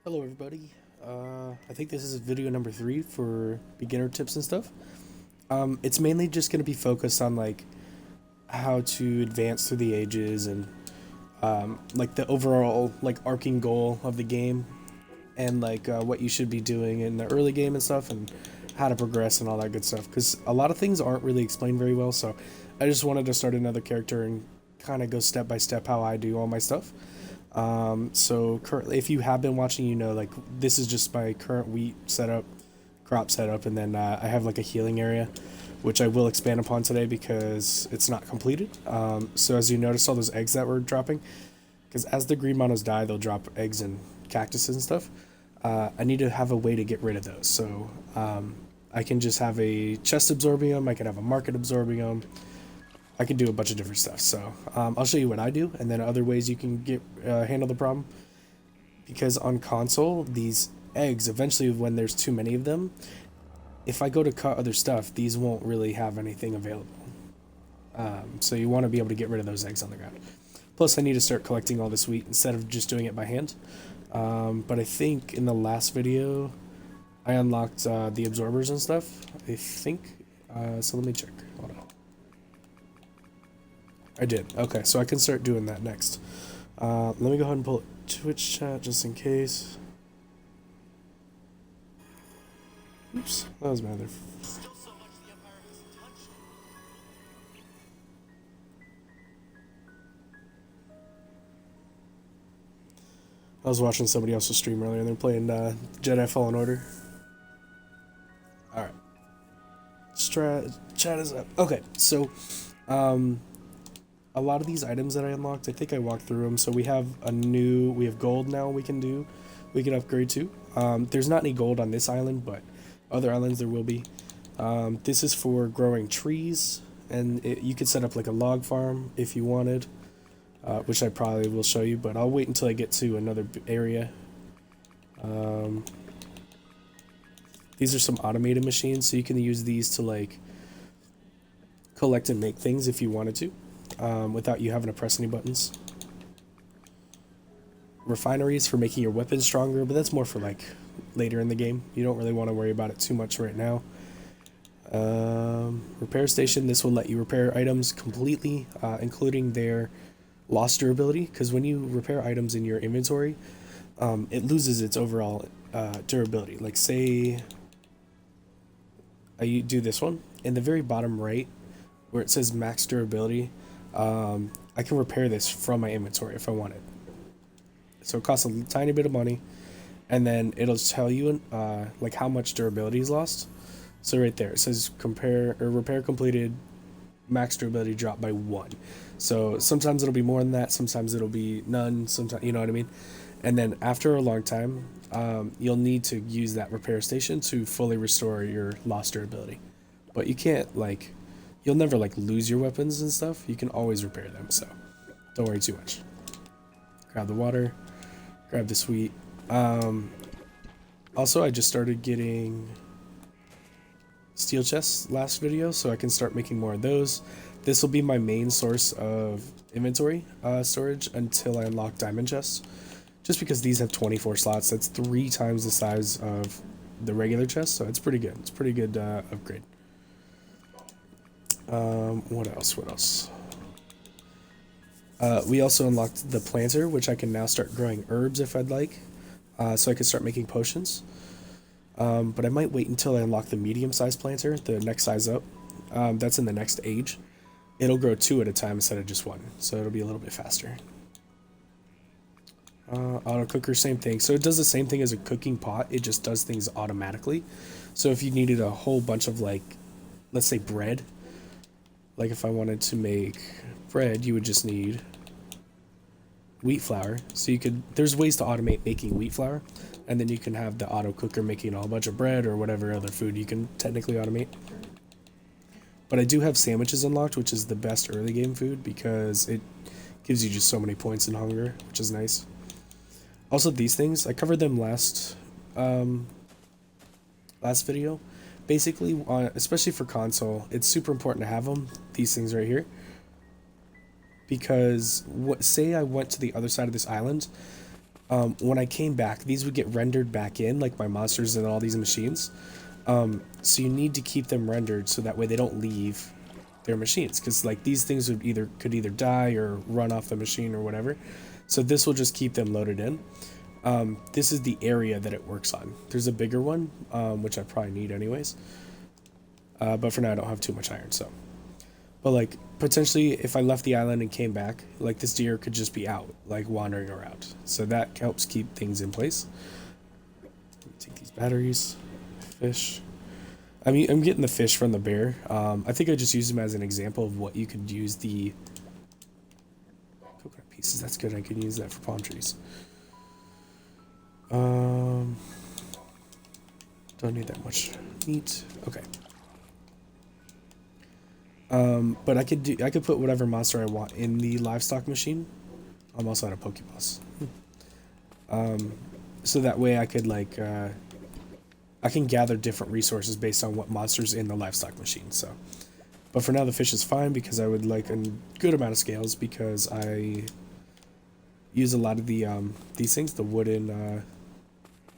Hello everybody. I think this is video number 3 for beginner tips and stuff. It's mainly just going to be focused on like how to advance through the ages and like the overall like arcing goal of the game and like what you should be doing in the early game and stuff and how to progress and all that good stuff because a lot of things aren't really explained very well, so I just wanted to start another character and kind of go step by step how I do all my stuff. So currently, if you have been watching, you know, like this is just my current wheat setup, crop setup, and then I have like a healing area, which I will expand upon today because it's not completed. So as you notice, all those eggs that were dropping, because as the green monos die, they'll drop eggs and cactuses and stuff. I need to have a way to get rid of those. So I can just have a chest absorbing them. I can have a market absorbing them. I can do a bunch of different stuff. So I'll show you what I do, and then other ways you can get handle the problem. Because on console, these eggs, eventually when there's too many of them, if I go to cut other stuff, these won't really have anything available. So you want to be able to get rid of those eggs on the ground. Plus, I need to start collecting all this wheat instead of just doing it by hand. But I think in the last video, I unlocked the absorbers and stuff. I think. So let me check. Hold on. I did. Okay, so I can start doing that next. Let me go ahead and pull up Twitch chat just in case. Oops, that was my other. I was watching somebody else's stream earlier and they're playing Jedi Fallen Order. Alright. Chat is up. Okay, so a lot of these items that I unlocked, I think I walked through them. So we have gold now we can upgrade to. There's not any gold on this island, but other islands there will be. This is for growing trees, and you could set up like a log farm if you wanted, which I probably will show you, but I'll wait until I get to another area. These are some automated machines, so you can use these to like collect and make things if you wanted to. Without you having to press any buttons. Refineries for making your weapons stronger, but that's more for like later in the game. You don't really want to worry about it too much right now. Repair station, this will let you repair items completely, including their lost durability, because when you repair items in your inventory, it loses its overall durability. Like say I do this one, in the very bottom right where it says max durability, I can repair this from my inventory if I wanted. So it costs a tiny bit of money, and then it'll tell you like how much durability is lost. So right there it says repair completed, max durability dropped by 1. So sometimes it'll be more than that, sometimes it'll be none, sometimes, you know what I mean. And then after a long time, you'll need to use that repair station to fully restore your lost durability. But you can't like, you'll never like lose your weapons and stuff. You can always repair them, so don't worry too much. Grab the water, grab the sweet. Also, I just started getting steel chests last video, so I can start making more of those. This will be my main source of inventory storage until I unlock diamond chests. Just because these have 24 slots, that's 3 times the size of the regular chest, so it's pretty good. It's a pretty good upgrade. What else? We also unlocked the planter, which I can now start growing herbs if I'd like. So I can start making potions. But I might wait until I unlock the medium-sized planter, the next size up. That's in the next age. It'll grow 2 at a time instead of just 1, so it'll be a little bit faster. Auto cooker, same thing. So it does the same thing as a cooking pot, it just does things automatically. So if you needed a whole bunch of like, let's say bread, like if I wanted to make bread, you would just need wheat flour. So you could, there's ways to automate making wheat flour, and then you can have the auto cooker making a whole bunch of bread or whatever other food you can technically automate. But I do have sandwiches unlocked, which is the best early game food because it gives you just so many points in hunger, which is nice. Also, these things, I covered them last video. Basically, especially for console, it's super important to have them, these things right here. Because, say I went to the other side of this island, When I came back, these would get rendered back in, like my monsters and all these machines. So you need to keep them rendered so that way they don't leave their machines, because like these things could either die or run off the machine or whatever. So this will just keep them loaded in. This is the area that it works on. There's a bigger one, which I probably need anyways. But for now I don't have too much iron, so. But like potentially if I left the island and came back, like this deer could just be out, like wandering around. So that helps keep things in place. Take these batteries, fish. I mean, I'm getting the fish from the bear. I think I just used them as an example of what you could use the coconut pieces. That's good. I could use that for palm trees. Don't need that much meat. Okay. But I could put whatever monster I want in the livestock machine. I'm also out of Pokeballs. So that way I could like I can gather different resources based on what monsters in the livestock machine. So, but for now the fish is fine because I would like a good amount of scales because I use a lot of the these things, the wooden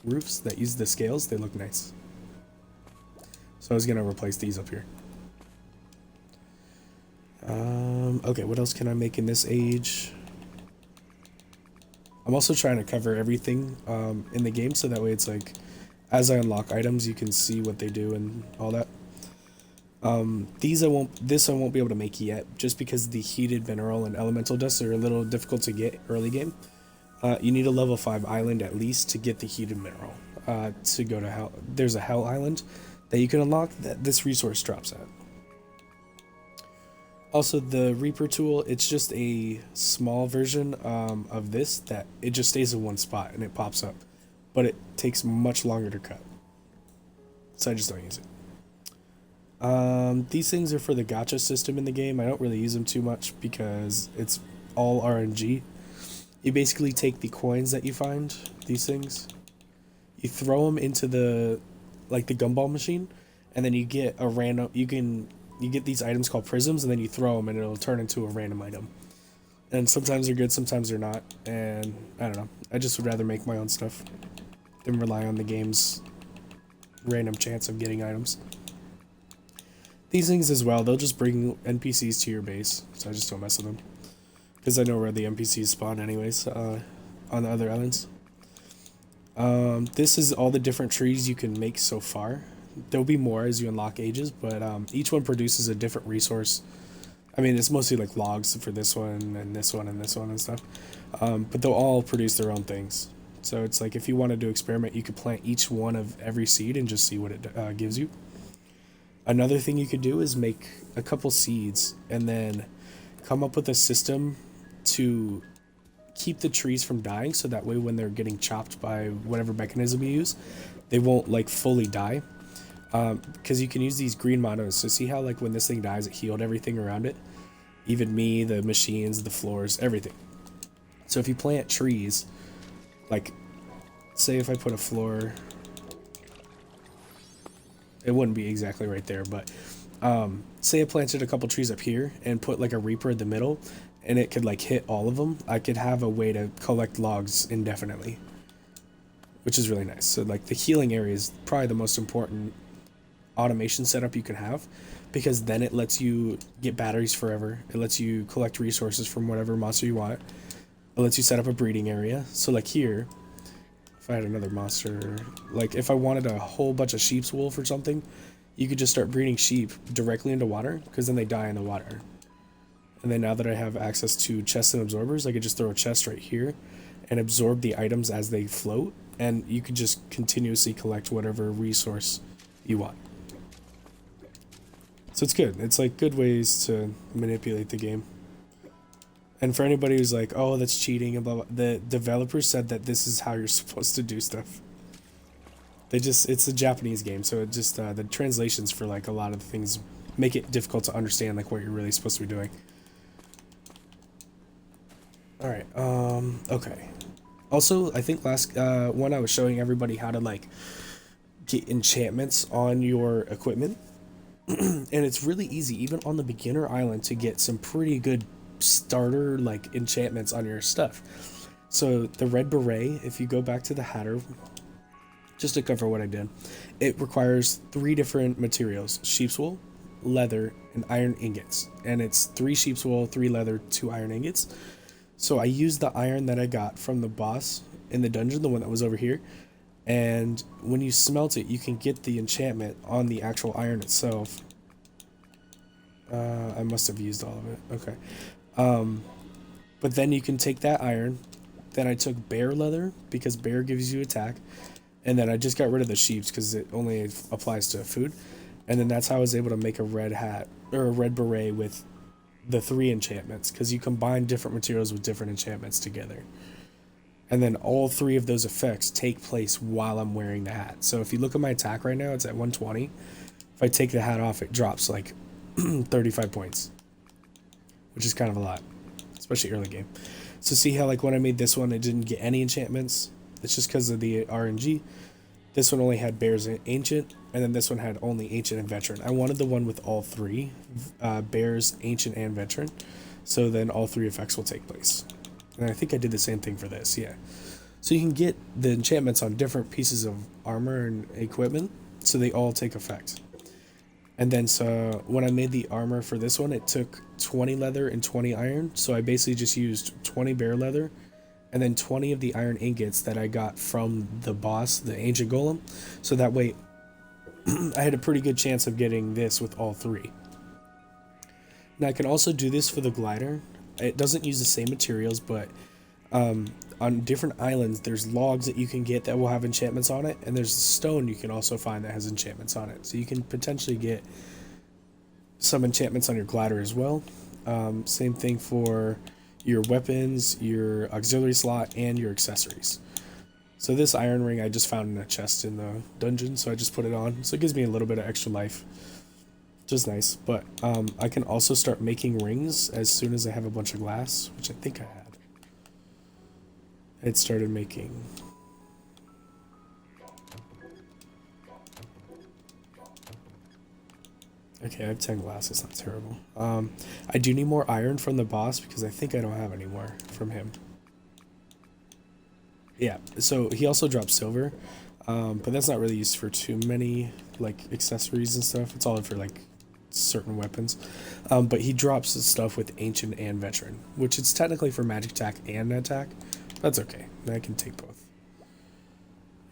roofs that use the scales. They look nice. So I was gonna replace these up here. Okay, what else can I make in this age? I'm also trying to cover everything in the game so that way it's like as I unlock items you can see what they do and all that. This I won't be able to make yet just because the heated mineral and elemental dust are a little difficult to get early game. You need a level 5 island at least to get the heated mineral. To go to hell, there's a hell island that you can unlock that this resource drops at. Also, the Reaper tool, it's just a small version of this that it just stays in one spot and it pops up. But it takes much longer to cut. So I just don't use it. These things are for the gacha system in the game. I don't really use them too much because it's all RNG. You basically take the coins that you find, these things, you throw them into the gumball machine, and then you get a random, you get these items called prisms, and then you throw them and it'll turn into a random item. And sometimes they're good, sometimes they're not, and I don't know. I just would rather make my own stuff than rely on the game's random chance of getting items. These things as well, they'll just bring NPCs to your base, so I just don't mess with them. Because I know where the NPCs spawn anyways, on the other islands. This is all the different trees you can make so far. There'll be more as you unlock ages, but each one produces a different resource. I mean, it's mostly like logs for this one and this one and this one and stuff. But they'll all produce their own things. So it's like if you wanted to experiment, you could plant each one of every seed and just see what it gives you. Another thing you could do is make a couple seeds and then come up with a system to keep the trees from dying, so that way when they're getting chopped by whatever mechanism you use, they won't like fully die. Because you can use these green monos. So see how like when this thing dies, it healed everything around it? Even me, the machines, the floors, everything. So if you plant trees, like say if I put a floor, it wouldn't be exactly right there, but say I planted a couple trees up here and put like a reaper in the middle and it could like hit all of them, I could have a way to collect logs indefinitely, which is really nice. So like the healing area is probably the most important automation setup you can have, because then it lets you get batteries forever. It lets you collect resources from whatever monster you want. It lets you set up a breeding area. So like here, if I had another monster, like if I wanted a whole bunch of sheep's wool or something, you could just start breeding sheep directly into water, because then they die in the water. And then now that I have access to chests and absorbers, I could just throw a chest right here and absorb the items as they float, and you could just continuously collect whatever resource you want. So it's good. It's like good ways to manipulate the game. And for anybody who's like, oh, that's cheating, and blah, blah, the developers said that this is how you're supposed to do stuff. It's a Japanese game, so it just, the translations for like a lot of the things make it difficult to understand like what you're really supposed to be doing. Alright, okay. Also, I think last one I was showing everybody how to like get enchantments on your equipment. And it's really easy, even on the beginner island, to get some pretty good starter like enchantments on your stuff. So the red beret, if you go back to the Hatter, just to cover what I did, it requires 3 different materials: sheep's wool, leather, and iron ingots. And it's 3 sheep's wool, 3 leather, 2 iron ingots. So I used the iron that I got from the boss in the dungeon, the one that was over here. And when you smelt it, you can get the enchantment on the actual iron itself. I must have used all of it. Okay. But then you can take that iron. Then I took bear leather because bear gives you attack. And then I just got rid of the sheeps because it only applies to food. And then that's how I was able to make a red hat or a red beret with the 3 enchantments, because you combine different materials with different enchantments together. And then all 3 of those effects take place while I'm wearing the hat. So if you look at my attack right now, it's at 120. If I take the hat off, it drops like 35 points, which is kind of a lot, especially early game. So see how like when I made this one, it didn't get any enchantments? It's just because of the RNG. This one only had bears and ancient, and then this one had only ancient and veteran. I wanted the one with all 3, bears, ancient, and veteran. So then all 3 effects will take place. And I think I did the same thing for this, yeah. So you can get the enchantments on different pieces of armor and equipment, so they all take effect. And then so when I made the armor for this one, it took 20 leather and 20 iron. So I basically just used 20 bear leather and then 20 of the iron ingots that I got from the boss, the ancient golem. So that way I had a pretty good chance of getting this with all 3. Now I can also do this for the glider. It doesn't use the same materials, but on different islands there's logs that you can get that will have enchantments on it, and there's stone you can also find that has enchantments on it. So you can potentially get some enchantments on your glider as well. Same thing for your weapons, your auxiliary slot, and your accessories. So this iron ring I just found in a chest in the dungeon, so I just put it on. So it gives me a little bit of extra life, which is nice. But I can also start making rings as soon as I have a bunch of glass, which I think I had. It started making. Okay, I have 10 glass, it's not terrible. I do need more iron from the boss because I think I don't have any more from him. Yeah, so he also drops silver, but that's not really used for too many like accessories and stuff. It's all for like certain weapons. But he drops his stuff with ancient and veteran, which is technically for magic attack and attack. That's okay. I can take both.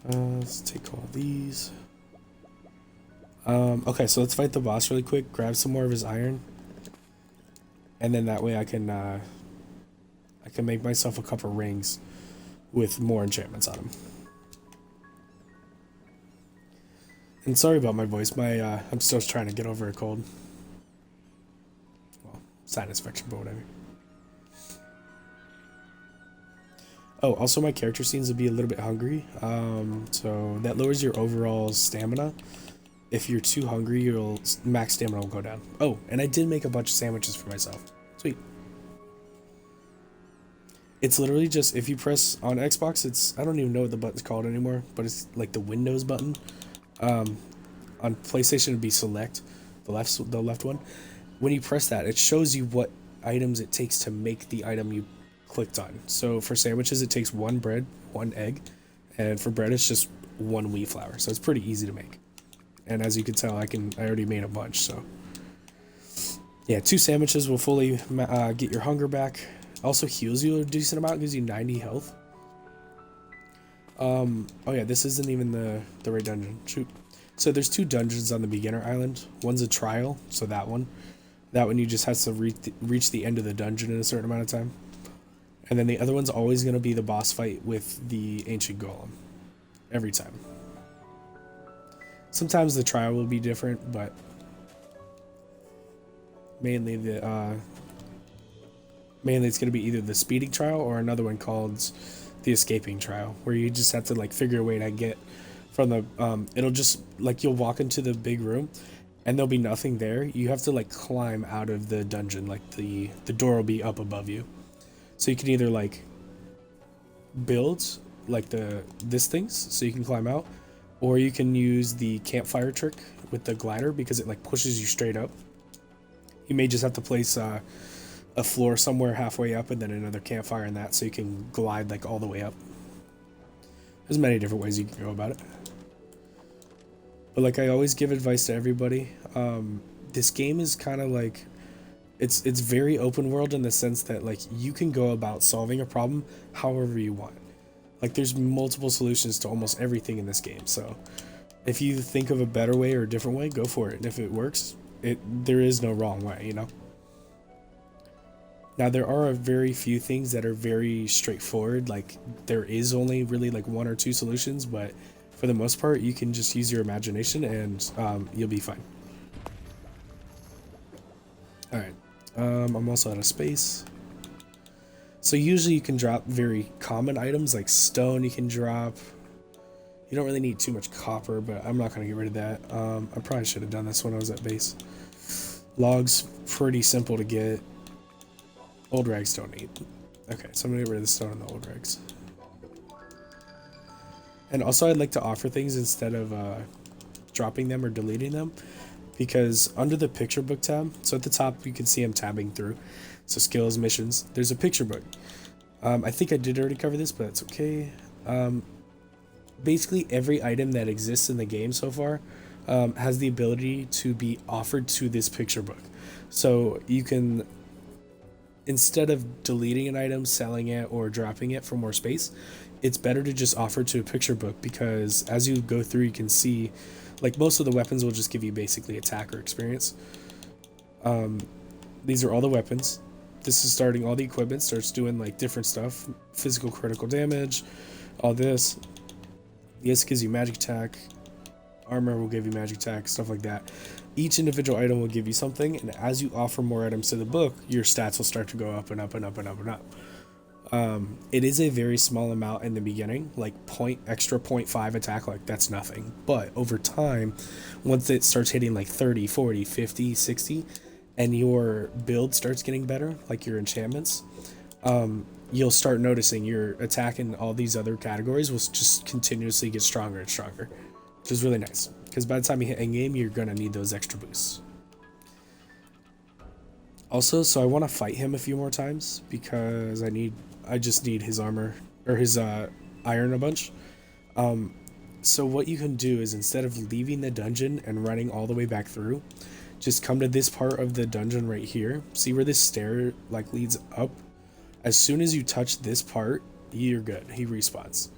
Let's take all these. Okay, so let's fight the boss really quick. Grab some more of his iron, and then that way I can make myself a couple rings with more enchantments on them. And sorry about my voice. I'm still trying to get over a cold. Well, sinus infection, but whatever. Oh, also my character seems to be a little bit hungry. So that lowers your overall stamina. If you're too hungry, your max stamina will go down. Oh, and I did make a bunch of sandwiches for myself. Sweet. It's literally just, if you press on Xbox, I don't even know what the button's called anymore, but it's like the Windows button. On PlayStation it'd be select, the left one. When you press that, it shows you what items it takes to make the item you clicked on. So for sandwiches it takes 1 bread, 1 egg, and for bread it's just 1 wheat flour. So it's pretty easy to make. And as you can tell, I already made a bunch, so yeah, 2 sandwiches will fully get your hunger back. Also heals you a decent amount, gives you 90 health. Oh yeah, this isn't even the right dungeon. Shoot. So there's 2 dungeons on the beginner island. One's a trial, so that one you just have to reach the end of the dungeon in a certain amount of time. And then the other one's always going to be the boss fight with the ancient golem. Every time. Sometimes the trial will be different, but mainly it's going to be either the speeding trial or another one called the escaping trial, where you just have to like figure a way to get from the it'll just like you'll walk into the big room and there'll be nothing there. You have to like climb out of the dungeon, like the door will be up above you. So you can either like build like this things so you can climb out, or you can use the campfire trick with the glider because it like pushes you straight up. You may just have to place a floor somewhere halfway up and then another campfire in that, so you can glide like all the way up. There's many different ways you can go about it. But like I always give advice to everybody, this game is kind of like, it's very open world in the sense that like you can go about solving a problem however you want. Like there's multiple solutions to almost everything in this game. So if you think of a better way or a different way, go for it. And if it works, there is no wrong way, you know? Now there are a very few things that are very straightforward. Like there is only really like one or two solutions, but for the most part, you can just use your imagination and you'll be fine. All right. I'm also out of space. So usually you can drop very common items like stone you can drop. You don't really need too much copper, but I'm not going to get rid of that. I probably should have done this when I was at base. Logs, pretty simple to get. Old rags don't need. Okay, so I'm going to get rid of the stone and the old rags. And also I'd like to offer things instead of dropping them or deleting them, because under the picture book tab, so at the top you can see I'm tabbing through, so skills, missions, there's a picture book. I think I did already cover this, but it's okay. Basically every item that exists in the game so far has the ability to be offered to this picture book. So you can, instead of deleting an item, selling it, or dropping it for more space, it's better to just offer to a picture book, because as you go through you can see like most of the weapons will just give you basically attack or experience. These are all the weapons. This is starting all the equipment, starts doing like different stuff, physical critical damage, all this. This gives you magic attack, armor will give you magic attack, stuff like that. Each individual item will give you something, and as you offer more items to the book, your stats will start to go up and up and up and up and up. It is a very small amount in the beginning, like extra 0.5 attack, like that's nothing. But over time, once it starts hitting like 30, 40, 50, 60, and your build starts getting better, like your enchantments, you'll start noticing your attack in all these other categories will just continuously get stronger and stronger, which is really nice, because by the time you hit endgame, you're going to need those extra boosts. Also, so I want to fight him a few more times, because I just need his armor, or his iron a bunch. So what you can do is, instead of leaving the dungeon and running all the way back through, just come to this part of the dungeon right here. See where this stair like leads up? As soon as you touch this part, you're good. He respawns.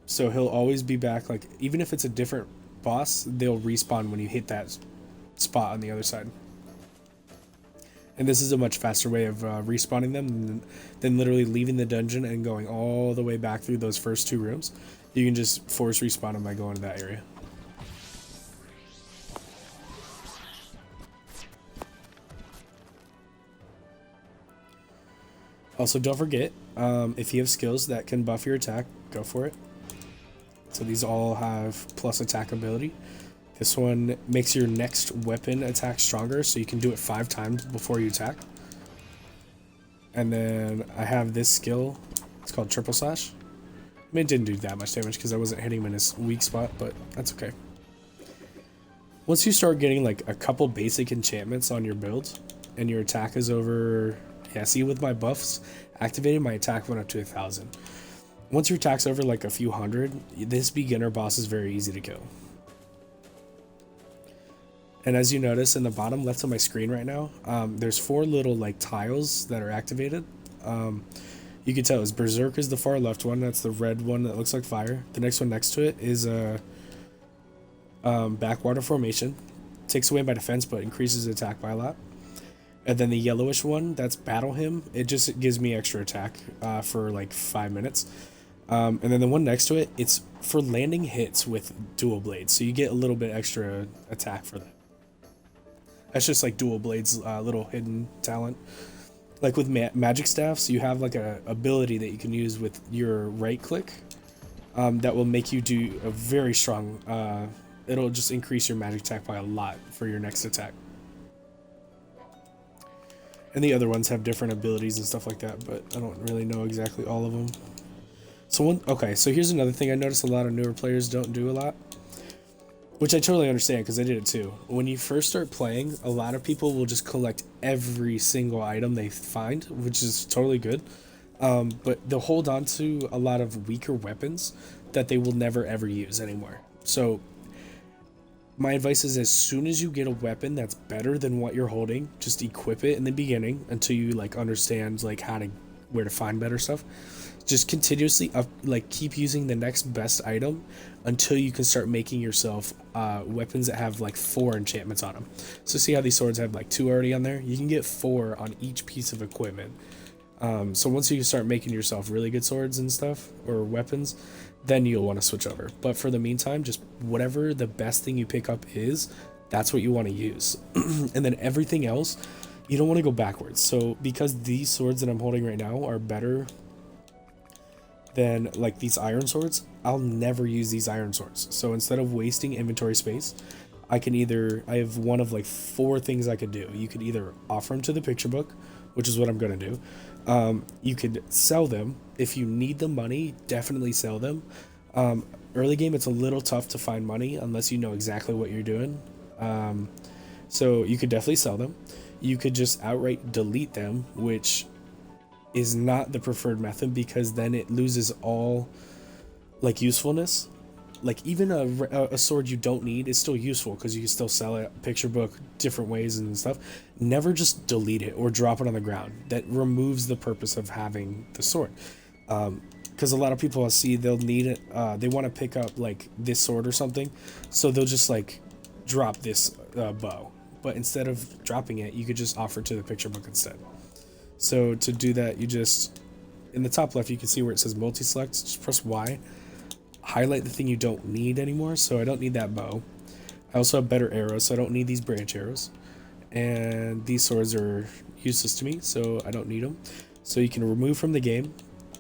So he'll always be back, like even if it's a different boss, they'll respawn when you hit that spot on the other side. And this is a much faster way of respawning them than literally leaving the dungeon and going all the way back through those first two rooms. You can just force respawn them by going to that area. Also, don't forget, if you have skills that can buff your attack, go for it. So these all have plus attack ability. This one makes your next weapon attack stronger, so you can do it 5 times before you attack. And then I have this skill. It's called triple slash. I mean, it didn't do that much damage because I wasn't hitting him in his weak spot, but that's okay. Once you start getting like a couple basic enchantments on your build, and your attack is over, yeah, see with my buffs activated, my attack went up to 1,000. Once your attack's over like a few hundred, this beginner boss is very easy to kill. And as you notice in the bottom left of my screen right now, there's 4 little like tiles that are activated. You can tell is Berserk is the far left one. That's the red one that looks like fire. The next one next to it is a backwater formation. Takes away my defense but increases attack by a lot. And then the yellowish one, that's Battle Hymn. It just gives me extra attack for like 5 minutes. And then the one next to it, it's for landing hits with dual blades. So you get a little bit extra attack for that. That's just like dual blades, little hidden talent. Like with magic staffs, you have like a ability that you can use with your right click that will make you do a very strong, it'll just increase your magic attack by a lot for your next attack. And the other ones have different abilities and stuff like that, but I don't really know exactly all of them. So okay, so here's another thing I noticed a lot of newer players don't do a lot. Which I totally understand because I did it too. When you first start playing, a lot of people will just collect every single item they find, which is totally good. But they'll hold on to a lot of weaker weapons that they will never ever use anymore. So my advice is, as soon as you get a weapon that's better than what you're holding, just equip it in the beginning until you like understand like how to where to find better stuff. Just continuously up, like keep using the next best item until you can start making yourself weapons that have like 4 enchantments on them. So see how these swords have like 2 already on there? You can get 4 on each piece of equipment. So once you start making yourself really good swords and stuff, or weapons, then you'll want to switch over. But for the meantime, just whatever the best thing you pick up is, that's what you want to use. And then everything else, you don't want to go backwards. So because these swords that I'm holding right now are better than like these iron swords, I'll never use these iron swords. So instead of wasting inventory space, I have one of like 4 things I could do. You could either offer them to the picture book, which is what I'm going to do. You could sell them. If you need the money, definitely sell them. Early game, it's a little tough to find money unless you know exactly what you're doing. So you could definitely sell them. You could just outright delete them, which is not the preferred method because then it loses all like usefulness. Like even a sword you don't need is still useful because you can still sell it, picture book, different ways and stuff. Never just delete it or drop it on the ground. That removes the purpose of having the sword. Because a lot of people I see, they'll need it. They want to pick up like this sword or something, so they'll just like drop this bow. But instead of dropping it, you could just offer to the picture book instead. So to do that, you just, in the top left, you can see where it says multi-select. Just press Y. Highlight the thing you don't need anymore. So I don't need that bow. I also have better arrows, so I don't need these branch arrows. And these swords are useless to me, so I don't need them. So you can remove from the game.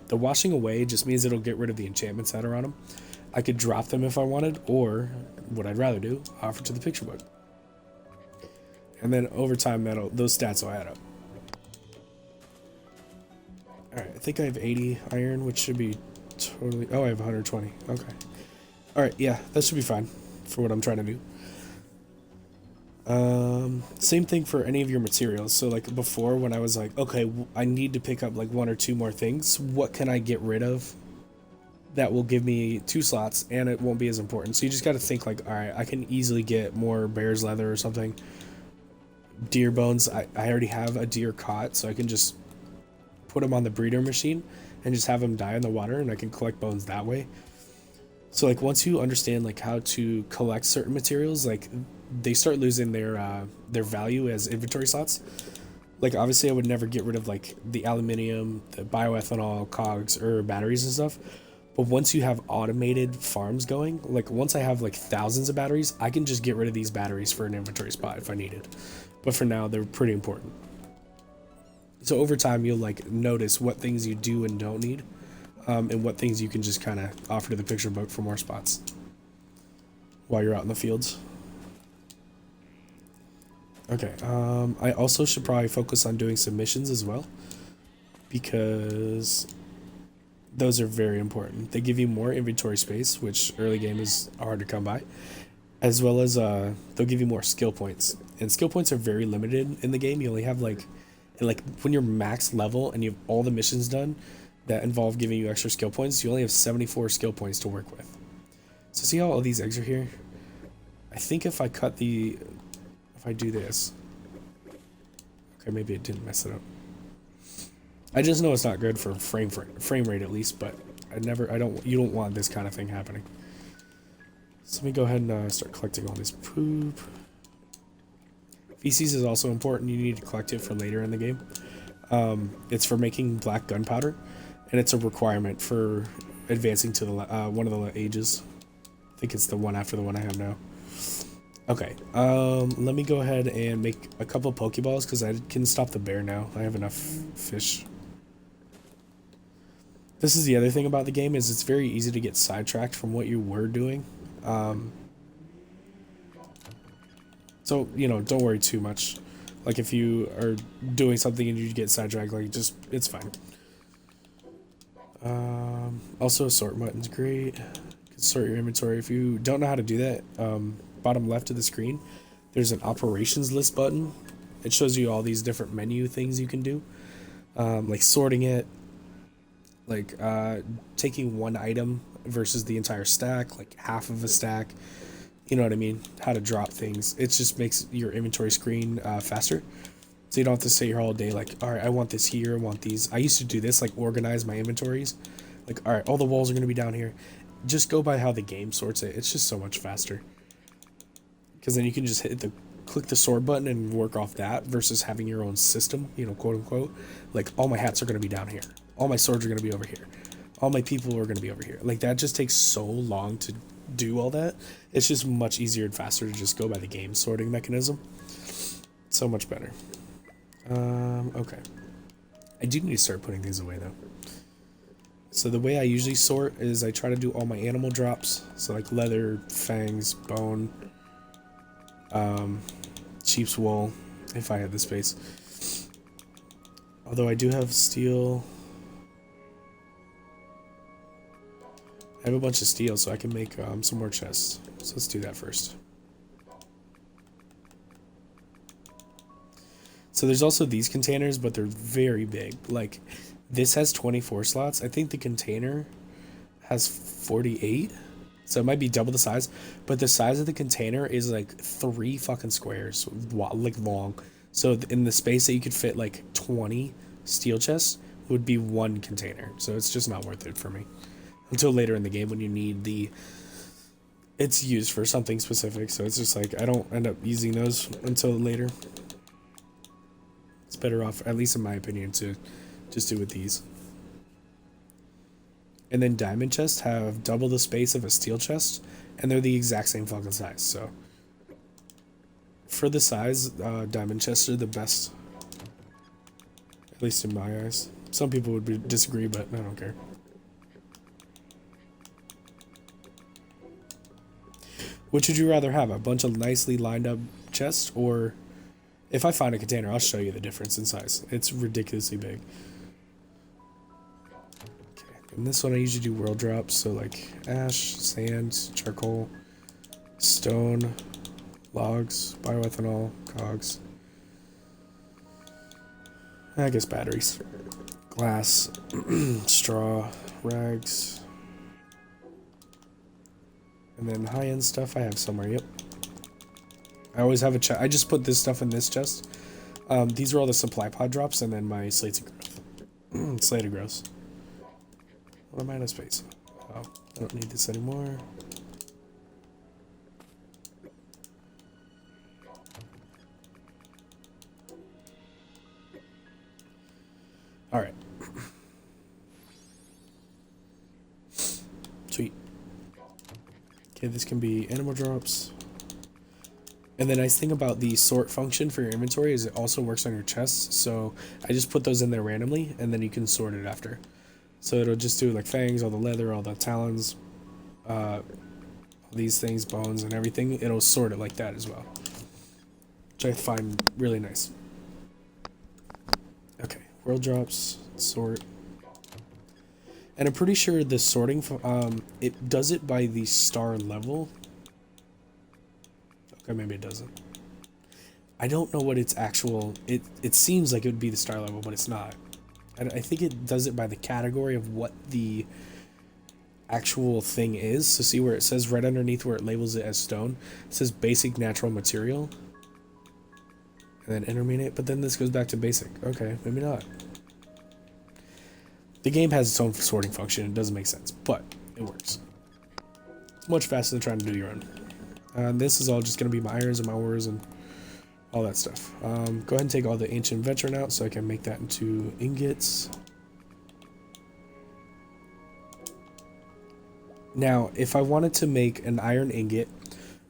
The washing away just means it'll get rid of the enchantments that are on them. I could drop them if I wanted, or what I'd rather do, offer to the picture book. And then over time, those stats will add up. Alright, I think I have 80 iron, which should be totally... Oh, I have 120. Okay. Alright, yeah, that should be fine for what I'm trying to do. Same thing for any of your materials. So like before, when I was like, okay, I need to pick up like 1 or 2 more things, what can I get rid of that will give me 2 slots and it won't be as important? So you just got to think like, all right, I can easily get more bear's leather or something. Deer bones, I already have a deer caught, so I can just put them on the breeder machine and just have them die in the water, and I can collect bones that way. So like once you understand like how to collect certain materials, like they start losing their value as inventory slots. Like obviously I would never get rid of like the aluminium, the bioethanol, cogs, or batteries and stuff. But once you have automated farms going, like once I have like thousands of batteries, I can just get rid of these batteries for an inventory spot if I needed. But for now, they're pretty important. So over time, you'll like notice what things you do and don't need, and what things you can just kind of offer to the picture book for more spots while you're out in the fields. Okay, I also should probably focus on doing submissions as well, because those are very important. They give you more inventory space, which early game is hard to come by, as well as they'll give you more skill points. And skill points are very limited in the game. You only have like when you're max level and you have all the missions done that involve giving you extra skill points, you only have 74 skill points to work with. So see how all these eggs are here? I think if I do this, okay, maybe it didn't mess it up. I just know it's not good for frame rate at least, but you don't want this kind of thing happening. So let me go ahead and start collecting all this poop. Feces is also important. You need to collect it for later in the game. It's for making black gunpowder, and it's a requirement for advancing to the one of the ages. I think it's the one after the one I have now. Okay, let me go ahead and make a couple Pokeballs because I can stop the bear now. I have enough fish. This is the other thing about the game, is it's very easy to get sidetracked from what you were doing. So, you know, don't worry too much. Like, if you are doing something and you get sidetracked, like, just, it's fine. Also, sort button's great. You can sort your inventory. If you don't know how to do that, bottom left of the screen, there's an operations list button. It shows you all these different menu things you can do, like sorting it, like taking one item versus the entire stack, like half of a stack. You know what I mean? How to drop things. It just makes your inventory screen faster. So you don't have to sit here all day like, all right, I want this here, I want these. I used to do this, like organize my inventories. Like, all right, all the walls are going to be down here. Just go by how the game sorts it. It's just so much faster. Because then you can just click the sort button and work off that versus having your own system, you know, quote unquote. Like, all my hats are going to be down here. All my swords are going to be over here. All my people are going to be over here. Like, that just takes so long to do all that. It's just much easier and faster to just go by the game sorting mechanism. So much better. Okay. I do need to start putting things away, though. So the way I usually sort is I try to do all my animal drops. So like leather, fangs, bone, sheep's wool, if I had the space. Although I do have steel. I have a bunch of steel, so I can make some more chests. So let's do that first. So there's also these containers, but they're very big. Like, this has 24 slots. I think the container has 48. So it might be double the size. But the size of the container is like 3 fucking squares, like long. So in the space that you could fit like 20 steel chests would be 1 container. So it's just not worth it for me. Until later in the game when you need the... It's used for something specific. So it's just like, I don't end up using those until later. It's better off, at least in my opinion, to just do with these. And then diamond chests have double the space of a steel chest, and they're the exact same fucking size. So for the size, diamond chests are the best, at least in my eyes. Some people would disagree, but I don't care. Which would you rather have, a bunch of nicely lined up chests, or if I find a container, I'll show you the difference in size. It's ridiculously big. Okay, and this one I usually do world drops, so like ash, sand, charcoal, stone, logs, bioethanol, cogs. I guess batteries, glass, straw, rags, and then high-end stuff I have somewhere. Yep. I always have a chest. I just put this stuff in this chest. These are all the supply pod drops, and then my slates of growth. Slate of growth. What am I out of space? Oh, I don't need this anymore. All right. Sweet. Okay, this can be animal drops. And the nice thing about the sort function for your inventory is it also works on your chests. So I just put those in there randomly, and then you can sort it after. So it'll just do like fangs, all the leather, all the talons, all these things, bones, and everything. It'll sort it like that as well, which I find really nice. Okay, world drops, sort. And I'm pretty sure the sorting, it does it by the star level. Okay, maybe it doesn't. I don't know what its actual... It seems like it would be the star level, but it's not. I think it does it by the category of what the actual thing is. So see where it says right underneath where it labels it as stone? It says basic natural material. And then intermediate, but then this goes back to basic. Okay, maybe not. The game has its own sorting function. It doesn't make sense, but it works. It's much faster than trying to do your own. This is all just going to be my irons and my ores and all that stuff. Go ahead and take all the ancient veteran out so I can make that into ingots. Now, if I wanted to make an iron ingot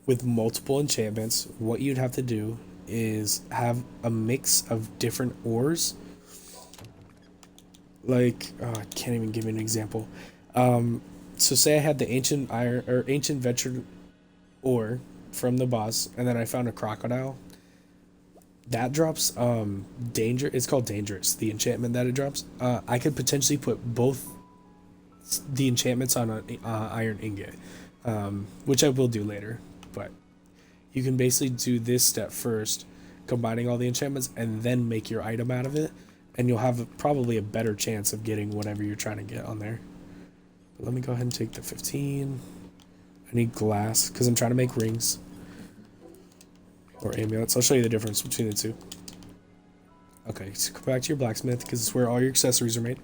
with multiple enchantments, what you'd have to do is have a mix of different ores. Like, I can't even give you an example. So say I had the ancient iron or ancient veteran ore from the boss, and then I found a crocodile. That drops danger. It's called dangerous. The enchantment that it drops. I could potentially put both the enchantments on an iron ingot, which I will do later. But you can basically do this step first, combining all the enchantments, and then make your item out of it, and you'll have probably a better chance of getting whatever you're trying to get on there. But let me go ahead and take the 15. I need glass because I'm trying to make rings or amulets. I'll show you the difference between the two. Okay, so come back to your blacksmith because it's where all your accessories are made.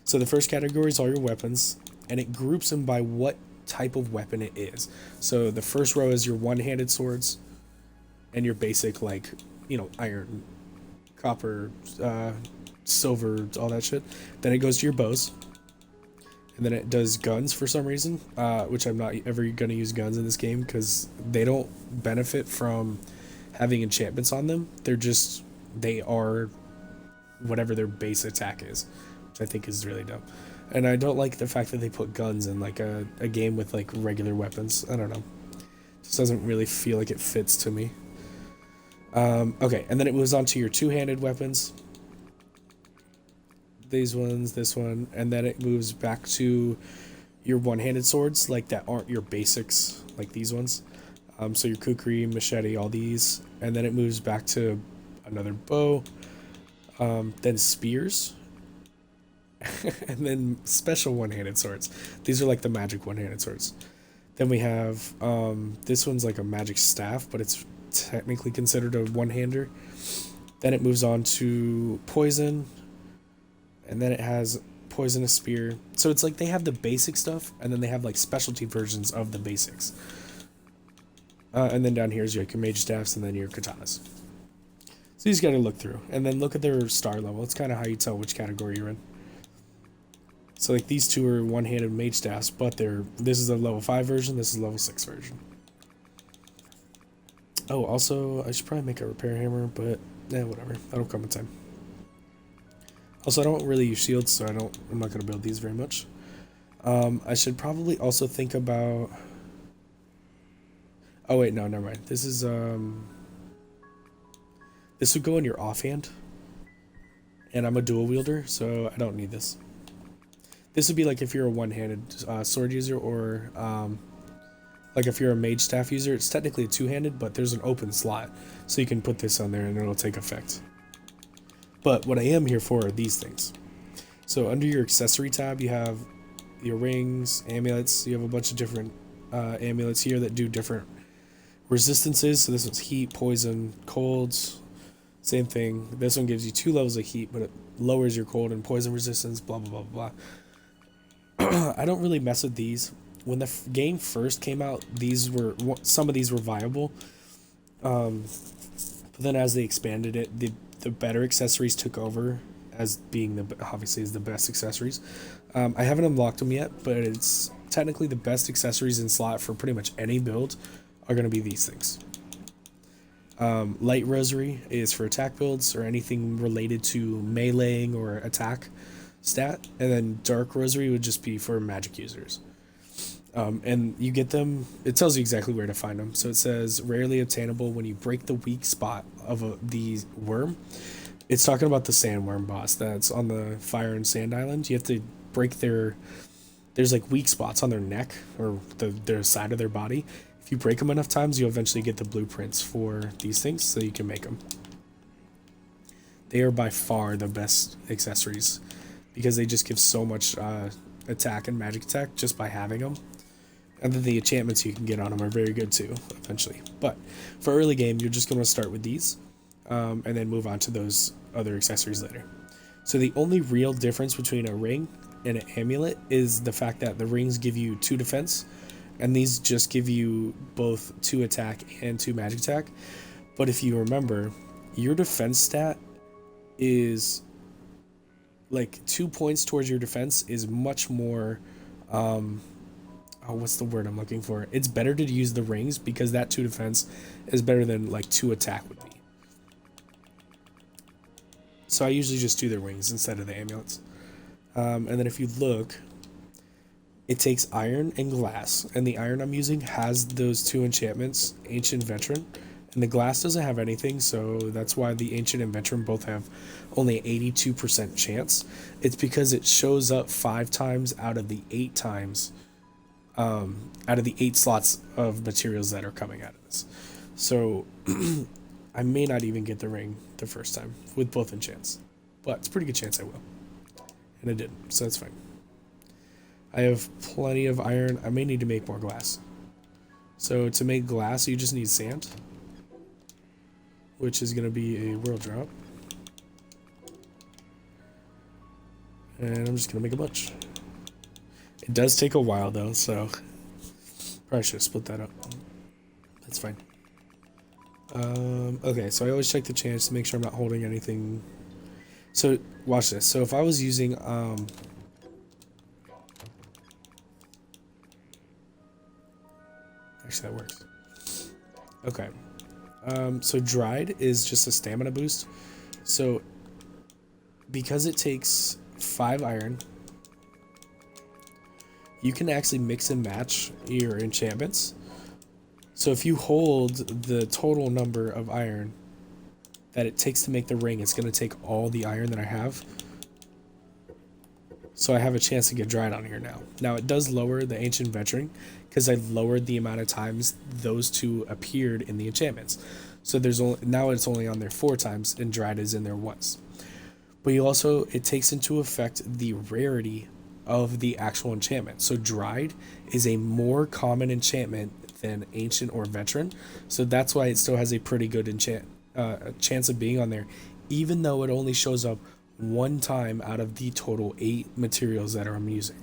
So the first category is all your weapons, and it groups them by what type of weapon it is. So the first row is your one-handed swords and your basic, like, iron, copper, silver, all that shit. Then it goes to your bows, and then it does guns for some reason, which I'm not ever going to use guns in this game because they don't benefit from having enchantments on them. They are whatever their base attack is, which I think is really dumb. And I don't like the fact that they put guns in like a game with like regular weapons. I don't know. It just doesn't really feel like it fits to me. Okay, and then it moves on to your two-handed weapons. These ones, this one, and then it moves back to your one-handed swords, like that aren't your basics, like these ones. So your kukri, machete, all these, and then it moves back to another bow, then spears, and then special one-handed swords. These are like the magic one-handed swords. Then we have this one's like a magic staff, but it's technically considered a one-hander. Then it moves on to poison, and then it has poisonous spear. So it's like they have the basic stuff, and then they have like specialty versions of the basics. And then down here is like your mage staffs, and then your katanas. So you just got to look through, and then look at their star level. It's kind of how you tell which category you're in. So like these two are one-handed mage staffs, but this is a level 5 version, this is a level 6 version. Oh, also, I should probably make a repair hammer, but whatever. That'll come in time. Also, I don't really use shields, so I'm not going to build these very much. I should probably also think about... Oh, wait, no, never mind. This is, this would go in your offhand. And I'm a dual wielder, so I don't need this. This would be like if you're a one-handed sword user, or like if you're a mage staff user. It's technically a two-handed, but there's an open slot, so you can put this on there and it'll take effect. But what I am here for are these things. So under your accessory tab, you have your rings, amulets. You have a bunch of different amulets here that do different resistances. So this one's heat, poison, colds. Same thing. This one gives you 2 levels of heat, but it lowers your cold and poison resistance, blah, blah, blah, blah. I don't really mess with these. When the game first came out, some of these were viable. But then as they expanded it, the better accessories took over as being obviously is the best accessories. I haven't unlocked them yet, but it's technically the best accessories in slot for pretty much any build are going to be these things. Light Rosary is for attack builds or anything related to meleeing or attack stat, and then Dark Rosary would just be for magic users. And you get them, it tells you exactly where to find them. So it says rarely obtainable when you break the weak spot of the worm. It's talking about the sandworm boss that's on the Fire and Sand Island. You have to break there's like weak spots on their neck or their side of their body. If you break them enough times, you'll eventually get the blueprints for these things so you can make them. They are by far the best accessories because they just give so much attack and magic attack just by having them. And then the enchantments you can get on them are very good too, eventually. But for early game, you're just going to start with these and then move on to those other accessories later. So the only real difference between a ring and an amulet is the fact that the rings give you 2 defense, and these just give you both 2 attack and 2 magic attack. But if you remember, your defense stat is like 2 points towards your defense is much more what's the word I'm looking for? It's better to use the rings because that 2 defense is better than like 2 attack would be. So I usually just do the rings instead of the amulets. And then if you look, it takes iron and glass, and the iron I'm using has those 2 enchantments, Ancient Veteran, and the glass doesn't have anything, so that's why the Ancient and Veteran both have only an 82% chance. It's because it shows up 5 times out of the 8 times, out of the 8 slots of materials that are coming out of this. So I may not even get the ring the first time with both enchants, but it's a pretty good chance I will. And I didn't, so that's fine. I have plenty of iron. I may need to make more glass. So to make glass, you just need sand, which is going to be a world drop. And I'm just going to make a bunch. It does take a while though, so probably should have split that up. That's fine. Okay, so I always check the chance to make sure I'm not holding anything. So watch this. So if I was using actually that works. Okay. So dried is just a stamina boost. So because it takes 5 iron, you can actually mix and match your enchantments. So if you hold the total number of iron that it takes to make the ring, it's going to take all the iron that I have. So I have a chance to get dried on here now. Now it does lower the ancient veteran because I lowered the amount of times those two appeared in the enchantments. So there's only, now it's only on there 4 times and dried is in there once. But you also, it takes into effect the rarity of the actual enchantment. So dried is a more common enchantment than ancient or veteran. So that's why it still has a pretty good chance of being on there, even though it only shows up 1 time out of the total 8 materials that I'm using.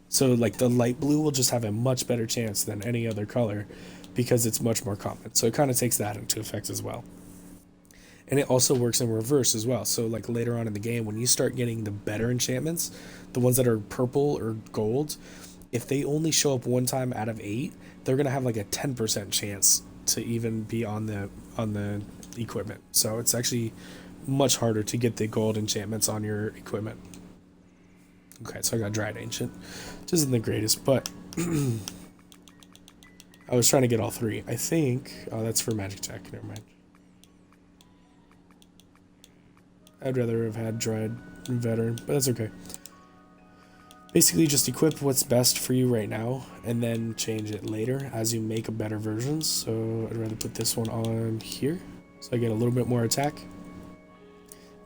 So like the light blue will just have a much better chance than any other color because it's much more common. So it kind of takes that into effect as well. And it also works in reverse as well. So like later on in the game, when you start getting the better enchantments, the ones that are purple or gold, if they only show up 1 time out of 8, they're gonna have like a 10% chance to even be on the equipment. So it's actually much harder to get the gold enchantments on your equipment. Okay, so I got dried ancient, which isn't the greatest, but I was trying to get all 3. I think, oh, that's for magic tech. Never mind. I'd rather have had dried veteran, but that's okay. Basically, just equip what's best for you right now, and then change it later as you make a better version. So I'd rather put this one on here, so I get a little bit more attack.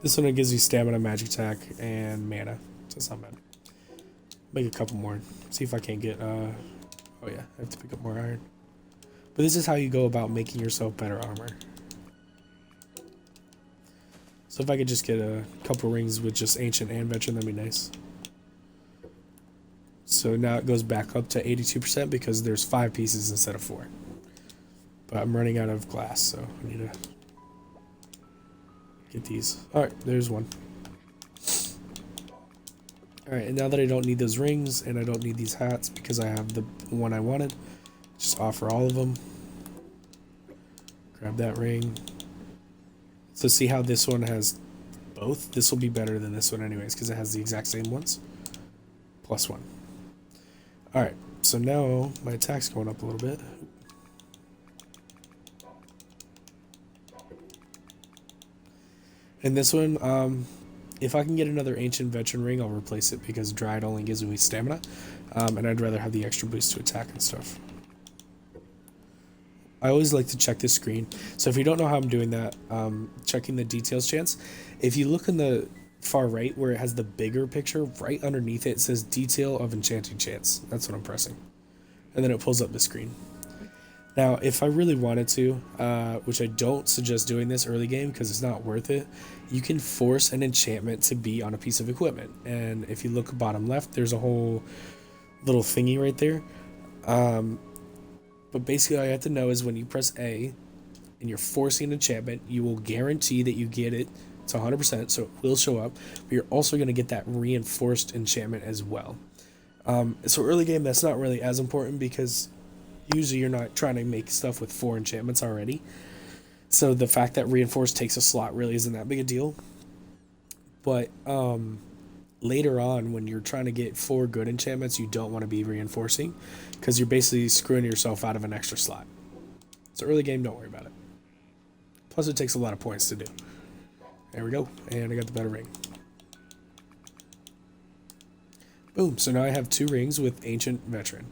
This one gives you stamina, magic attack, and mana, so it's not bad. Make a couple more. See if I can't get. Oh yeah, I have to pick up more iron. But this is how you go about making yourself better armor. So if I could just get a couple rings with just ancient and veteran, that'd be nice. So now it goes back up to 82% because there's 5 pieces instead of 4. But I'm running out of glass, so I need to get these. Alright, there's one. Alright, and now that I don't need those rings and I don't need these hats because I have the one I wanted, just offer all of them. Grab that ring. So see how this one has both? This will be better than this one anyways because it has the exact same ones. +1. Alright, so now my attack's going up a little bit. And this one, if I can get another ancient veteran ring, I'll replace it because dried only gives me stamina. And I'd rather have the extra boost to attack and stuff. I always like to check this screen. So if you don't know how I'm doing that, checking the details chance, if you look in the far right where it has the bigger picture, right underneath it, it says detail of enchanting chance. That's what I'm pressing. And then it pulls up the screen. Now, if I really wanted to, which I don't suggest doing this early game because it's not worth it, you can force an enchantment to be on a piece of equipment. And if you look bottom left, there's a whole little thingy right there. But basically all you have to know is when you press A and you're forcing an enchantment, you will guarantee that you get it to 100%, so it will show up, but you're also going to get that reinforced enchantment as well. So early game, that's not really as important because usually you're not trying to make stuff with 4 enchantments already. So the fact that reinforced takes a slot really isn't that big a deal. But later on, when you're trying to get 4 good enchantments, you don't want to be reinforcing because you're basically screwing yourself out of an extra slot. So early game, don't worry about it. Plus it takes a lot of points to do. There we go, and I got the better ring. Boom, so now I have 2 rings with ancient veteran.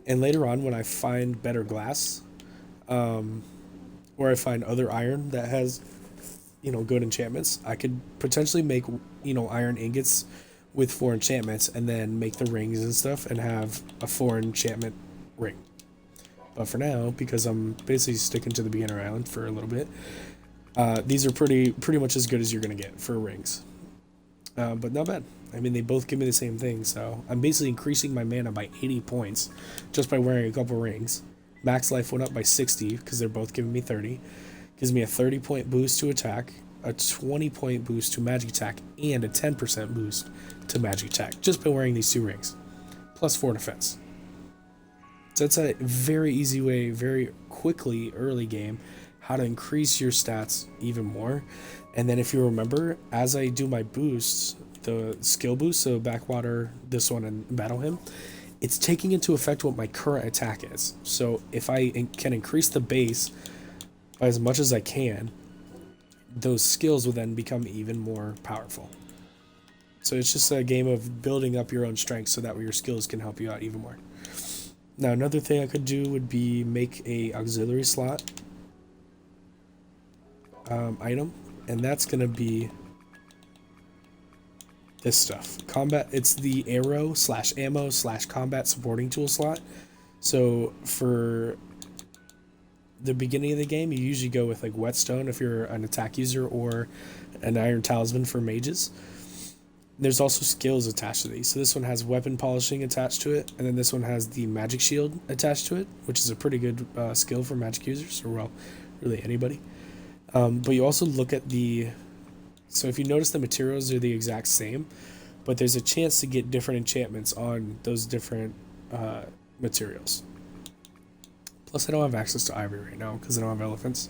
And later on, when I find better glass, or I find other iron that has, good enchantments, I could potentially make, iron ingots with 4 enchantments and then make the rings and stuff and have a 4 enchantment ring. But for now, because I'm basically sticking to the beginner island for a little bit, these are pretty much as good as you're going to get for rings. But not bad. I mean, they both give me the same thing, so I'm basically increasing my mana by 80 points just by wearing a couple rings. Max life went up by 60 because they're both giving me 30. Gives me a 30-point boost to attack, a 20-point boost to magic attack, and a 10% boost to magic attack just by wearing these 2 rings. Plus 4 defense. So that's a very easy way, very quickly, early game, how to increase your stats even more. And then if you remember, as I do my boosts, the skill boost, so Backwater, this one, and Battle Hymn, it's taking into effect what my current attack is. So if I can increase the base by as much as I can, those skills will then become even more powerful. So it's just a game of building up your own strength so that way your skills can help you out even more. Now another thing I could do would be make a auxiliary slot item, and that's going to be this stuff. Combat, it's the arrow / ammo / combat supporting tool slot. So for the beginning of the game, you usually go with like whetstone if you're an attack user, or an iron talisman for mages. There's also skills attached to these. So this one has weapon polishing attached to it, and then this one has the magic shield attached to it, which is a pretty good skill for magic users, or well, really anybody. But you also look at the, so if you notice the materials are the exact same, but there's a chance to get different enchantments on those different materials. Plus I don't have access to ivory right now because I don't have elephants.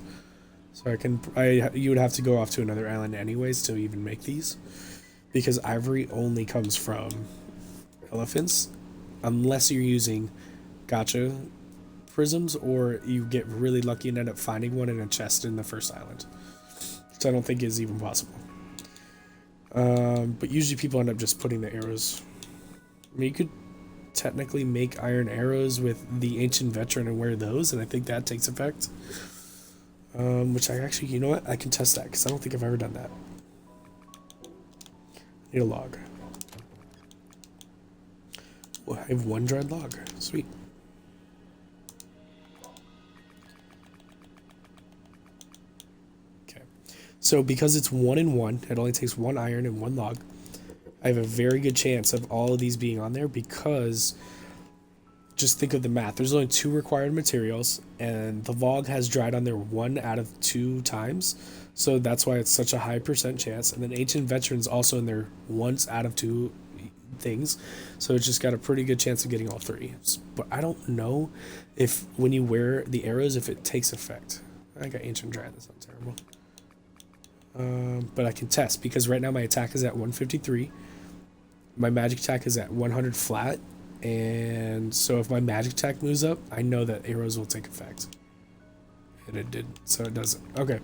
So you would have to go off to another island anyways to even make these, because ivory only comes from elephants unless you're using gacha prisms, or you get really lucky and end up finding one in a chest in the first island, which I don't think is even possible. But usually people end up just putting the arrows. I mean, you could technically make iron arrows with the ancient veteran and wear those, and I think that takes effect. Which I actually, you know what, I can test that because I don't think I've ever done that. Need a log. Well, I have 1 dried log. Sweet. So because it's 1 and 1, it only takes 1 iron and 1 log. I have a very good chance of all of these being on there because just think of the math. There's only 2 required materials, and the log has dried on there 1 out of 2 times. So that's why it's such a high % chance. And then ancient veterans also in there once out of 2 things. So it's just got a pretty good chance of getting all 3. But I don't know if when you wear the arrows, if it takes effect. I got ancient dried. That's not terrible. But I can test because right now my attack is at 153. My magic attack is at 100 flat. And so if my magic attack moves up, I know that arrows will take effect. And it did, so it doesn't. Okay.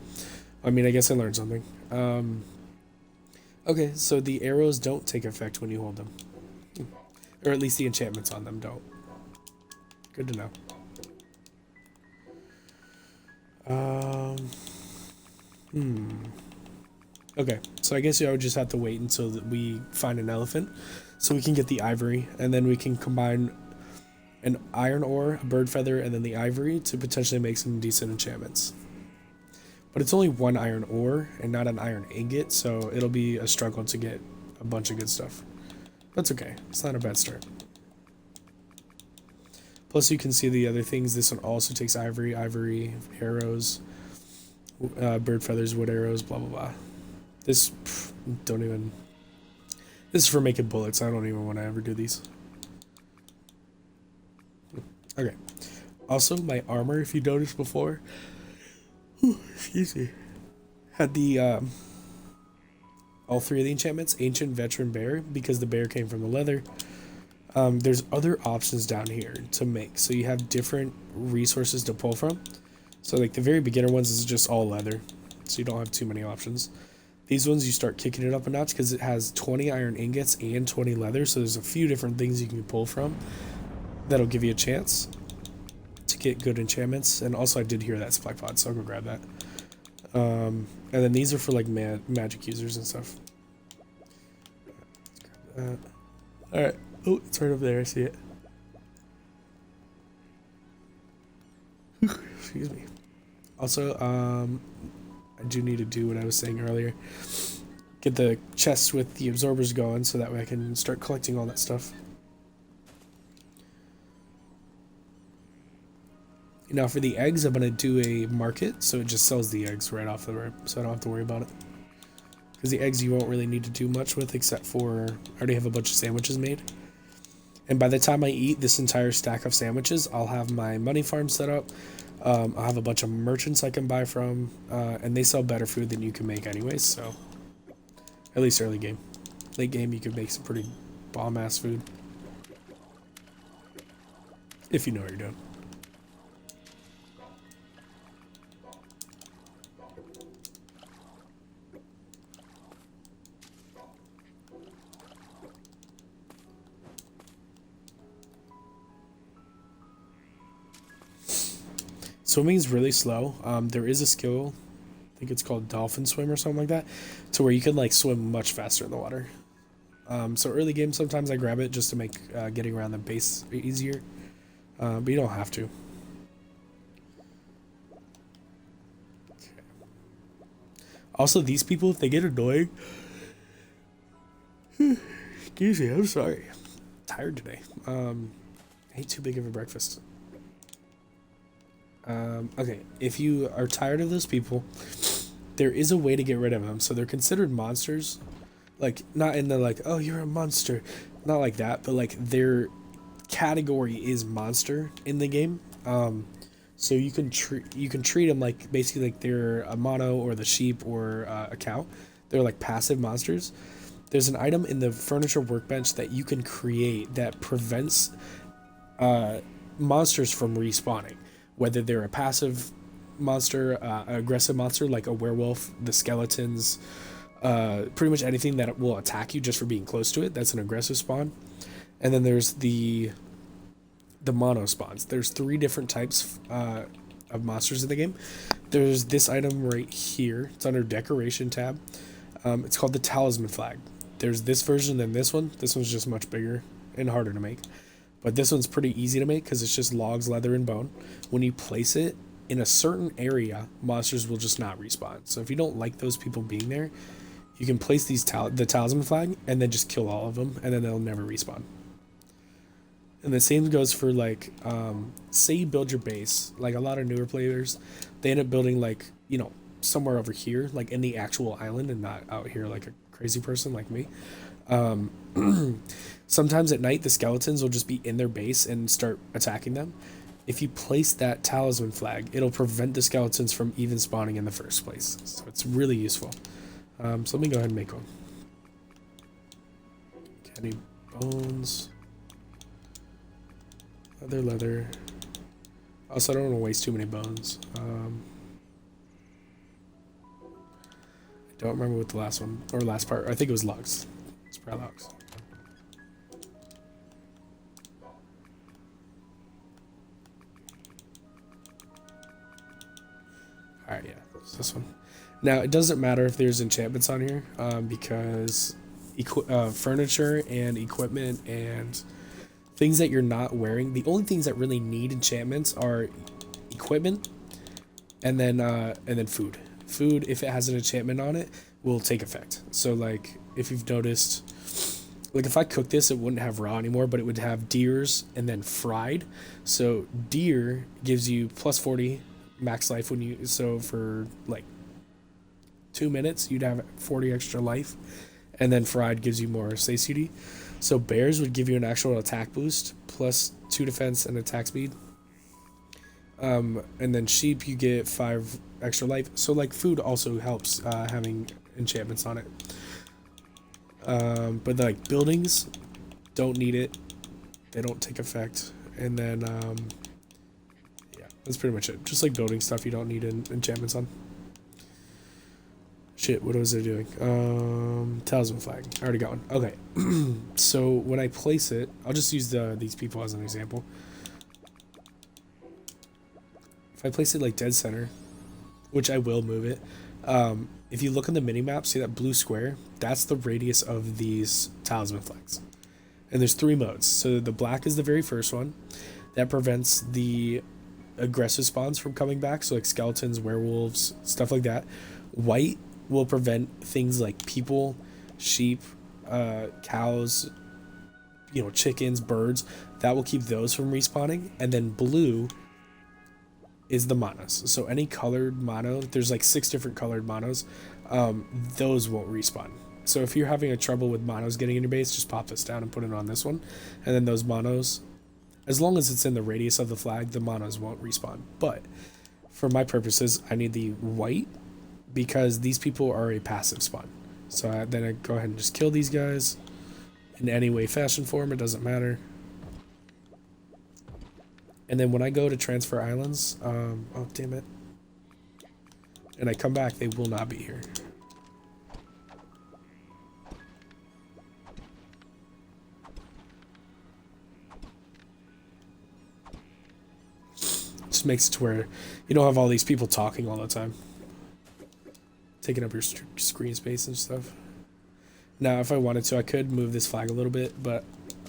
I mean, I guess I learned something. Okay, so the arrows don't take effect when you hold them. Or at least the enchantments on them don't. Good to know. Okay, so I guess I would just have to wait until we find an elephant so we can get the ivory, and then we can combine an iron ore, a bird feather, and then the ivory to potentially make some decent enchantments. But it's only 1 iron ore and not an iron ingot, so it'll be a struggle to get a bunch of good stuff. That's okay, it's not a bad start. Plus you can see the other things. This one also takes ivory, arrows, bird feathers, wood arrows, blah blah blah. This is for making bullets. I don't even want to ever do these. Okay. Also, my armor, if you noticed before, excuse me, had the all 3 of the enchantments, ancient, veteran, bear, because the bear came from the leather. There's other options down here to make, so you have different resources to pull from. So like the very beginner ones is just all leather, so you don't have too many options. These ones you start kicking it up a notch because it has 20 iron ingots and 20 leather, so there's a few different things you can pull from that'll give you a chance to get good enchantments, and also I did hear that supply pod, so I'll go grab that. And then these are for like magic users and stuff. Alright. Oh, it's right over there. I see it. Excuse me. Also, I do need to do what I was saying earlier. Get the chests with the absorbers going so that way I can start collecting all that stuff. Now for the eggs, I'm going to do a market, so it just sells the eggs right off the rip, so I don't have to worry about it. Because the eggs you won't really need to do much with, except for I already have a bunch of sandwiches made. And by the time I eat this entire stack of sandwiches, I'll have my money farm set up. I'll have a bunch of merchants I can buy from, and they sell better food than you can make anyways, so at least early game. Late game, you can make some pretty bomb-ass food. If you know what you're doing. Swimming is really slow. There is a skill, I think it's called dolphin swim or something like that, to where you can like swim much faster in the water. So early game, sometimes I grab it just to make getting around the base easier, but you don't have to. Okay. Also, these people, if they get annoying, excuse me, I'm sorry, I'm tired today. I ate too big of a breakfast. Okay, if you are tired of those people, there is a way to get rid of them. So they're considered monsters, like not in the like, oh, you're a monster, not like that, but like their category is monster in the game. So you can treat them like basically like they're a mono or the sheep or a cow. They're like passive monsters. There's an item in the furniture workbench that you can create that prevents monsters from respawning. Whether they're a passive monster, aggressive monster like a werewolf, the skeletons, pretty much anything that will attack you just for being close to it. That's an aggressive spawn. And then there's the mono spawns. There's 3 different types of monsters in the game. There's this item right here. It's under decoration tab. It's called the talisman flag. There's this version and this one. This one's just much bigger and harder to make. But this one's pretty easy to make because it's just logs, leather, and bone. When you place it in a certain area, monsters will just not respawn. So if you don't like those people being there, you can place these the talisman flag and then just kill all of them, and then they'll never respawn. And the same goes for like, say you build your base. Like a lot of newer players, they end up building like, you know, somewhere over here, like in the actual island, and not out here like a crazy person like me. Sometimes at night the skeletons will just be in their base and start attacking them. If you place that talisman flag, it'll prevent the skeletons from even spawning in the first place. So it's really useful. So let me go ahead and make one. Okay, I need bones. Leather. Also, I don't want to waste too many bones. I don't remember what the last one, or last part, I think it was logs. It's probably logs. Alright, yeah, it's this one. Now, it doesn't matter if there's enchantments on here, because furniture and equipment and things that you're not wearing, the only things that really need enchantments are equipment and then food. Food, if it has an enchantment on it, will take effect. So, like, if you've noticed, like, if I cook this, it wouldn't have raw anymore, but it would have deers and then fried. So, deer gives you plus 40 max life when you, so for like 2 minutes you'd have 40 extra life, and then fried gives you more satiety. So bears would give you an actual attack boost plus 2 defense and attack speed, and then sheep you get 5 extra life. So like food also helps having enchantments on it, but like buildings don't need it, they don't take effect. And then that's pretty much it. Just like building stuff, you don't need enchantments on. Shit, what was I doing? Talisman flag. I already got one. Okay. So when I place it, I'll just use these people as an example. if I place it like dead center, which I will move it, if you look on the mini map, see that blue square? That's the radius of these talisman flags. And there's 3 modes. So the black is the very first one. That prevents the aggressive spawns from coming back, so like skeletons, werewolves, stuff like that. White will prevent things like people, sheep, cows, chickens, birds. That will keep those from respawning. And then blue is the monos. So any colored mono, there's like 6 different colored monos, those won't respawn. So if you're having a trouble with monos getting in your base, just pop this down and put it on this one. And then those monos, as long as it's in the radius of the flag, the monos won't respawn. But for my purposes, I need the white because these people are a passive spawn. So then I go ahead and just kill these guys in any way, fashion, form. It doesn't matter. And then when I go to transfer islands, oh damn it, and I come back, they will not be here. Just makes it to where you don't have all these people talking all the time, taking up your screen space and stuff. Now, if I wanted to, I could move this flag a little bit, but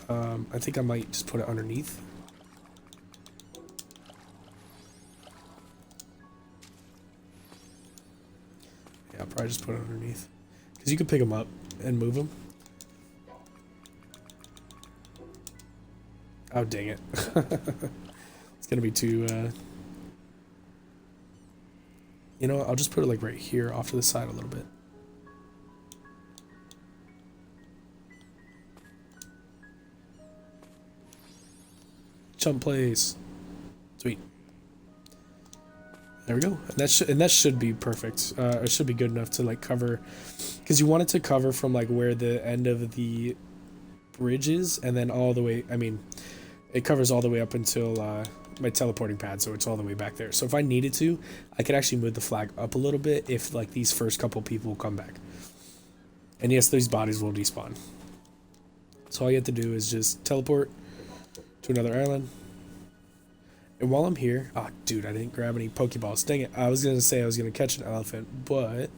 I think I might just put it underneath. Yeah, I'll probably just put it underneath, because you can pick them up and move them. Oh, dang it. It's gonna be too, you know what, I'll just put it like right here off to the side a little bit. Jump place. Sweet. There we go. And that should be perfect. It should be good enough to like cover, because you want it to cover from like where the end of the bridge is, and then all the way, I mean, it covers all the way up until my teleporting pad, so it's all the way back there. So if I needed to, I could actually move the flag up a little bit if like these first couple people come back. And yes, these bodies will despawn. So all you have to do is just teleport to another island. And while I'm here, oh dude, I didn't grab any Pokeballs. Dang it, I was gonna say I was gonna catch an elephant, but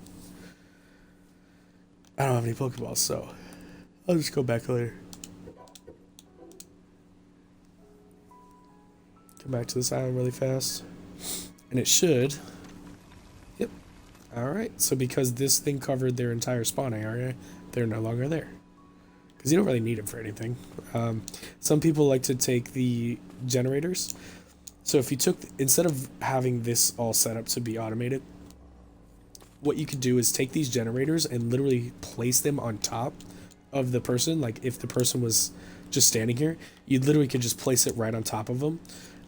I don't have any Pokeballs, so I'll just go back later. Come back to this island really fast. And it should. Yep. Alright, so because this thing covered their entire spawning area, they're no longer there. Because you don't really need them for anything. Some people like to take the generators. So if you took, instead of having this all set up to be automated, what you could do is take these generators and literally place them on top of the person. Like if the person was just standing here, you literally could just place it right on top of them.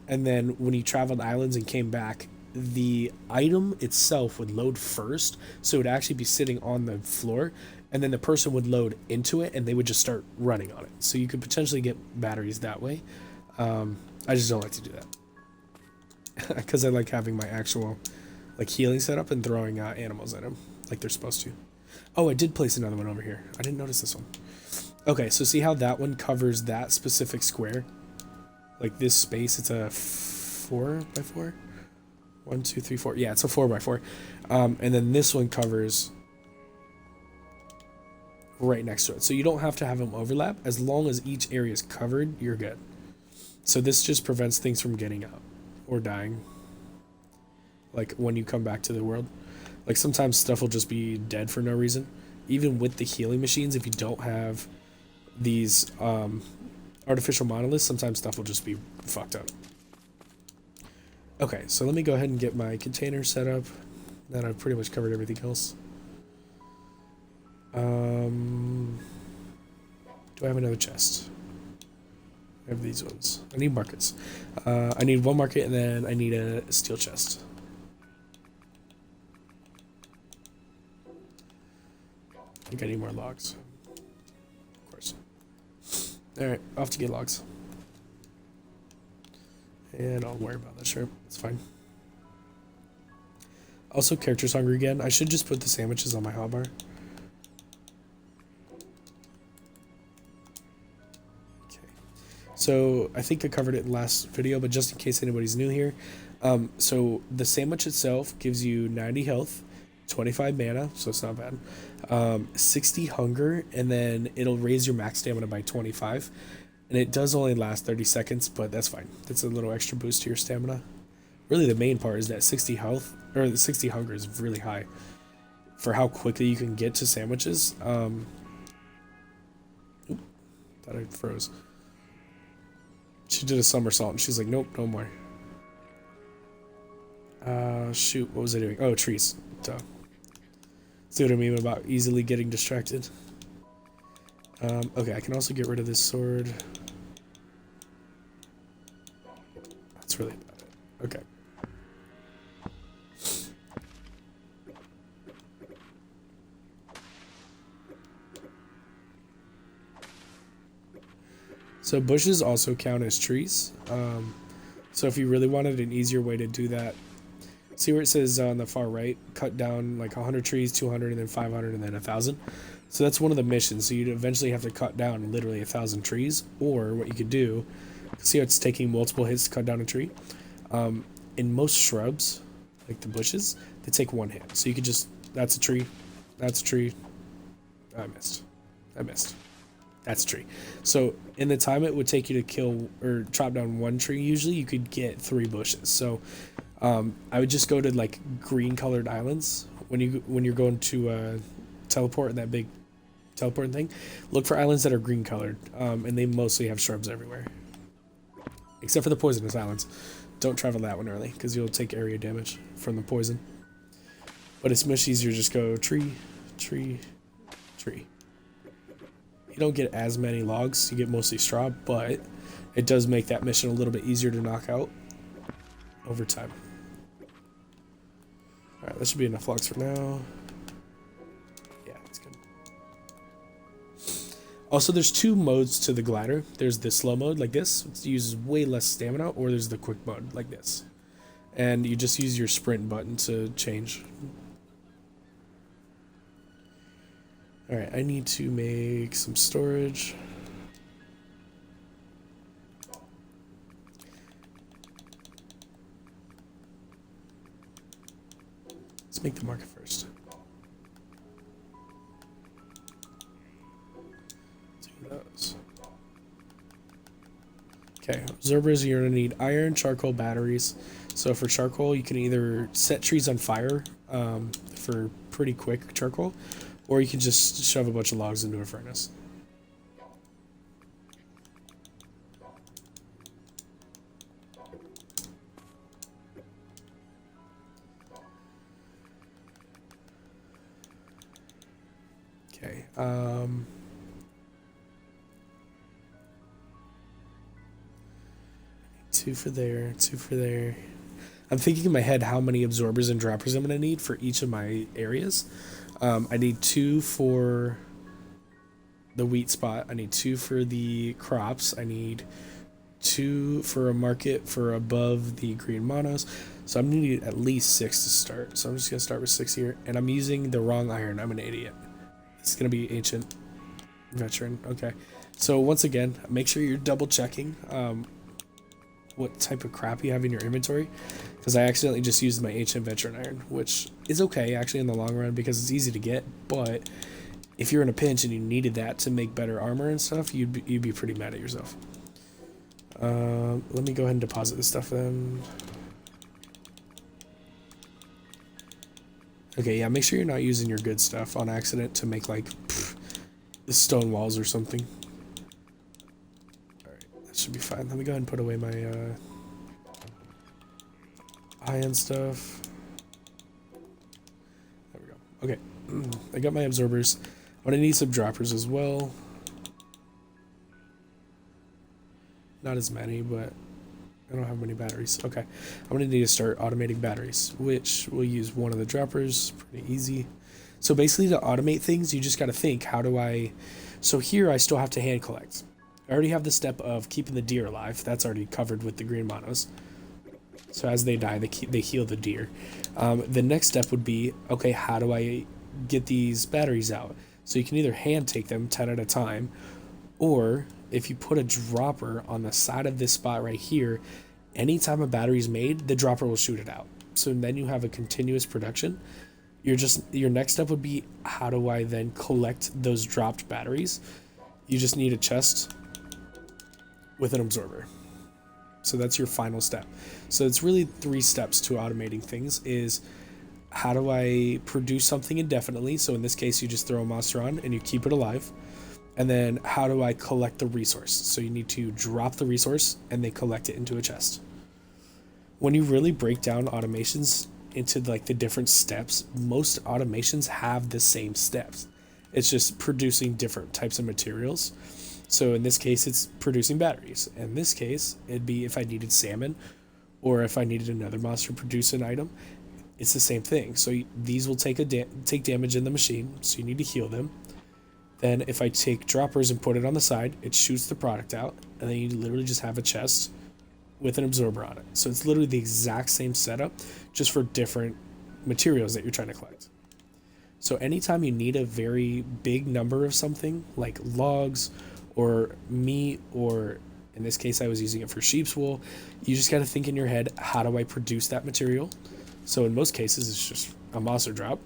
And then when you traveled islands and came back, the item itself would load first. So it would actually be sitting on the floor. And then the person would load into it and they would just start running on it. So you could potentially get batteries that way. I just don't like to do that. Because I like having my actual like healing setup and throwing animals at them like they're supposed to. Oh, I did place another one over here. I didn't notice this one. Okay, so see how that one covers that specific square? Like this space, it's a 4x4? 1, 2, 3, 4. Yeah, it's a 4x4. And then this one covers right next to it. So you don't have to have them overlap. As long as each area is covered, you're good. So this just prevents things from getting out or dying. Like when you come back to the world. Like sometimes stuff will just be dead for no reason. Even with the healing machines, if you don't have these artificial monoliths, sometimes stuff will just be fucked up. Okay, so let me go ahead and get my container set up. Then I've pretty much covered everything else. Do I have another chest? I have these ones. I need markets. I need 1 market and then I need a steel chest. I think I need more logs. Of course. Alright, off to get logs. And I'll worry about that shrimp. It's fine. Also, character's hungry again. I should just put the sandwiches on my hotbar. Okay. So, I think I covered it in the last video, but just in case anybody's new here, So the sandwich itself gives you 90 health, 25 mana, so it's not bad. 60 hunger, and then it'll raise your max stamina by 25. And it does only last 30 seconds, but that's fine. That's a little extra boost to your stamina. Really, the main part is that 60 health, or the 60 hunger is really high for how quickly you can get to sandwiches. Oop, thought I froze. She did a somersault, and she's like, nope, no more. Shoot, what was I doing? Oh, trees. Duh. See what I mean about easily getting distracted? Okay, I can also get rid of this sword. That's really about it. Okay. So bushes also count as trees. So if you really wanted an easier way to do that, see where it says on the far right, cut down like 100 trees, 200, and then 500, and then 1,000. So that's one of the missions. So you'd eventually have to cut down literally 1,000 trees. Or what you could do, see how it's taking multiple hits to cut down a tree? In most shrubs, like the bushes, they take one hit. So you could just, that's a tree, that's a tree. I missed. That's a tree. So in the time it would take you to kill or chop down one tree, usually you could get 3 bushes. So I would just go to like green colored islands when you're going to teleport in that big teleporting thing. Look for islands that are green colored, and they mostly have shrubs everywhere, except for the poisonous islands. Don't travel that one early because you'll take area damage from the poison. But it's much easier to just go tree, tree, tree. You don't get as many logs, you get mostly straw, but it does make that mission a little bit easier to knock out over time. Alright, that should be enough logs for now. Yeah, that's good. Also, there's 2 modes to the glider. There's the slow mode, like this. It uses way less stamina, or there's the quick mode, like this. And you just use your sprint button to change. Alright, I need to make some storage. Let's make the market first. Do those. Okay, absorbers, you're going to need iron, charcoal, batteries. So for charcoal, you can either set trees on fire for pretty quick charcoal, or you can just shove a bunch of logs into a furnace. Okay. 2 for there, 2 for there. I'm thinking in my head how many absorbers and droppers I'm going to need for each of my areas. I need 2 for the wheat spot. I need 2 for the crops. I need 2 for a market for above the green monos. So I'm going to need at least 6 to start. So I'm just going to start with 6 here. And I'm using the wrong iron. I'm an idiot. It's going to be ancient veteran. Okay. So once again, make sure you're double checking what type of crap you have in your inventory, because I accidentally just used my ancient veteran iron, which is okay actually in the long run because it's easy to get, but if you're in a pinch and you needed that to make better armor and stuff, you'd be pretty mad at yourself. Let me go ahead and deposit this stuff then. Okay, yeah, make sure you're not using your good stuff on accident to make like the stone walls or something. Should be fine. Let me go ahead and put away my iron stuff. There we go. Okay, I got my absorbers. I'm gonna need some droppers as well. Not as many, but I don't have many batteries. Okay, I'm gonna need to start automating batteries, which we'll use one of the droppers. Pretty easy. So basically, to automate things, you just gotta think, how do I? So here, I still have to hand collect. I already have the step of keeping the deer alive. That's already covered with the green monos. So as they die, they heal the deer. The next step would be, okay, how do I get these batteries out? So you can either hand take them 10 at a time, or if you put a dropper on the side of this spot right here, anytime a battery is made, the dropper will shoot it out. So then you have a continuous production. Your next step would be, how do I then collect those dropped batteries? You just need a chest with an absorber. So that's your final step. So it's really 3 steps to automating things. Is how do I produce something indefinitely? So in this case, you just throw a monster on and you keep it alive. And then how do I collect the resource? So you need to drop the resource and then collect it into a chest. When you really break down automations into like the different steps, most automations have the same steps. It's just producing different types of materials. So in this case, it's producing batteries. In this case, it'd be if I needed salmon or if I needed another monster to produce an item, it's the same thing. So these will take damage in the machine, so you need to heal them. Then if I take droppers and put it on the side, it shoots the product out, and then you literally just have a chest with an absorber on it. So it's literally the exact same setup, just for different materials that you're trying to collect. So anytime you need a very big number of something, like logs or meat, or in this case I was using it for sheep's wool, you just got to think in your head, how do I produce that material? So in most cases it's just a monster drop,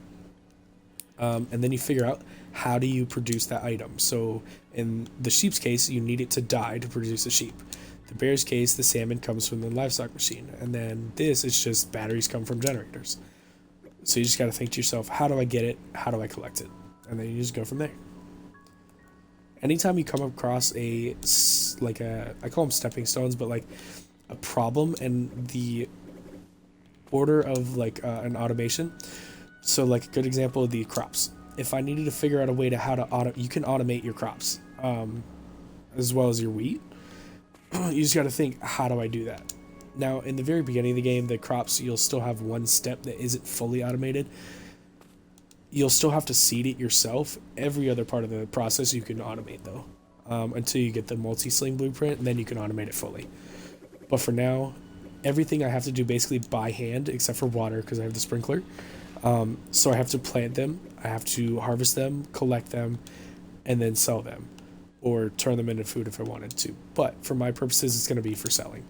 and then you figure out, how do you produce that item? So in the sheep's case, you need it to die to produce a sheep. The bear's case, the salmon comes from the livestock machine, and then this is just batteries come from generators. So you just got to think to yourself, how do I get it? How do I collect it? And then you just go from there. Anytime you come across I call them stepping stones, but like a problem in the order of like an automation. So like a good example of the crops. If I needed to figure out a way to you can automate your crops, as well as your wheat. You just got to think, how do I do that? Now, in the very beginning of the game, the crops, you'll still have one step that isn't fully automated. You'll still have to seed it yourself. Every other part of the process you can automate, though, until you get the multi-sling blueprint, and then you can automate it fully. But for now, everything I have to do basically by hand, except for water, because I have the sprinkler. So I have to plant them, I have to harvest them, collect them, and then sell them, or turn them into food if I wanted to. But for my purposes, it's going to be for selling.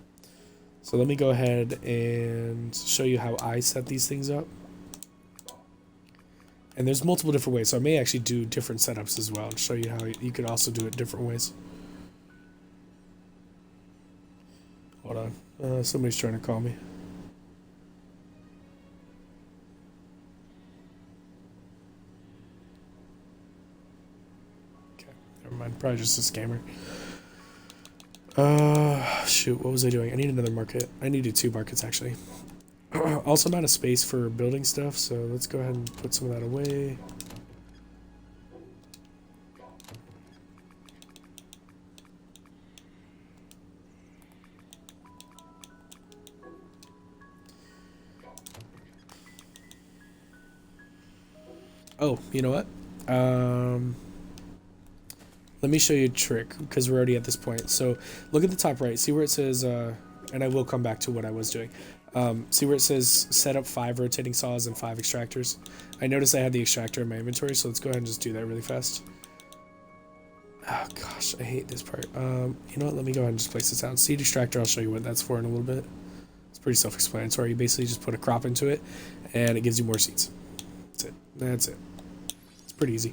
So let me go ahead and show you how I set these things up. And there's multiple different ways, so I may actually do different setups as well and show you how you could also do it different ways. Hold on, somebody's trying to call me. Okay, never mind, probably just a scammer. Shoot, what was I doing? I need another market. I needed 2 markets, actually. Also, I'm out of space for building stuff, so let's go ahead and put some of that away. Oh, you know what? Let me show you a trick, because we're already at this point. So look at the top right. See where it says, and I will come back to what I was doing. See where it says set up 5 rotating saws and 5 extractors? I noticed I had the extractor in my inventory, so let's go ahead and just do that really fast. Oh gosh, I hate this part. You know what? Let me go ahead and just place this out. Seed extractor, I'll show you what that's for in a little bit. It's pretty self-explanatory. You basically just put a crop into it, and it gives you more seeds. That's it. That's it. It's pretty easy.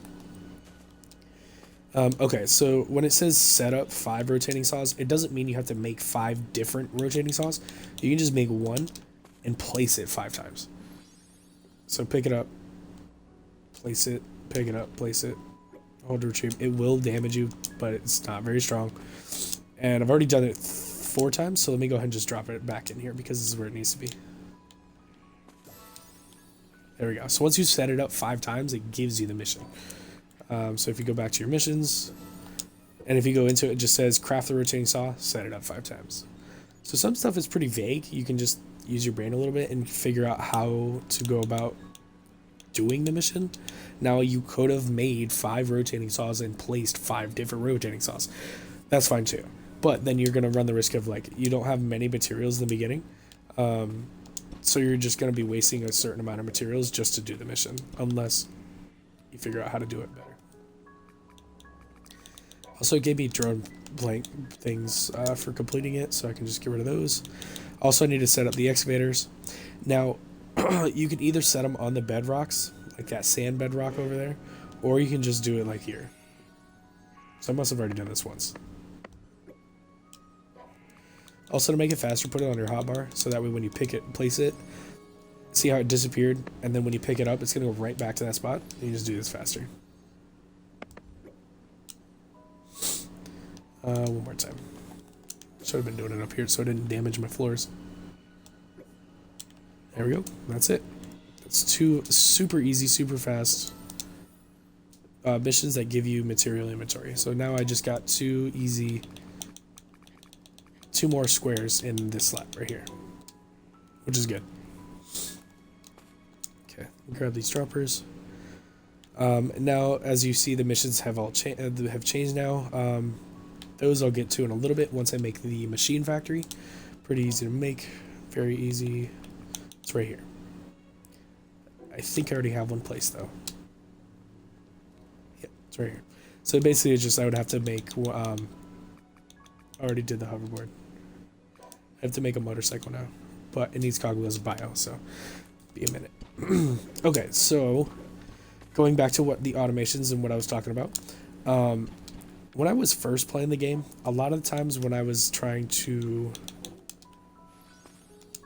Okay, so when it says set up 5 rotating saws, it doesn't mean you have to make 5 different rotating saws. You can just make one and place it 5 times. So pick it up, place it, pick it up, place it, hold to retrieve. It will damage you, but it's not very strong. And I've already done it 4 times, so let me go ahead and just drop it back in here, because this is where it needs to be. There we go. So once you set it up 5 times, it gives you the mission. So if you go back to your missions, and if you go into it, it just says craft the rotating saw, set it up 5 times. So some stuff is pretty vague. You can just use your brain a little bit and figure out how to go about doing the mission. Now, you could have made 5 rotating saws and placed 5 different rotating saws. That's fine too. But then you're going to run the risk of, like, you don't have many materials in the beginning. So you're just going to be wasting a certain amount of materials just to do the mission, unless you figure out how to do it better. Also, it gave me drone blank things for completing it, so I can just get rid of those. Also, I need to set up the excavators. Now, you can either set them on the bedrocks, like that sand bedrock over there, or you can just do it like here. So I must have already done this once. Also, to make it faster, put it on your hotbar, so that way when you pick it, place it, see how it disappeared, and then when you pick it up, it's going to go right back to that spot. You just do this faster. One more time. Should have been doing it up here so I didn't damage my floors. There we go. That's it. That's 2 super easy, super fast missions that give you material inventory. So now I just got 2 more squares in this slab right here, which is good. Okay, grab these droppers. Now, as you see, the missions have all have changed now. Those I'll get to in a little bit once I make the machine factory. Pretty easy to make, very easy. It's right here. I think I already have one placed though. Yep, it's right here. So basically, it's just I would have to make. I already did the hoverboard. I have to make a motorcycle now, but it needs cogwheels bio, so be a minute. Okay, so going back to what the automations and what I was talking about. When I was first playing the game, a lot of the times when I was trying to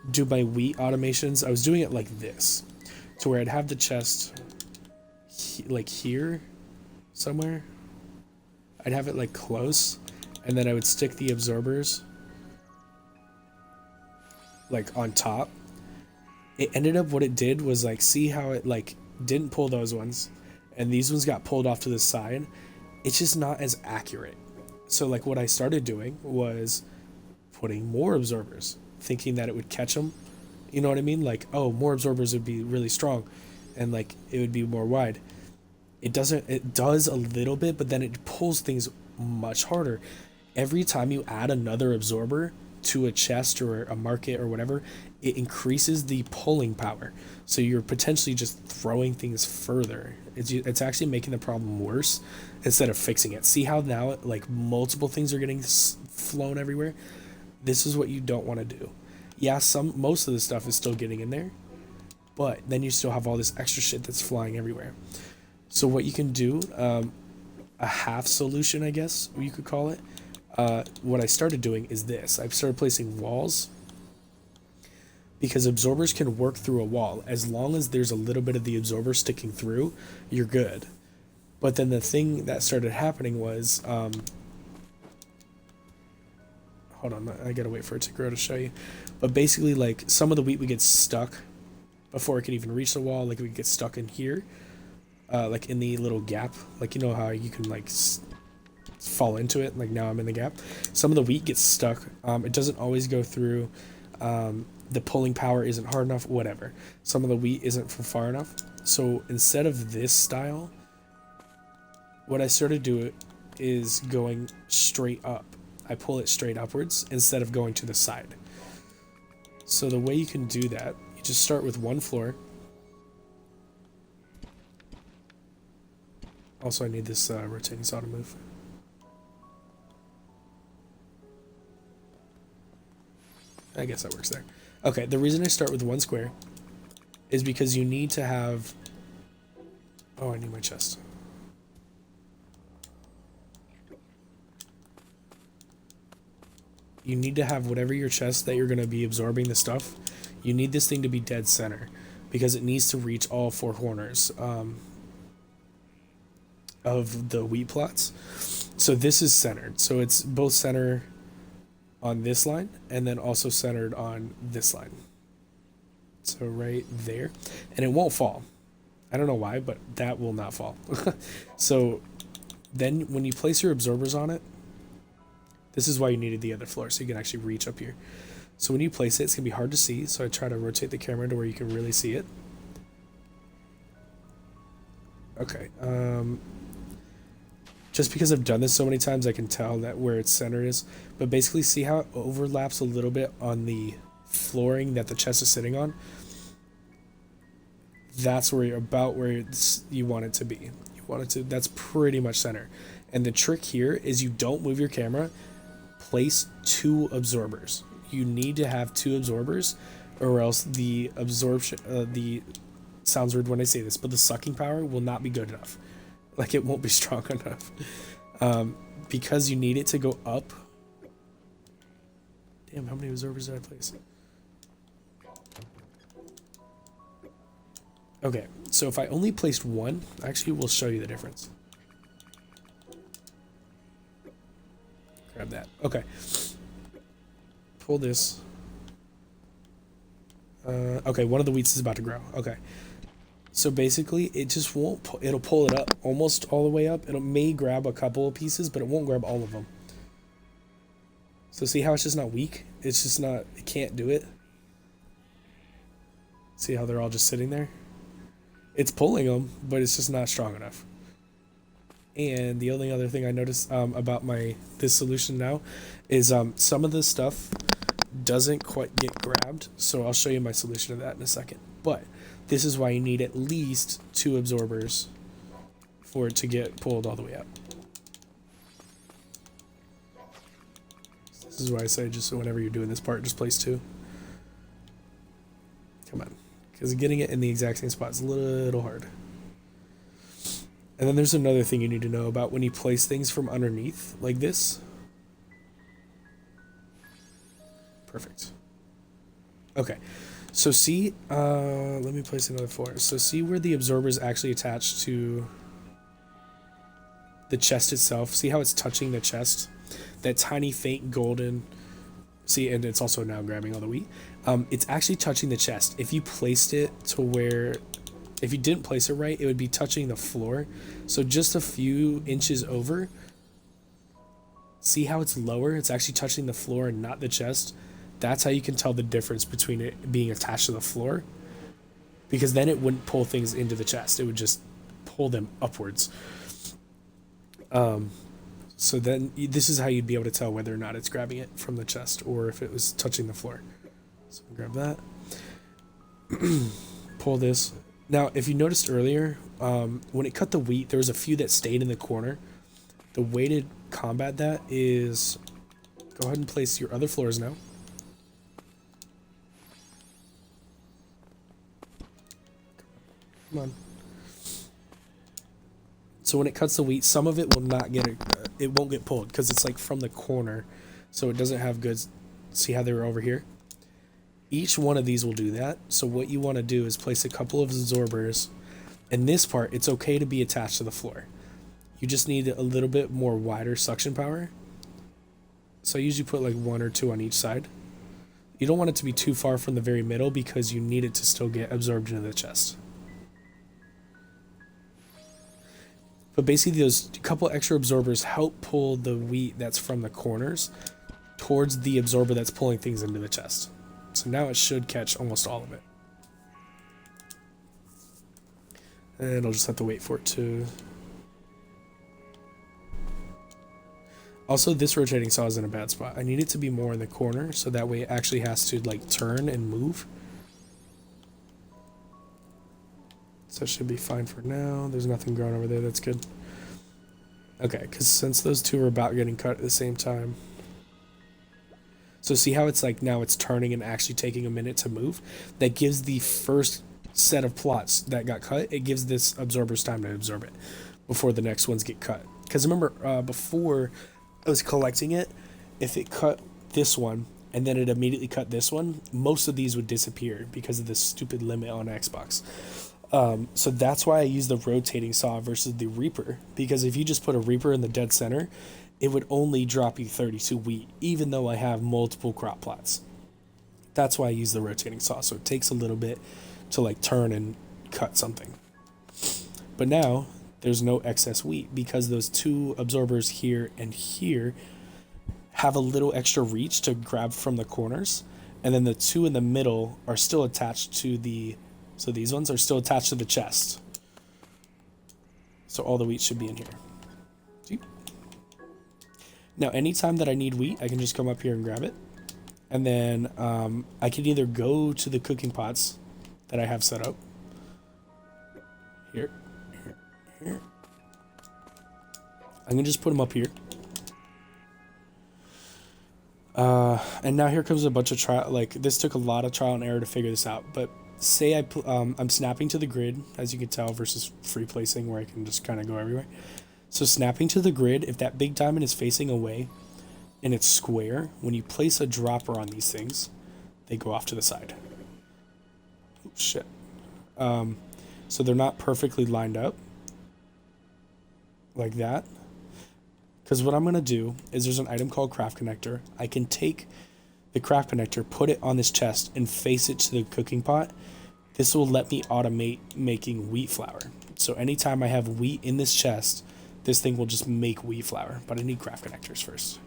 do my wheat automations, I was doing it like this, to where I'd have the chest like here somewhere. I'd have it like close, and then I would stick the absorbers like on top. It ended up, what it did was like, see how it like didn't pull those ones, and these ones got pulled off to the side. It's just not as accurate. So like what I started doing was putting more absorbers, thinking that it would catch them. You know what I mean? Like, oh, more absorbers would be really strong, and like it would be more wide. It doesn't. It does a little bit, but then it pulls things much harder. Every time you add another absorber to a chest or a market or whatever, it increases the pulling power. So you're potentially just throwing things further. It's actually making the problem worse instead of fixing it. See how now like multiple things are getting flown everywhere? This is what you don't want to do. Yeah, most of the stuff is still getting in there, but then you still have all this extra shit that's flying everywhere. So what you can do, a half solution, I guess you could call it. What I started doing is this. I've started placing walls, because absorbers can work through a wall. As long as there's a little bit of the absorber sticking through, you're good. But then the thing that started happening was, hold on, I gotta wait for it to grow to show you. But basically, like, some of the wheat would get stuck before it could even reach the wall. Like, it would get stuck in here, like in the little gap. Like, you know how you can like fall into it? Like, now I'm in the gap. Some of the wheat gets stuck. It doesn't always go through. The pulling power isn't hard enough, whatever. Some of the wheat isn't from far enough. So instead of this style, what I started doing is going straight up. I pull it straight upwards instead of going to the side. So the way you can do that, you just start with one floor. Also, I need this rotating saw to move. I guess that works there. Okay, the reason I start with one square is because you need to have... Oh, I need my chest. You need to have whatever your chest that you're going to be absorbing the stuff, you need this thing to be dead center, because it needs to reach all 4 corners of the wheat plots. So this is centered. So it's both center on this line and then also centered on this line. So right there. And it won't fall. I don't know why, but that will not fall. So then when you place your absorbers on it, this is why you needed the other floor, so you can actually reach up here. So when you place it, it's going to be hard to see, so I try to rotate the camera to where you can really see it. Okay. Just because I've done this so many times, I can tell that where its center is. But basically, see how it overlaps a little bit on the flooring that the chest is sitting on? That's where you're about where you want it to be. You want it to, that's pretty much center. And the trick here is you don't move your camera. Place 2 absorbers. you need to have 2 absorbers, or else the absorption, the sounds weird when I say this, but the sucking power will not be good enough. Like, it won't be strong enough. Because you need it to go up. Damn, how many absorbers did I place? Okay, so if I only placed 1, actually we'll show you the difference. Grab that. Okay. Pull this. Okay, one of the wheats is about to grow. Okay. So basically, it just won't, it'll pull it up almost all the way up. It may grab a couple of pieces, but it won't grab all of them. So see how it's just not weak? It's just not, it can't do it. See how they're all just sitting there? It's pulling them, but it's just not strong enough. And the only other thing I noticed about this solution now is some of this stuff doesn't quite get grabbed. So I'll show you my solution to that in a second. But this is why you need at least 2 absorbers for it to get pulled all the way up. This is why I say just so whenever you're doing this part, just place 2. Come on. Because getting it in the exact same spot is a little hard. And then there's another thing you need to know about when you place things from underneath, like this. Perfect. Okay. So see, let me place another 4. So see where the absorber is actually attached to the chest itself. See how it's touching the chest? That tiny faint golden, see, and it's also now grabbing all the wheat. It's actually touching the chest. If you placed it to where, if you didn't place it right, it would be touching the floor. So just a few inches over. See how it's lower? It's actually touching the floor and not the chest. That's how you can tell the difference between it being attached to the floor. Because then it wouldn't pull things into the chest. It would just pull them upwards. So then this is how you'd be able to tell whether or not it's grabbing it from the chest or if it was touching the floor. So grab that. Pull this. Now, if you noticed earlier, when it cut the wheat, there was a few that stayed in the corner. The way to combat that is go ahead and place your other floors now. Come on. So when it cuts the wheat, some of it will not get it won't get pulled because it's like from the corner, so it doesn't have good. See how they were over here? Each one of these will do that. So what you want to do is place a couple of absorbers. In this part, it's okay to be attached to the floor. You just need a little bit more wider suction power. So I usually put like 1 or 2 on each side. You don't want it to be too far from the very middle because you need it to still get absorbed into the chest. But basically those couple extra absorbers help pull the wheat that's from the corners towards the absorber that's pulling things into the chest. So now it should catch almost all of it. And I'll just have to wait for it to... Also, this rotating saw is in a bad spot. I need it to be more in the corner so that way it actually has to like turn and move. So that should be fine for now. There's nothing growing over there. That's good. Okay, because since those two are about getting cut at the same time. So see how it's like now it's turning and actually taking a minute to move? That gives the first set of plots that got cut, it gives this absorber's time to absorb it before the next ones get cut. Because remember, before I was collecting it, if it cut this one and then it immediately cut this one, most of these would disappear because of this stupid limit on Xbox. So that's why I use the rotating saw versus the Reaper, because if you just put a Reaper in the dead center, it would only drop you 32 wheat, even though I have multiple crop plots. That's why I use the rotating saw, so it takes a little bit to like turn and cut something. But now there's no excess wheat because those two absorbers here and here have a little extra reach to grab from the corners, and then the two in the middle are still attached to the... So these ones are still attached to the chest. So all the wheat should be in here. See? Now, anytime that I need wheat, I can just come up here and grab it. And then I can either go to the cooking pots that I have set up. Here. I'm going to just put them up here. And now here comes a bunch of trial. Like, this took a lot of trial and error to figure this out. But say I'm snapping to the grid, as you can tell, versus free placing where I can just kind of go everywhere. So snapping to the grid, if that big diamond is facing away and it's square, when you place a dropper on these things, they go off to the side. Oh, shit. So they're not perfectly lined up like that. Because what I'm going to do is there's an item called craft connector. I can take the craft connector, put it on this chest, and face it to the cooking pot. This will let me automate making wheat flour. So anytime I have wheat in this chest, this thing will just make wheat flour. But I need craft connectors first.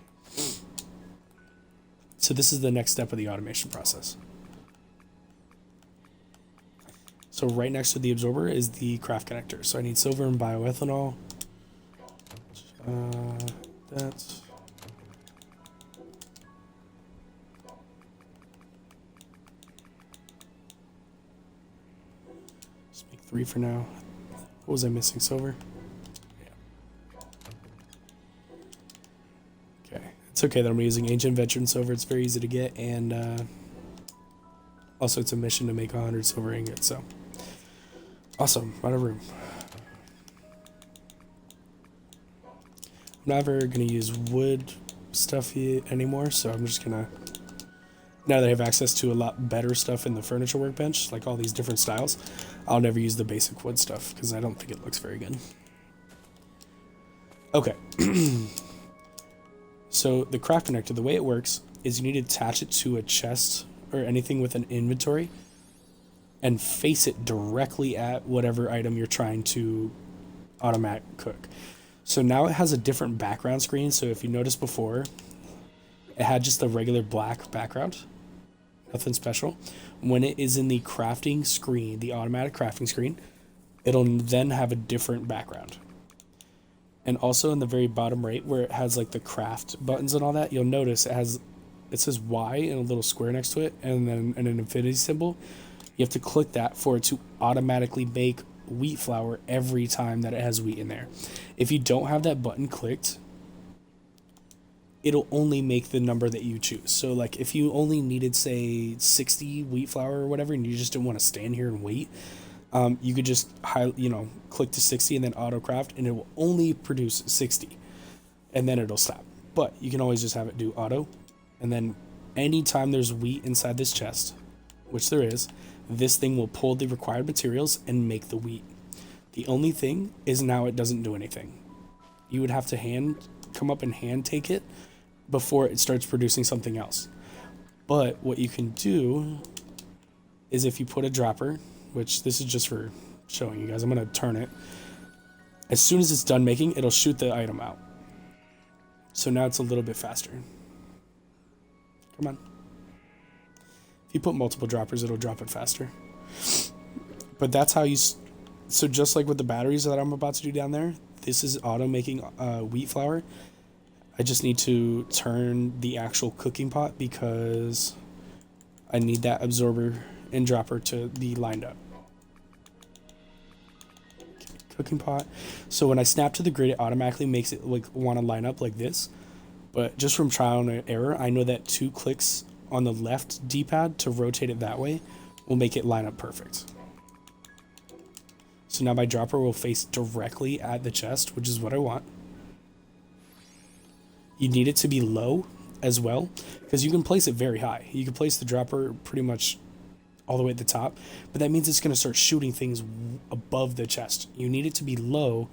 So this is the next step of the automation process. So right next to the absorber is the craft connector. So I need silver and bioethanol. That's... Let's make 3 for now. What was I missing? Silver? Yeah. Okay. It's okay that I'm using ancient veteran silver. It's very easy to get, and also it's a mission to make 100 silver ingots, so awesome. Out of room. I'm never going to use wood stuff anymore, so I'm just going to, now that I have access to a lot better stuff in the furniture workbench, like all these different styles, I'll never use the basic wood stuff because I don't think it looks very good. Okay. So the craft connector, the way it works is you need to attach it to a chest or anything with an inventory and face it directly at whatever item you're trying to automatic cook. So now it has a different background screen. So if you noticed before, it had just a regular black background, nothing special. When it is in the crafting screen, the automatic crafting screen, it'll then have a different background. And also in the very bottom right where it has like the craft buttons and all that, you'll notice it says Y and a little square next to it and then an infinity symbol. You have to click that for it to automatically make wheat flour every time that it has wheat in there. If you don't have that button clicked, it'll only make the number that you choose. So like if you only needed say 60 wheat flour or whatever and you just didn't want to stand here and wait, you could just click to 60 and then auto craft and it will only produce 60 and then it'll stop. But you can always just have it do auto, and then anytime there's wheat inside this chest, which there is, this thing will pull the required materials and make the wheat. The only thing is now it doesn't do anything. You would have to come up and hand take it before it starts producing something else. But what you can do is if you put a dropper, which this is just for showing you guys, I'm going to turn it. As soon as it's done making, it'll shoot the item out. So now it's a little bit faster. Come on. If you put multiple droppers, it'll drop it faster. But that's how you... So just like with the batteries that I'm about to do down there, this is auto making wheat flour. I just need to turn the actual cooking pot because I need that absorber and dropper to be lined up. Okay, cooking pot. So when I snap to the grid, it automatically makes it like want to line up like this. But just from trial and error, I know that 2 clicks on the left D-pad to rotate it that way will make it line up perfect. So now my dropper will face directly at the chest, which is what I want. You need it to be low as well, because you can place it very high. You can place the dropper pretty much all the way at the top, but that means it's going to start shooting things above the chest. You need it to be low,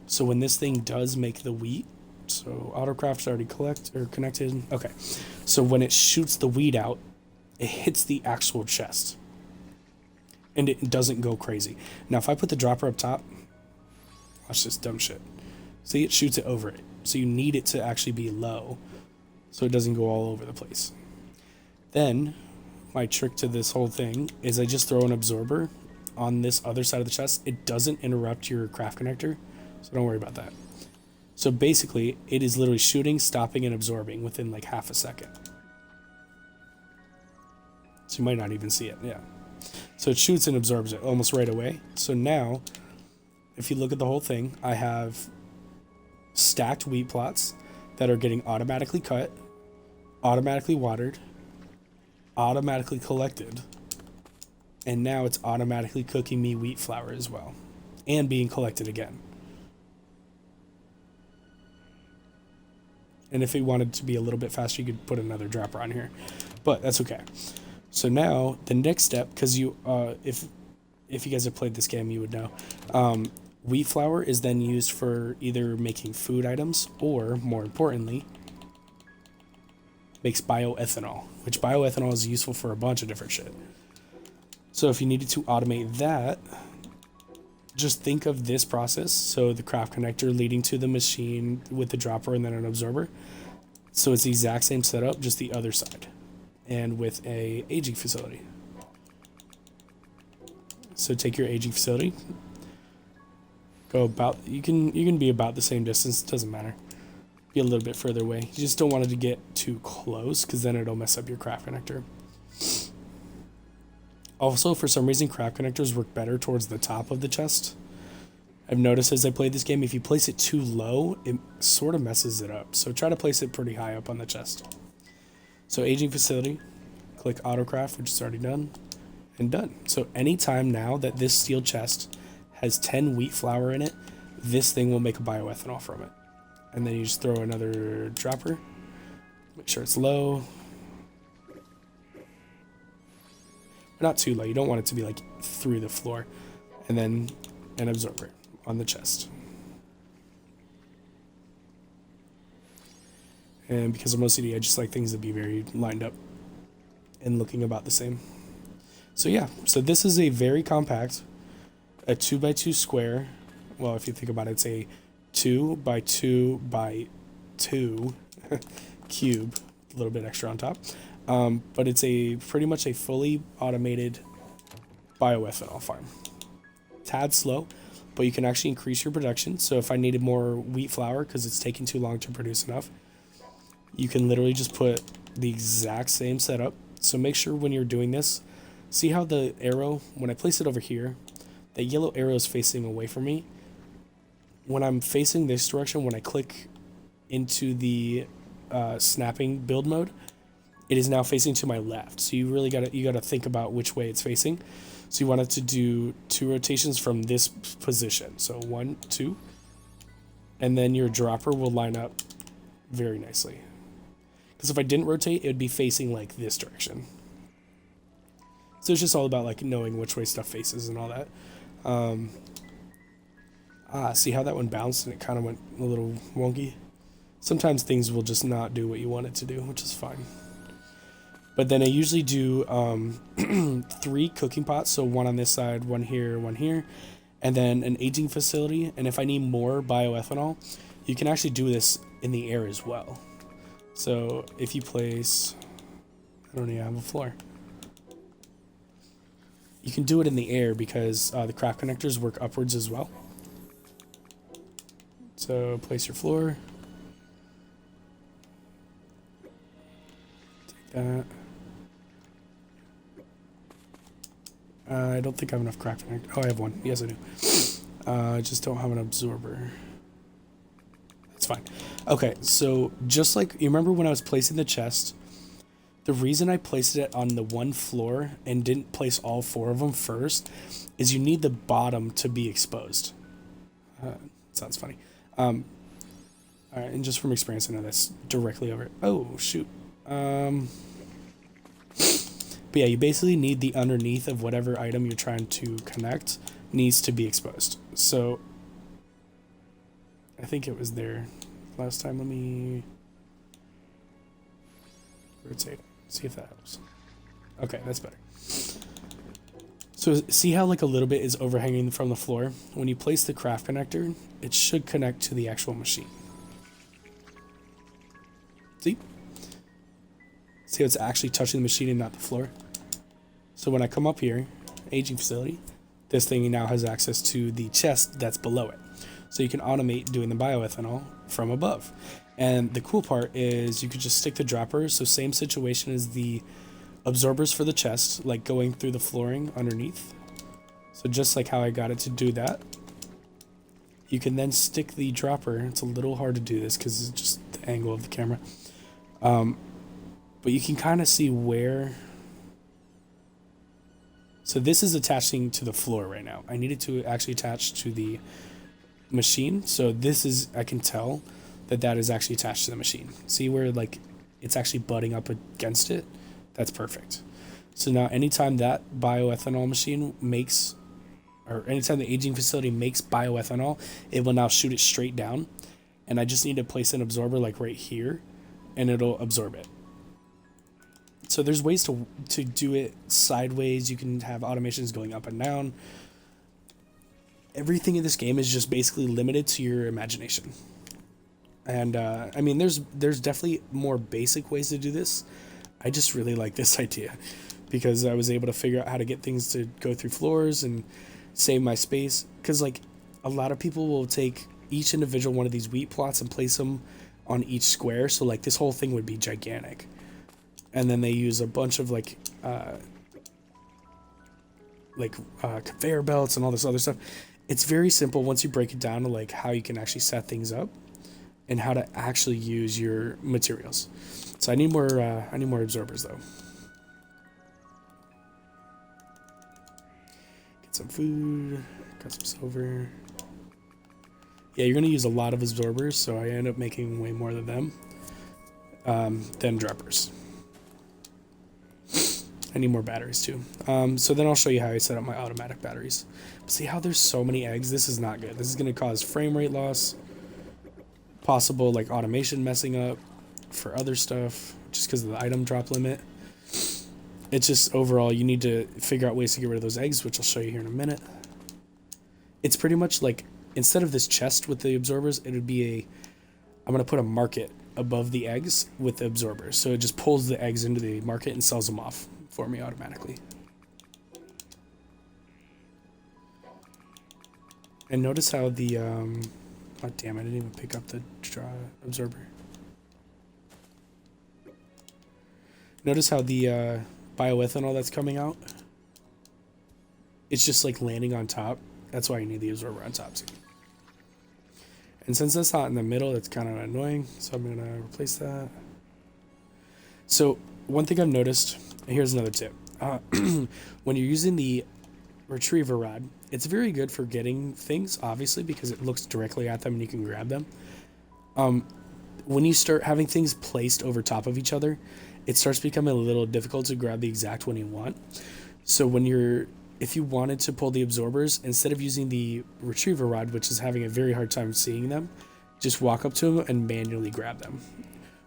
so when this thing does make the wheat, so autocraft's already connected. Okay, so when it shoots the wheat out, it hits the actual chest, and it doesn't go crazy. Now, if I put the dropper up top, watch this dumb shit. See, it shoots it over it. So you need it to actually be low, so it doesn't go all over the place. Then, my trick to this whole thing is I just throw an absorber on this other side of the chest. It doesn't interrupt your craft connector, so don't worry about that. So basically, it is literally shooting, stopping, and absorbing within like half a second. So you might not even see it, yeah. So it shoots and absorbs it almost right away. So now, if you look at the whole thing, I have stacked wheat plots that are getting automatically cut, automatically watered, automatically collected, and now it's automatically cooking me wheat flour as well, and being collected again. And if you wanted to be a little bit faster, you could put another dropper on here, but that's okay. So now the next step, because you, if you guys have played this game, you would know, wheat flour is then used for either making food items or, more importantly, makes bioethanol, which bioethanol is useful for a bunch of different shit. So if you needed to automate that, just think of this process. So the craft connector leading to the machine with the dropper and then an absorber. So it's the exact same setup, just the other side, and with a aging facility. So take your aging facility, go about, you can be about the same distance, it doesn't matter. Be a little bit further away. You just don't want it to get too close because then it'll mess up your craft connector. Also, for some reason, craft connectors work better towards the top of the chest. I've noticed as I played this game, if you place it too low, it sort of messes it up. So try to place it pretty high up on the chest. So aging facility, click autocraft, which is already done, and done. So anytime now that this steel chest has 10 wheat flour in it, this thing will make a bioethanol from it. And then you just throw another dropper, make sure it's low. Not too low, you don't want it to be like through the floor. And then an absorber on the chest. And because I'm OCD, I just like things to be very lined up and looking about the same. So yeah, so this is a very compact, a 2x2 square. Well, if you think about it, it's a 2x2x2 cube, a little bit extra on top. But it's pretty much a fully automated bioethanol farm. Tad slow, but you can actually increase your production. So if I needed more wheat flour because it's taking too long to produce enough, you can literally just put the exact same setup. So make sure when you're doing this, see how the arrow, when I place it over here, the yellow arrow is facing away from me. When I'm facing this direction, when I click into the snapping build mode, it is now facing to my left. So you really gotta think about which way it's facing. So you want it to do 2 rotations from this position. So 1, 2, and then your dropper will line up very nicely. Because if I didn't rotate, it would be facing like this direction. So it's just all about like knowing which way stuff faces and all that. See how that one bounced and it kind of went a little wonky? Sometimes things will just not do what you want it to do, which is fine. But then I usually do 3 cooking pots, so 1 on this side, 1 here, 1 here, and then an aging facility. And if I need more bioethanol, you can actually do this in the air as well. So if you place, I don't even have a floor. You can do it in the air because the craft connectors work upwards as well. So place your floor. Take that. I don't think I have enough craft connector. Oh, I have one. Yes, I do. I just don't have an absorber. That's fine. Okay, so just like, you remember when I was placing the chest, the reason I placed it on the one floor and didn't place all 4 of them first is you need the bottom to be exposed. Sounds funny. All right, and just from experience, I know that's directly over it. Oh, shoot. But yeah, you basically need the underneath of whatever item you're trying to connect needs to be exposed. So I think it was there last time. Let me rotate, see if that helps. Okay, that's better. So see how like a little bit is overhanging from the floor? When you place the craft connector, it should connect to the actual machine. See? See how it's actually touching the machine and not the floor? So when I come up here, aging facility, this thing now has access to the chest that's below it. So you can automate doing the bioethanol from above. And the cool part is you could just stick the droppers. So same situation as the absorbers for the chest, like going through the flooring underneath. So just like how I got it to do that, you can then stick the dropper. It's a little hard to do this because it's just the angle of the camera. but you can kind of see where. So this is attaching to the floor right now. I need it to actually attach to the machine. So this is, I can tell that that is actually attached to the machine. See where like it's actually butting up against it? That's perfect. So now anytime that bioethanol machine makes, or anytime the aging facility makes bioethanol, it will now shoot it straight down. And I just need to place an absorber like right here, and it'll absorb it. So there's ways to do it sideways. You can have automations going up and down. Everything in this game is just basically limited to your imagination. And I mean, there's definitely more basic ways to do this. I just really like this idea because I was able to figure out how to get things to go through floors and save my space. Because like a lot of people will take each individual one of these wheat plots and place them on each square. So like this whole thing would be gigantic. And then they use a bunch of like conveyor belts and all this other stuff. It's very simple once you break it down to like how you can actually set things up and how to actually use your materials. So I need more absorbers though. Get some food, got some silver. Yeah, you're gonna use a lot of absorbers, so I end up making way more than them than droppers. I need more batteries too. So then I'll show you how I set up my automatic batteries. But see how there's so many eggs? This is not good. This is going to cause frame rate loss. Possible like automation messing up for other stuff just because of the item drop limit. It's just overall you need to figure out ways to get rid of those eggs, which I'll show you here in a minute. It's pretty much like instead of this chest with the absorbers, it would be I'm going to put a market above the eggs with the absorbers. So it just pulls the eggs into the market and sells them off for me automatically. And notice how the oh damn, I didn't even pick up the absorber. Notice how the bioethanol that's coming out, it's just like landing on top. That's why you need the absorber on top too. And since that's not in the middle, it's kind of annoying, so I'm gonna replace that. So one thing I've noticed, here's another tip. When you're using the retriever rod, it's very good for getting things, obviously, because it looks directly at them and you can grab them. When you start having things placed over top of each other, it starts becoming a little difficult to grab the exact one you want. So if you wanted to pull the absorbers, instead of using the retriever rod, which is having a very hard time seeing them, just walk up to them and manually grab them.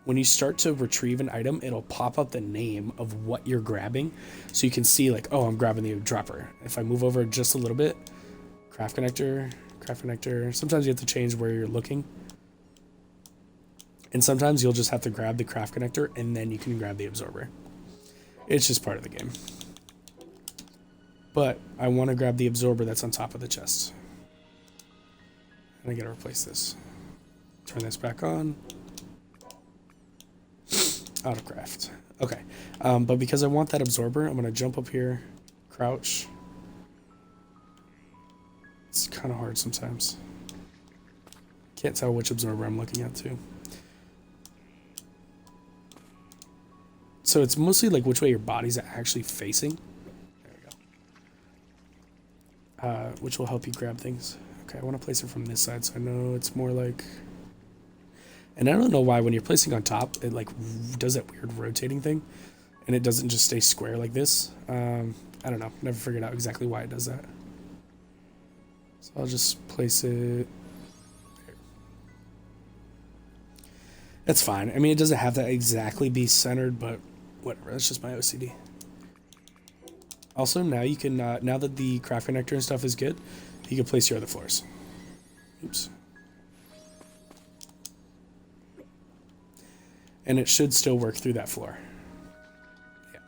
When you start to retrieve an item, it'll pop up the name of what you're grabbing. So you can see like, oh, I'm grabbing the dropper. If I move over just a little bit, craft connector. Sometimes you have to change where you're looking. And sometimes you'll just have to grab the craft connector and then you can grab the absorber. It's just part of the game. But I want to grab the absorber that's on top of the chest. And I gotta replace this. Turn this back on. Autocraft. Okay. But because I want that absorber, I'm gonna jump up here, crouch. It's kind of hard sometimes. Can't tell which absorber I'm looking at too. So it's mostly like which way your body's actually facing. There we go. Which will help you grab things. Okay, I want to place it from this side so I know it's more like... And I don't know why when you're placing on top, it like does that weird rotating thing. And it doesn't just stay square like this. I don't know. Never figured out exactly why it does that. So I'll just place it... there. That's fine. I mean, it doesn't have to exactly be centered, but whatever. That's just my OCD. Also, now you can, now that the craft connector and stuff is good, you can place your other floors. Oops. And it should still work through that floor. Yeah.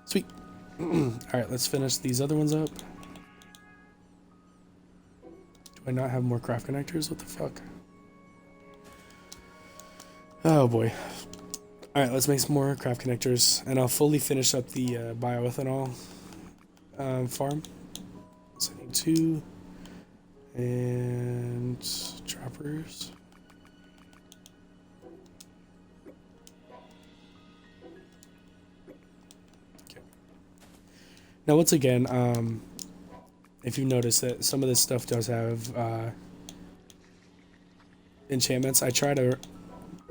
Sweet. Alright, let's finish these other ones up. Do I not have more craft connectors? What the fuck? Oh boy. Alright, let's make some more craft connectors. And I'll fully finish up the bioethanol farm. So I need 2. And droppers. Now, once again, if you notice that some of this stuff does have enchantments, I try to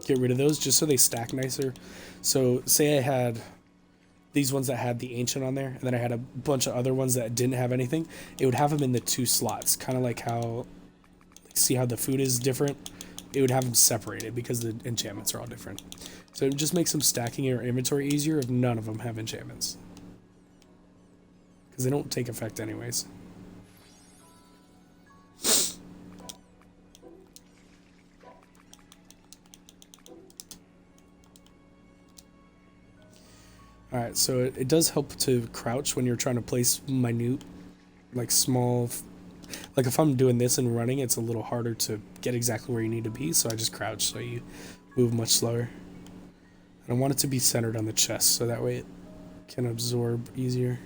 get rid of those just so they stack nicer. So, say I had these ones that had the ancient on there, and then I had a bunch of other ones that didn't have anything, it would have them in the two slots, kind of like how, see how the food is different? It would have them separated because the enchantments are all different. So it just makes them stacking your inventory easier if none of them have enchantments. Because they don't take effect anyways. Alright, so it does help to crouch when you're trying to place minute, like small, like if I'm doing this and running, it's a little harder to get exactly where you need to be, so I just crouch so you move much slower. And I want it to be centered on the chest, so that way it can absorb easier.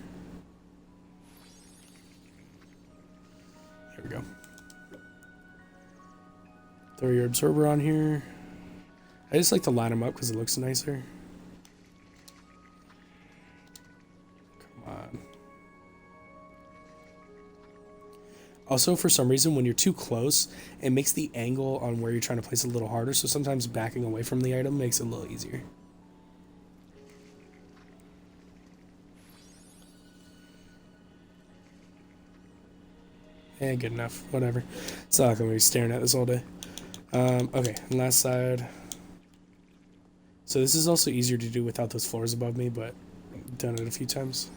There we go. Throw your absorber on here. I just like to line them up because it looks nicer. Also, for some reason, when you're too close, it makes the angle on where you're trying to place it a little harder, so sometimes backing away from the item makes it a little easier. Eh, good enough. Whatever. It's not like I'm going to be staring at this all day. Okay, last side. So this is also easier to do without those floors above me, but I've done it a few times.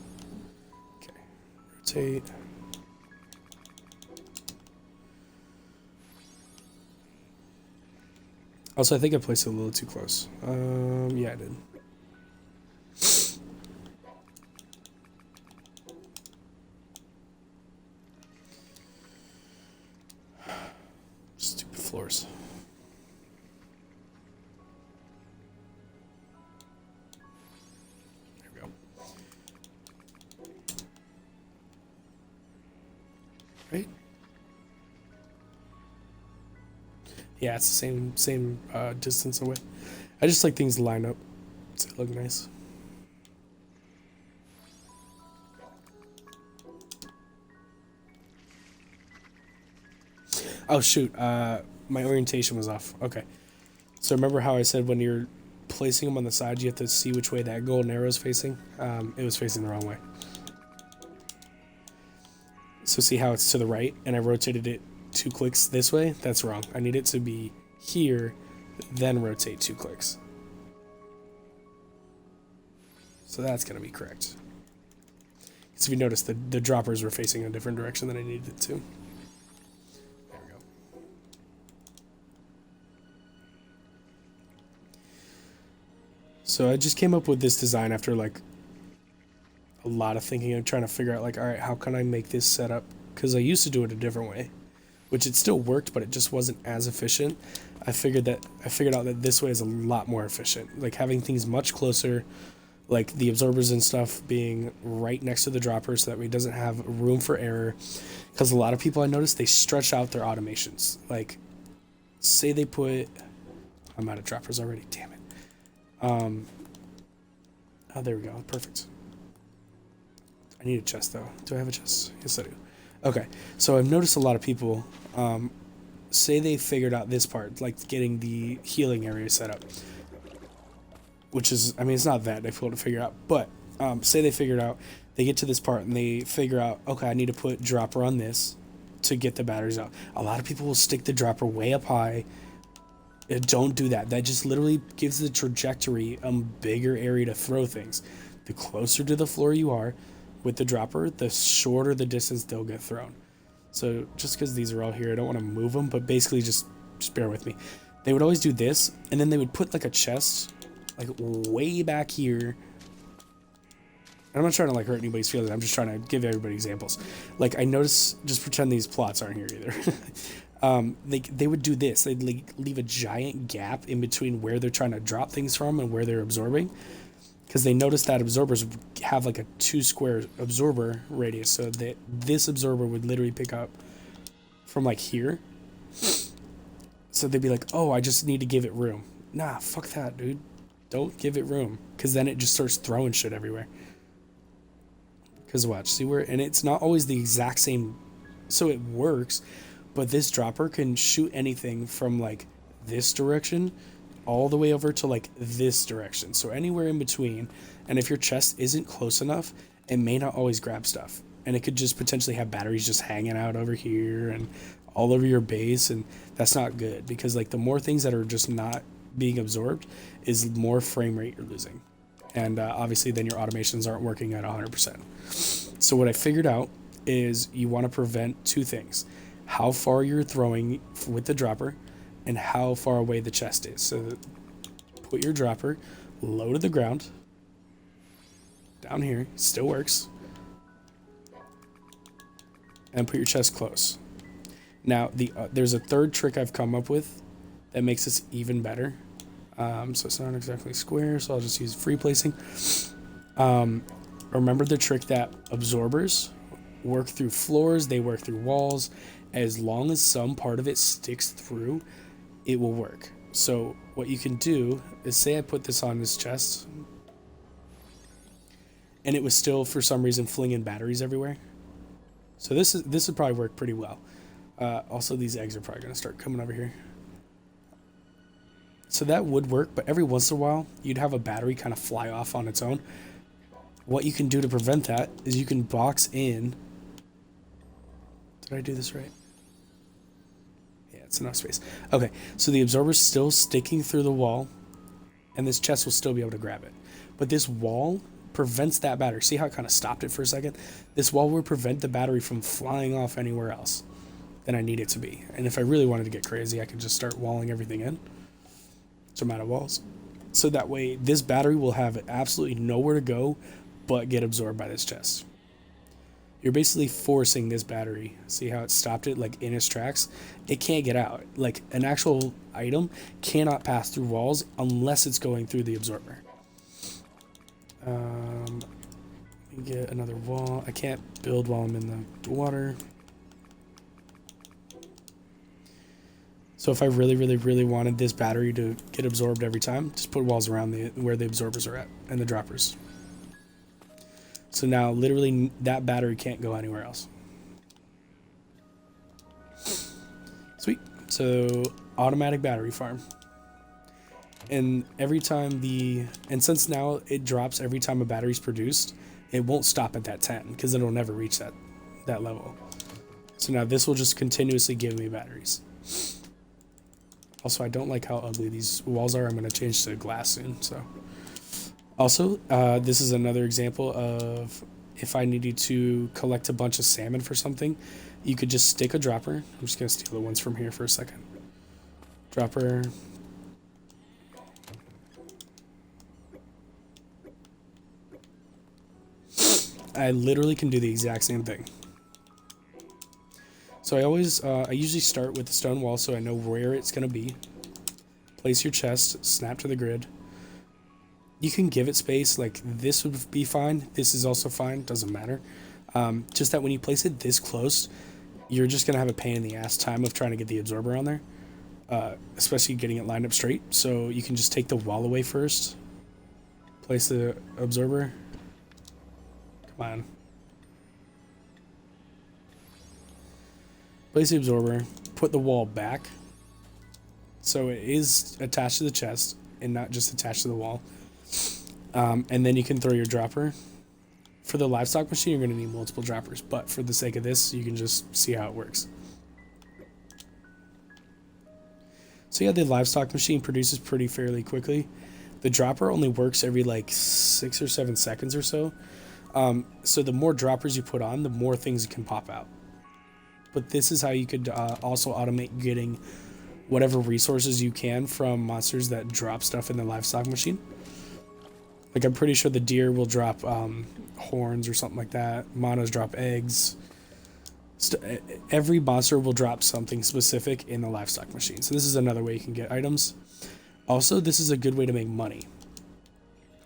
Okay, rotate. Also, I think I placed it a little too close. Yeah, I did. Stupid floors. There we go. Right? Yeah, it's the same distance away. I just like things to line up so they look nice. Oh shoot, my orientation was off. Okay. So remember how I said when you're placing them on the side, you have to see which way that golden arrow is facing? It was facing the wrong way. So see how it's to the right, and I rotated it 2 clicks this way? That's wrong. I need it to be here, then rotate 2 clicks. So that's going to be correct. So if you notice, the droppers were facing a different direction than I needed it to. There we go. So I just came up with this design after like a lot of thinking and trying to figure out like, all right, how can I make this setup? Because I used to do it a different way, which it still worked, but it just wasn't as efficient. I figured out that this way is a lot more efficient. Like having things much closer, like the absorbers and stuff being right next to the dropper so that way it doesn't have room for error. Because a lot of people I noticed, they stretch out their automations. Like, say they put... I'm out of droppers already, damn it. Oh, there we go, perfect. I need a chest though. Do I have a chest? Yes, I do. Okay, so I've noticed a lot of people, say they figured out this part, like getting the healing area set up. Which is, I mean, it's not that difficult to figure out, but say they figured out, they get to this part and they figure out, okay, I need to put dropper on this to get the batteries out. A lot of people will stick the dropper way up high. Don't do that. That just literally gives the trajectory a bigger area to throw things. The closer to the floor you are with the dropper, the shorter the distance they'll get thrown. So just because these are all here, I don't want to move them, but basically just bear with me. They would always do this, and then they would put like a chest like way back here. I'm not trying to like hurt anybody's feelings. I'm just trying to give everybody examples. Like I notice, just pretend these plots aren't here either. They would do this. They'd leave a giant gap in between where they're trying to drop things from and where they're absorbing, because they noticed that absorbers would have like a 2 square absorber radius, so that this absorber would literally pick up from like here. So they'd be like, oh, I just need to give it room. Nah, fuck that, dude. Don't give it room, because then it just starts throwing shit everywhere. Because watch, see where, and it's not always the exact same, so it works, but this dropper can shoot anything from like this direction all the way over to like this direction. So anywhere in between. And if your chest isn't close enough, it may not always grab stuff. And it could just potentially have batteries just hanging out over here and all over your base. And that's not good because like the more things that are just not being absorbed is more frame rate you're losing. And obviously then your automations aren't working at 100%. So what I figured out is you want to prevent two things: how far you're throwing with the dropper and how far away the chest is. So put your dropper low to the ground down here, still works, and put your chest close. Now there's a third trick I've come up with that makes this even better. So it's not exactly square, so I'll just use free placing. Remember the trick that absorbers work through floors, they work through walls. As long as some part of it sticks through, it will work. So what you can do is, say I put this on this chest and it was still for some reason flinging batteries everywhere. So this would probably work pretty well. Also, these eggs are probably going to start coming over here. So that would work, but every once in a while, you'd have a battery kind of fly off on its own. What you can do to prevent that is you can box in. Did I do this right? Yeah, it's enough space. Okay, so the absorber's still sticking through the wall, and this chest will still be able to grab it. But this wall prevents that battery. See how it kind of stopped it for a second? This wall will prevent the battery from flying off anywhere else than I need it to be. And if I really wanted to get crazy, I could just start walling everything in. Some out of walls. So that way, this battery will have absolutely nowhere to go but get absorbed by this chest. You're basically forcing this battery. See how it stopped it like in its tracks? It can't get out. Like an actual item cannot pass through walls unless it's going through the absorber. Let me get another wall. I can't build while I'm in the water. So if I really, really, really wanted this battery to get absorbed every time, just put walls around where the absorbers are at and the droppers. So now literally that battery can't go anywhere else. Sweet. So automatic battery farm. And every time since now it drops every time a battery's produced, it won't stop at that 10 because it'll never reach that level. So now this will just continuously give me batteries. Also, I don't like how ugly these walls are. I'm going to change to glass soon. So, also, this is another example of if I needed to collect a bunch of salmon for something, you could just stick a dropper. I'm just going to steal the ones from here for a second. Dropper. I literally can do the exact same thing. So I usually start with the stone wall so I know where it's going to be. Place your chest, snap to the grid. You can give it space, like this would be fine. This is also fine, doesn't matter. Just that when you place it this close, you're just going to have a pain in the ass time of trying to get the absorber on there. Especially getting it lined up straight. So you can just take the wall away first. Place the absorber. Come on. Place the absorber, put the wall back so it is attached to the chest and not just attached to the wall. And then you can throw your dropper. For the livestock machine, you're going to need multiple droppers, but for the sake of this, you can just see how it works. So yeah, the livestock machine produces pretty fairly quickly. The dropper only works every like 6 or 7 seconds or so. So the more droppers you put on, the more things can pop out. But this is how you could also automate getting whatever resources you can from monsters that drop stuff in the livestock machine. Like I'm pretty sure the deer will drop horns or something like that. Monos drop eggs. Every monster will drop something specific in the livestock machine. So this is another way you can get items. Also, this is a good way to make money.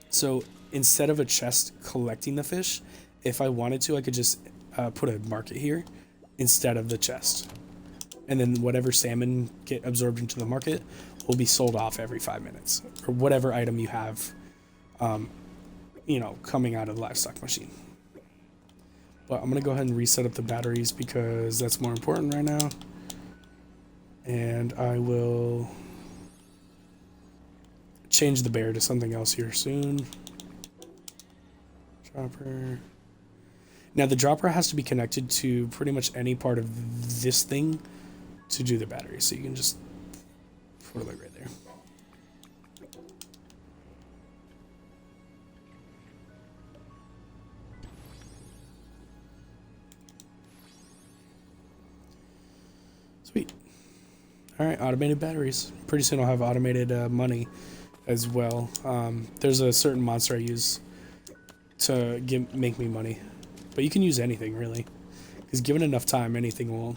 So instead of a chest collecting the fish, if I wanted to, I could just put a market here instead of the chest. And then whatever salmon get absorbed into the market will be sold off every 5 minutes. Or whatever item you have, coming out of the livestock machine. But I'm gonna go ahead and reset up the batteries because that's more important right now. And I will change the bear to something else here soon. Dropper. Now the dropper has to be connected to pretty much any part of this thing to do the battery. So you can just put it like right there. Sweet. Alright, automated batteries. Pretty soon I'll have automated money as well. There's a certain monster I use to make me money. But you can use anything, really. Because given enough time, anything will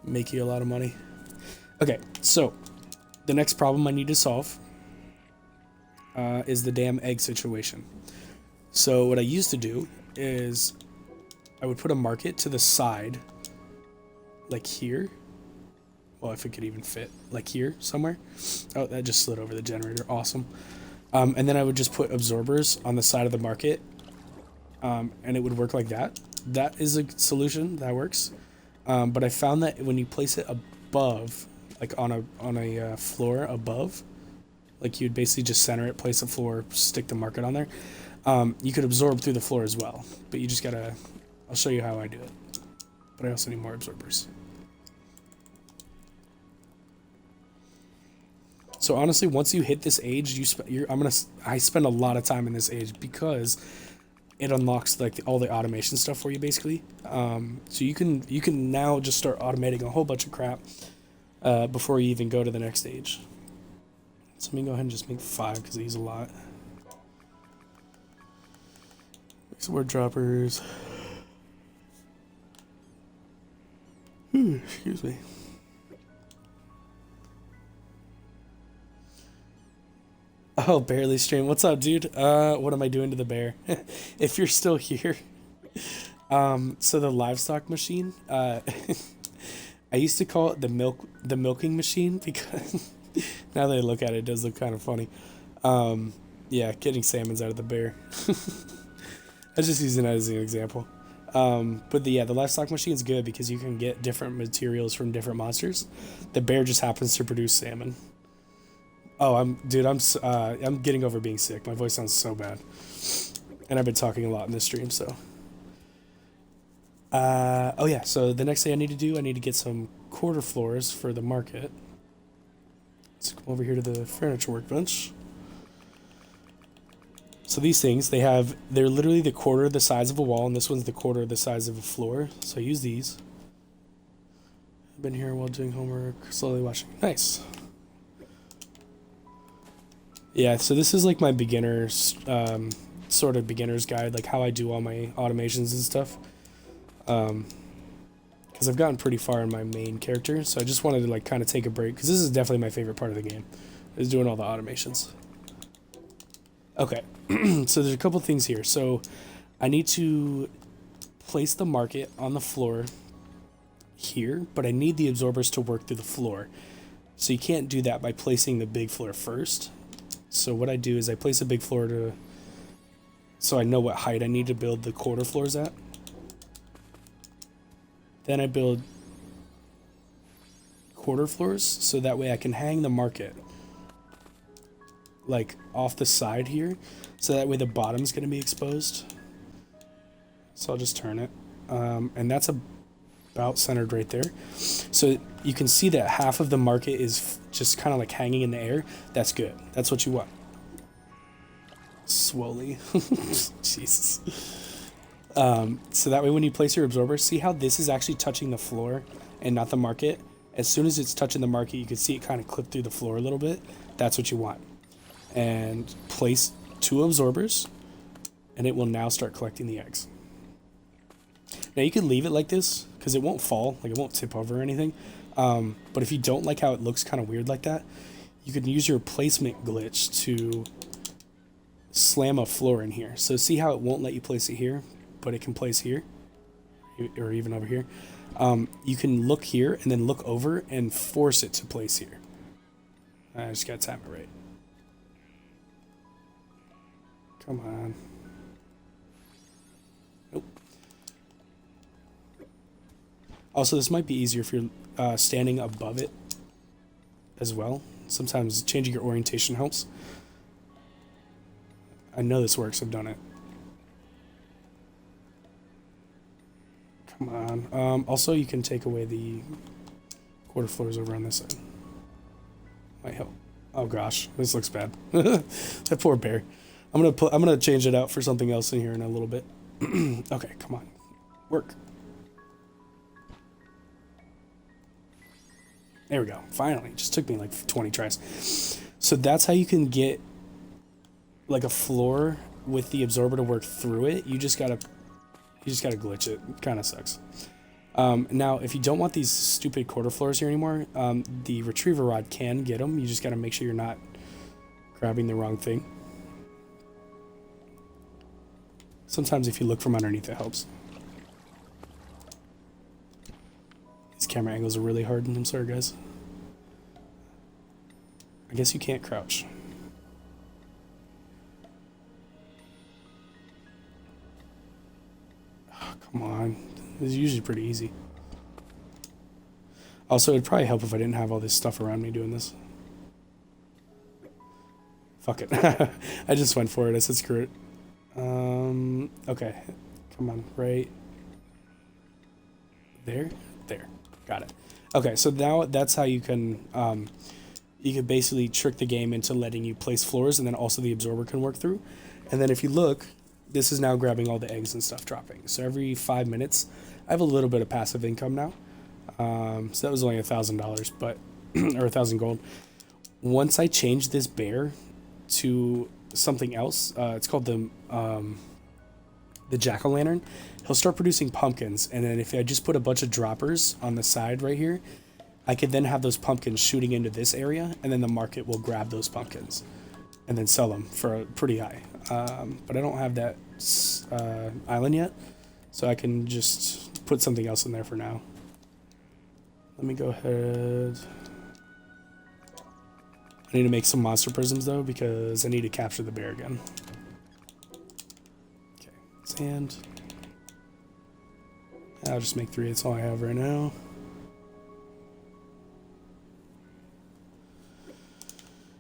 make you a lot of money. Okay, so the next problem I need to solve is the damn egg situation. So what I used to do is I would put a market to the side, like here. Well, if it could even fit, like here somewhere. Oh, that just slid over the generator. Awesome. And then I would just put absorbers on the side of the market, and it would work like that. That is a solution that works. But I found that when you place it above, like on a floor above, like you'd basically just center it, place the floor, stick the market on there. You could absorb through the floor as well, but you just gotta. I'll show you how I do it. But I also need more absorbers. So honestly, once you hit this age, I spend a lot of time in this age because it unlocks like all the automation stuff for you basically. So you can now just start automating a whole bunch of crap before you even go to the next stage. So let me go ahead and just make 5 because I use a lot. Make some more droppers. Excuse me. Oh, barely stream. What's up, dude? What am I doing to the bear? If you're still here. So the livestock machine, I used to call it the milking machine because now that I look at it, it does look kind of funny. Yeah, getting salmons out of the bear. I was just using that as an example. But the livestock machine is good because you can get different materials from different monsters. The bear just happens to produce salmon. Oh, I'm getting over being sick. My voice sounds so bad, and I've been talking a lot in this stream. So, oh yeah. So the next thing I need to get some quarter floors for the market. Let's come over here to the furniture workbench. So these things, they're literally the quarter the size of a wall, and this one's the quarter the size of a floor. So I use these. I've been here while doing homework, slowly watching. Nice. Yeah, so this is like my beginner's, sort of beginner's guide, like how I do all my automations and stuff. Because I've gotten pretty far in my main character, so I just wanted to like kind of take a break, because this is definitely my favorite part of the game, is doing all the automations. Okay, so there's a couple things here. So I need to place the market on the floor here, but I need the absorbers to work through the floor. So you can't do that by placing the big floor first. So what I do is I place a big floor so I know what height I need to build the quarter floors at. Then I build quarter floors so that way I can hang the market like off the side here, so that way the bottom's going to be exposed. So I'll just turn it, and that's about centered right there. So you can see that half of the market is just kind of like hanging in the air. That's good. That's what you want. Slowly. Jesus. So that way when you place your absorber, see how this is actually touching the floor and not the market? As soon as it's touching the market, you can see it kind of clip through the floor a little bit. That's what you want. And place 2 absorbers, and it will now start collecting the eggs. Now you can leave it like this because it won't fall, like it won't tip over or anything. But if you don't like how it looks kind of weird like that, you can use your placement glitch to slam a floor in here. So see how it won't let you place it here, but it can place here, or even over here. You can look here and then look over and force it to place here. I just gotta time it right. Come on. Nope. Also, this might be easier if you're standing above it as well. Sometimes changing your orientation helps. I know this works. I've done it. Come on. Also, you can take away the quarter floors over on this side. Might help. Oh gosh, this looks bad. That poor bear. I'm gonna change it out for something else in here in a little bit. Okay, come on, work. There we go. Finally, just took me like 20 tries. So that's how you can get like a floor with the absorber to work through it. You just gotta glitch it. It kind of sucks. Now, if you don't want these stupid quarter floors here anymore, the retriever rod can get them. You just gotta make sure you're not grabbing the wrong thing. Sometimes if you look from underneath, it helps. These camera angles are really hard, and I'm sorry, guys. I guess you can't crouch. Oh, come on. This is usually pretty easy. Also, it'd probably help if I didn't have all this stuff around me doing this. Fuck it. I just went for it. I said screw it. Okay. Come on. Right there. There. Got it. Okay, so now that's how you can basically trick the game into letting you place floors, and then also the absorber can work through. And then if you look, this is now grabbing all the eggs and stuff dropping. So every 5 minutes, I have a little bit of passive income now. So that was only $1,000, but or 1,000 gold. Once I change this bear to something else, it's called the jack-o'-lantern. He'll start producing pumpkins, and then if I just put a bunch of droppers on the side right here, I could then have those pumpkins shooting into this area, and then the market will grab those pumpkins and then sell them for pretty high. But I don't have that island yet, so I can just put something else in there for now. Let me go ahead. I need to make some monster prisms though, because I need to capture the bear again. Okay, sand. I'll just make 3. That's all I have right now.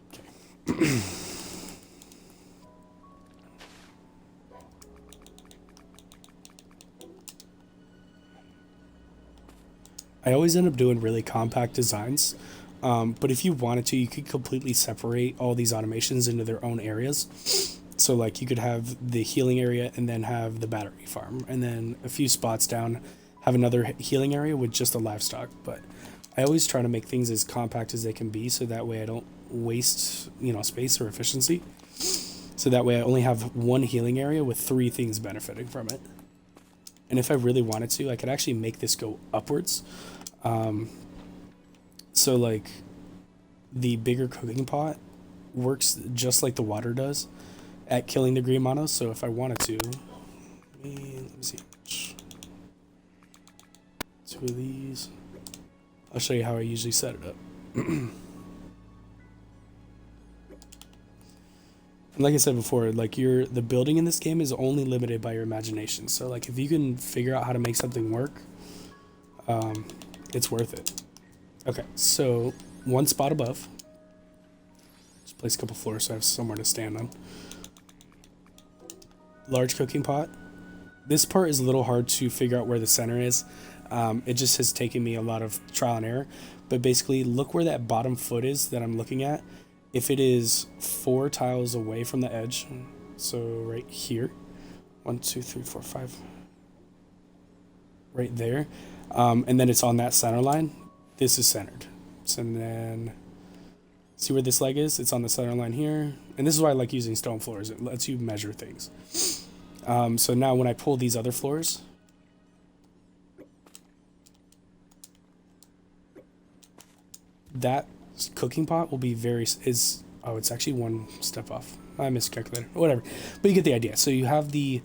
Okay. I always end up doing really compact designs, but if you wanted to, you could completely separate all these automations into their own areas. So like you could have the healing area and then have the battery farm, and then a few spots down have another healing area with just the livestock. But I always try to make things as compact as they can be, so that way I don't waste, space or efficiency. So that way I only have one healing area with 3 things benefiting from it. And if I really wanted to, I could actually make this go upwards. So like the bigger cooking pot works just like the water does at killing the green monos. So if I wanted to, let me see. 2 of these. I'll show you how I usually set it up. And like I said before, like the building in this game is only limited by your imagination. So like if you can figure out how to make something work, it's worth it. Okay, so 1 spot above. Just place a couple floors so I have somewhere to stand on. Large cooking pot. This part is a little hard to figure out where the center is. It just has taken me a lot of trial and error. But basically, look where that bottom foot is that I'm looking at. If it is 4 tiles away from the edge, so right here, 1, 2, 3, 4, 5, right there, and then it's on that center line, this is centered. So then, see where this leg is? It's on the center line here, and this is why I like using stone floors. It lets you measure things. So now when I pull these other floors, that cooking pot will be it's actually 1 step off. I miscalculated. Whatever. But you get the idea. So you have the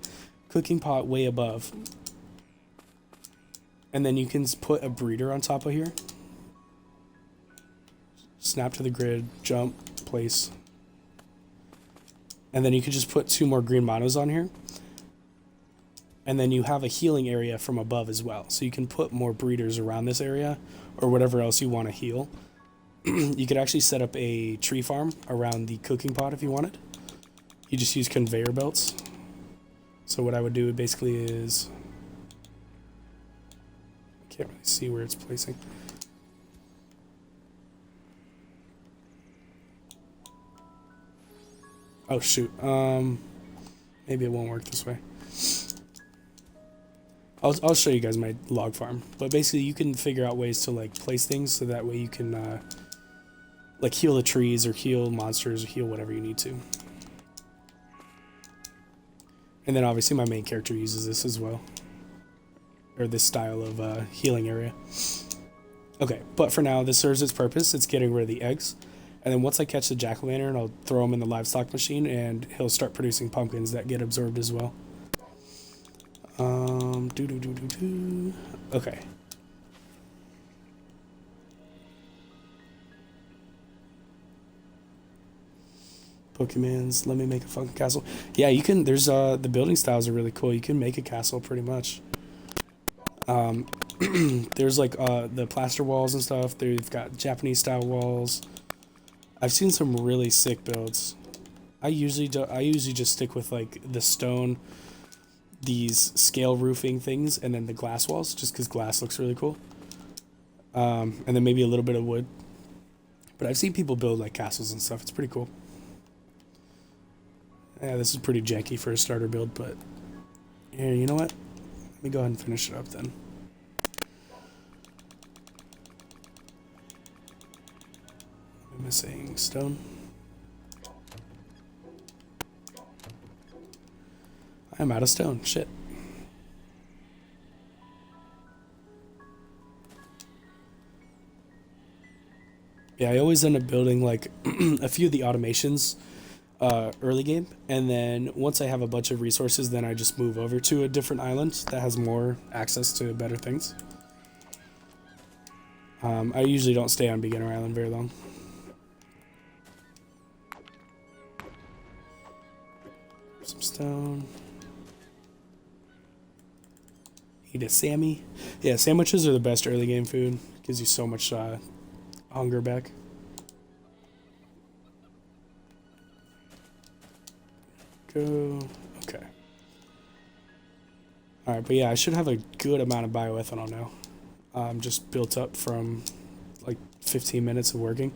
cooking pot way above, and then you can put a breeder on top of here. Snap to the grid, jump, place. And then you could just put 2 more green monos on here. And then you have a healing area from above as well. So you can put more breeders around this area or whatever else you want to heal. You could actually set up a tree farm around the cooking pot if you wanted. You just use conveyor belts. So what I would do basically is... I can't really see where it's placing. Oh shoot. Maybe it won't work this way. I'll show you guys my log farm. But basically you can figure out ways to like place things so that way you can like heal the trees or heal monsters or heal whatever you need to. And then obviously my main character uses this as well. Or this style of healing area. Okay, but for now this serves its purpose. It's getting rid of the eggs. And then once I catch the jack-o'-lantern, I'll throw him in the livestock machine and he'll start producing pumpkins that get absorbed as well. Okay. Pokemons, let me make a fucking castle. Yeah, you can, there's, the building styles are really cool. You can make a castle pretty much. There's like, the plaster walls and stuff. They've got Japanese style walls. I've seen some really sick builds. I usually just stick with like the stone, these scale roofing things, and then the glass walls, just because glass looks really cool. And then maybe a little bit of wood. But I've seen people build like castles and stuff. It's pretty cool. Yeah, this is pretty janky for a starter build, but here, you know what? Let me go ahead and finish it up then. I'm missing stone. I'm out of stone. Shit. Yeah, I always end up building like a few of the automations early game, and then once I have a bunch of resources, then I just move over to a different island that has more access to better things. I usually don't stay on Beginner Island very long. Some stone. Eat a Sammy. Yeah, sandwiches are the best early game food. Gives you so much hunger back. Go. Okay. Alright, but yeah, I should have a good amount of bioethanol now. Just built up from like 15 minutes of working.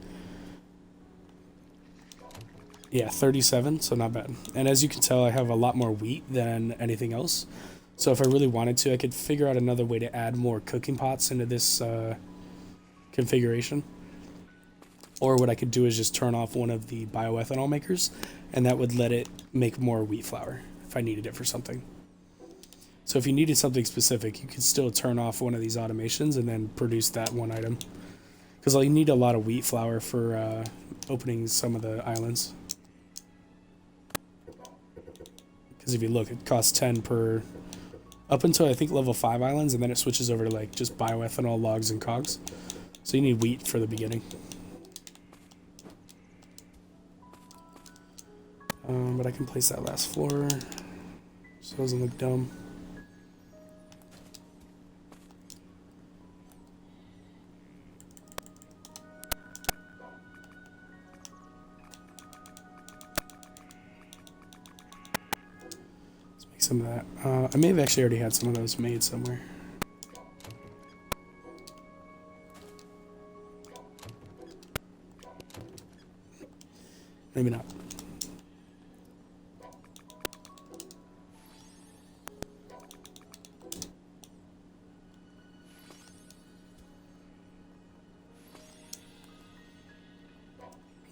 Yeah, 37, so not bad. And as you can tell, I have a lot more wheat than anything else. So if I really wanted to, I could figure out another way to add more cooking pots into this configuration. Or what I could do is just turn off one of the bioethanol makers, and that would let it make more wheat flour if I needed it for something. So if you needed something specific, you could still turn off one of these automations and then produce that one item. Because you need a lot of wheat flour for opening some of the islands. Because if you look, it costs 10 per... up until I think level 5 islands, and then it switches over to like just bioethanol, logs, and cogs. So you need wheat for the beginning. But I can place that last floor so it doesn't look dumb. Let's make some of that. I may have actually already had some of those made somewhere. Maybe not.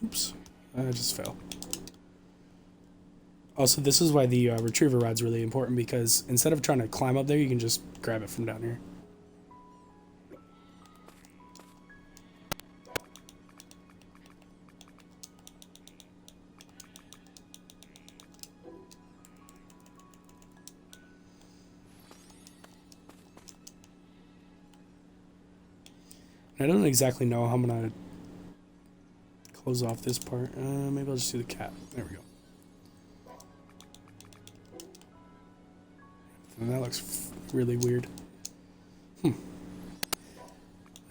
Oops, I just fell. Also, this is why the retriever rod's really important, because instead of trying to climb up there, you can just grab it from down here. I don't exactly know how I'm gonna close off this part. Maybe I'll just do the cat. There we go. And that looks really weird. This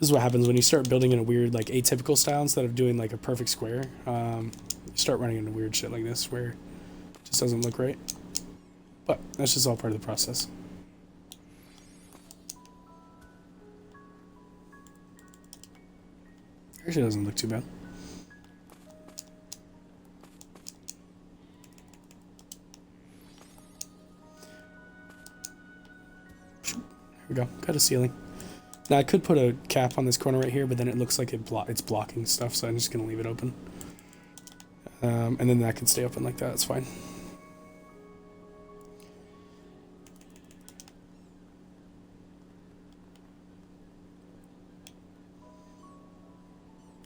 is what happens when you start building in a weird, like, atypical style instead of doing, like, a perfect square. You start running into weird shit like this where it just doesn't look right. But that's just all part of the process. Actually, doesn't look too bad. Here we go. Got a ceiling. Now I could put a cap on this corner right here, but then it looks like it's blocking stuff, so I'm just gonna leave it open. And then that can stay open like that. It's fine.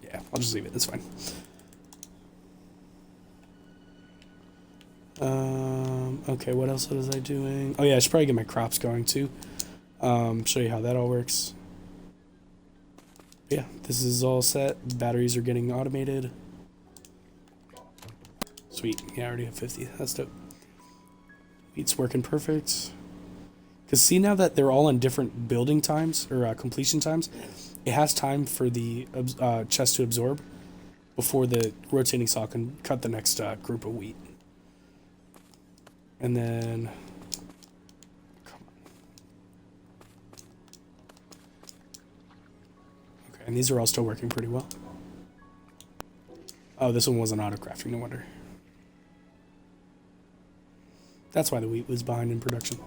Yeah, I'll just leave it. That's fine. Okay, what else was I doing? Oh yeah, I should probably get my crops going too. Show you how that all works. Yeah, this is all set. Batteries are getting automated. Sweet. Yeah, I already have 50. That's dope. Wheat's working perfect. Because see, now that they're all on different building times, or completion times, it has time for the chest to absorb before the rotating saw can cut the next group of wheat. And then... Come on. Okay, and these are all still working pretty well. Oh, this one wasn't auto-crafting, no wonder. That's why the wheat was behind in production.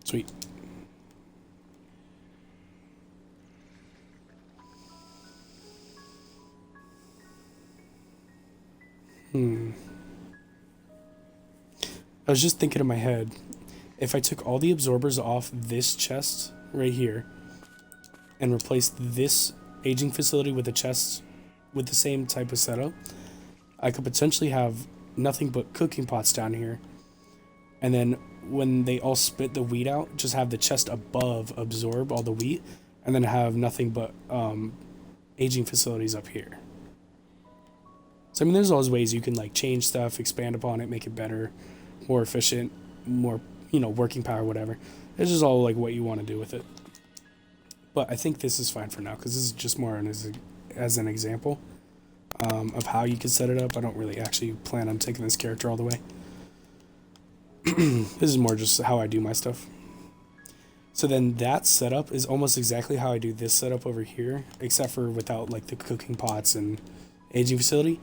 Sweet. I was just thinking in my head, if I took all the absorbers off this chest right here and replaced this aging facility with a chest with the same type of setup, I could potentially have nothing but cooking pots down here. And then when they all spit the wheat out, just have the chest above absorb all the wheat, and then have nothing but aging facilities up here. So I mean, there's always ways you can like change stuff, expand upon it, make it better, more efficient, more, you know, working power, whatever. It's just all like what you want to do with it. But I think this is fine for now, because this is just more as an example of how you can set it up. I don't really actually plan on taking this character all the way. This is more just how I do my stuff. So then that setup is almost exactly how I do this setup over here, except for without like the cooking pots and aging facility.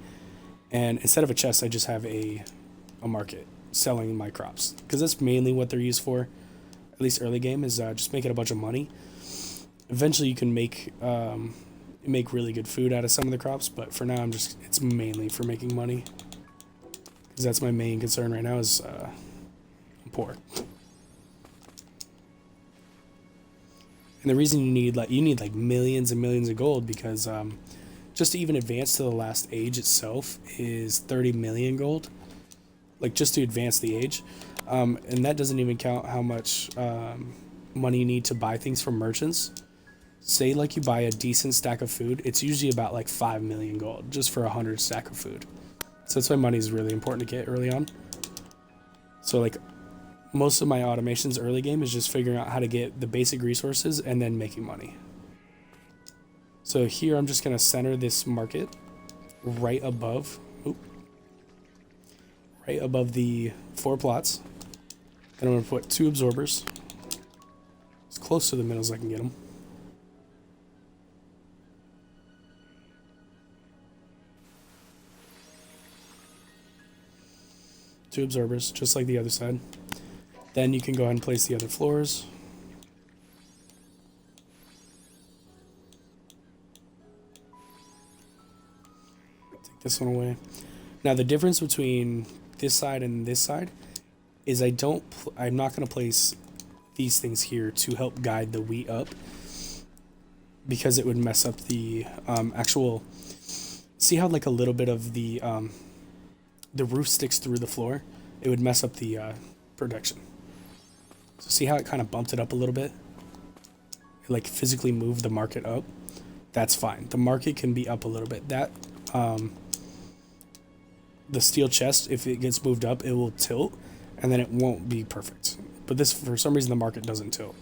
And instead of a chest, I just have a market selling my crops, because that's mainly what they're used for, at least early game, is just making a bunch of money. Eventually you can make really good food out of some of the crops, but for now it's mainly for making money, because that's my main concern right now is I'm poor. And the reason you need like millions and millions of gold, because just to even advance to the last age itself is 30 million gold, like just to advance the age, and that doesn't even count how much money you need to buy things from merchants. Say like you buy a decent stack of food, it's usually about like 5 million gold just for 100 stack of food. So that's why money is really important to get early on. So like most of my automations early game is just figuring out how to get the basic resources and then making money. So here I'm just going to center this market right above, right above the 4 plots. Then I'm going to put 2 absorbers as close to the middle as I can get them. Two absorbers, just like the other side. Then you can go ahead and place the other floors. Take this one away. Now the difference between this side and this side is I'm not going to place these things here to help guide the wheat up, because it would mess up the actual... See how like a little bit of the roof sticks through the floor? It would mess up the protection. So see how it kind of bumped it up a little bit? It like physically moved the market up. That's fine. The market can be up a little bit. That the steel chest, if it gets moved up, it will tilt, and then it won't be perfect. But this, for some reason, the market doesn't tilt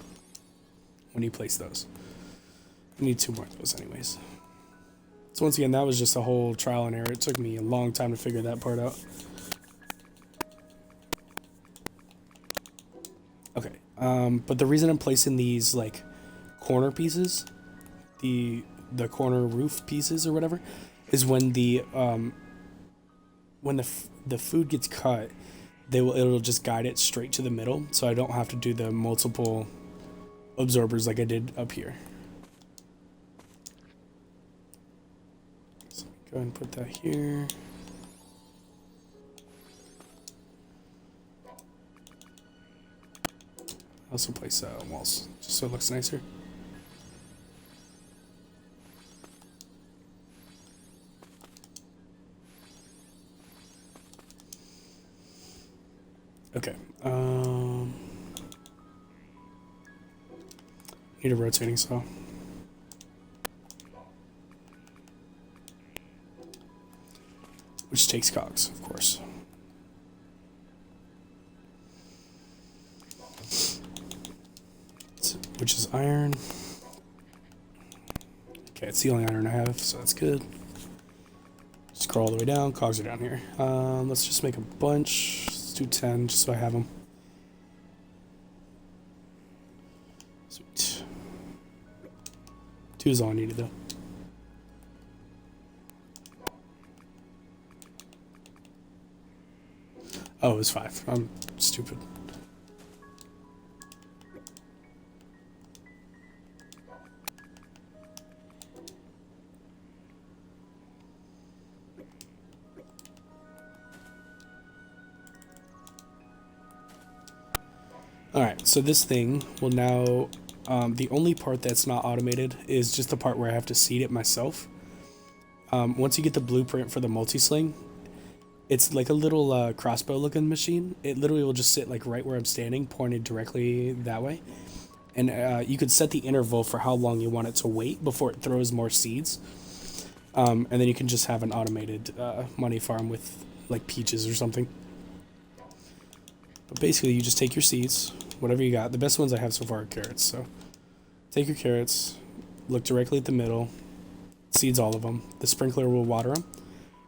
when you place those. I need 2 more of those anyways. So once again, that was just a whole trial and error. It took me a long time to figure that part out. Okay, but the reason I'm placing these like corner pieces, the corner roof pieces or whatever, is when the food gets cut, it'll just guide it straight to the middle, so I don't have to do the multiple absorbers like I did up here. So go ahead and put that here. I also place walls just so it looks nicer. Okay. Need a rotating saw. Which takes cogs, of course. Which is iron. Okay, it's the only iron I have, so that's good. Scroll all the way down. Cogs are down here. Let's just make a bunch. Let's do 10, just so I have them. Sweet. 2 is all I needed, though. Oh, it was 5. I'm stupid. Alright, so this thing will now, the only part that's not automated is just the part where I have to seed it myself. Once you get the blueprint for the multi-sling, it's like a little crossbow looking machine. It literally will just sit like right where I'm standing, pointed directly that way. And you could set the interval for how long you want it to wait before it throws more seeds. And then you can just have an automated money farm with like peaches or something. But basically you just take your seeds, whatever you got. The best ones I have so far are carrots. So take your carrots, look directly at the middle, seeds all of them. The sprinkler will water them.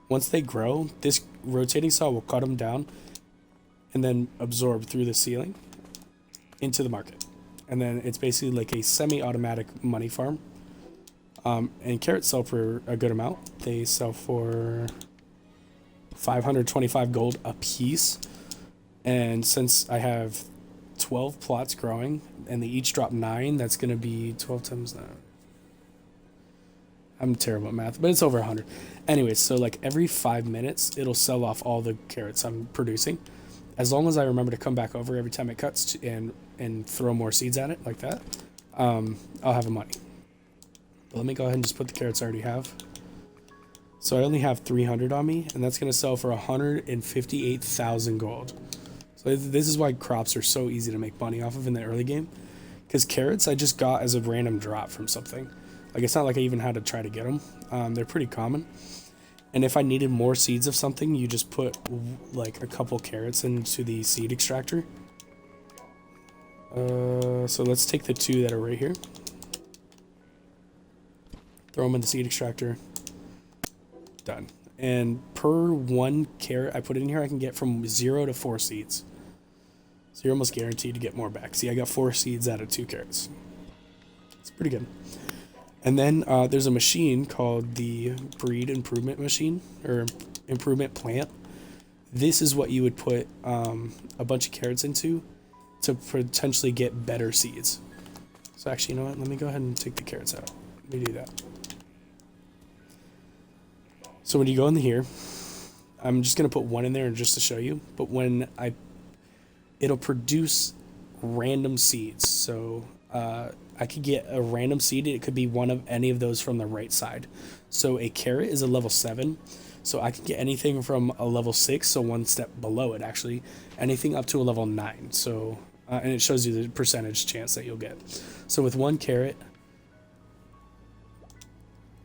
Once they grow, this rotating saw will cut them down and then absorb through the ceiling into the market. And then it's basically like a semi-automatic money farm. And carrots sell for a good amount. They sell for 525 gold a piece. And since I have 12 plots growing and they each drop 9, that's going to be 12 times that. I'm terrible at math, but it's over 100. Anyways, so like every 5 minutes, it'll sell off all the carrots I'm producing. As long as I remember to come back over every time it cuts and throw more seeds at it like that, I'll have a money. But let me go ahead and just put the carrots I already have. So I only have 300 on me, and that's going to sell for 158,000 gold. So this is why crops are so easy to make money off of in the early game. Because carrots I just got as a random drop from something. Like, it's not like I even had to try to get them. They're pretty common. And if I needed more seeds of something, you just put, like, a couple carrots into the seed extractor. So let's take the 2 that are right here. Throw them in the seed extractor. Done. And per 1 carrot I put in here, I can get from 0 to 4 seeds. So you're almost guaranteed to get more back. See, I got 4 seeds out of 2 carrots. It's pretty good. And then there's a machine called the Breed Improvement Machine, or Improvement Plant. This is what you would put a bunch of carrots into to potentially get better seeds. So actually, you know what? Let me go ahead and take the carrots out. Let me do that. So when you go in here, I'm just going to put 1 in there just to show you. But when it'll produce random seeds. So I could get a random seed. It could be one of any of those from the right side. So a carrot is a level 7. So I can get anything from a level 6, so 1 step below it actually, anything up to a level 9. So and it shows you the percentage chance that you'll get. So with 1 carrot,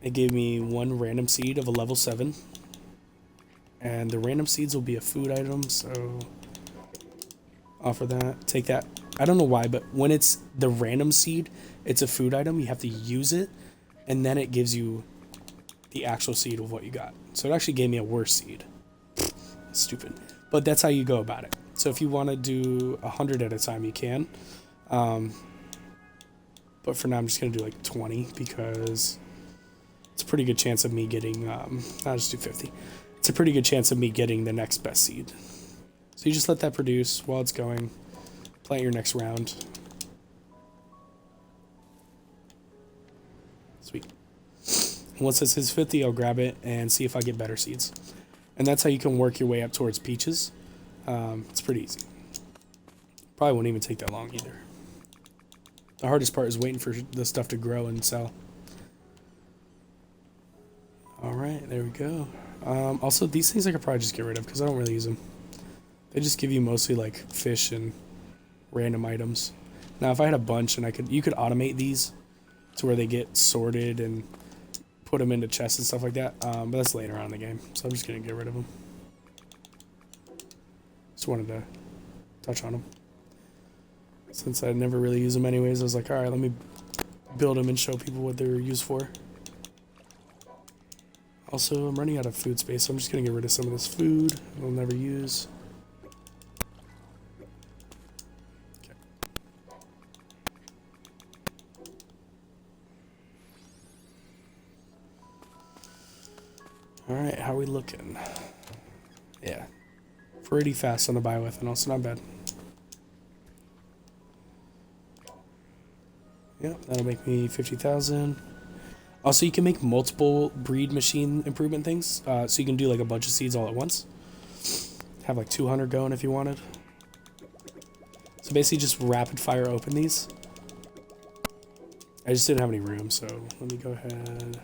it gave me 1 random seed of a level 7. And the random seeds will be a food item, so offer that. Take that. I don't know why, but when it's the random seed, it's a food item. You have to use it, and then it gives you the actual seed of what you got. So it actually gave me a worse seed. Stupid. But that's how you go about it. So if you want to do 100 at a time, you can. But for now, I'm just going to do like 20 because it's a pretty good chance of me getting, I'll just do 50. It's a pretty good chance of me getting the next best seed. So you just let that produce while it's going. Plant your next round. Sweet. And once this is 50, I'll grab it and see if I get better seeds. And that's how you can work your way up towards peaches. It's pretty easy. Probably won't even take that long either. The hardest part is waiting for the stuff to grow and sell. Alright, there we go. Also, these things I could probably just get rid of because I don't really use them. They just give you mostly like fish and random items. Now, if I had a bunch and you could automate these to where they get sorted and put them into chests and stuff like that. But that's later on in the game, so I'm just gonna get rid of them. Just wanted to touch on them. Since I never really use them anyways, I was like, alright, let me build them and show people what they're used for. Also, I'm running out of food space, so I'm just gonna get rid of some of this food I'll never use. Okay. Alright, how are we looking? Yeah. Pretty fast on the bioethanol, so not bad. Yeah, that'll make me 50,000. Also, you can make multiple breed machine improvement things. So you can do like a bunch of seeds all at once. Have like 200 going if you wanted. So basically just rapid fire open these. I just didn't have any room, so let me go ahead.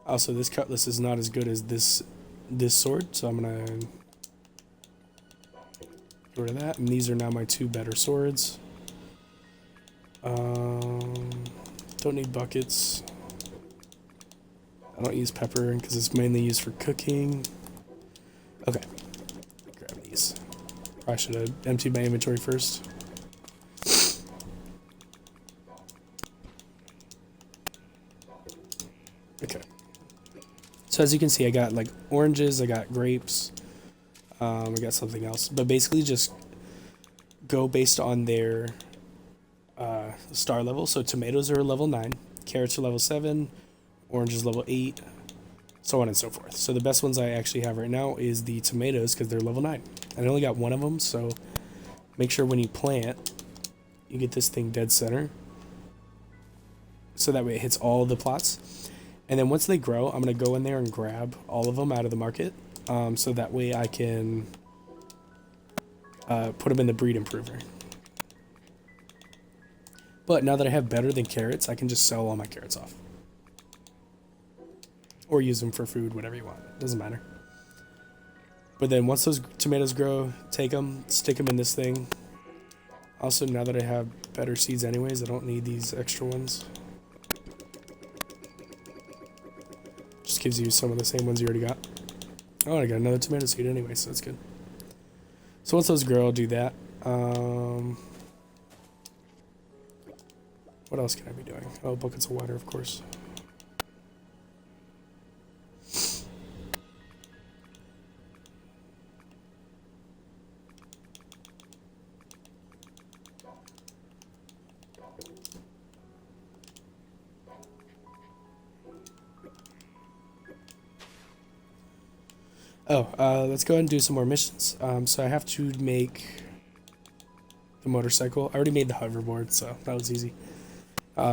Also, this cutlass is not as good as this sword, so I'm gonna get rid of that. And these are now my two better swords. Don't need buckets. I don't use pepper because it's mainly used for cooking. Okay, grab these. Probably should have emptied my inventory first. Okay. So as you can see, I got like oranges, I got grapes, I got something else. But basically just go based on their star level. So tomatoes are level 9, carrots are level 7, oranges level 8, so on and so forth. So the best ones I actually have right now is the tomatoes because they're level 9. I only got one of them, so make sure when you plant, you get this thing dead center. So that way it hits all the plots. And then once they grow, I'm going to go in there and grab all of them out of the market. So that way I can put them in the breed improver. But now that I have better than carrots, I can just sell all my carrots off. Or use them for food, whatever you want. Doesn't matter. But then once those tomatoes grow, take them, stick them in this thing. Also, now that I have better seeds anyways, I don't need these extra ones. Just gives you some of the same ones you already got. Oh, I got another tomato seed anyway, so that's good. So once those grow, I'll do that. What else can I be doing? Oh, buckets of water, of course. Let's go ahead and do some more missions. So I have to make the motorcycle. I already made the hoverboard, so that was easy.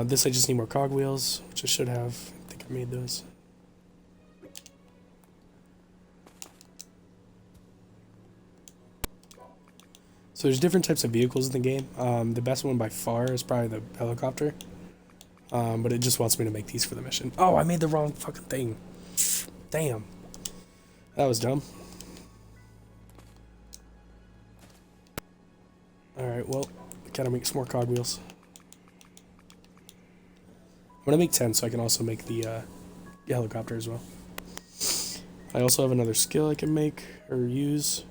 This I just need more cogwheels, which I should have. I think I made those. So there's different types of vehicles in the game. The best one by far is probably the helicopter. But it just wants me to make these for the mission. Oh, I made the wrong fucking thing. Damn. That was dumb. Alright, well, gotta make some more cogwheels. I'm gonna make 10 so I can also make the helicopter as well. I also have another skill I can make or use.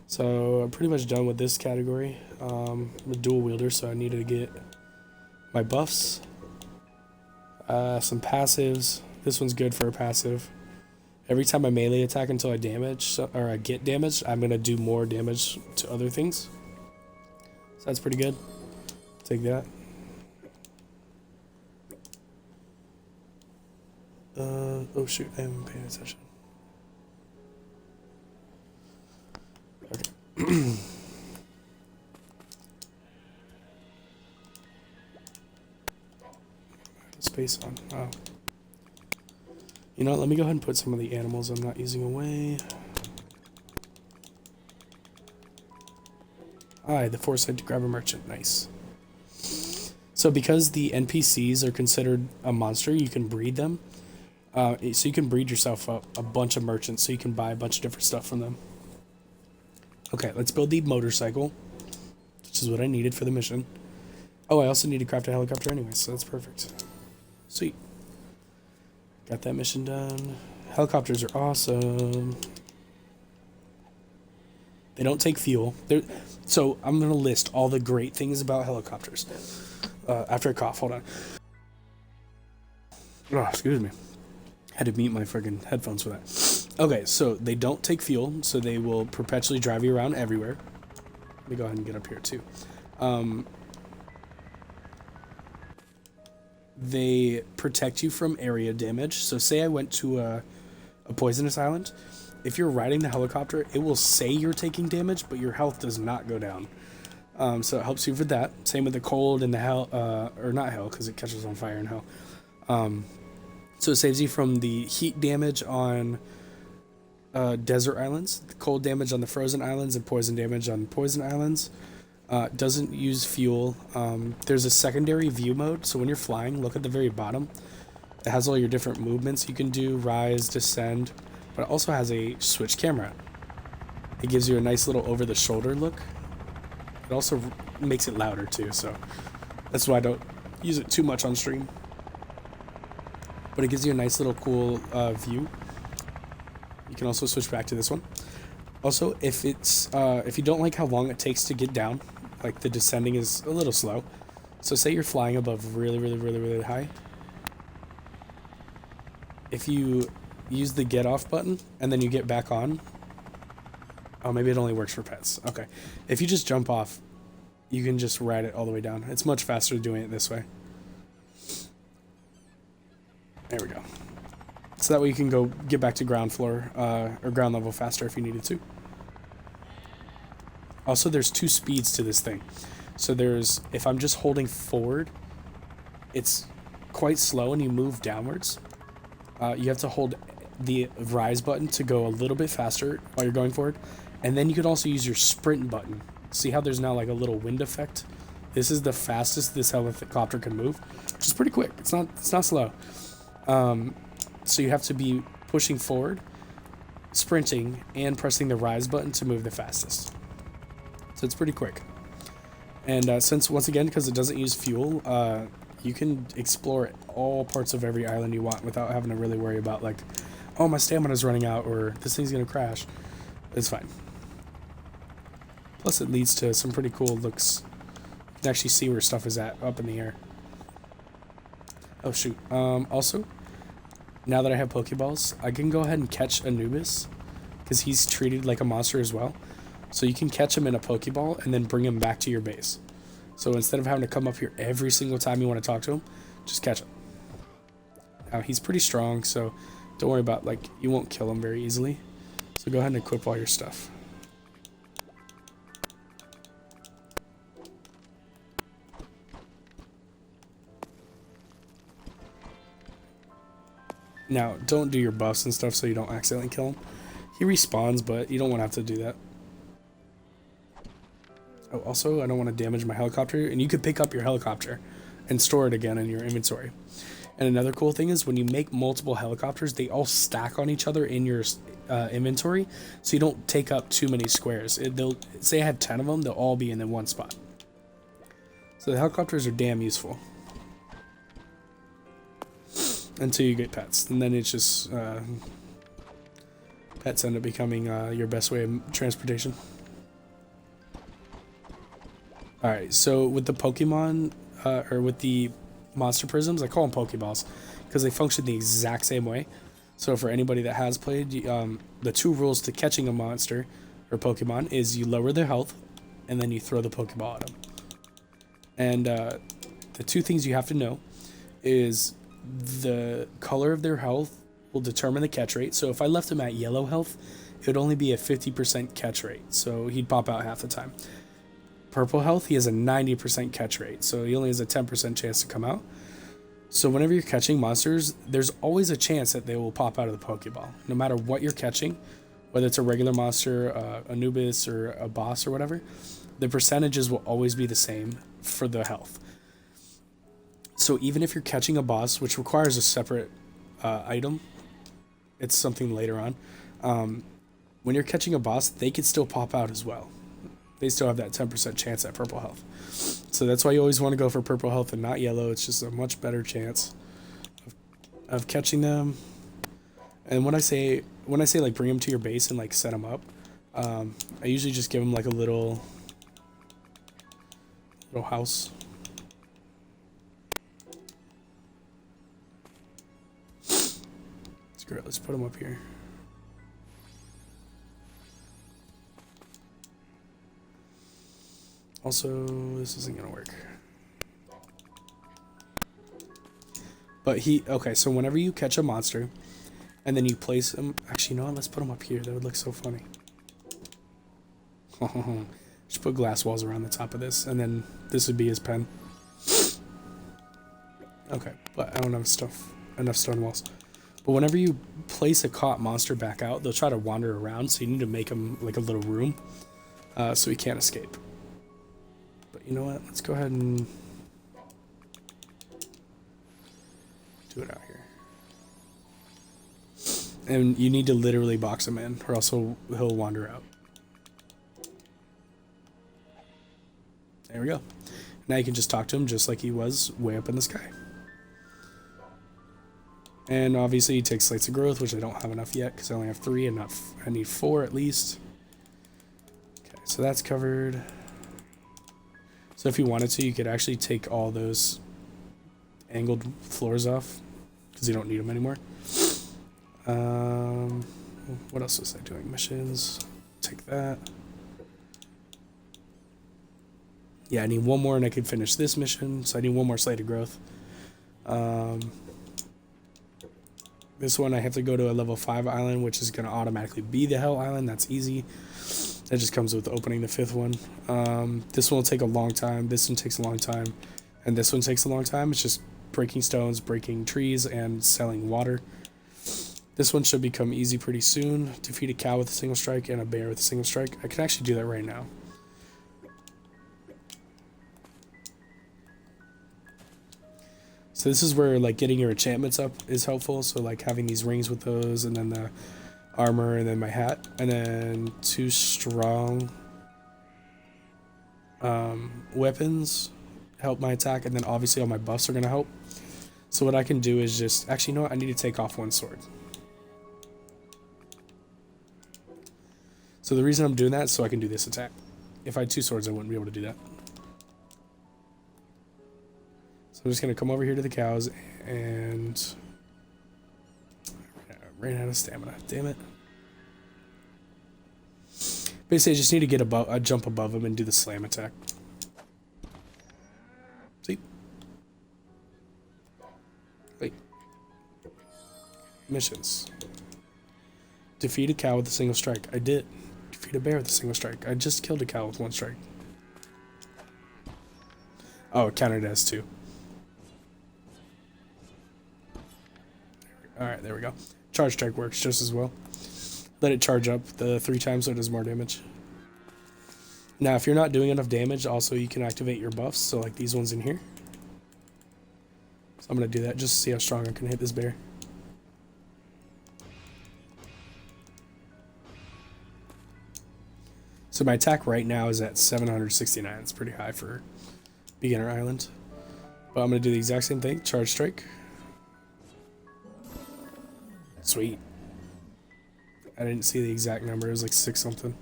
So I'm pretty much done with this category. I'm a dual wielder, so I needed to get my buffs, some passives. This one's good for a passive. Every time I melee attack until I I get damaged, I'm gonna do more damage to other things. So that's pretty good. Take that. Oh shoot, I haven't paid attention. Okay. Space on. Oh. You know what, let me go ahead and put some of the animals I'm not using away. I had the foresight to grab a merchant. Nice. So because the NPCs are considered a monster, you can breed them. So you can breed yourself up a bunch of merchants so you can buy a bunch of different stuff from them. Okay, let's build the motorcycle, which is what I needed for the mission. Oh, I also need to craft a helicopter anyway, so that's perfect. Sweet. Got that mission done. Helicopters are awesome. They don't take fuel. So I'm going to list all the great things about helicopters. After I cough, hold on. Oh, excuse me. Had to mute my friggin' headphones for that. Okay, so they don't take fuel, so they will perpetually drive you around everywhere. Let me go ahead and get up here too. They protect you from area damage. So say I went to a poisonous island. If you're riding the helicopter, it will say you're taking damage, but your health does not go down. So it helps you with that. Same with the cold and the hell, or not hell, because it catches on fire in hell. So it saves you from the heat damage on desert islands, the cold damage on the frozen islands, and poison damage on poison islands. Doesn't use fuel. There's a secondary view mode, so when you're flying, look at the very bottom. It has all your different movements you can do, rise, descend, but it also has a switch camera. It gives you a nice little over-the-shoulder look. It also makes it louder too, so that's why I don't use it too much on stream. But it gives you a nice little cool view. You can also switch back to this one. Also, if you don't like how long it takes to get down, like the descending is a little slow. So say you're flying above really high. If you use the get off button and then you get back on. Oh, maybe it only works for pets. Okay. If you just jump off, you can just ride it all the way down. It's much faster doing it this way. There we go. So that way you can go get back to ground floor, or ground level faster if you needed to. Also, there's two speeds to this thing. So there's, if I'm just holding forward, it's quite slow and you move downwards. You have to hold the rise button to go a little bit faster while you're going forward. And then you could also use your sprint button. See how there's now like a little wind effect? This is the fastest this helicopter can move, which is pretty quick. It's not slow. So you have to be pushing forward, sprinting, and pressing the rise button to move the fastest. So it's pretty quick. And since, once again, because it doesn't use fuel, you can explore all parts of every island you want without having to really worry about, like, oh, my stamina's running out, or this thing's gonna crash. It's fine. Plus it leads to some pretty cool looks. You can actually see where stuff is at up in the air. Oh shoot. Also, now that I have Pokeballs, I can go ahead and catch Anubis, because he's treated like a monster as well. So you can catch him in a Pokeball and then bring him back to your base. So instead of having to come up here every single time you want to talk to him, just catch him. Now he's pretty strong, so don't worry about, like, you won't kill him very easily. So go ahead and equip all your stuff. Now, don't do your buffs and stuff so you don't accidentally kill him. He respawns, but you don't want to have to do that. Oh, also, I don't want to damage my helicopter, and you could pick up your helicopter and store it again in your inventory. And another cool thing is when you make multiple helicopters, they all stack on each other in your inventory, so you don't take up too many squares. They'll say I have 10 of them, they'll all be in one spot. So the helicopters are damn useful. Until you get pets, and then it's just Pets end up becoming your best way of transportation. Alright, so with the Pokemon, or with the monster prisms, I call them Pokeballs, because they function the exact same way. So for anybody that has played, the 2 rules to catching a monster or Pokemon is you lower their health, and then you throw the Pokeball at them. And the 2 things you have to know is the color of their health will determine the catch rate. So if I left him at yellow health, it would only be a 50% catch rate, so he'd pop out half the time. Purple health, he has a 90% catch rate, so he only has a 10% chance to come out. So whenever you're catching monsters, there's always a chance that they will pop out of the Pokeball. No matter what you're catching, whether it's a regular monster, Anubis, or a boss or whatever, the percentages will always be the same for the health. So even if you're catching a boss, which requires a separate item, it's something later on, when you're catching a boss, they could still pop out as well. They still have that 10% chance at purple health. So that's why you always want to go for purple health and not yellow. It's just a much better chance of catching them. And when I say like bring them to your base and like set them up, I usually just give them like a little house. Screw it, let's put them up here. Also, this isn't gonna work. But okay, so whenever you catch a monster, and then you place them, actually, you know what, let's put them up here, that would look so funny. Just put glass walls around the top of this, and then this would be his pen. Okay, but I don't have enough stone walls. But whenever you place a caught monster back out, they'll try to wander around, so you need to make them like a little room, so he can't escape. But you know what? Let's go ahead and do it out here. And you need to literally box him in, or else he'll wander out. There we go. Now you can just talk to him just like he was way up in the sky. And obviously he takes Slates of Growth, which I don't have enough yet because I only have 3 and I need 4 at least. Okay, so that's covered. So if you wanted to, you could actually take all those angled floors off because you don't need them anymore. What else was I doing? Missions. Take that. Yeah, I need 1 more and I can finish this mission. So I need 1 more Slate of Growth. This one I have to go to a level 5 island, which is going to automatically be the Hell Island. That's easy. That just comes with opening the 5th one. This one will take a long time. This one takes a long time. And this one takes a long time. It's just breaking stones, breaking trees, and selling water. This one should become easy pretty soon. Defeat a cow with a single strike and a bear with a single strike. I can actually do that right now. So this is where like getting your enchantments up is helpful. So like having these rings with those, and then the armor, and then my hat, and then 2 strong weapons help my attack, and then obviously all my buffs are gonna help. So what I can do is just actually, you know what? I need to take off 1 sword. So the reason I'm doing that is so I can do this attack. If I had 2 swords, I wouldn't be able to do that. So I'm just going to come over here to the cows, and I ran out of stamina. Damn it. Basically, I just need to get above, jump above him and do the slam attack. See? Wait. Missions. Defeat a cow with a single strike. I did. Defeat a bear with a single strike. I just killed a cow with 1 strike. Oh, it counted as 2. Alright, there we go. Charge strike works just as well. Let it charge up the 3 times so it does more damage. Now, if you're not doing enough damage, also you can activate your buffs. So like these ones in here. So I'm going to do that just to see how strong I can hit this bear. So my attack right now is at 769. It's pretty high for beginner island. But I'm going to do the exact same thing. Charge strike. Sweet. I didn't see the exact number. It was like 6 something.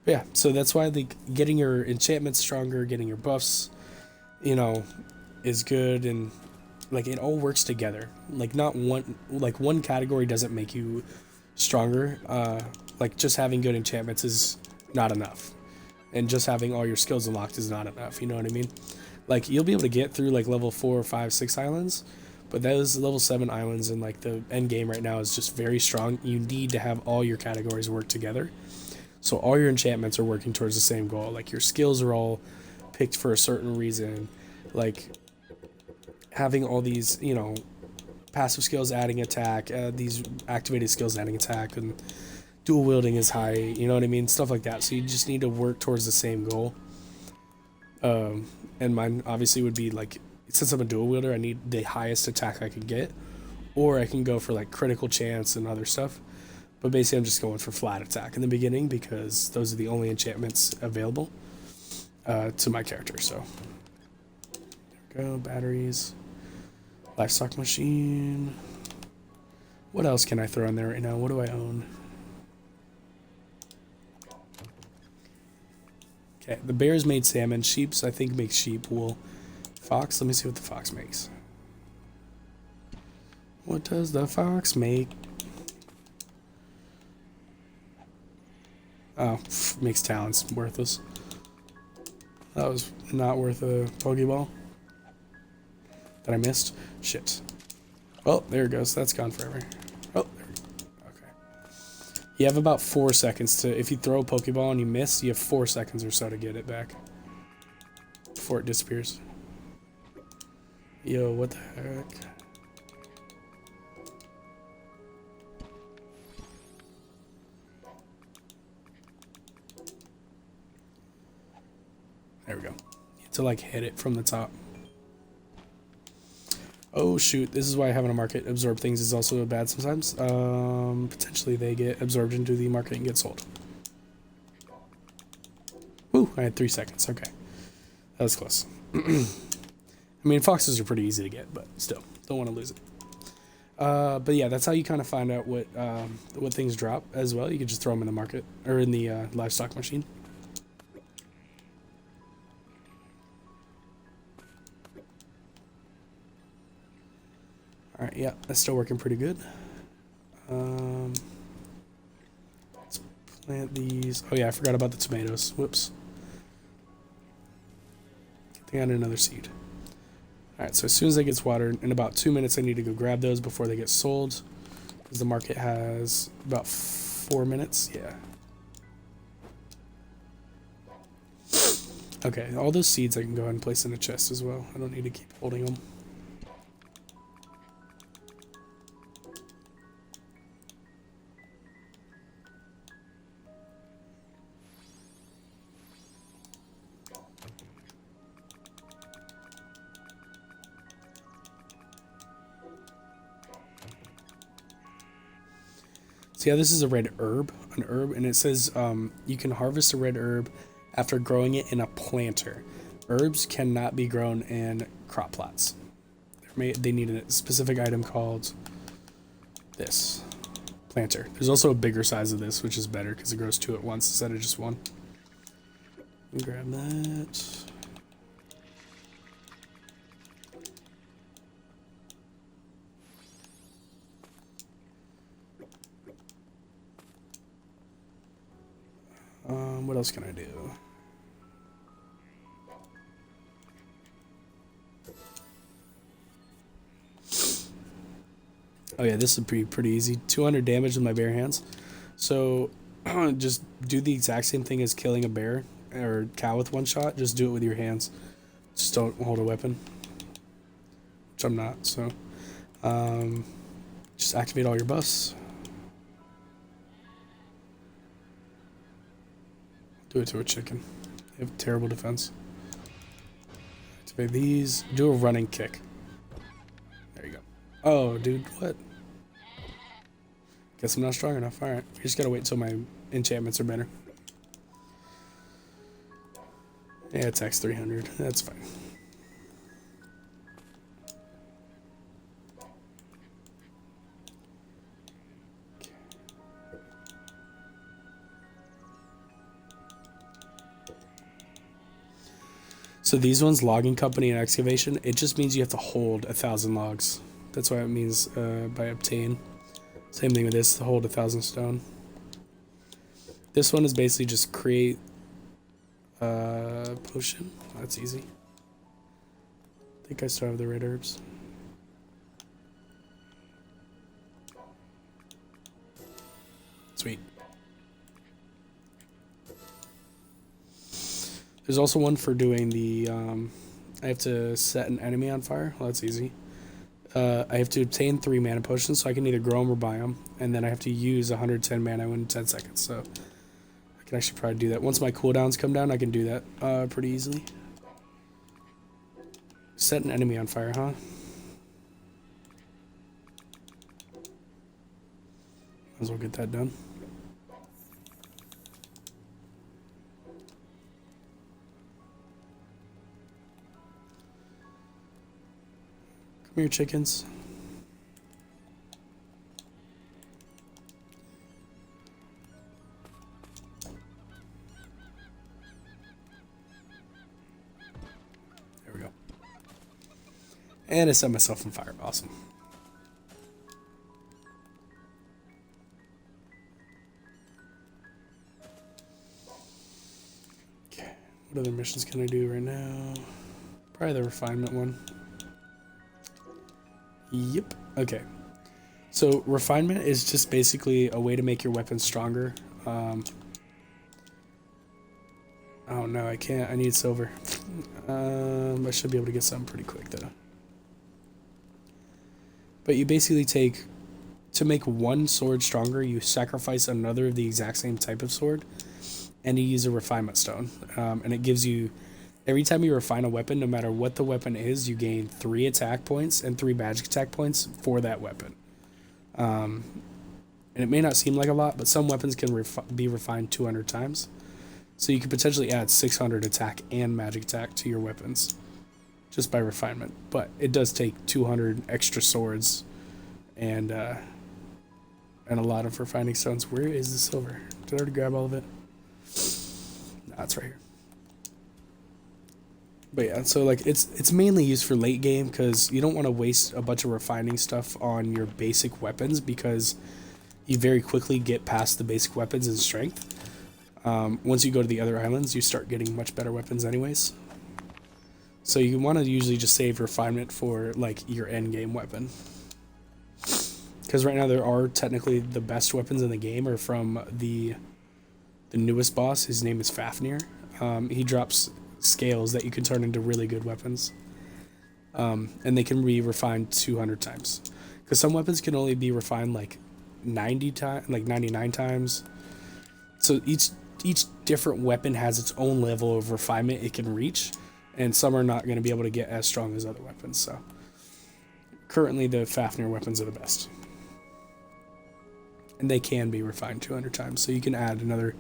But yeah, so that's why the getting your enchantments stronger, getting your buffs, you know, is good, and like it all works together. Like not one category doesn't make you stronger. Like just having good enchantments is not enough, and just having all your skills unlocked is not enough. You know what I mean? Like you'll be able to get through like level 4, 5, 6 islands, but those level 7 islands and like the end game right now is just very strong. You need to have all your categories work together. So all your enchantments are working towards the same goal. Like your skills are all picked for a certain reason. Like having all these, you know, passive skills adding attack, these activated skills adding attack, and dual wielding is high. You know what I mean? Stuff like that. So you just need to work towards the same goal. And mine obviously would be like, since I'm a dual wielder, I need the highest attack I can get, or I can go for like critical chance and other stuff. But basically, I'm just going for flat attack in the beginning because those are the only enchantments available to my character. So there we go. Batteries, livestock machine. What else can I throw in there right now? What do I own? Okay, the bears made salmon. Sheep's I think makes sheep wool. Fox. Let me see what the fox makes. What does the fox make? Oh, makes talents. Worthless. That was not worth a Pokeball that I missed. Shit. Oh, there it goes. That's gone forever. Oh, there we go. Okay. You have about 4 seconds to, if you throw a Pokeball and you miss, you have 4 seconds or so to get it back before it disappears. Yo, what the heck? There we go. You have to like hit it from the top. Oh shoot, this is why having a market absorb things is also bad sometimes. Potentially they get absorbed into the market and get sold. Woo, I had 3 seconds, okay. That was close. I mean, foxes are pretty easy to get, but still, don't want to lose it. But yeah, that's how you kind of find out what things drop as well. You can just throw them in the market, or in the livestock machine. Alright, yeah, that's still working pretty good. Let's plant these. Oh yeah, I forgot about the tomatoes. Whoops. I think I had another seed. Alright, so as soon as it gets watered, in about 2 minutes I need to go grab those before they get sold. Because the market has about 4 minutes. Yeah. Okay, all those seeds I can go ahead and place in a chest as well. I don't need to keep holding them. So yeah, this is a red herb, and it says you can harvest a red herb after growing it in a planter. Herbs cannot be grown in crop plots. They need a specific item called this, planter. There's also a bigger size of this, which is better because it grows 2 at once instead of just 1. Grab that. What else can I do? Oh yeah, this would be pretty easy. 200 damage with my bare hands. So just do the exact same thing as killing a bear or cow with 1 shot. Just do it with your hands. Just don't hold a weapon. Which I'm not, so. Just activate all your buffs. Do it to a chicken. They have terrible defense. Activate these. Do a running kick. There you go. Oh, dude, what? Guess I'm not strong enough. Alright. We just gotta wait until my enchantments are better. Yeah, attacks 300. That's fine. So these ones, logging company and excavation, it just means you have to hold 1,000 logs. That's what it means by obtain. Same thing with this, hold 1,000 stone. This one is basically just create potion. That's easy. I think I still have the red herbs. Sweet. There's also one for doing the, I have to set an enemy on fire. Well, that's easy. I have to obtain 3 mana potions, so I can either grow them or buy them. And then I have to use 110 mana in 10 seconds, so I can actually probably do that. Once my cooldowns come down, I can do that pretty easily. Set an enemy on fire, huh? Might as well get that done. Come here, chickens. There we go. And I set myself on fire. Awesome. Okay. What other missions can I do right now? Probably the refinement one. Yep. Okay. So refinement is just basically a way to make your weapons stronger. Oh no, I can't. I need silver. I should be able to get some pretty quick though. But you basically take, to make one sword stronger, you sacrifice another of the exact same type of sword, and you use a refinement stone. And it gives you, every time you refine a weapon, no matter what the weapon is, you gain 3 attack points and 3 magic attack points for that weapon. And it may not seem like a lot, but some weapons can be refined 200 times. So you could potentially add 600 attack and magic attack to your weapons just by refinement. But it does take 200 extra swords and a lot of refining stones. Where is the silver? Did I already grab all of it? Nah, it's right here. But yeah, so like it's mainly used for late game because you don't want to waste a bunch of refining stuff on your basic weapons because you very quickly get past the basic weapons in strength. Once you go to the other islands, you start getting much better weapons anyways. So you want to usually just save refinement for like your end game weapon. Because right now there are technically the best weapons in the game are from the newest boss. His name is Fafnir. He drops scales that you can turn into really good weapons. And they can be refined 200 times. Because some weapons can only be refined like 90 times, like 99 times. So each different weapon has its own level of refinement it can reach, and some are not going to be able to get as strong as other weapons. So currently the Fafnir weapons are the best. And they can be refined 200 times. So you can add another,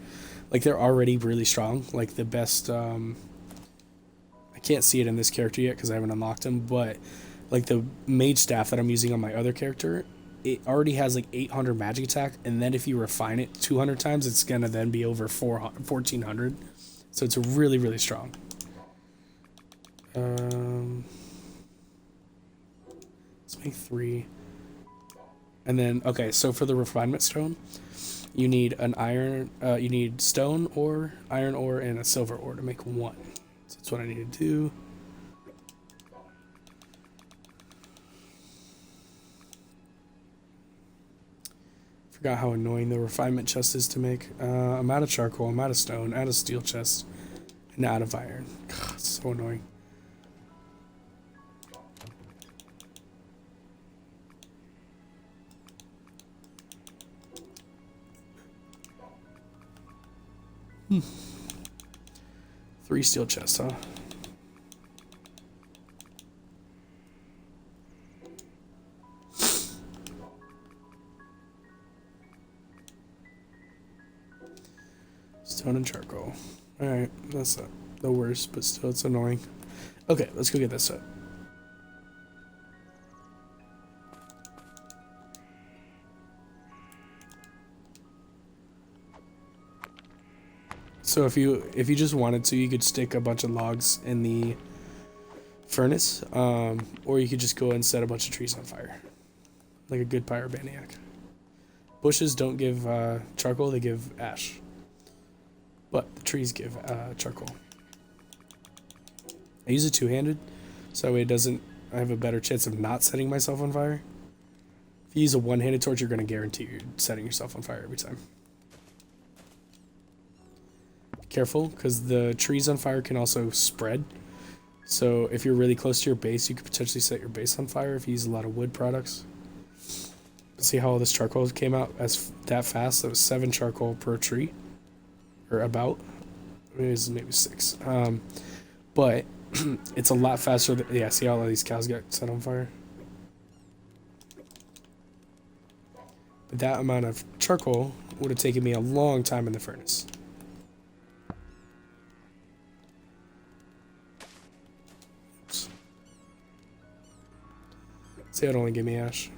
like they're already really strong. Like the best, I can't see it in this character yet because I haven't unlocked him, but like the mage staff that I'm using on my other character, it already has like 800 magic attack, and then if you refine it 200 times, it's gonna then be over 1400. So it's really, really strong. Let's make 3. And then, okay, so for the refinement stone, you need an iron, you need stone ore, iron ore, and a silver ore to make 1. So that's what I need to do. Forgot how annoying the refinement chest is to make. I'm out of charcoal, I'm out of stone, out of steel chest, and out of iron. God, it's so annoying. Hmm. 3 steel chests, huh? Stone and charcoal. Alright, that's not the worst, but still it's annoying. Okay, let's go get this up. So if you just wanted to, you could stick a bunch of logs in the furnace, or you could just go and set a bunch of trees on fire, like a good pyromaniac. Bushes don't give charcoal; they give ash, but the trees give charcoal. I use it two-handed, so that way it doesn't. I have a better chance of not setting myself on fire. If you use a one-handed torch, you're going to guarantee you're setting yourself on fire every time. Be careful, because the trees on fire can also spread. So if you're really close to your base, you could potentially set your base on fire if you use a lot of wood products. See how all this charcoal came out as that fast? That was 7 charcoal per tree, or about. It was maybe 6. But it's a lot faster. Yeah, see how all these cows got set on fire? But that amount of charcoal would have taken me a long time in the furnace. Oops. See, it'd only give me ash.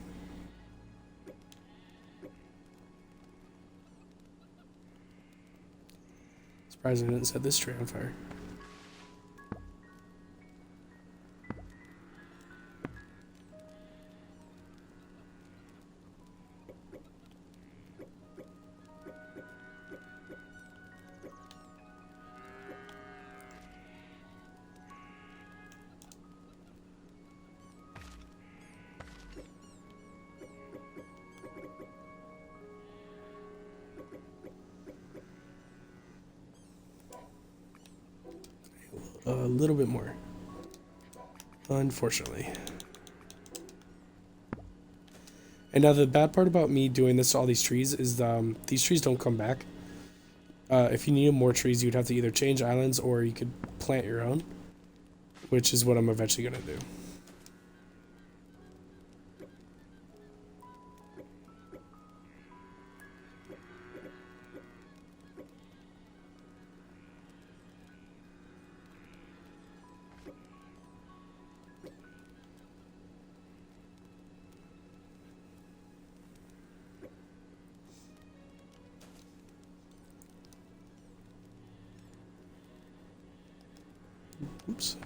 Surprised I didn't set this tree on fire. A little bit more, unfortunately. And now the bad part about me doing this to all these trees is these trees don't come back. If you needed more trees, you'd have to either change islands or you could plant your own, which is what I'm eventually going to do. Oops.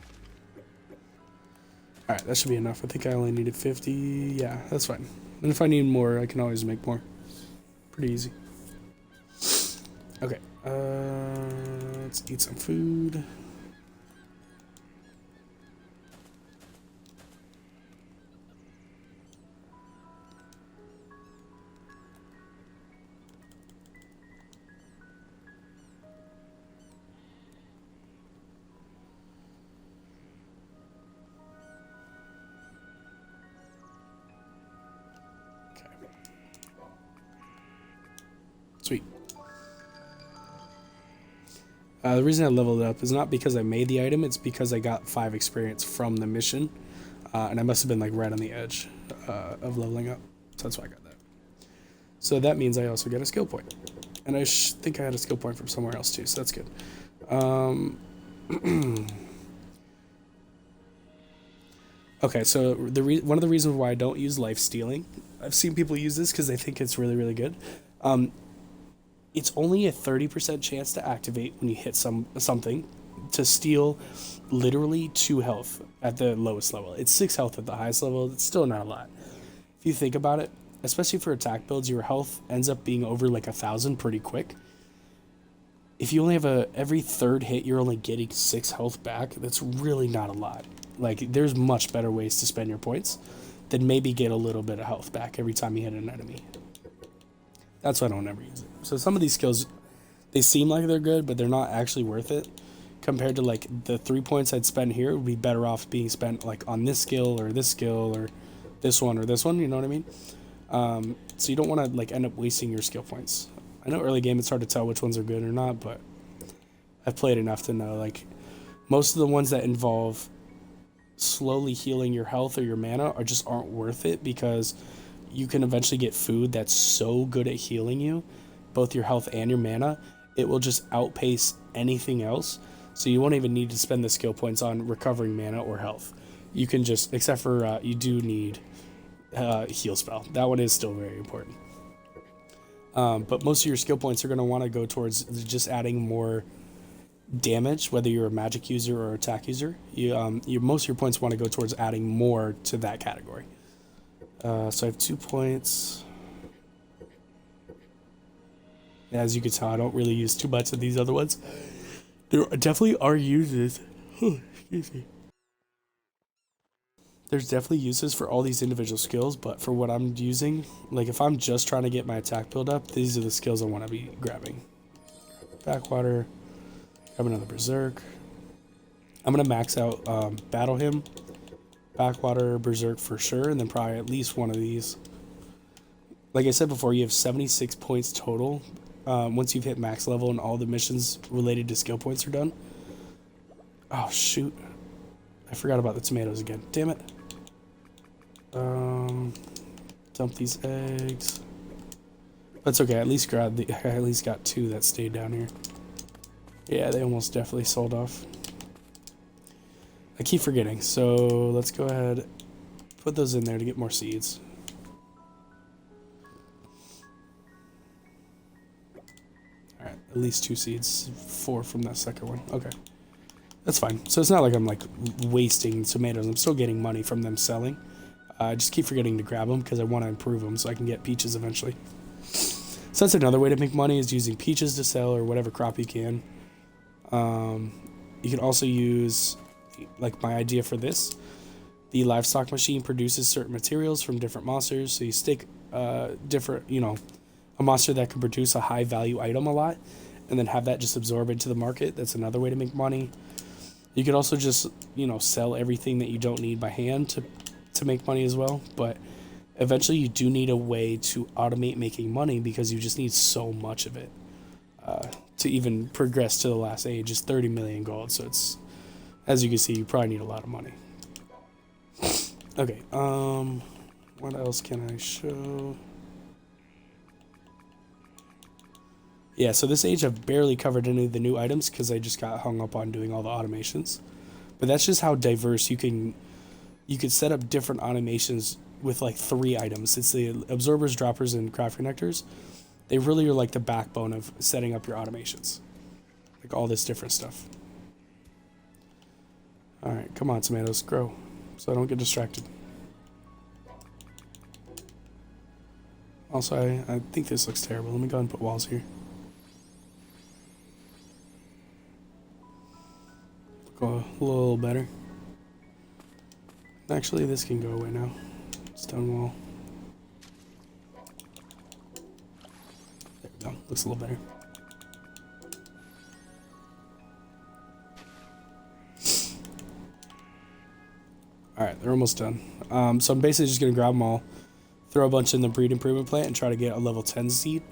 Alright, that should be enough. I think I only needed 50. Yeah, that's fine. And if I need more, I can always make more. Pretty easy. Okay, let's eat some food. Sweet. The reason I leveled it up is not because I made the item, it's because I got 5 experience from the mission. And I must have been like right on the edge of leveling up. So that's why I got that. So that means I also get a skill point. And I think I had a skill point from somewhere else too, so that's good. Okay, so one of the reasons why I don't use life stealing, I've seen people use this because they think it's really, really good. It's only a 30% chance to activate when you hit something to steal literally 2 health at the lowest level. It's 6 health at the highest level. It's still not a lot. If you think about it, especially for attack builds, your health ends up being over like 1,000 pretty quick. If you only have every 3rd hit, you're only getting 6 health back. That's really not a lot. Like, there's much better ways to spend your points than maybe get a little bit of health back every time you hit an enemy. That's why I don't ever use it. So some of these skills, they seem like they're good, but they're not actually worth it. Compared to like the 3 points I'd spend here would be better off being spent like on this skill or this one or this one, you know what I mean? So you don't want to like end up wasting your skill points. I know early game it's hard to tell which ones are good or not, but I've played enough to know like most of the ones that involve slowly healing your health or your mana aren't worth it, because you can eventually get food that's so good at healing you, both your health and your mana, it will just outpace anything else. So you won't even need to spend the skill points on recovering mana or health. You can just, except for you do need heal spell. That one is still very important. But most of your skill points are going to want to go towards just adding more damage, whether you're a magic user or attack user. Most of your points want to go towards adding more to that category. So I have 2 points. As you can tell, I don't really use too much of these other ones. There definitely are uses. Excuse me. There's definitely uses for all these individual skills, but for what I'm using, like if I'm just trying to get my attack build up, these are the skills I want to be grabbing. Backwater, grab another Berserk. I'm going to max out Battle Hymn, Backwater, Berserk for sure, and then probably at least one of these. Like I said before, you have 76 points total once you've hit max level and all the missions related to skill points are done. Oh, shoot. I forgot about the tomatoes again. Damn it. Dump these eggs. That's okay. At least I at least got 2 that stayed down here. Yeah, they almost definitely sold off. I keep forgetting. So let's go ahead, put those in there to get more seeds. All right, at least 2 seeds, 4 from that second one. Okay, that's fine. So it's not like I'm like wasting tomatoes. I'm still getting money from them selling. I just keep forgetting to grab them because I want to improve them so I can get peaches eventually. So that's another way to make money, is using peaches to sell or whatever crop you can. You can also use, like my idea for this, the livestock machine produces certain materials from different monsters. So you stick different, a monster that can produce a high value item a lot and then have that just absorb into the market. That's another way to make money. You could also just, sell everything that you don't need by hand to make money as well, but eventually you do need a way to automate making money because you just need so much of it to even progress to the last age. Is 30 million gold, so it's, as you can see, you probably need a lot of money. Okay, what else can I show? Yeah, so this age I've barely covered any of the new items because I just got hung up on doing all the automations, but that's just how diverse you could set up different automations with like 3 items. It's the absorbers, droppers, and craft connectors. They really are like the backbone of setting up your automations. Like all this different stuff. Alright, come on tomatoes, grow. So I don't get distracted. Also, I think this looks terrible. Let me go ahead and put walls here. Go a little better. Actually, this can go away now. Stone wall. There we go. Looks a little better. Alright, they're almost done. So I'm basically just going to grab them all, throw a bunch in the breed improvement plant, and try to get a level 10 seed.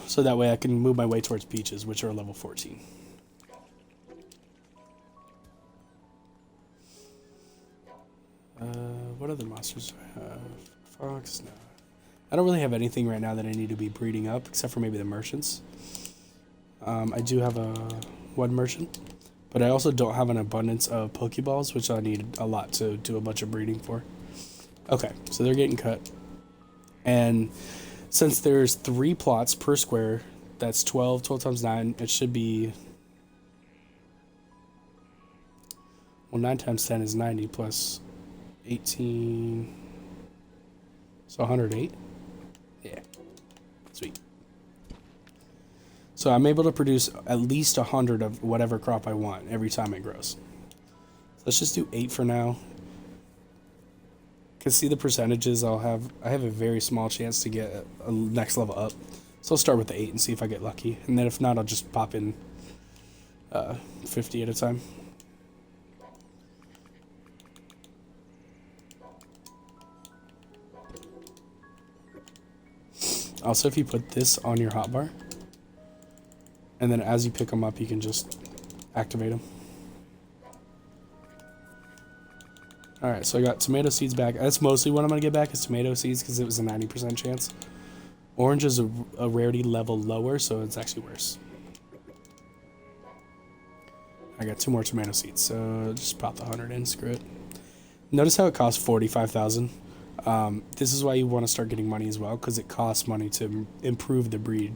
So that way I can move my way towards peaches, which are level 14. What other monsters do I have? Fox? No. I don't really have anything right now that I need to be breeding up, except for maybe the merchants. I do have one merchant, but I also don't have an abundance of Pokeballs, which I need a lot to do a bunch of breeding for. Okay, so they're getting cut. And since there's 3 plots per square, that's 12 times 9, it should be... Well, 9 times 10 is 90 plus 18... So 108? Yeah. Sweet. So I'm able to produce at least 100 of whatever crop I want every time it grows. So let's just do 8 for now. Because see the percentages, I have a very small chance to get a next level up. So I'll start with the 8 and see if I get lucky. And then if not, I'll just pop in 50 at a time. Also, if you put this on your hotbar, and then as you pick them up, you can just activate them. Alright, so I got tomato seeds back. That's mostly what I'm going to get back is tomato seeds because it was a 90% chance. Orange is a rarity level lower, so it's actually worse. I got 2 more tomato seeds, so just pop the 100 in, screw it. Notice how it costs 45,000. This is why you want to start getting money as well, because it costs money to improve the breed.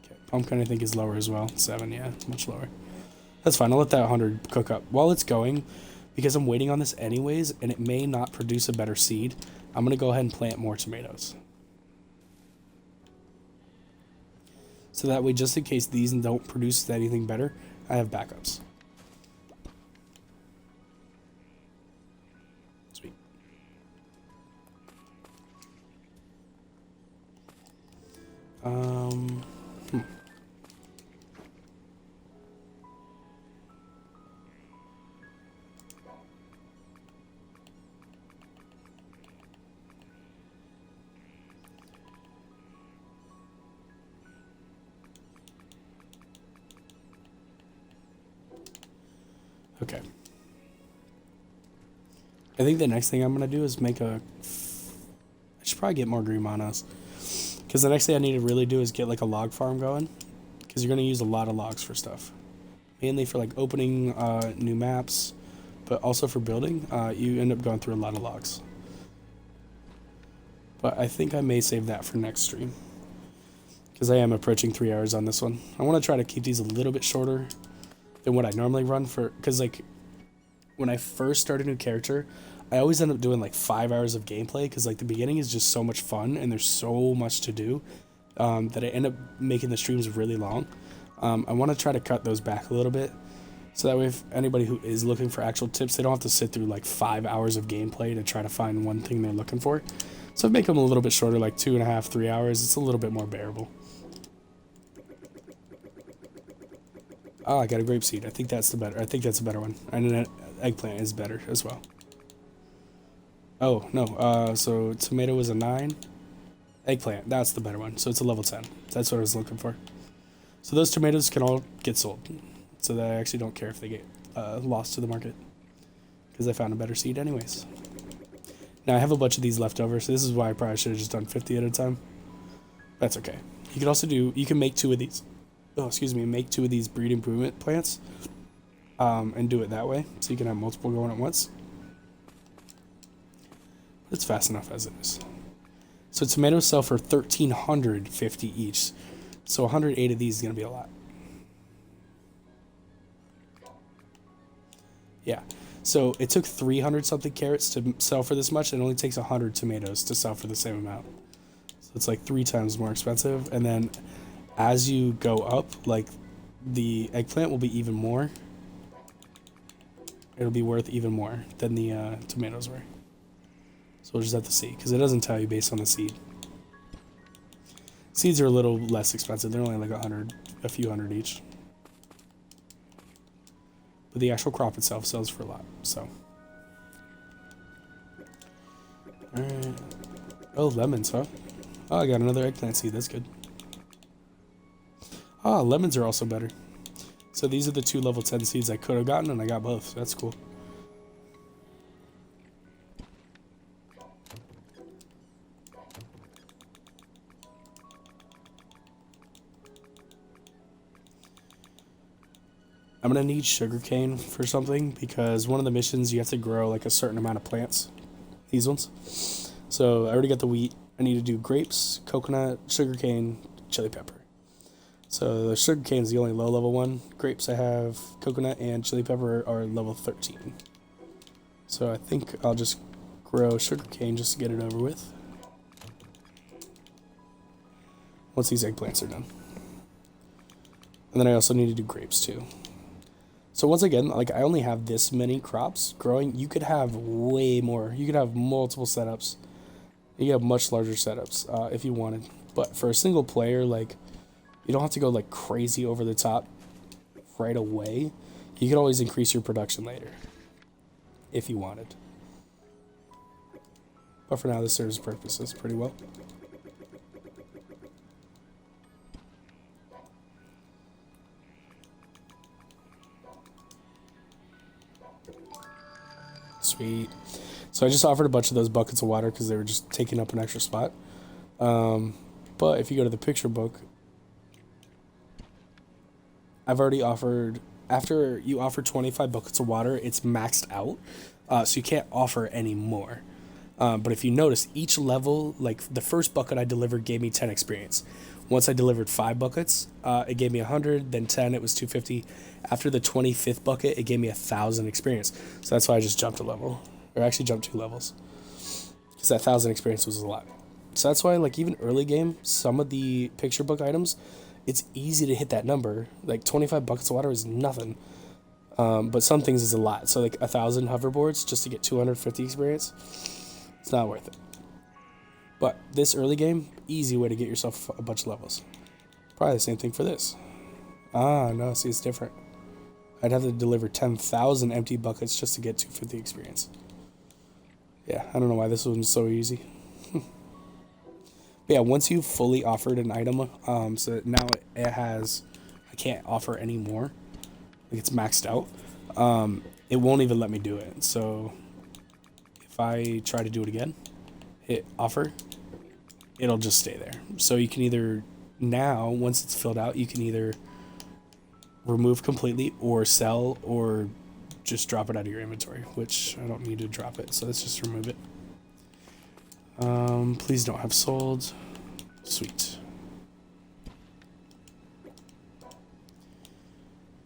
Okay, pumpkin I think is lower as well. 7, yeah, much lower. That's fine. I'll let that 100 cook up. While it's going, because I'm waiting on this anyways, and it may not produce a better seed, I'm going to go ahead and plant more tomatoes. So that way, just in case these don't produce anything better, I have backups. Sweet. Okay. I think the next thing I'm going to do is make a... I should probably get more green monos. Because the next thing I need to really do is get like a log farm going. Because you're going to use a lot of logs for stuff. Mainly for like opening new maps. But also for building, you end up going through a lot of logs. But I think I may save that for next stream. Because I am approaching 3 hours on this one. I want to try to keep these a little bit shorter than what I normally run for, because like when I first start a new character, I always end up doing like 5 hours of gameplay, because like the beginning is just so much fun and there's so much to do that I end up making the streams really long. I want to try to cut those back a little bit, so that way if anybody who is looking for actual tips, they don't have to sit through like 5 hours of gameplay to try to find one thing they're looking for. So make them a little bit shorter, like 2.5, 3 hours. It's a little bit more bearable. Oh, I got a grape seed. I think that's the better. I think that's a better one. And an eggplant is better as well. Oh no. So tomato was a 9. Eggplant. That's the better one. So it's a level 10. That's what I was looking for. So those tomatoes can all get sold. So that I actually don't care if they get lost to the market, because I found a better seed anyways. Now I have a bunch of these left over, so this is why I probably should have just done 50 at a time. That's okay. You can also do. You can make 2 of these. Oh, excuse me, make 2 of these breed improvement plants and do it that way, so you can have multiple going at once. It's fast enough as it is. So tomatoes sell for 1,350 each, so 108 of these is going to be a lot. Yeah, so it took 300 something carrots to sell for this much, and it only takes 100 tomatoes to sell for the same amount. So it's like 3 times more expensive, and then as you go up, like, the eggplant will be even more. It'll be worth even more than the tomatoes were. So we'll just have to see, because it doesn't tell you based on the seed. Seeds are a little less expensive. They're only like a few hundred each. But the actual crop itself sells for a lot, so. Alright. Oh, lemons, huh? Oh, I got another eggplant seed. That's good. Ah, lemons are also better. So these are the 2 level 10 seeds I could have gotten, and I got both. That's cool. I'm going to need sugarcane for something, because one of the missions you have to grow like a certain amount of plants. These ones. So I already got the wheat. I need to do grapes, coconut, sugarcane, chili pepper. So the sugarcane is the only low level one. Grapes I have, coconut and chili pepper are level 13. So I think I'll just grow sugarcane just to get it over with. Once these eggplants are done. And then I also need to do grapes too. So once again, like, I only have this many crops growing. You could have way more. You could have multiple setups. You could have much larger setups if you wanted. But for a single player, like, you don't have to go like crazy over the top right away. You can always increase your production later if you wanted. But for now, this serves purposes pretty well. Sweet. So I just offered a bunch of those buckets of water because they were just taking up an extra spot. But if you go to the picture book, I've already offered, after you offer 25 buckets of water, it's maxed out. So you can't offer any more. But if you notice, each level, like the first bucket I delivered gave me 10 experience. Once I delivered 5 buckets, it gave me 100, then 10, it was 250. After the 25th bucket, it gave me 1,000 experience. So that's why I just jumped a level, or actually jumped 2 levels, because that 1,000 experience was a lot. So that's why, like, even early game, some of the picture book items, it's easy to hit that number. Like 25 buckets of water is nothing, but some things is a lot. So like 1,000 hoverboards just to get 250 experience, it's not worth it. But this early game, easy way to get yourself a bunch of levels. Probably the same thing for this. Ah, no, see, it's different. I'd have to deliver 10,000 empty buckets just to get 250 experience. Yeah, I don't know why this one's so easy. But yeah, once you've fully offered an item, so now it has, I can't offer any more. Like, it's maxed out. It won't even let me do it. So if I try to do it again, hit offer, it'll just stay there. So you can either, now once it's filled out, you can either remove completely or sell or just drop it out of your inventory, which I don't need to drop it, so let's just remove it. Please don't have sold. Sweet.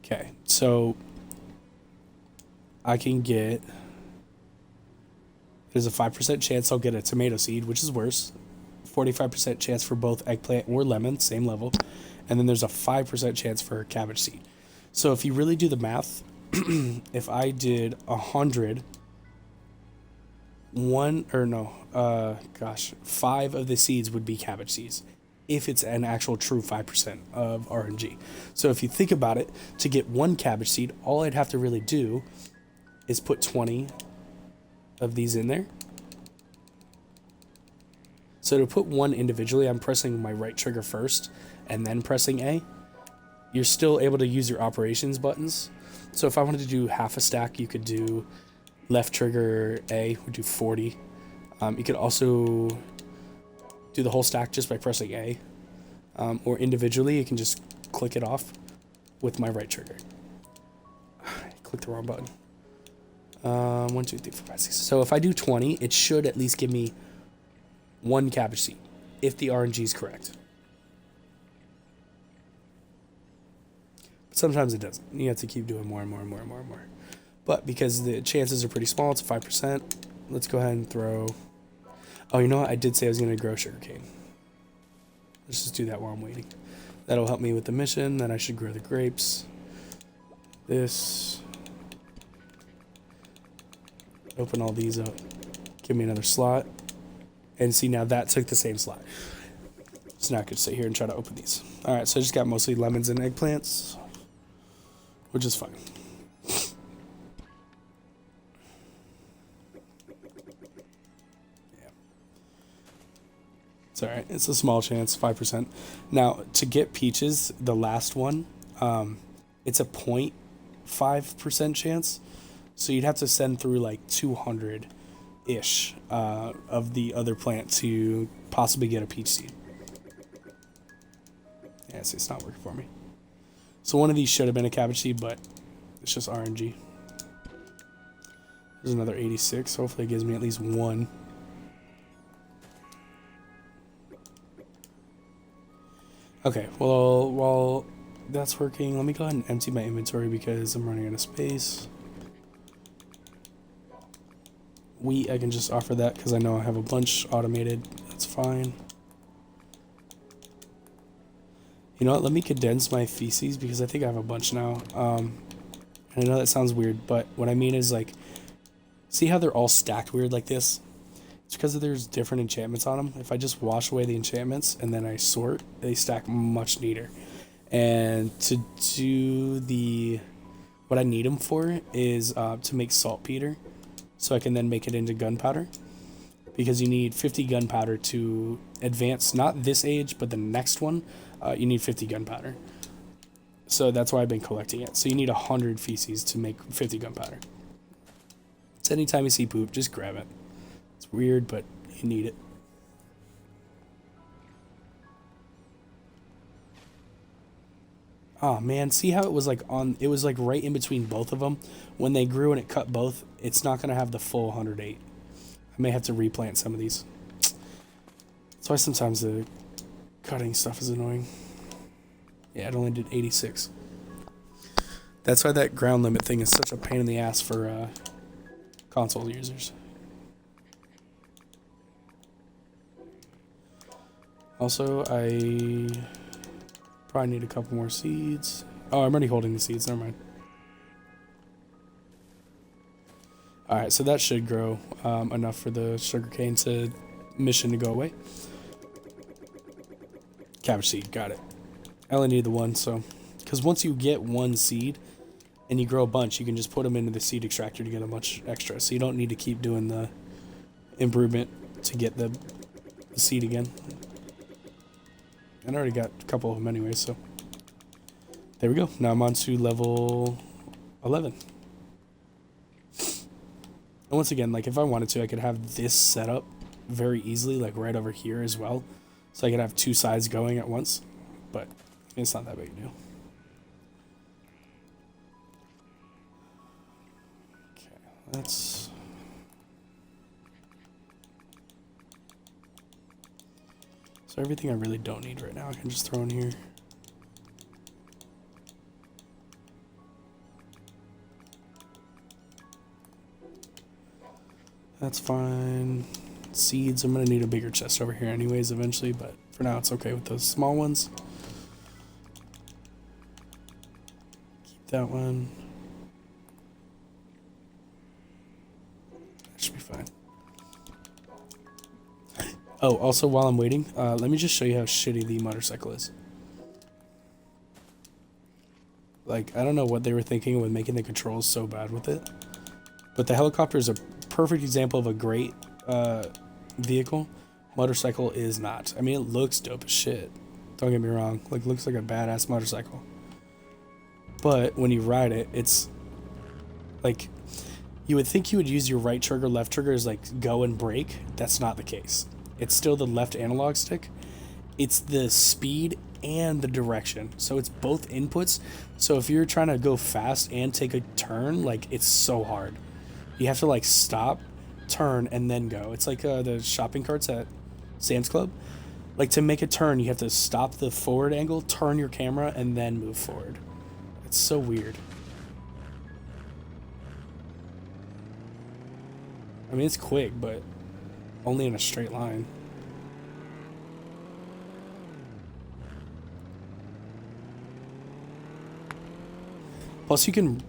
Okay, so I can get, there's a 5% chance I'll get a tomato seed, which is worse. 45% chance for both eggplant or lemon, same level. And then there's a 5% chance for cabbage seed. So if you really do the math, if I did 100, 5 of the seeds would be cabbage seeds, if it's an actual true 5% of RNG. So if you think about it, to get 1 cabbage seed, all I'd have to really do is put 20 of these in there. So to put 1 individually, I'm pressing my right trigger first and then pressing A. You're still able to use your operations buttons. So if I wanted to do half a stack, you could do left trigger A, would do 40. You could also do the whole stack just by pressing A. Or individually, you can just click it off with my right trigger. I clicked the wrong button. 1, 2, 3, 4, 5, 6. So if I do 20, it should at least give me 1 cabbage seed, if the RNG is correct. But sometimes it doesn't. You have to keep doing more and more and more and more and more. But because the chances are pretty small, it's 5%. Let's go ahead and throw. Oh, you know what? I did say I was going to grow sugarcane. Let's just do that while I'm waiting. That'll help me with the mission. Then I should grow the grapes. This. Open all these up. Give me another slot. And see, now that took the same slot. So now I could sit here and try to open these. Alright, so I just got mostly lemons and eggplants, which is fine. Yeah. It's alright. It's a small chance, 5%. Now, to get peaches, the last one, it's a 0.5% chance. So you'd have to send through like 200-ish of the other plant to possibly get a peach seed. Yeah, see, it's not working for me. So one of these should have been a cabbage seed, but it's just RNG. There's another 86. Hopefully it gives me at least 1. Okay, well, while that's working, let me go ahead and empty my inventory because I'm running out of space. Wheat, I can just offer that because I know I have a bunch automated. That's fine. You know what? Let me condense my feces because I think I have a bunch now. And I know that sounds weird, but what I mean is, like, see how they're all stacked weird like this? It's because there's different enchantments on them. If I just wash away the enchantments and then I sort, they stack much neater. And to do what I need them for is to make saltpeter. So I can then make it into gunpowder, because you need 50 gunpowder to advance, not this age, but the next one. You need 50 gunpowder. So that's why I've been collecting it. So you need 100 feces to make 50 gunpowder. So anytime you see poop, just grab it. It's weird, but you need it. Oh man, see how it was like on, it was like right in between both of them. When they grew and it cut both, it's not going to have the full 108. I may have to replant some of these. That's why sometimes the cutting stuff is annoying. Yeah, it only did 86. That's why that ground limit thing is such a pain in the ass for console users. Also, I probably need a couple more seeds. Oh, I'm already holding the seeds. Never mind. Alright, so that should grow enough for the sugarcane mission to go away. Cabbage seed, got it. I only need the one, so... Because once you get one seed and you grow a bunch, you can just put them into the seed extractor to get a bunch extra. So you don't need to keep doing the improvement to get the seed again. And I already got a couple of them anyway, so... There we go. Now I'm on to level 11. And once again, like if I wanted to, I could have this set up very easily, like right over here as well. So I could have two sides going at once. But it's not that big a deal. Okay, that's... So everything I really don't need right now, I can just throw in here. That's fine. Seeds, I'm going to need a bigger chest over here anyways eventually, but for now it's okay with those small ones. Keep that one. That should be fine. Oh, also while I'm waiting, let me just show you how shitty the motorcycle is. Like, I don't know what they were thinking with making the controls so bad with it, but the helicopter is a perfect example of a great vehicle. Motorcycle is not. I mean, it looks dope as shit. Don't get me wrong. Like, looks like a badass motorcycle. But when you ride it, it's like you would think you would use your right trigger, left trigger as like go and brake. That's not the case. It's still the left analog stick. It's the speed and the direction. So it's both inputs. So if you're trying to go fast and take a turn, like it's so hard. You have to like stop, turn, and then go. It's like the shopping carts at Sam's Club. Like to make a turn, you have to stop the forward angle, turn your camera, and then move forward. It's so weird. I mean, it's quick, but only in a straight line. Plus, you can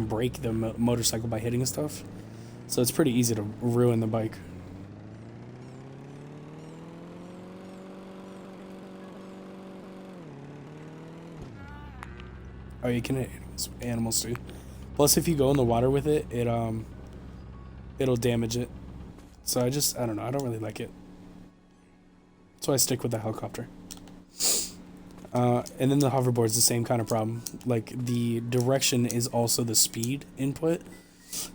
break the motorcycle by hitting stuff, so it's pretty easy to ruin the bike. Oh, you can hit animals too. Plus, if you go in the water with it, it'll damage it. So I don't know. I don't really like it. So I stick with the helicopter. And then the hoverboard's the same kind of problem. Like, the direction is also the speed input.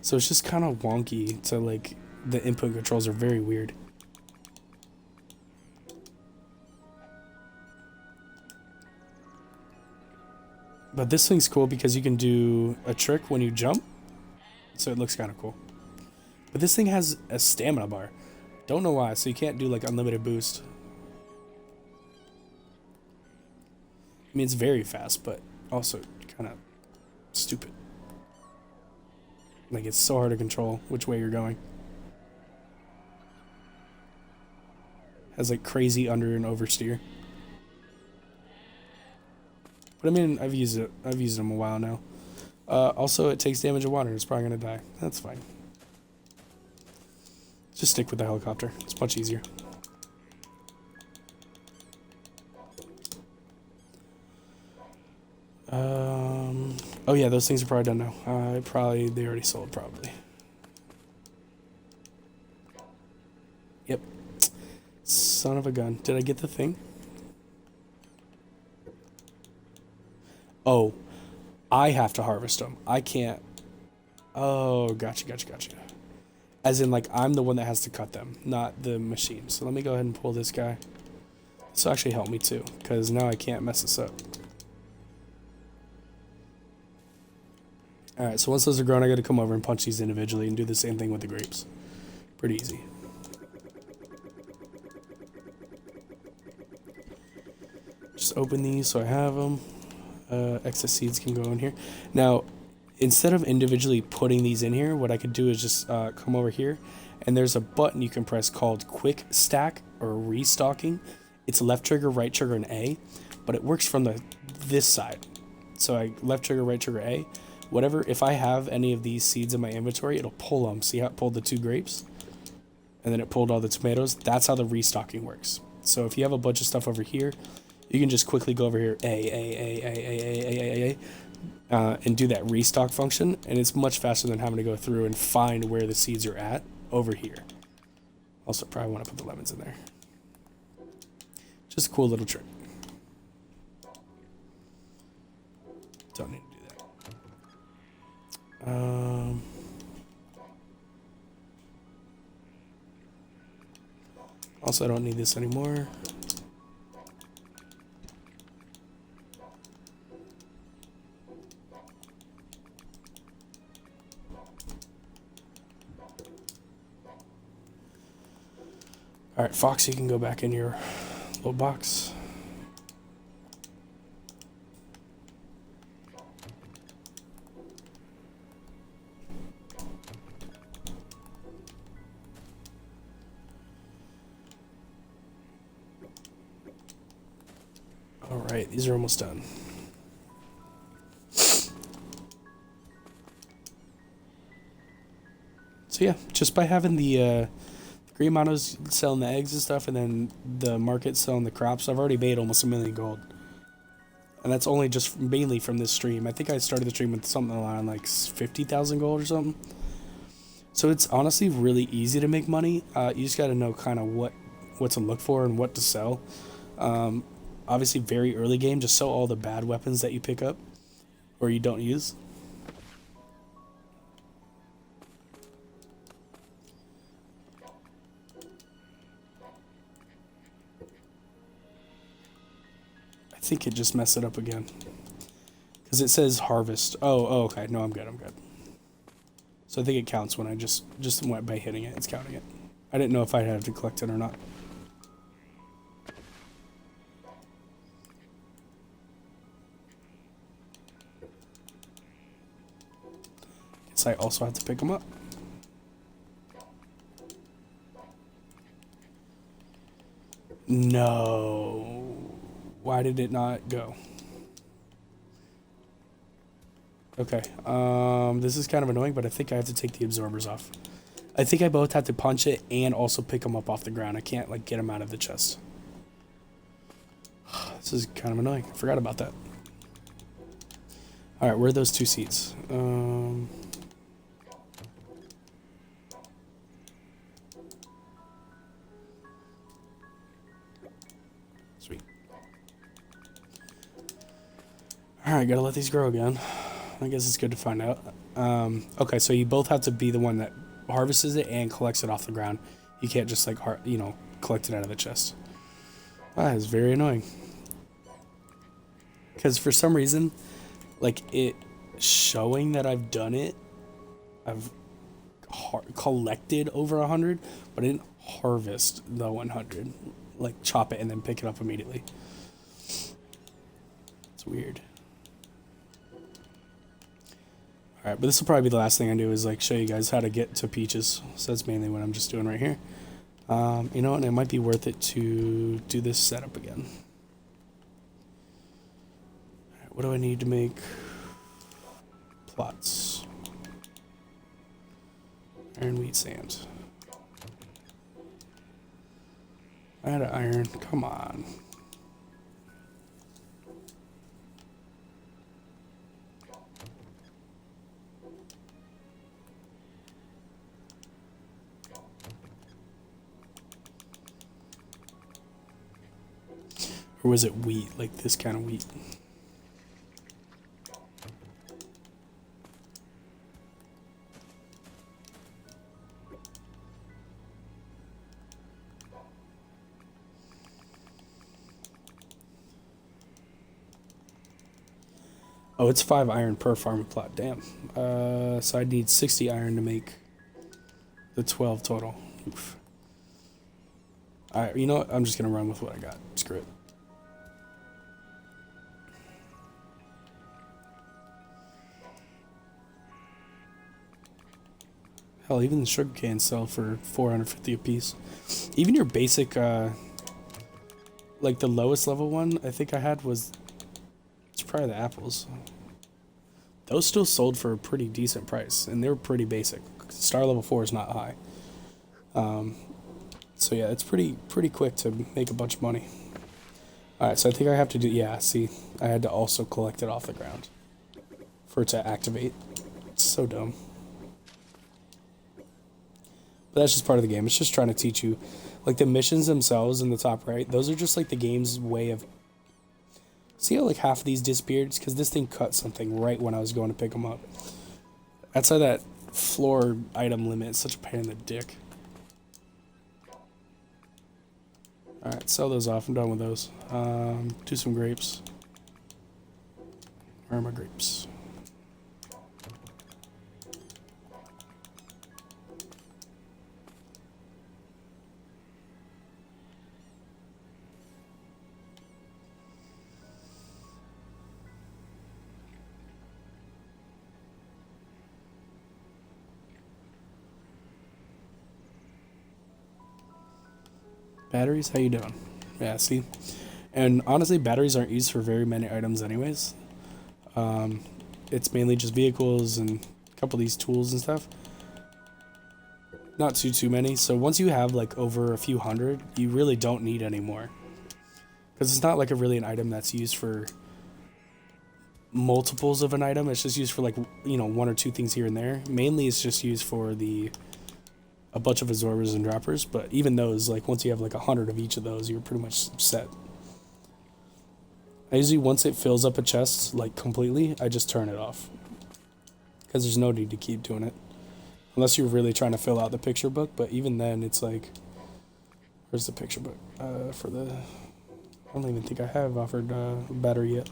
So it's just kind of wonky to, like, the input controls are very weird. But this thing's cool because you can do a trick when you jump. So it looks kind of cool. But this thing has a stamina bar. Don't know why, so you can't do, like, unlimited boost. I mean, it's very fast, but also kind of stupid. Like, it's so hard to control which way you're going. Has, like, crazy under and oversteer. But, I mean, I've used them a while now. Also, it takes damage of water. It's probably going to die. That's fine. Just stick with the helicopter. It's much easier. Oh yeah, those things are probably done now. They already sold probably. Yep. Son of a gun. Did I get the thing? Oh, I have to harvest them. I can't. Oh, gotcha. As in, like, I'm the one that has to cut them, not the machine. So let me go ahead and pull this guy. This will actually help me too, because now I can't mess this up. All right, so once those are grown, I got to come over and punch these individually and do the same thing with the grapes. Pretty easy. Just open these so I have them. Excess seeds can go in here. Now, instead of individually putting these in here, what I could do is just come over here, and there's a button you can press called Quick Stack or Restocking. It's left trigger, right trigger, and A, but it works from this side. So I left trigger, right trigger, A. Whatever, if I have any of these seeds in my inventory, it'll pull them. See how it pulled the 2 grapes? And then it pulled all the tomatoes. That's how the restocking works. So if you have a bunch of stuff over here, you can just quickly go over here, and do that restock function, and it's much faster than having to go through and find where the seeds are at over here. Also, probably want to put the lemons in there. Just a cool little trick. Don't need to do that. Also, I don't need this anymore. Alright, Fox, you can go back in your little box. Alright, these are almost done. So yeah, just by having the green monos selling the eggs and stuff, and then the market selling the crops, I've already made almost $1 million gold. And that's only just mainly from this stream. I think I started the stream with something around like 50,000 gold or something. So it's honestly really easy to make money. You just got to know kind of what to look for and what to sell. Obviously, very early game, just sell all the bad weapons that you pick up or you don't use. I think it just messed it up again. Because it says harvest. Oh, okay. No, I'm good. So I think it counts when I just went by hitting it. It's counting it. I didn't know if I had to collect it or not. Guess I also have to pick them up. No. Why did it not go? Okay. This is kind of annoying, but I think I have to take the absorbers off. I think I both have to punch it and also pick them up off the ground. I can't, like, get them out of the chest. This is kind of annoying. I forgot about that. Alright, where are those 2 seeds? Sweet. Alright, gotta let these grow again. I guess it's good to find out. Okay, so you both have to be the one that harvests it and collects it off the ground. You can't just, like, collect it out of the chest. That is very annoying. Because for some reason, like, it showing that I've done it, I've collected over 100, but I didn't harvest the 100. Like, chop it and then pick it up immediately. It's weird. Alright, but this will probably be the last thing I do is, like, show you guys how to get to peaches. So that's mainly what I'm just doing right here. You know what, it might be worth it to do this setup again. Alright, what do I need to make plots? Iron, wheat, sand. Add iron, come on. Or was it wheat, like this kind of wheat? Oh, it's 5 iron per farming plot. Damn. So I need 60 iron to make the 12 total. Oof. Alright, you know what? I'm just gonna run with what I got. Screw it. Hell, even the sugar cans sell for 450 a piece. Even your basic, like the lowest level one I think I had was, it's probably the apples. Those still sold for a pretty decent price, and they were pretty basic. Star level 4 is not high. So yeah, it's pretty quick to make a bunch of money. Alright, so I think I have to do, yeah, see, I had to also collect it off the ground for it to activate. It's so dumb. But that's just part of the game. It's just trying to teach you, like the missions themselves in the top right, those are just like the game's way of, see how like half of these disappeared? It's because this thing cut something right when I was going to pick them up. That's how that floor item limit is such a pain in the dick. Alright, sell those off. I'm done with those. Do some grapes. Where are my grapes? Batteries, how you doing? Yeah, see? And honestly, batteries aren't used for very many items anyways. It's mainly just vehicles and a couple of these tools and stuff. Not too many. So once you have like over a few hundred, you really don't need any more. Because it's not like really an item that's used for multiples of an item. It's just used for like, you know, 1 or 2 things here and there. Mainly it's just used for a bunch of absorbers and droppers, but even those, like once you have like 100 of each of those, you're pretty much set. I usually, once it fills up a chest like completely, I just turn it off, because there's no need to keep doing it unless you're really trying to fill out the picture book. But even then, it's like, where's the picture book for the, I don't even think I have offered a battery yet.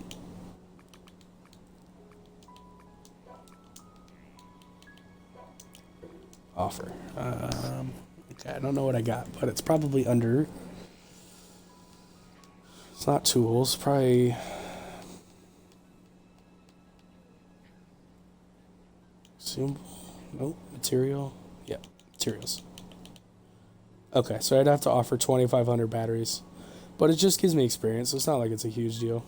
Offer. Okay, I don't know what I got, but it's probably under. It's not tools, probably. Symbol? Nope. Material? Yeah, materials. Okay, so I'd have to offer 2,500 batteries, but it just gives me experience, so it's not like it's a huge deal.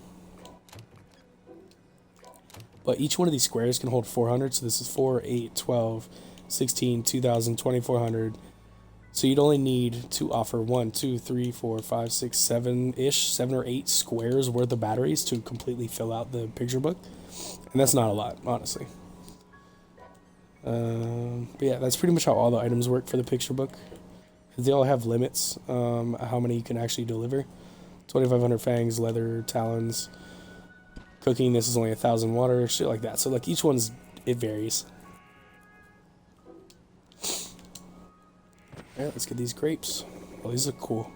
But each one of these squares can hold 400, so this is 4, 8, 12, 16, 2,000, 2,400. So you'd only need to offer 1, 2, 3, 4, 5, 6, 7-ish, 7 or 8 squares worth of batteries to completely fill out the picture book. And that's not a lot, honestly. But yeah, that's pretty much how all the items work for the picture book. They all have limits, how many you can actually deliver. 2,500 fangs, leather, talons. Cooking, this is only 1,000 water, shit like that. So like each one's, it varies. Yeah, let's get these grapes. Oh, these look cool.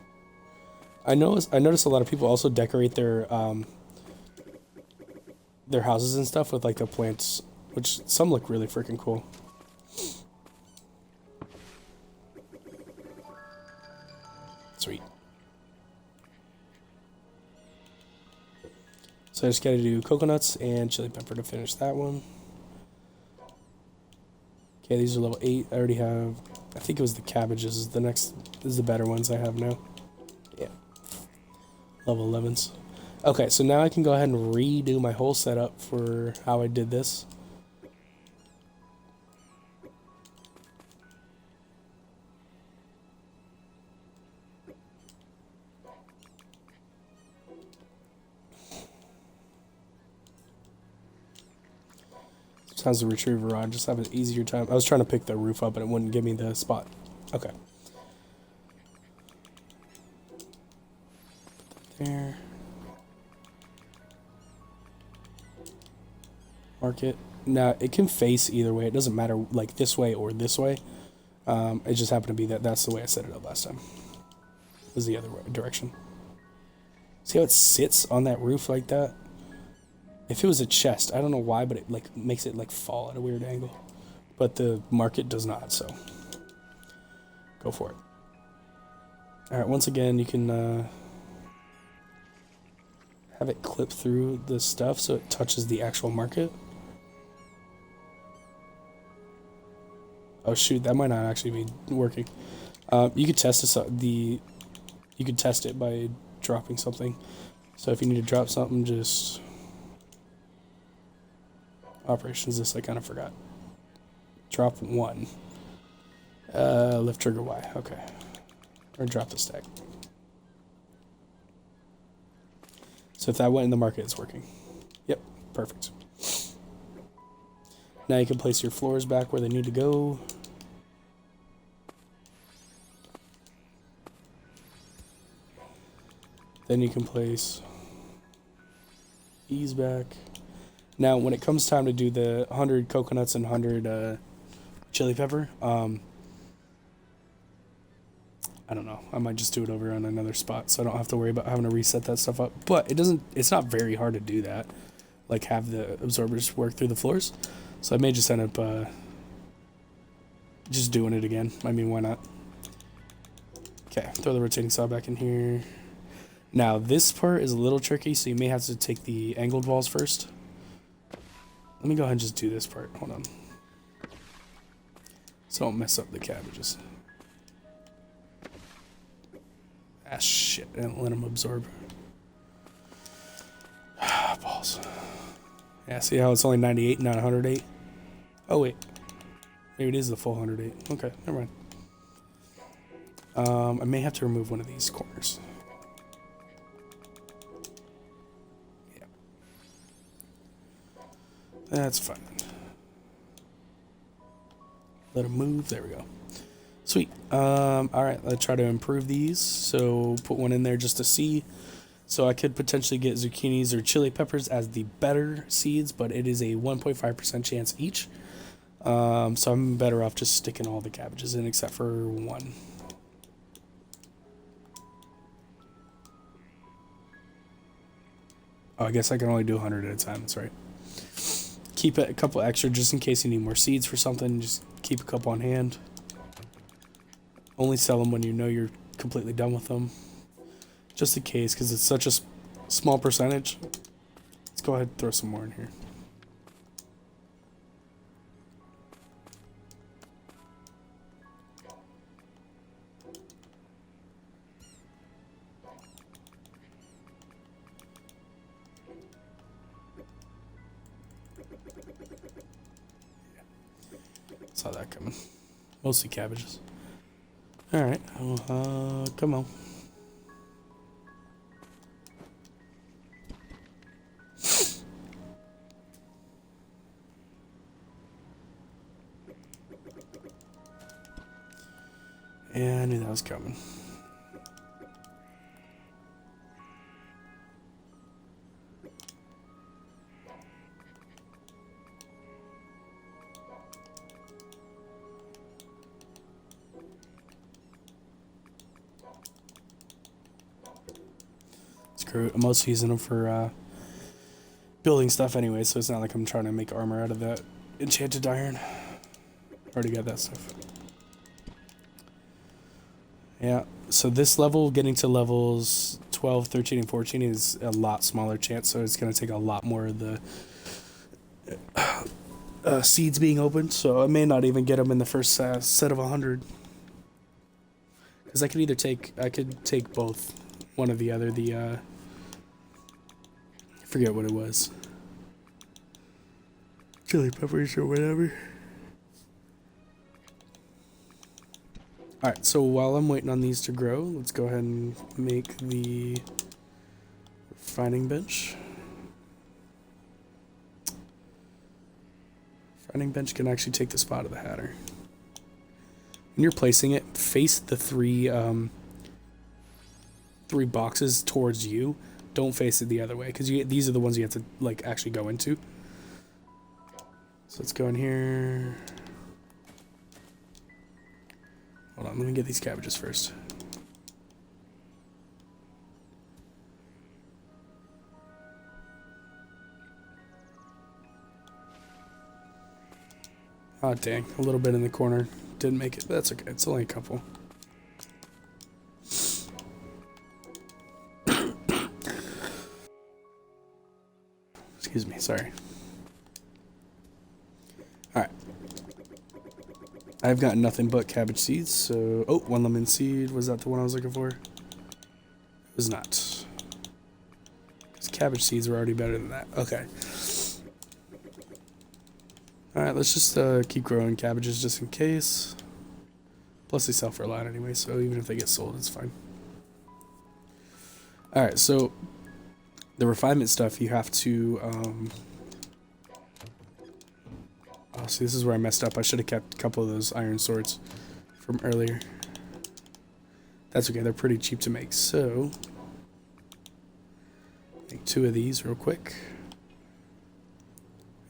I noticed a lot of people also decorate their houses and stuff with like the plants, which some look really freaking cool. Sweet. So I just gotta do coconuts and chili pepper to finish that one. Okay, these are level 8. I already have, I think it was the cabbages. This is the better ones I have now. Yeah. Level 11s. Okay, so now I can go ahead and redo my whole setup for how I did this. Sometimes the retriever rod just have an easier time. I was trying to pick the roof up and it wouldn't give me the spot. Okay. Put that there. Mark it. Now, it can face either way. It doesn't matter, like, this way or this way. It just happened to be that's the way I set it up last time. It was the other direction. See how it sits on that roof like that? If it was a chest, I don't know why, but it like makes it like fall at a weird angle. But the market does not, so go for it. All right, once again, you can have it clip through the stuff so it touches the actual market. Oh shoot, that might not actually be working. You could test this, you could test it by dropping something. So if you need to drop something, just operations. This I kind of forgot. Drop 1. Lift trigger Y. Okay, or drop the stack. So if that went in the market, it's working. Yep, perfect. Now you can place your floors back where they need to go. Then you can place these back. Now, when it comes time to do the 100 coconuts and 100 chili pepper, I don't know. I might just do it over on another spot, so I don't have to worry about having to reset that stuff up. But it's not very hard to do that. Like, have the absorbers work through the floors. So I may just end up just doing it again. I mean, why not? Okay, throw the rotating saw back in here. Now, this part is a little tricky, so you may have to take the angled walls first. Let me go ahead and just do this part. Hold on. So don't mess up the cabbages. Ah, shit. And let them absorb. Balls. Yeah, see how it's only 98, not 108? Oh, wait. Maybe it is the full 108. Okay, never mind. I may have to remove one of these corners. Yeah. That's fine. Let them move. There we go. Sweet. Alright, let's try to improve these. So put one in there just to see. So I could potentially get zucchinis or chili peppers as the better seeds, but it is a 1.5% chance each. So I'm better off just sticking all the cabbages in except for one. Oh, I guess I can only do 100 at a time. That's right. Keep a couple extra just in case you need more seeds for something. Just keep a couple on hand. Only sell them when you know you're completely done with them. Just in case, because it's such a small percentage. Let's go ahead and throw some more in here. Saw that coming. Mostly cabbages. Alright, come on. Yeah, I knew that was coming. Screw it. I'm mostly using them for building stuff anyway, so it's not like I'm trying to make armor out of that enchanted iron. Already got that stuff. Yeah, so this level, getting to levels 12, 13, and 14 is a lot smaller chance, so it's going to take a lot more of the seeds being opened, so I may not even get them in the first set of 100. Because I could take both, one or the other, I forget what it was. Chili peppers or whatever. Alright, so while I'm waiting on these to grow, let's go ahead and make the refining bench. Refining bench can actually take the spot of the hatter. When you're placing it, face the three boxes towards you. Don't face it the other way, because these are the ones you have to like actually go into. So let's go in here. Hold on, let me get these cabbages first. Oh, dang. A little bit in the corner. Didn't make it. That's okay. It's only a couple. Excuse me. Sorry. Alright. I've got nothing but cabbage seeds, so... Oh, one lemon seed. Was that the one I was looking for? It was not. Because cabbage seeds were already better than that. Okay. Alright, let's just keep growing cabbages just in case. Plus they sell for a lot anyway, so even if they get sold, it's fine. Alright, so... The refinement stuff, you have to... Oh, see, this is where I messed up. I should have kept a couple of those iron swords from earlier. That's okay, they're pretty cheap to make, so... Make 2 of these real quick.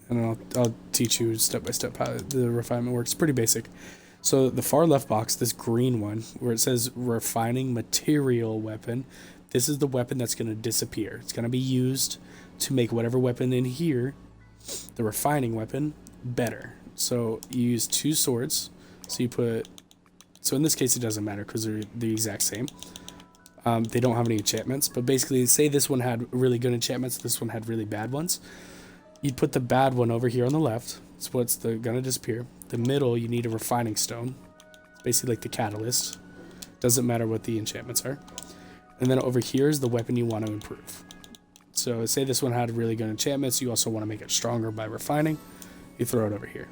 And I'll teach you step by step how the refinement works. Pretty basic. So the far left box, this green one, where it says refining material weapon, this is the weapon that's going to disappear. It's going to be used to make whatever weapon in here, the refining weapon, better. So you use 2 swords. So you put... So in this case it doesn't matter because they're the exact same. They don't have any enchantments. But basically, say this one had really good enchantments, this one had really bad ones. You'd put the bad one over here on the left. That's what's gonna disappear. The middle, you need a refining stone. It's basically like the catalyst. Doesn't matter what the enchantments are. And then over here is the weapon you want to improve. So say this one had really good enchantments. You also want to make it stronger by refining. You throw it over here.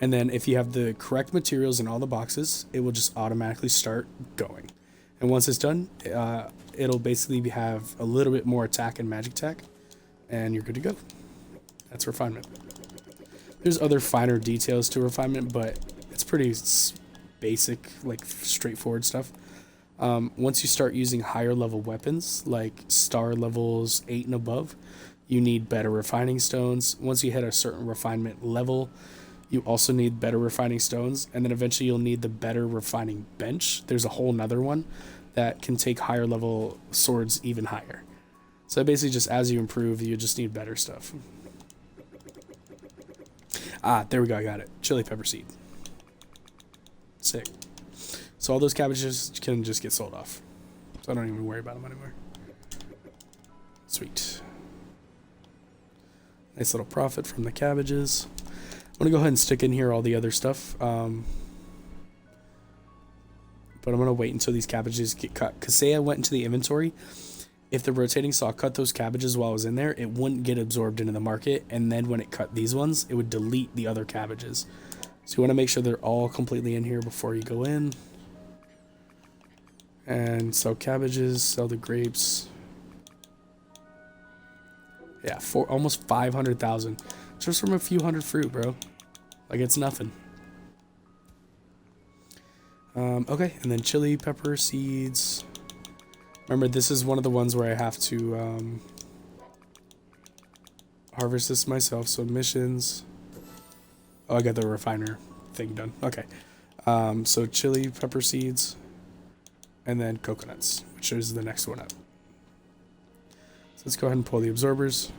And then if you have the correct materials in all the boxes, it will just automatically start going. And once it's done, it'll basically have a little bit more attack and magic attack. And you're good to go. That's refinement. There's other finer details to refinement, but it's pretty basic, like straightforward stuff. Once you start using higher level weapons, like star levels 8 and above, you need better refining stones. Once you hit a certain refinement level, you also need better refining stones, and then eventually you'll need the better refining bench. There's a whole nother one that can take higher level swords even higher. So basically just as you improve, you just need better stuff. Ah, there we go, I got it. Chili pepper seed. Sick. So all those cabbages can just get sold off. So I don't even worry about them anymore. Sweet. Nice little profit from the cabbages. I'm going to go ahead and stick in here all the other stuff. But I'm going to wait until these cabbages get cut. Because say I went into the inventory, if the rotating saw cut those cabbages while I was in there, it wouldn't get absorbed into the market. And then when it cut these ones, it would delete the other cabbages. So you want to make sure they're all completely in here before you go in. And sell cabbages, sell the grapes. Yeah, almost 500,000 just from a few hundred fruit, bro. Like it's nothing. Okay, and then chili pepper seeds. Remember, this is one of the ones where I have to harvest this myself. So missions. Oh, I got the refiner thing done. Okay. So chili pepper seeds. And then coconuts, which is the next one up. So let's go ahead and pull the absorbers.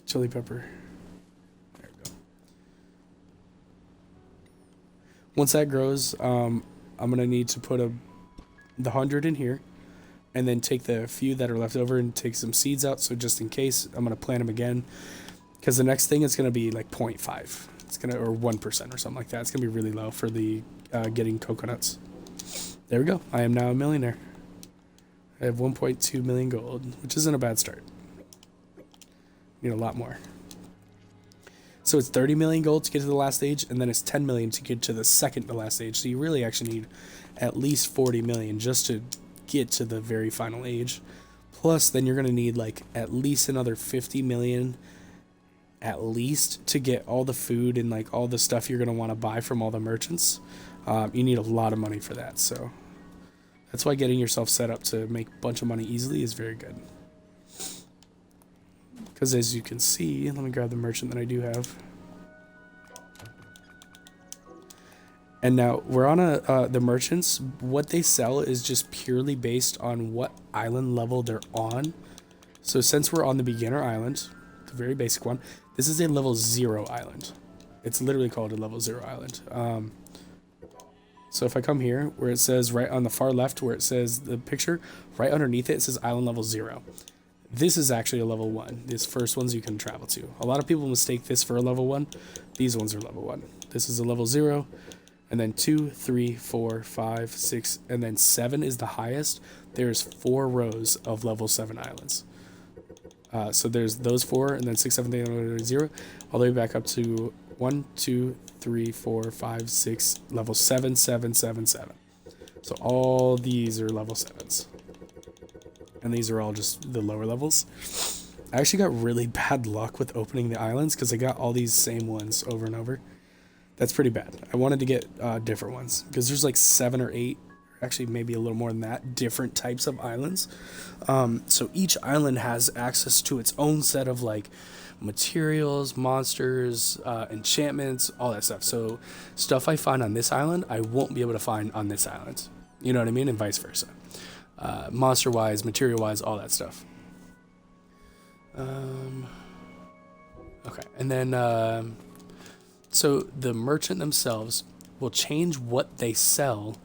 Chili pepper. There we go. Once that grows, I'm going to need to put the 100 in here. And then take the few that are left over and take some seeds out. So just in case, I'm going to plant them again. Because the next thing is going to be like 0.5. It's gonna, or 1% or something like that. It's gonna be really low for the getting coconuts. There we go. I am now a millionaire. I have 1.2 million gold, which isn't a bad start. Need a lot more. So it's 30 million gold to get to the last stage, and then it's 10 million to get to the second to last stage. So you really actually need at least 40 million just to get to the very final age. Plus, then you're gonna need like at least another 50 million at least to get all the food and like all the stuff you're going to want to buy from all the merchants. You need a lot of money for that, so that's why getting yourself set up to make a bunch of money easily is very good. Because as you can see, let me grab the merchant that I do have. And now we're on the merchants. What they sell is just purely based on what island level they're on. So since we're on the beginner island, the very basic one. This is a level 0 island. It's literally called a level 0 island. So if I come here, where it says right on the far left, where it says the picture, right underneath it, it says island level 0. This is actually a level 1. These first ones you can travel to. A lot of people mistake this for a level 1. These ones are level 1. This is a level 0. And then 2, 3, 4, 5, 6, and then 7 is the highest. There's 4 rows of level 7 islands. So there's those 4, and then 6, 7, 8, 0, all the way back up to 1, 2, 3, 4, 5, 6, level 7, 7, 7, 7. So all these are level 7s. And these are all just the lower levels. I actually got really bad luck with opening the islands because I got all these same ones over and over. That's pretty bad. I wanted to get different ones because there's like 7 or 8, actually maybe a little more than that, different types of islands. So each island has access to its own set of like materials, monsters, enchantments, all that stuff. So stuff I find on this island, I won't be able to find on this island. You know what I mean? And vice versa. Monster-wise, material-wise, all that stuff. Okay, and then so the merchant themselves will change what they sell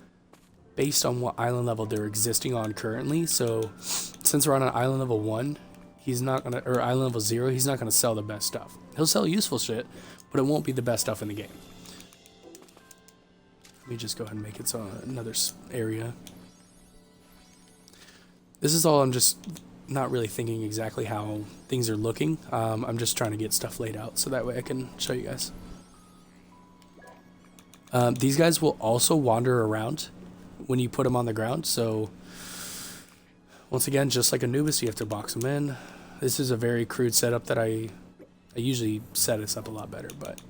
based on what island level they're existing on currently. So since we're on an island level 1, he's not gonna, or island level 0, he's not gonna sell the best stuff. He'll sell useful shit, but it won't be the best stuff in the game. Let me just go ahead and make it so another area. This is all, I'm just not really thinking exactly how things are looking. I'm just trying to get stuff laid out so that way I can show you guys. These guys will also wander around when you put them on the ground. So once again, just like Anubis, you have to box them in. This is a very crude setup that I usually set this up a lot better, but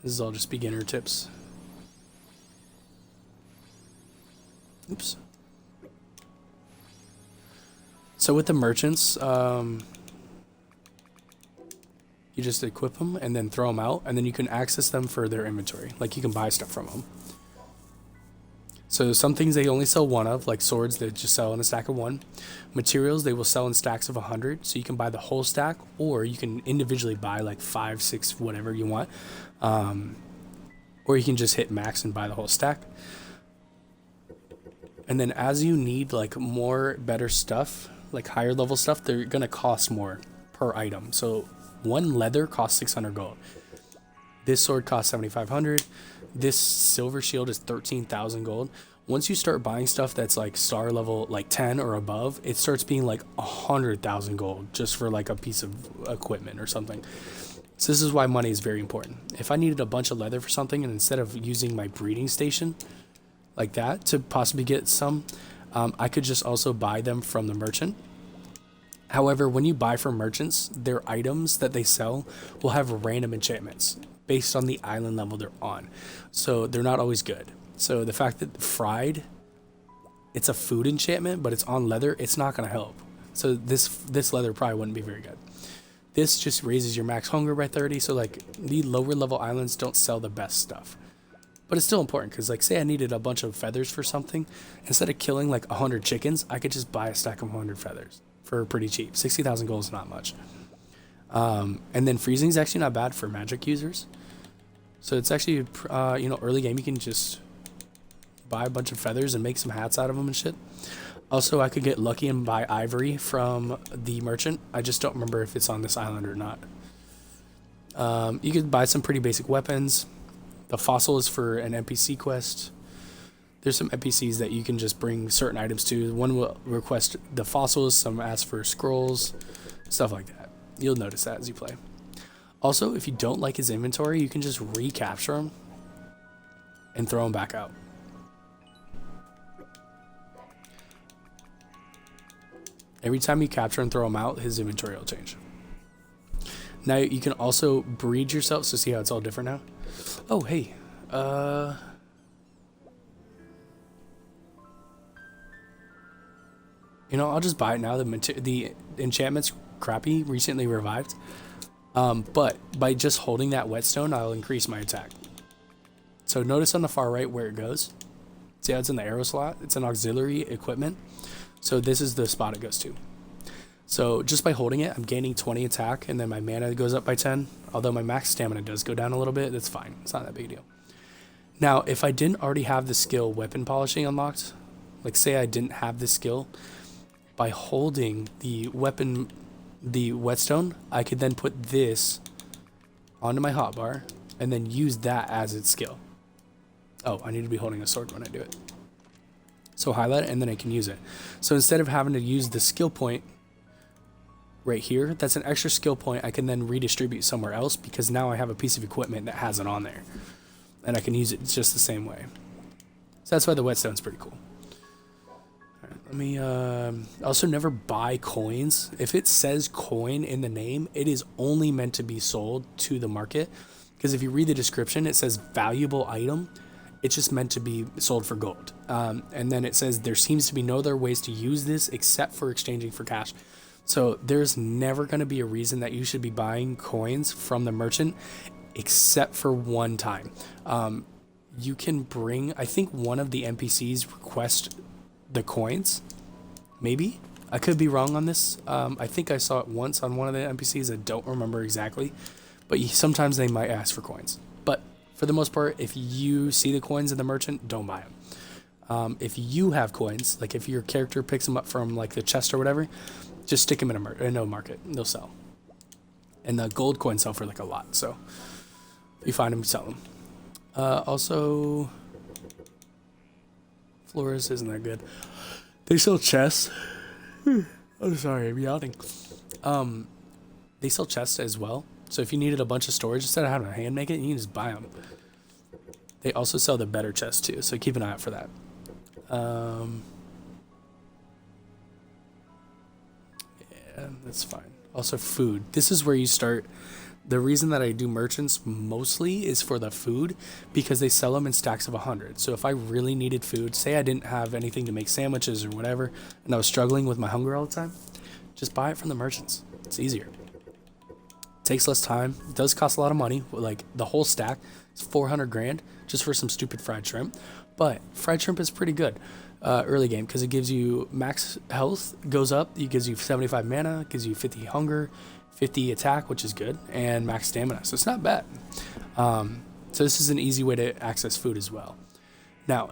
this is all just beginner tips. Oops. So with the merchants, you just equip them and then throw them out, and then you can access them for their inventory. Like you can buy stuff from them. So some things they only sell 1 of, like swords, they just sell in a stack of 1. Materials, they will sell in stacks of 100, so you can buy the whole stack, or you can individually buy like 5, 6, whatever you want. Or you can just hit max and buy the whole stack. And then as you need like more better stuff, like higher level stuff, they're gonna cost more per item. So 1 leather costs 600 gold. This sword costs 7,500. This silver shield is 13,000 gold. Once you start buying stuff that's like star level like 10 or above, it starts being like 100,000 gold just for like a piece of equipment or something. So this is why money is very important. If I needed a bunch of leather for something, and instead of using my breeding station like that to possibly get some, I could just also buy them from the merchant. However, when you buy from merchants, their items that they sell will have random enchantments based on the island level they're on. So they're not always good. So the fact that fried, it's a food enchantment, but it's on leather, it's not going to help. So this leather probably wouldn't be very good. This just raises your max hunger by 30. So like the lower level islands don't sell the best stuff. But it's still important because like say I needed a bunch of feathers for something. Instead of killing like 100 chickens, I could just buy a stack of 100 feathers for pretty cheap. 60,000 gold is not much. And then freezing is actually not bad for magic users. So it's actually, early game you can just buy a bunch of feathers and make some hats out of them and shit. Also, I could get lucky and buy ivory from the merchant. I just don't remember if it's on this island or not. You could buy some pretty basic weapons. The fossil is for an NPC quest. There's some NPCs that you can just bring certain items to. One will request the fossils, some ask for scrolls, stuff like that. You'll notice that as you play. Also, if you don't like his inventory, you can just recapture him and throw him back out. Every time you capture and throw him out, his inventory will change. Now you can also breed yourself, so see how it's all different now? Oh, hey. I'll just buy it now. The enchantment's crappy, recently revived. But by just holding that whetstone, I'll increase my attack. So notice on the far right where it goes. See how it's in the arrow slot? It's an auxiliary equipment. So this is the spot it goes to. So just by holding it, I'm gaining 20 attack, and then my mana goes up by 10. Although my max stamina does go down a little bit, that's fine. It's not that big a deal. Now, if I didn't already have the skill weapon polishing unlocked, like say I didn't have this skill, by holding the weapon, the whetstone, I could then put this onto my hotbar and then use that as its skill. Oh, I need to be holding a sword when I do it. So highlight it and then I can use it. So instead of having to use the skill point right here, that's an extra skill point I can then redistribute somewhere else, because now I have a piece of equipment that has it on there and I can use it just the same way. So that's why the whetstone's pretty cool. All right, let me also never buy coins. If it says coin in the name, it is only meant to be sold to the market, because if you read the description, it says valuable item. It's just meant to be sold for gold. And then it says there seems to be no other ways to use this except for exchanging for cash. So there's never going to be a reason that you should be buying coins from the merchant except for one time. You can bring, I think one of the NPCs request the coins. Maybe. I could be wrong on this. I think I saw it once on one of the NPCs. I don't remember exactly. But sometimes they might ask for coins. But for the most part, if you see the coins in the merchant, don't buy them. If you have coins, like if your character picks them up from like the chest or whatever, just stick them in a market. They'll sell. And the gold coins sell for like a lot. So if you find them, sell them. Also, Flores isn't that good. They sell chests. I'm sorry, I'm yawning. They sell chests as well. So if you needed a bunch of storage, instead of having a hand make it, you can just buy them. They also sell the better chests too, so keep an eye out for that. Yeah, that's fine. Also food. This is where you start. The reason that I do merchants mostly is for the food, because they sell them in stacks of 100. So if I really needed food, say I didn't have anything to make sandwiches or whatever, and I was struggling with my hunger all the time, just buy it from the merchants. It's easier. Takes less time. It does cost a lot of money. Like the whole stack is 400 grand just for some stupid fried shrimp. But fried shrimp is pretty good early game, because it gives you max health goes up. It gives you 75 mana, gives you 50 hunger, 50 attack, which is good, and max stamina. So it's not bad. So this is an easy way to access food as well. Now,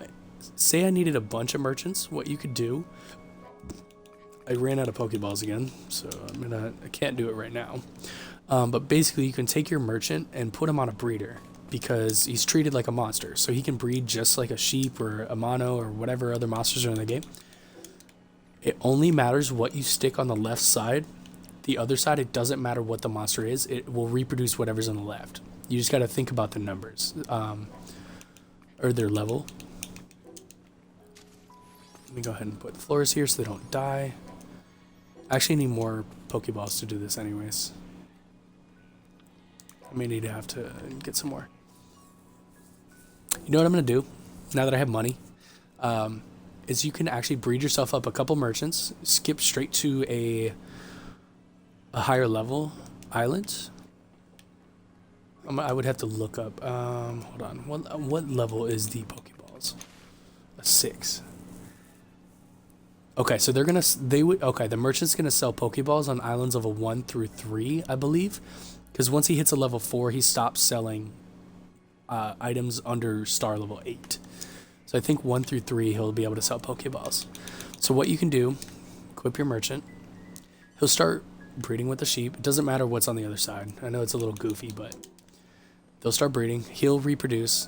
say I needed a bunch of merchants. What you could do, I ran out of Pokeballs again, so I can't do it right now. But basically, you can take your merchant and put him on a breeder, because he's treated like a monster. So he can breed just like a sheep or a mono or whatever other monsters are in the game. It only matters what you stick on the left side. The other side, it doesn't matter what the monster is. It will reproduce whatever's on the left. You just got to think about the numbers or their level. Let me go ahead and put floors here so they don't die. I actually need more Pokeballs to do this anyways. I may need to have to get some more. You know what I'm going to do now that I have money? Is you can actually breed yourself up a couple merchants, skip straight to a higher level island. I would have to look up. Hold on. What level is the Pokeballs? A 6. Okay, so the merchant's gonna sell Pokeballs on islands of a 1 through 3, I believe, because once he hits a level 4, he stops selling items under star level 8. So I think 1 through 3 he'll be able to sell Pokeballs. So what you can do, equip your merchant. He'll start breeding with the sheep. It doesn't matter what's on the other side. I know it's a little goofy, but they'll start breeding. He'll reproduce.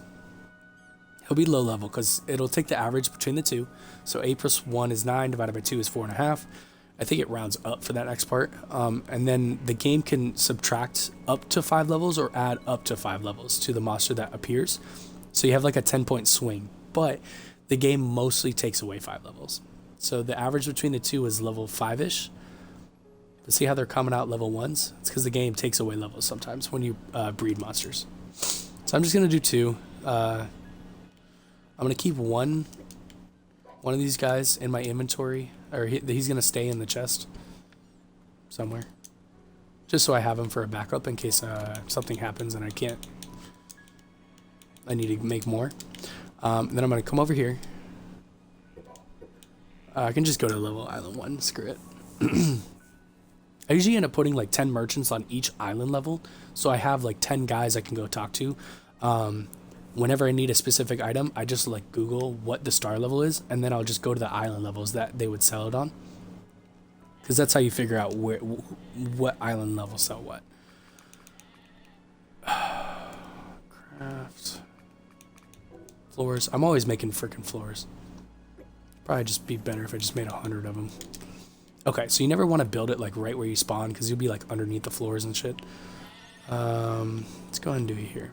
He'll be low level because it'll take the average between the two. So 8 plus 1 is 9, divided by 2 is 4.5. I think it rounds up for that next part. And then the game can subtract up to 5 levels or add up to 5 levels to the monster that appears. So you have like a 10-point swing, but the game mostly takes away 5 levels. So the average between the two is level 5-ish. But see how they're coming out level 1s? It's because the game takes away levels sometimes when you breed monsters. So I'm just going to do 2. I'm going to keep one of these guys in my inventory, or he's going to stay in the chest somewhere, just so I have him for a backup in case something happens and I need to make more. Then I'm going to come over here. I can just go to level island 1, screw it. I usually end up putting like 10 merchants on each island level, so I have like 10 guys I can go talk to. Whenever I need a specific item, I just like Google what the star level is, and then I'll just go to the island levels that they would sell it on, because that's how you figure out what island level sell what. Craft floors. I'm always making freaking floors. Probably just be better if I just made 100 of them. Okay, so you never want to build it like right where you spawn, because you'll be like underneath the floors and shit. Let's go ahead and do it here.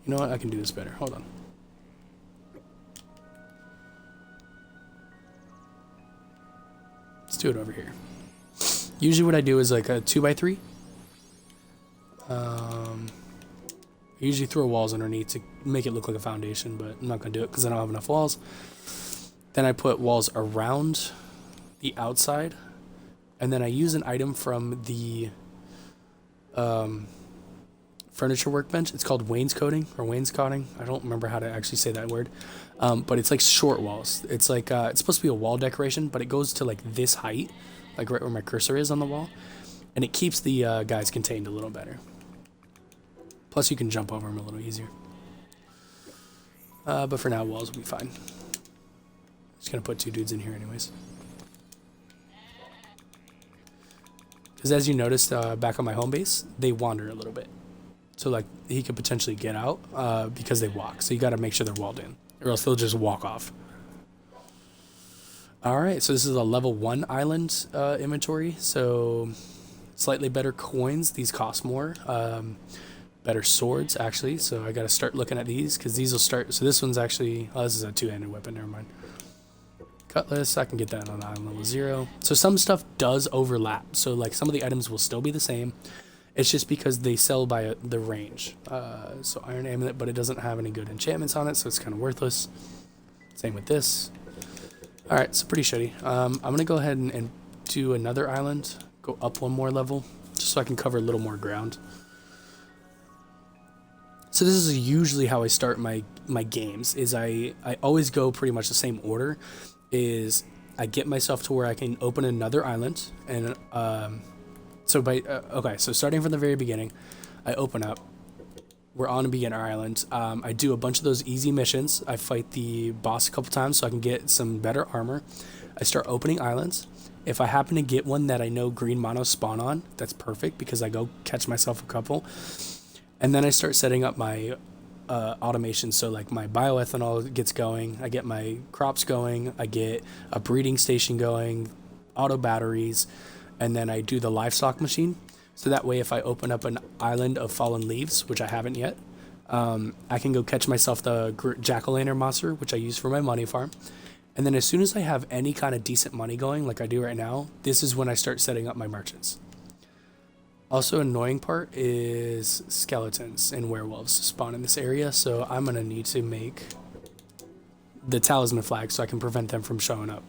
You know what? I can do this better. Hold on. Let's do it over here. Usually what I do is like a 2x3. I usually throw walls underneath to make it look like a foundation, but I'm not going to do it because I don't have enough walls. Then I put walls around the outside, and then I use an item from the furniture workbench. It's called wainscoting or wainscoting. I don't remember how to actually say that word, but it's like short walls. It's like it's supposed to be a wall decoration, but it goes to like this height, like right where my cursor is on the wall, and it keeps the guys contained a little better. Plus, you can jump over them a little easier. But for now, walls will be fine. Just gonna put 2 dudes in here anyways. Because as you noticed back on my home base, they wander a little bit. So like he could potentially get out because they walk. So you got to make sure they're walled in, or else they'll just walk off. All right, so this is a level 1 island inventory. So slightly better coins. These cost more. Better swords actually. So I got to start looking at these because these will start. So this one's actually, oh, this is a 2-handed weapon. Never mind. Cutlass, I can get that on island level 0. So some stuff does overlap. So like some of the items will still be the same. It's just because they sell by the range. So iron amulet, but it doesn't have any good enchantments on it, so it's kind of worthless. Same with this. All right, so pretty shitty. I'm gonna go ahead and do another island. Go up 1 more level, just so I can cover a little more ground. So this is usually how I start my games. Is I always go pretty much the same order. Is I get myself to where I can open another island, and so okay, so starting from the very beginning, I open up. We're on a beginner island. I do a bunch of those easy missions. I fight the boss a couple times so I can get some better armor. I start opening islands. If I happen to get one that I know green monos spawn on, that's perfect because I go catch myself a couple. And then I start setting up my automation. So like my bioethanol gets going. I get my crops going. I get a breeding station going, auto batteries, and then I do the livestock machine. So that way if I open up an island of fallen leaves, which I haven't yet, I can go catch myself the jack-o'-lantern monster, which I use for my money farm. And then as soon as I have any kind of decent money going, like I do right now, this is when I start setting up my merchants. Also, annoying part is skeletons and werewolves spawn in this area, so I'm going to need to make the talisman flag so I can prevent them from showing up.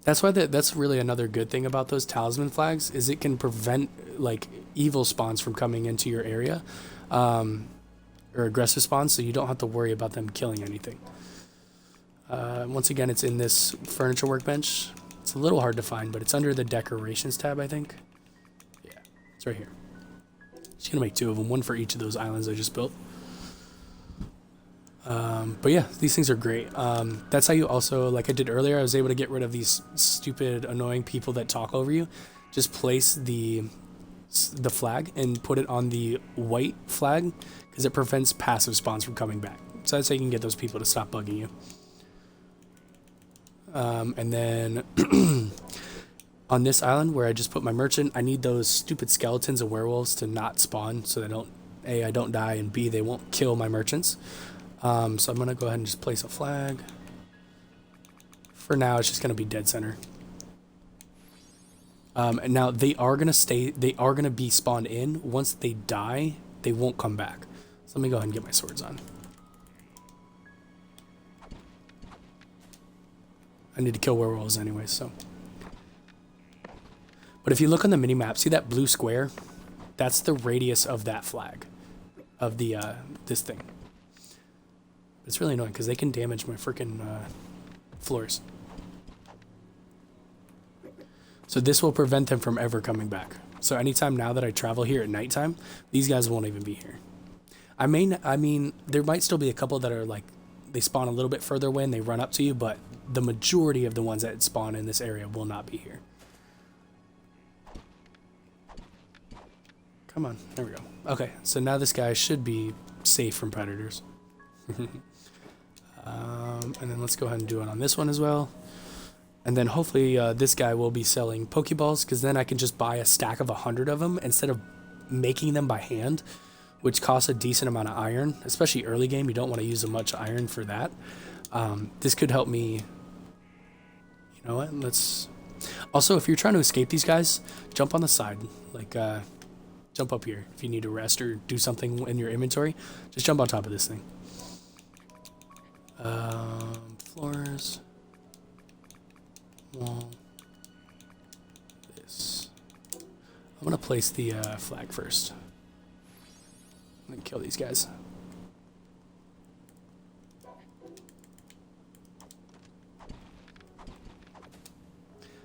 That's why that's really another good thing about those talisman flags, is it can prevent like evil spawns from coming into your area, or aggressive spawns, so you don't have to worry about them killing anything. Once again, it's in this furniture workbench. It's a little hard to find, but it's under the decorations tab, I think. Yeah, it's right here. Just gonna make 2 of them, 1 for each of those islands I just built. But yeah, these things are great. That's how you also, like I did earlier, I was able to get rid of these stupid, annoying people that talk over you. Just place the flag and put it on the white flag because it prevents passive spawns from coming back. So that's how you can get those people to stop bugging you. And then on this island where I just put my merchant, I need those stupid skeletons and werewolves to not spawn so they don't, A, I don't die, and B, they won't kill my merchants. So I'm going to go ahead and just place a flag. For now, it's just going to be dead center. And now they are going to be spawned in. Once they die, they won't come back. So let me go ahead and get my swords on. I need to kill werewolves anyway, so. But if you look on the mini-map, see that blue square? That's the radius of that flag. Of the, this thing. It's really annoying because they can damage my freaking floors. So this will prevent them from ever coming back. So anytime now that I travel here at nighttime, these guys won't even be here. I mean, there might still be a couple that are like, they spawn a little bit further away and they run up to you, but the majority of the ones that spawn in this area will not be here. Come on, there we go. Okay, so now this guy should be safe from predators. And then let's go ahead and do it on this one as well. And then hopefully this guy will be selling Pokeballs, because then I can just buy a stack of 100 of them instead of making them by hand, which costs a decent amount of iron, especially early game. You don't want to use much iron for that. This could help me. You know what? Let's. Also, if you're trying to escape these guys, jump on the side. Like, jump up here. If you need to rest or do something in your inventory, just jump on top of this thing. Floors. Wall. This. I'm going to place the flag first. And kill these guys.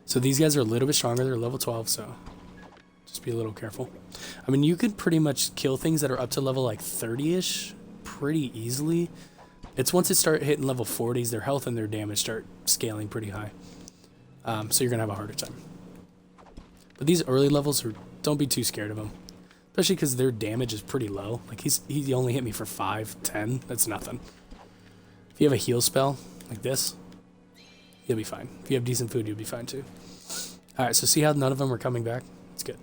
So these guys are a little bit stronger. They're level 12, so just be a little careful. I mean, you could pretty much kill things that are up to level like 30-ish pretty easily. It's once it start hitting level 40s, their health and their damage start scaling pretty high. So you're going to have a harder time. But these early levels, don't be too scared of them. Especially because their damage is pretty low. Like, he only hit me for 5, 10. That's nothing. If you have a heal spell, like this, you'll be fine. If you have decent food, you'll be fine too. Alright, so see how none of them are coming back? It's good.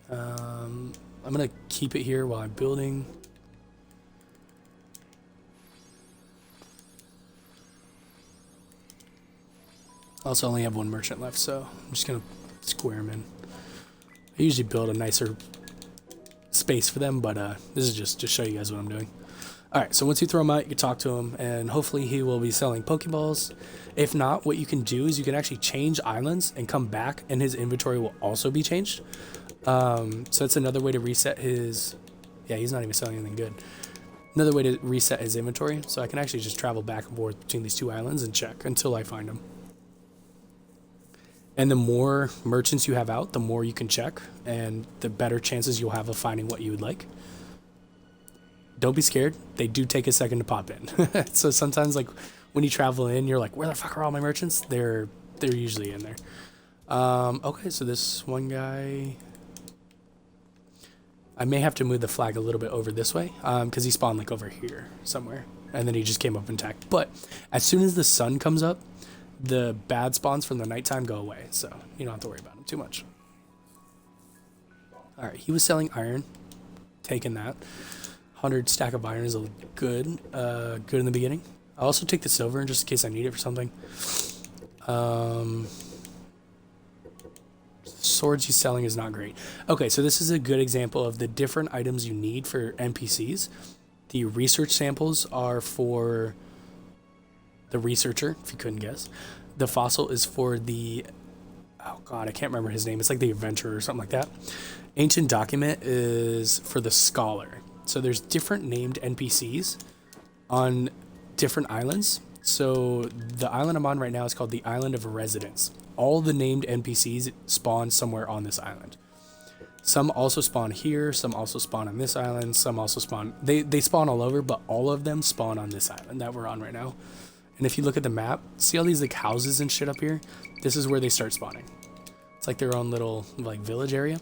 I'm going to keep it here while I'm building. I also only have one merchant left, so I'm just going to square him in. I usually build a nicer space for them, but this is just to show you guys what I'm doing. Alright, so once you throw him out, you can talk to him, and hopefully he will be selling Pokeballs. If not, what you can do is you can actually change islands and come back, and his inventory will also be changed. So that's another way to reset his... Yeah, he's not even selling anything good. Another way to reset his inventory, so I can actually just travel back and forth between these two islands and check until I find him. And the more merchants you have out, the more you can check, and the better chances you'll have of finding what you would like. Don't be scared. They do take a second to pop in. So sometimes, like, when you travel in, you're like, where the fuck are all my merchants? They're usually in there. Okay, so this one guy... I may have to move the flag a little bit over this way, because he spawned, like, over here somewhere. And then he just came up and attacked. But as soon as the sun comes up, the bad spawns from the nighttime go away, so you don't have to worry about them too much. Alright, he was selling iron. Taking that. 100 stack of iron is good in the beginning. I'll also take the silver just in case I need it for something. Swords he's selling is not great. Okay, so this is a good example of the different items you need for NPCs. The research samples are for the researcher, if you couldn't guess. The fossil is for the... Oh god, I can't remember his name. It's like the adventurer or something like that. Ancient document is for the scholar. So there's different named NPCs on different islands. So the island I'm on right now is called the Island of Residence. All the named NPCs spawn somewhere on this island. Some also spawn here, some also spawn on this island, some also spawn... They spawn all over, but all of them spawn on this island that we're on right now. And if you look at the map, see all these like houses and shit up here? This is where they start spawning. It's like their own little like village area.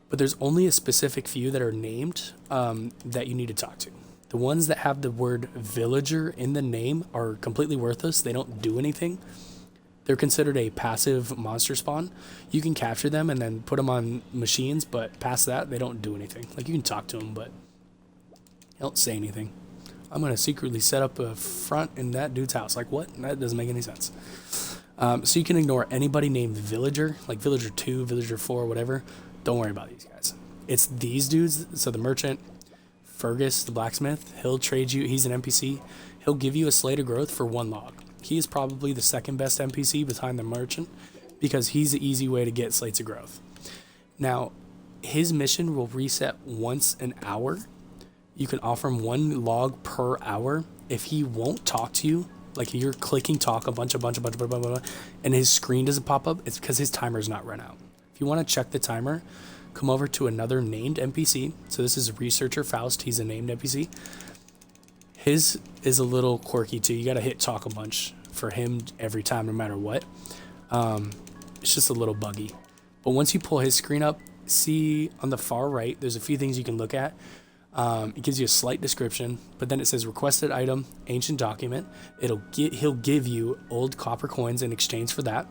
But there's only a specific few that are named that you need to talk to. The ones that have the word villager in the name are completely worthless. They don't do anything. They're considered a passive monster spawn. You can capture them and then put them on machines, but past that, they don't do anything. Like, you can talk to them, but they don't say anything. I'm going to secretly set up a front in that dude's house. Like, what? That doesn't make any sense. So you can ignore anybody named Villager, like Villager 2, Villager 4, whatever. Don't worry about these guys. It's these dudes. So the merchant, Fergus, the blacksmith, he'll trade you. He's an NPC. He'll give you a slate of growth for 1 log. He is probably the second best NPC behind the merchant because he's the easy way to get slates of growth. Now, his mission will reset once an hour. You can offer him 1 log per hour. If he won't talk to you like you're clicking talk a bunch, and his screen doesn't pop up, it's because his timer's not run out. If you want to check the timer, come over to another named NPC. So this is Researcher Faust. He's a named NPC. His is a little quirky too. You got to hit talk a bunch for him every time, no matter what. It's just a little buggy. But once you pull his screen up, see on the far right, there's a few things you can look at. It gives you a slight description, but then it says requested item, ancient document. He'll give you old copper coins in exchange for that.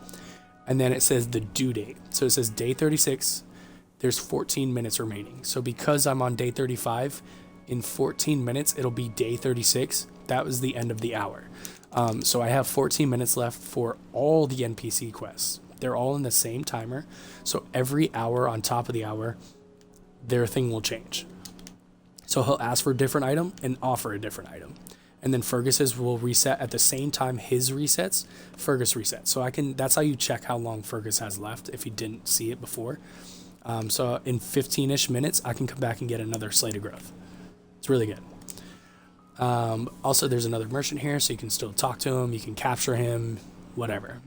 And then it says the due date. So it says day 36. There's 14 minutes remaining. So because I'm on day 35, in 14 minutes, it'll be day 36. That was the end of the hour. So I have 14 minutes left for all the NPC quests. They're all in the same timer. So every hour on top of the hour, their thing will change. So he'll ask for a different item and offer a different item. And then Fergus's will reset at the same time his resets, Fergus resets. So that's how you check how long Fergus has left if you didn't see it before. So in 15-ish minutes, I can come back and get another Slate of Growth. It's really good. Also, there's another merchant here, so you can still talk to him. You can capture him, whatever.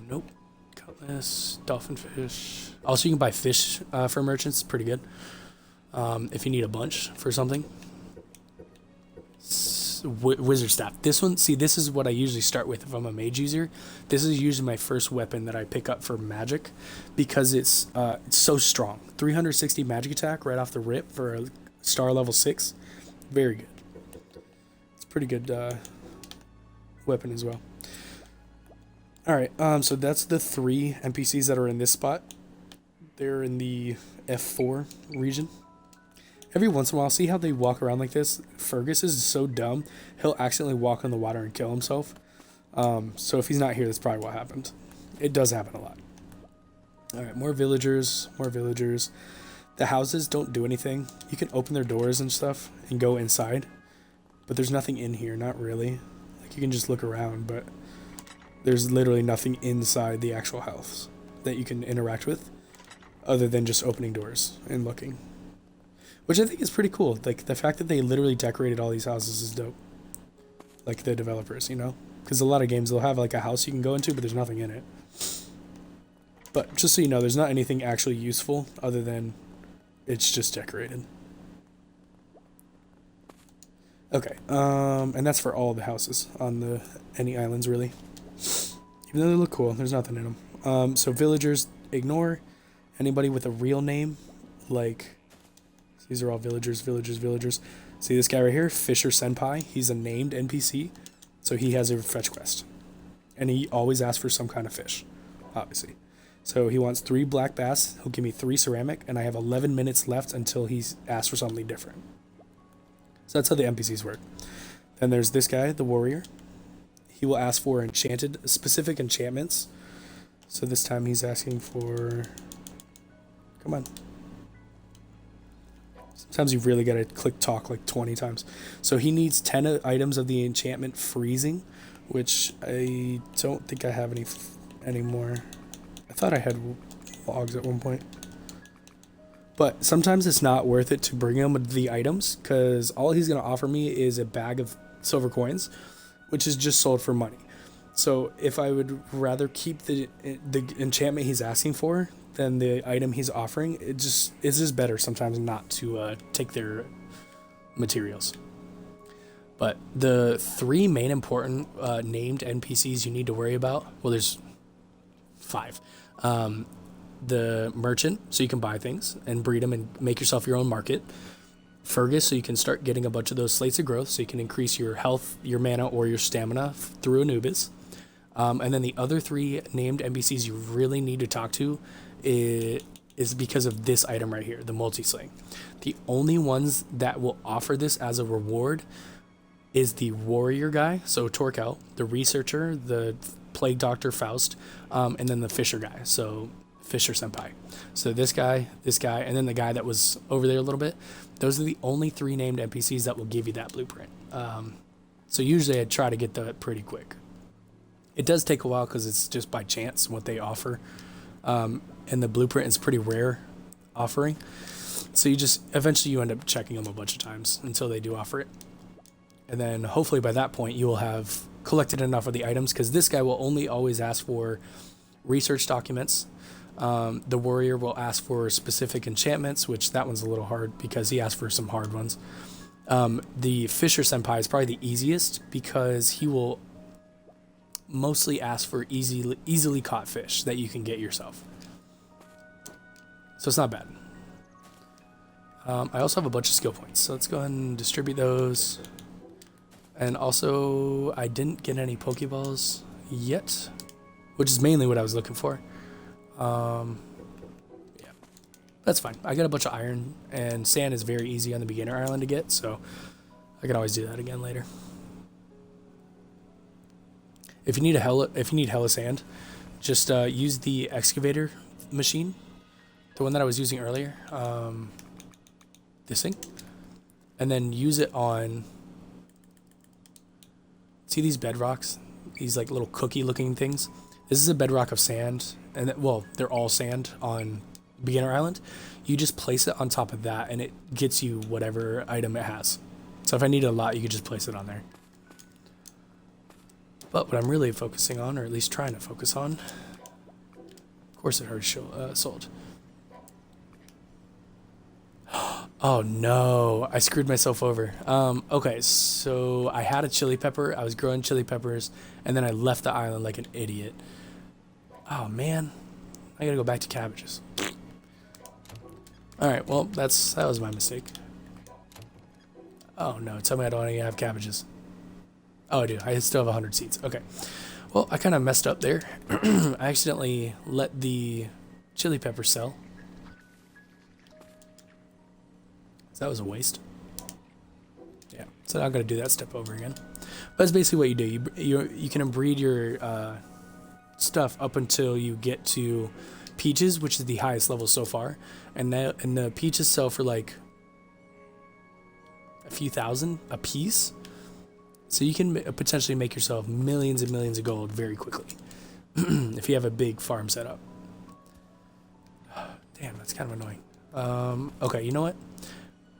Nope. Cutlass, dolphin fish. Also, you can buy fish for merchants. Pretty good. If you need a bunch for something. Wizard staff. This one, see, this is what I usually start with if I'm a mage user. This is usually my first weapon that I pick up for magic because it's so strong. 360 magic attack right off the rip for a star level 6. Very good. It's a pretty good weapon as well. Alright, so that's the 3 NPCs that are in this spot. They're in the F4 region. Every once in a while, see how they walk around like this? Fergus is so dumb, he'll accidentally walk in the water and kill himself. So if he's not here, that's probably what happened. It does happen a lot. Alright, more villagers, more villagers. The houses don't do anything. You can open their doors and stuff and go inside. But there's nothing in here, not really. Like, you can just look around, but there's literally nothing inside the actual house that you can interact with other than just opening doors and looking. Which I think is pretty cool. Like, the fact that they literally decorated all these houses is dope. Like, the developers, you know? Because a lot of games, they'll have, like, a house you can go into, but there's nothing in it. But, just so you know, there's not anything actually useful other than it's just decorated. Okay, and that's for all the houses on any islands, really. Even though they look cool, there's nothing in them. So, villagers, ignore anybody with a real name, like... These are all villagers. See this guy right here? Fisher Senpai. He's a named NPC. So he has a fetch quest. And he always asks for some kind of fish, obviously. So he wants 3 black bass. He'll give me 3 ceramic. And I have 11 minutes left until he's asked for something different. So that's how the NPCs work. Then there's this guy, the warrior. He will ask for specific enchantments. So this time he's asking for... Come on. Sometimes you've really got to click talk like 20 times. So he needs 10 items of the enchantment freezing, which I don't think I have any anymore. I thought I had logs at one point. But sometimes it's not worth it to bring him the items because all he's going to offer me is a bag of silver coins, which is just sold for money. So if I would rather keep the enchantment he's asking for than the item he's offering, it's just better sometimes not to take their materials. But the 3 main important named NPCs you need to worry about, well, there's 5. The merchant, so you can buy things and breed them and make yourself your own market. Fergus, so you can start getting a bunch of those slates of growth, so you can increase your health, your mana, or your stamina through Anubis. And then the other 3 named NPCs you really need to talk to is because of this item right here, the multi-sling. The only ones that will offer this as a reward is the warrior guy, so Torkel, the researcher, the plague doctor Faust, and then the fisher guy, so Fisher Senpai. So this guy, and then the guy that was over there a little bit. Those are the only 3 named NPCs that will give you that blueprint. So usually I try to get that pretty quick. It does take a while because it's just by chance what they offer. And the blueprint is pretty rare offering. So eventually you end up checking them a bunch of times until they do offer it. And then hopefully by that point you will have collected enough of the items, because this guy will only always ask for research documents. The warrior will ask for specific enchantments, which that one's a little hard because he asked for some hard ones. The Fisher Senpai is probably the easiest because he will mostly ask for easily caught fish that you can get yourself. So it's not bad. I also have a bunch of skill points, so let's go ahead and distribute those. And also, I didn't get any Pokeballs yet, which is mainly what I was looking for. Yeah, that's fine. I got a bunch of iron, and sand is very easy on the beginner island to get, so I can always do that again later. If you need hella sand, just use the excavator machine, the one that I was using earlier, this thing, and then use it on. See these bedrocks? These like little cookie-looking things. This is a bedrock of sand, and well, they're all sand on beginner island. You just place it on top of that, and it gets you whatever item it has. So if I need a lot, you could just place it on there. But what I'm really focusing on, or at least trying to focus on, of course it already sold. Oh no, I screwed myself over. Okay, so I had a chili pepper, I was growing chili peppers, and then I left the island like an idiot. Oh man, I gotta go back to cabbages. Alright, well, that was my mistake. Oh no, tell me I don't even have cabbages. Oh, I do. I still have 100 seeds. Okay. Well, I kind of messed up there. I accidentally let the chili pepper sell. So that was a waste. Yeah. So I'm going to do that step over again. But that's basically what you do. You can breed your stuff up until you get to peaches, which is the highest level so far. And the peaches sell for like a few thousand a piece. So you can potentially make yourself millions and millions of gold very quickly if you have a big farm set up. Damn, that's kind of annoying. Okay, you know what?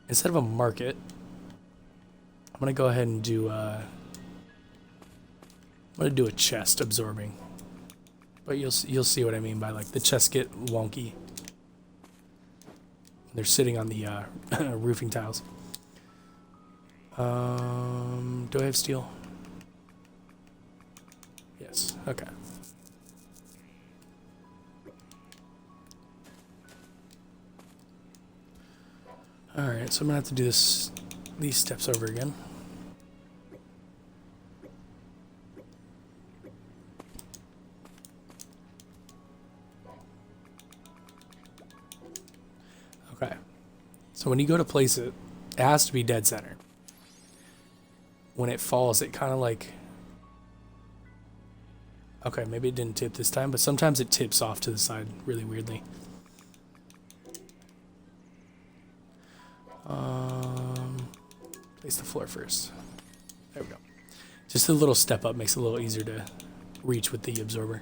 Instead of a market, I'm gonna go ahead and do a chest absorbing. But you'll see what I mean by like the chests get wonky. They're sitting on the roofing tiles. Do I have steel? Yes. Okay. All right, so I'm gonna have to do these steps over again. Okay. So when you go to place it, it has to be dead center. When it falls, it kind of like... Okay, maybe it didn't tip this time, but sometimes it tips off to the side really weirdly. Place the floor first. There we go. Just a little step up makes it a little easier to reach with the absorber.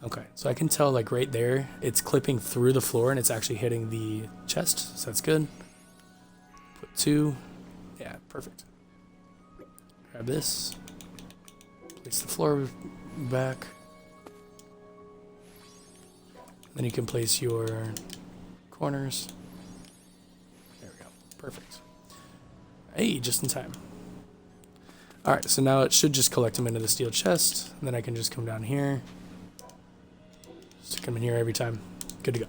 Okay, so I can tell like right there, it's clipping through the floor and it's actually hitting the chest, so that's good. Put 2. Yeah, perfect. Grab this. Place the floor back. Then you can place your corners. There we go. Perfect. Hey, just in time. Alright, so now it should just collect them into the steel chest. And then I can just come down here. Stick them in here every time. Good to go.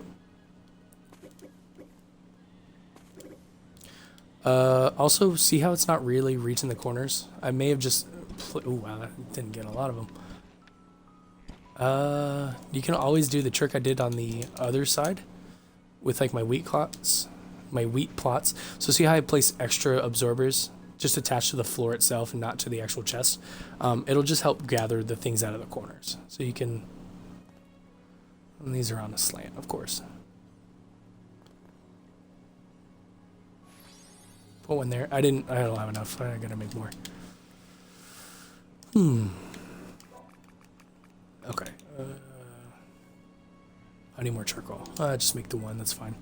Also, see how it's not really reaching the corners? I may have just... Oh, wow, that didn't get a lot of them. You can always do the trick I did on the other side with like my wheat plots. So see how I place extra absorbers just attached to the floor itself and not to the actual chest? It'll just help gather the things out of the corners. So you can... And these are on a slant, of course. Put one there. I don't have enough. I gotta make more. Okay. I need more charcoal. Just make the one. That's fine.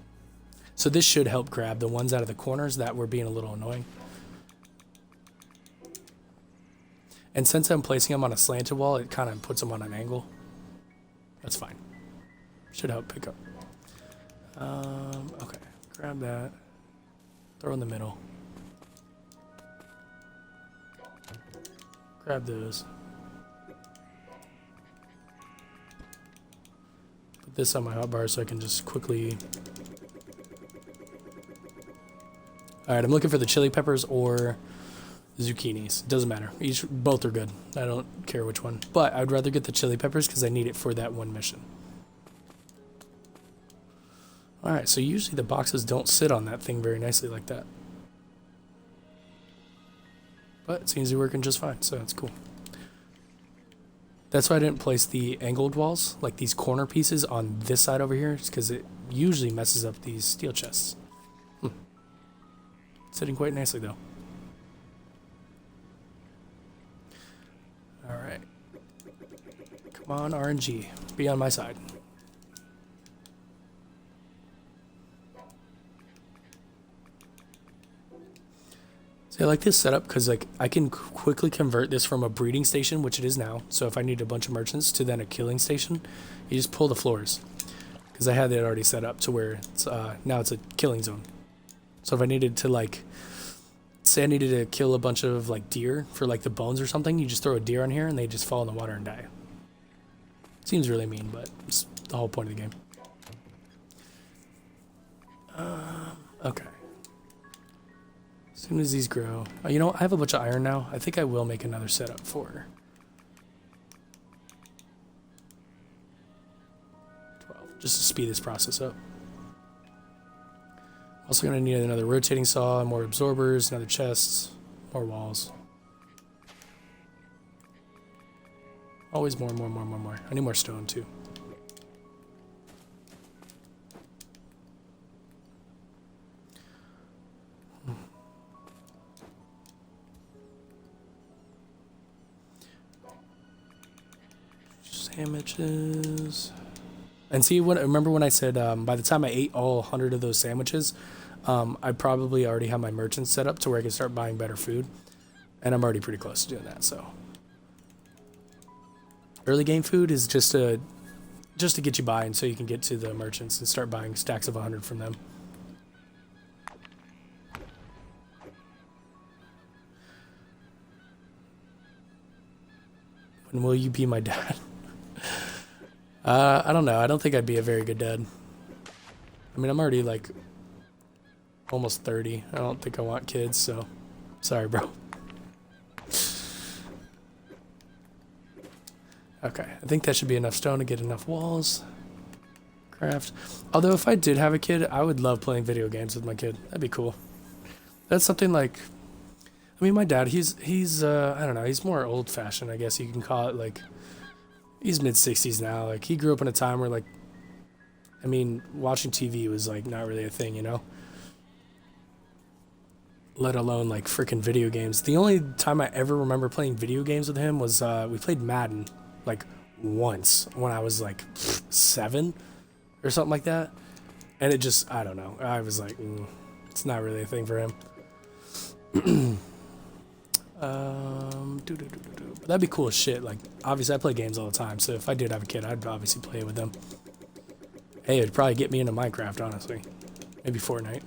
So this should help grab the ones out of the corners that were being a little annoying. And since I'm placing them on a slanted wall, it kind of puts them on an angle. That's fine. Should help pick up. Okay, grab that. Throw in the middle. Grab those. Put this on my hotbar so I can just quickly... Alright, I'm looking for the chili peppers or zucchinis. Doesn't matter. Both are good. I don't care which one. But I'd rather get the chili peppers because I need it for that one mission. Alright, so usually the boxes don't sit on that thing very nicely like that. But it seems to be working just fine, so that's cool. That's why I didn't place the angled walls, like these corner pieces on this side over here, because it usually messes up these steel chests. Sitting quite nicely though. Alright. Come on, RNG. Be on my side. See, I like this setup because like I can quickly convert this from a breeding station, which it is now. So if I need a bunch of merchants, to then a killing station, you just pull the floors. Because I had it already set up to where it's now it's a killing zone. So if I needed to like, say I needed to kill a bunch of like deer for like the bones or something, you just throw a deer on here and they just fall in the water and die. Seems really mean, but it's the whole point of the game. Okay. As soon as these grow, you know, I have a bunch of iron now. I think I will make another setup for 12, just to speed this process up. Also gonna need another rotating saw, more absorbers, another chests, more walls. Always more. I need more stone too. Sandwiches. And see, remember when I said by the time I ate all 100 of those sandwiches, I probably already have my merchants set up to where I can start buying better food. And I'm already pretty close to doing that, so. Early game food is just to get you by and so you can get to the merchants and start buying stacks of 100 from them. When will you be my dad? I don't know. I don't think I'd be a very good dad. I mean, I'm already like almost 30. I don't think I want kids, so sorry, bro. Okay, I think that should be enough stone to get enough walls. Craft. Although if I did have a kid, I would love playing video games with my kid. That'd be cool. That's something like, I mean, my dad, he's I don't know, he's more old-fashioned, I guess you can call it. Like, he's mid-60s now. Like, he grew up in a time where, like, I mean, watching TV was, like, not really a thing, you know? Let alone, like, freaking video games. The only time I ever remember playing video games with him was, we played Madden, like, once when I was, like, 7 or something like that. And it just, I don't know. I was like, it's not really a thing for him. But that'd be cool as shit. Like, obviously I play games all the time, so if I did have a kid, I'd obviously play it with them. Hey, it'd probably get me into Minecraft, honestly. Maybe Fortnite.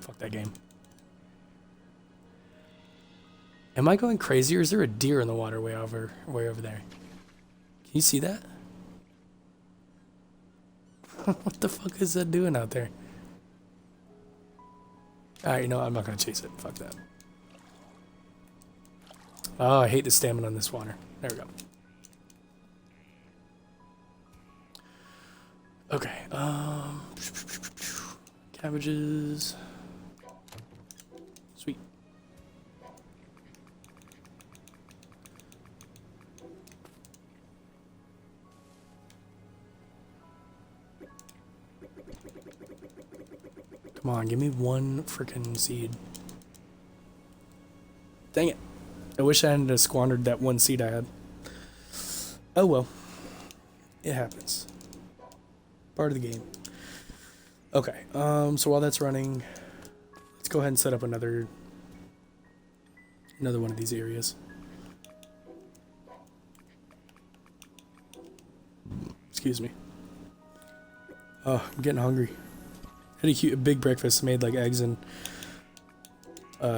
Fuck that game. Am I going crazy, or is there a deer in the water way over there? Can you see that? What the fuck is that doing out there? Alright, you know what? I'm not gonna chase it. Fuck that. Oh, I hate the stamina on this water. There we go. Okay, cabbages. Sweet. Come on, give me one freaking seed. Dang it. I wish I hadn't squandered that one seed I had. Oh well. It happens. Part of the game. Okay, so while that's running, let's go ahead and set up another one of these areas. Excuse me. Oh, I'm getting hungry. Had a big breakfast. Made like eggs and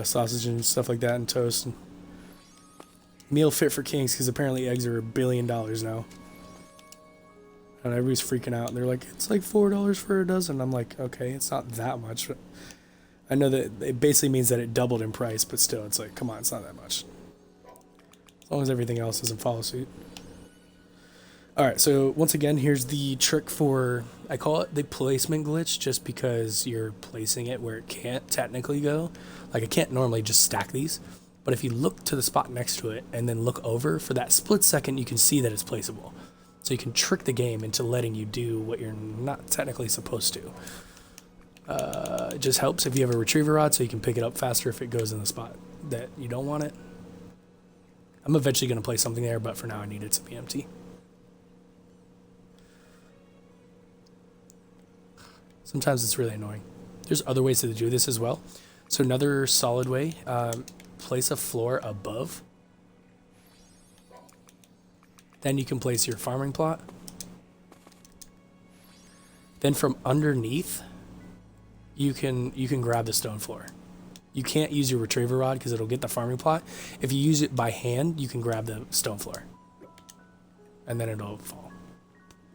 sausage and stuff like that, and toast. And meal fit for kings, because apparently eggs are $1 billion now. And everybody's freaking out. They're like, it's like $4 for a dozen. I'm like, okay, it's not that much. I know that it basically means that it doubled in price, but still, it's like, come on, it's not that much. As long as everything else doesn't follow suit. Alright, so once again, here's the trick for, I call it the placement glitch, just because you're placing it where it can't technically go. Like, I can't normally just stack these, but if you look to the spot next to it and then look over, for that split second, you can see that it's placeable. So you can trick the game into letting you do what you're not technically supposed to. It just helps if you have a retriever rod, so you can pick it up faster if it goes in the spot that you don't want it. I'm eventually going to place something there, but for now I need it to be empty. Sometimes it's really annoying. There's other ways to do this as well. So another solid way, place a floor above. Then you can place your farming plot. Then from underneath, you can grab the stone floor. You can't use your retriever rod because it'll get the farming plot. If you use it by hand, you can grab the stone floor. And then it'll fall.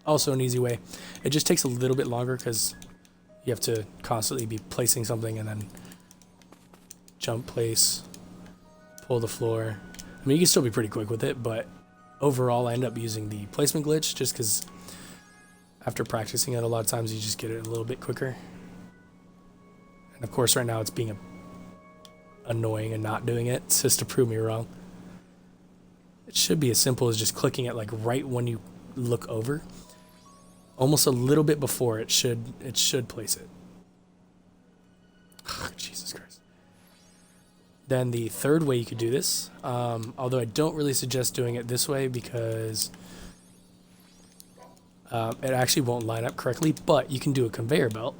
Also an easy way. It just takes a little bit longer because you have to constantly be placing something and then jump place, pull the floor. I mean, you can still be pretty quick with it, but overall I end up using the placement glitch just because after practicing it a lot of times you just get it a little bit quicker. And of course right now it's being annoying and not doing it just to prove me wrong. It should be as simple as just clicking it like right when you look over. Almost a little bit before it should place it. Jesus Christ. Then the third way you could do this, although I don't really suggest doing it this way because it actually won't line up correctly, but you can do a conveyor belt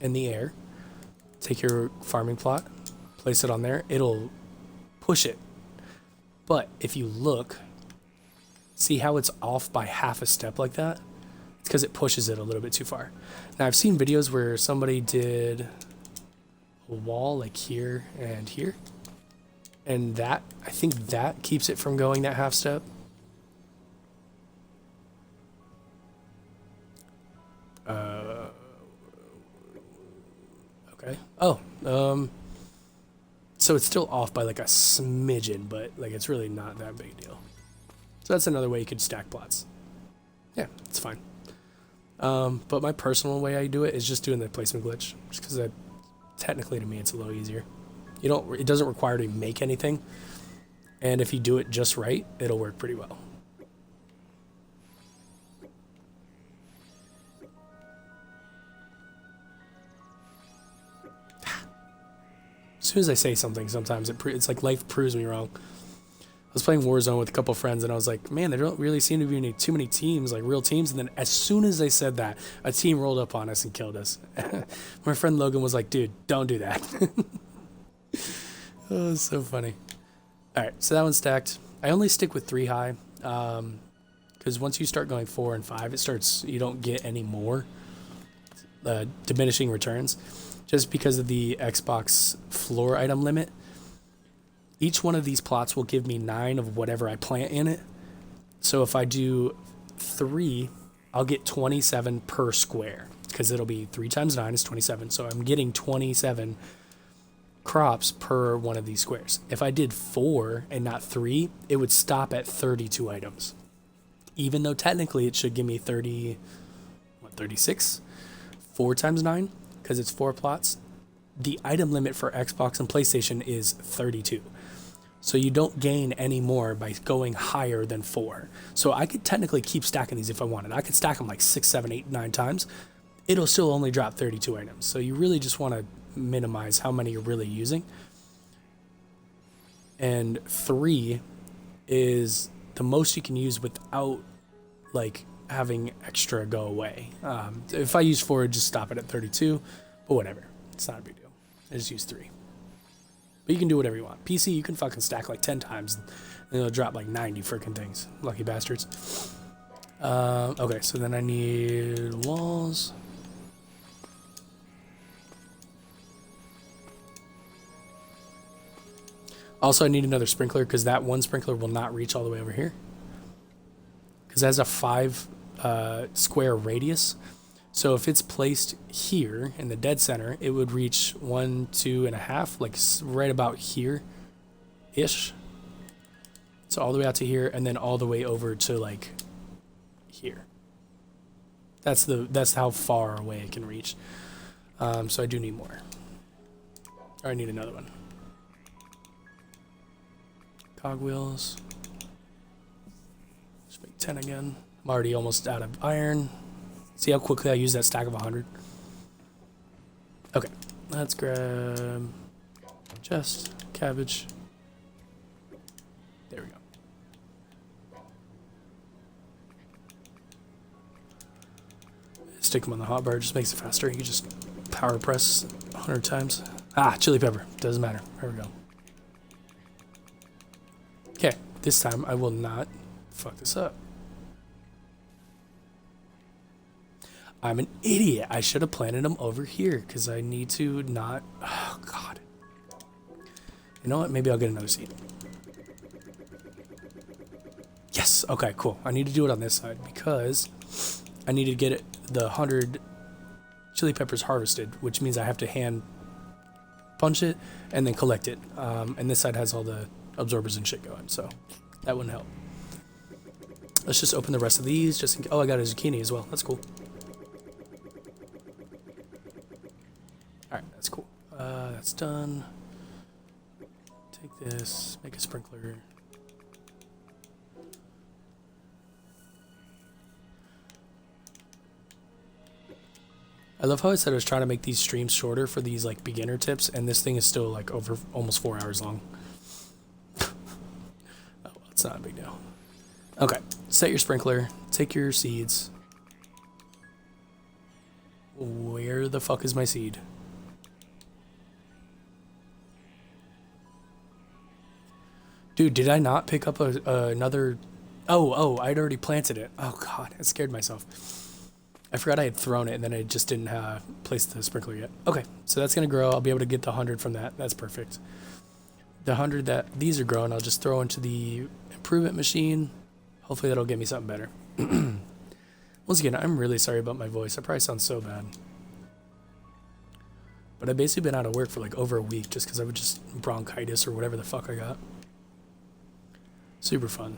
in the air. Take your farming plot, place it on there. It'll push it. But if you look, see how it's off by half a step like that? It's because it pushes it a little bit too far. Now, I've seen videos where somebody did a wall like here and here. And that, I think that keeps it from going that half step. Okay. Oh, so it's still off by like a smidgen, but like it's really not that big a deal. So that's another way you could stack plots. Yeah, it's fine. But my personal way I do it is just doing the placement glitch, just because technically to me it's a little easier. It doesn't require to make anything, and if you do it just right, it'll work pretty well. As soon as I say something, sometimes it's like life proves me wrong. I was playing Warzone with a couple friends, and I was like, man, there don't really seem to be too many teams, like real teams. And then as soon as they said that, a team rolled up on us and killed us. My friend Logan was like, dude, don't do that. Oh, it's so funny. All right, so that one's stacked. I only stick with 3 high, because once you start going 4 and 5, you don't get any more diminishing returns, just because of the Xbox floor item limit. Each one of these plots will give me 9 of whatever I plant in it. So if I do 3, I'll get 27 per square, because it'll be 3 times 9 is 27. So I'm getting 27 crops per one of these squares. If I did 4 and not 3, it would stop at 32 items. Even though technically it should give me 36? 4 times 9, because it's 4 plots. The item limit for Xbox and PlayStation is 32. So you don't gain any more by going higher than 4. So I could technically keep stacking these if I wanted. I could stack them like 6, 7, 8, 9 times. It'll still only drop 32 items. So you really just want to minimize how many you're really using. And 3 is the most you can use without like having extra go away. If I use 4, just stop it at 32, but whatever. It's not a big deal. I just use 3. But you can do whatever you want. PC, you can fucking stack like 10 times, and it'll drop like 90 freaking things. Lucky bastards. Okay, so then I need walls. Also, I need another sprinkler because that one sprinkler will not reach all the way over here. Because it has a 5 square radius. So if it's placed here in the dead center, it would reach 1, 2.5, like right about here-ish. So all the way out to here, and then all the way over to like here. That's how far away it can reach. So I do need more. Or I need another one. Cogwheels. Just make 10 again. I'm already almost out of iron. See how quickly I use that stack of 100? Okay, let's grab chest, cabbage. There we go. Stick them on the hotbar, just makes it faster. You can just power press 100 times. Ah, chili pepper, doesn't matter. There we go. Okay, this time I will not fuck this up. I'm an idiot. I should have planted them over here because I need to not... Oh, God. You know what? Maybe I'll get another seed. Yes. Okay, cool. I need to do it on this side because I need to get it, the 100 chili peppers harvested, which means I have to hand punch it and then collect it. And this side has all the absorbers and shit going, so that wouldn't help. Let's just open the rest of these. Just in, oh, I got a zucchini as well. That's cool. Alright, that's cool. That's done. Take this, make a sprinkler. I love how I said I was trying to make these streams shorter for these like beginner tips, and this thing is still like over almost 4 hours long. Oh, well, it's not a big deal. Okay, set your sprinkler, take your seeds. Where the fuck is my seed? Dude, did I not pick up another... Oh, I'd already planted it. Oh, God, I scared myself. I forgot I had thrown it, and then I just didn't place the sprinkler yet. Okay, so that's going to grow. I'll be able to get the 100 from that. That's perfect. The 100 that these are growing, I'll just throw into the improvement machine. Hopefully that'll get me something better. Once again, I'm really sorry about my voice. I probably sound so bad. But I've basically been out of work for like over a week just because I would just bronchitis or whatever the fuck I got. Super fun.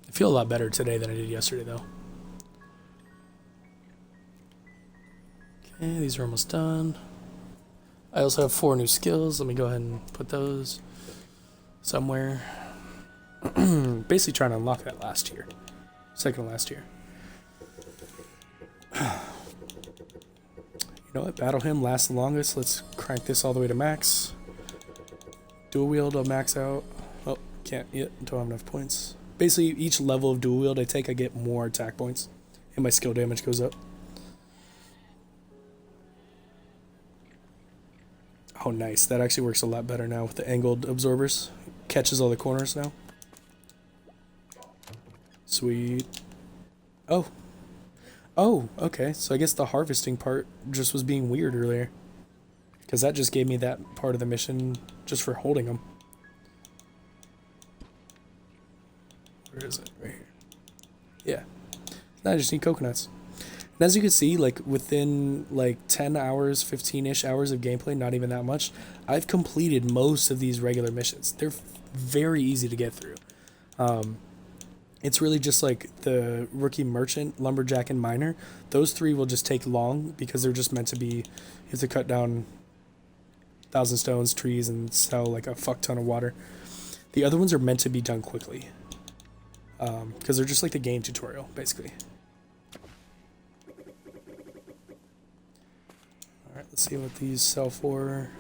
I feel a lot better today than I did yesterday, though. Okay, these are almost done. I also have 4 new skills. Let me go ahead and put those somewhere. Basically trying to unlock that last tier. Second to last tier. You know what? Battle him lasts the longest. Let's crank this all the way to max. Dual wield, I'll max out. Oh, can't yet. Don't have enough points. Basically, each level of dual wield I take, I get more attack points. And my skill damage goes up. Oh, nice. That actually works a lot better now with the angled absorbers. Catches all the corners now. Sweet. Oh. Oh, okay. So I guess the harvesting part just was being weird earlier. Because that just gave me that part of the mission just for holding them. Where is it? Right here. Yeah. Now I just need coconuts. And as you can see, like within like 10 hours, 15-ish hours of gameplay, not even that much, I've completed most of these regular missions. They're very easy to get through. It's really just like the rookie merchant, lumberjack, and miner. Those 3 will just take long because they're just meant to be, you have to cut down 1,000 stones, trees, and sell like a fuck ton of water. The other ones are meant to be done quickly. Because they're just like the game tutorial, basically. Alright, let's see what these sell for.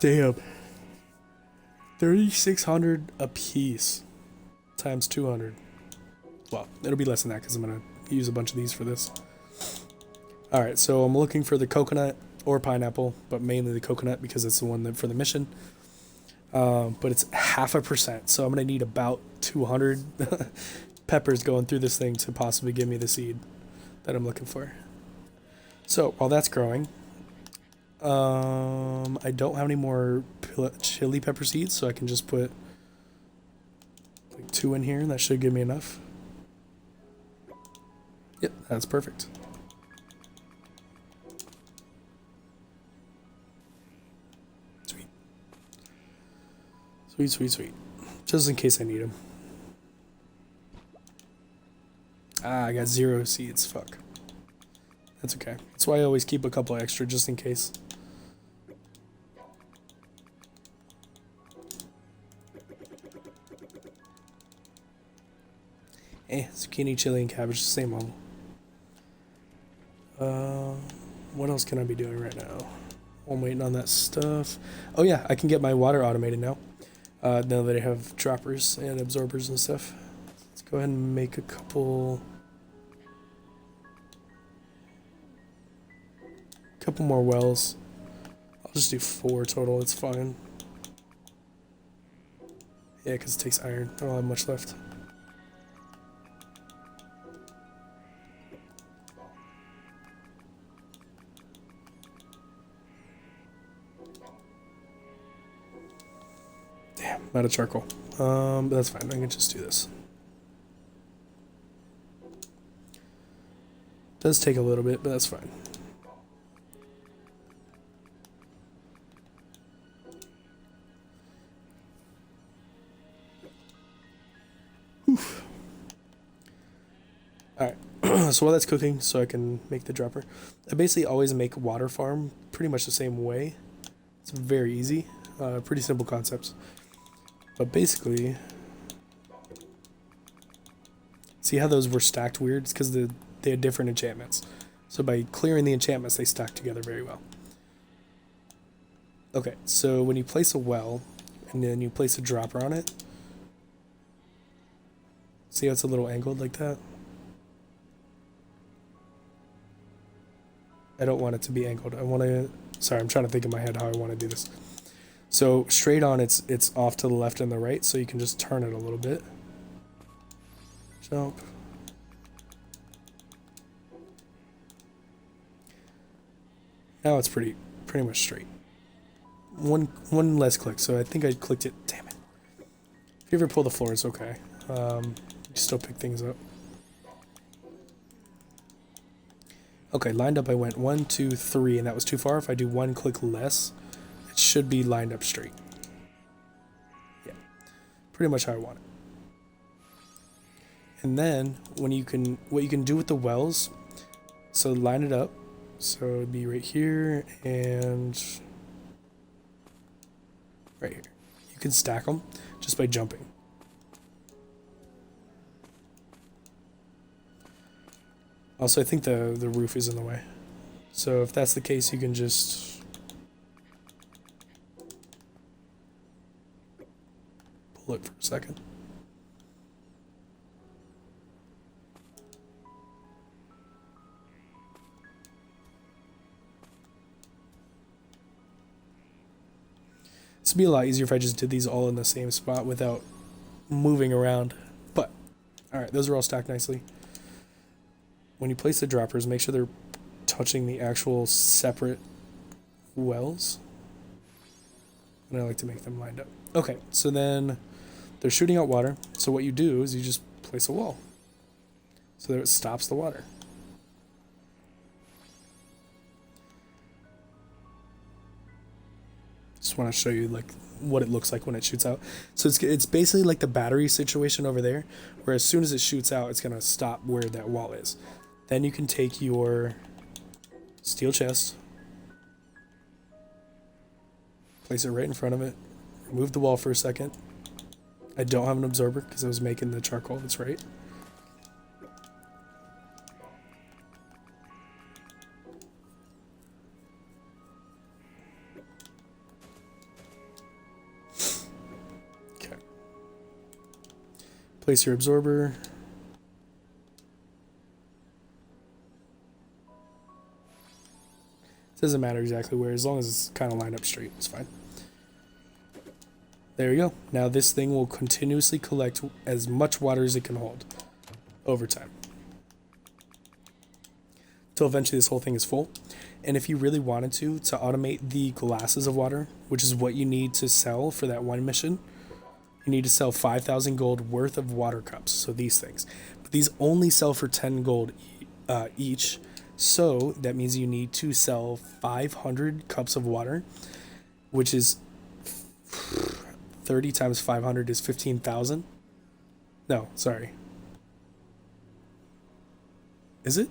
Damn. 3,600 a piece times 200. Well, it'll be less than that because I'm going to use a bunch of these for this. Alright, so I'm looking for the coconut or pineapple, but mainly the coconut because it's the one that for the mission. But it's 0.5%, so I'm going to need about 200 peppers going through this thing to possibly give me the seed that I'm looking for. So, while that's growing, I don't have any more chili pepper seeds, so I can just put like 2 in here, and that should give me enough. Yep, that's perfect. Sweet. Sweet, sweet, sweet. Just in case I need them. Ah, I got 0 seeds, fuck. That's okay. That's why I always keep a couple extra just in case. Zucchini, chili, and cabbage, same level. What else can I be doing right now? I'm waiting on that stuff. Oh yeah, I can get my water automated now. Now that I have droppers and absorbers and stuff. Let's go ahead and make a couple more wells. I'll just do 4 total, it's fine. Yeah, because it takes iron. I don't have much left. Damn, not a charcoal. But that's fine, I can just do this. Does take a little bit, but that's fine. Alright, so while that's cooking, so I can make the dropper, I basically always make water farm pretty much the same way. It's very easy, pretty simple concepts. But basically, see how those were stacked weird? It's because they had different enchantments. So by clearing the enchantments, they stack together very well. Okay, so when you place a well, and then you place a dropper on it, see how it's a little angled like that? I don't want it to be angled. I want to... Sorry, I'm trying to think in my head how I want to do this. So straight on, it's off to the left and the right, so you can just turn it a little bit. Jump. Now it's pretty much straight. One less click, so I think I clicked it. Damn it. If you ever pull the floor, it's okay. You still pick things up. Okay, lined up I went 1, 2, 3, and that was too far. If I do 1 click less, it should be lined up straight. Yeah, pretty much how I want it. And then what you can do with the wells, so line it up. So it'd be right here and right here. You can stack them just by jumping. Also, I think the roof is in the way. So if that's the case, you can just pull it for a second. This would be a lot easier if I just did these all in the same spot without moving around. But, alright, those are all stacked nicely. When you place the droppers, make sure they're touching the actual separate wells. And I like to make them lined up. Okay, so then they're shooting out water. So what you do is you just place a wall. So that it stops the water. Just want to show you like what it looks like when it shoots out. So it's basically like the battery situation over there, where as soon as it shoots out, it's going to stop where that wall is. Then you can take your steel chest, place it right in front of it, remove the wall for a second. I don't have an absorber because I was making the charcoal, that's right. Place your absorber. It doesn't matter exactly where, as long as it's kind of lined up straight, it's fine. There you go. Now this thing will continuously collect as much water as it can hold over time. Until eventually this whole thing is full. And if you really wanted to automate the glasses of water, which is what you need to sell for that one mission, you need to sell 5,000 gold worth of water cups. So these things. But these only sell for 10 gold each. So that means you need to sell 500 cups of water, which is 30 times 500 is 15,000. No, sorry. Is it?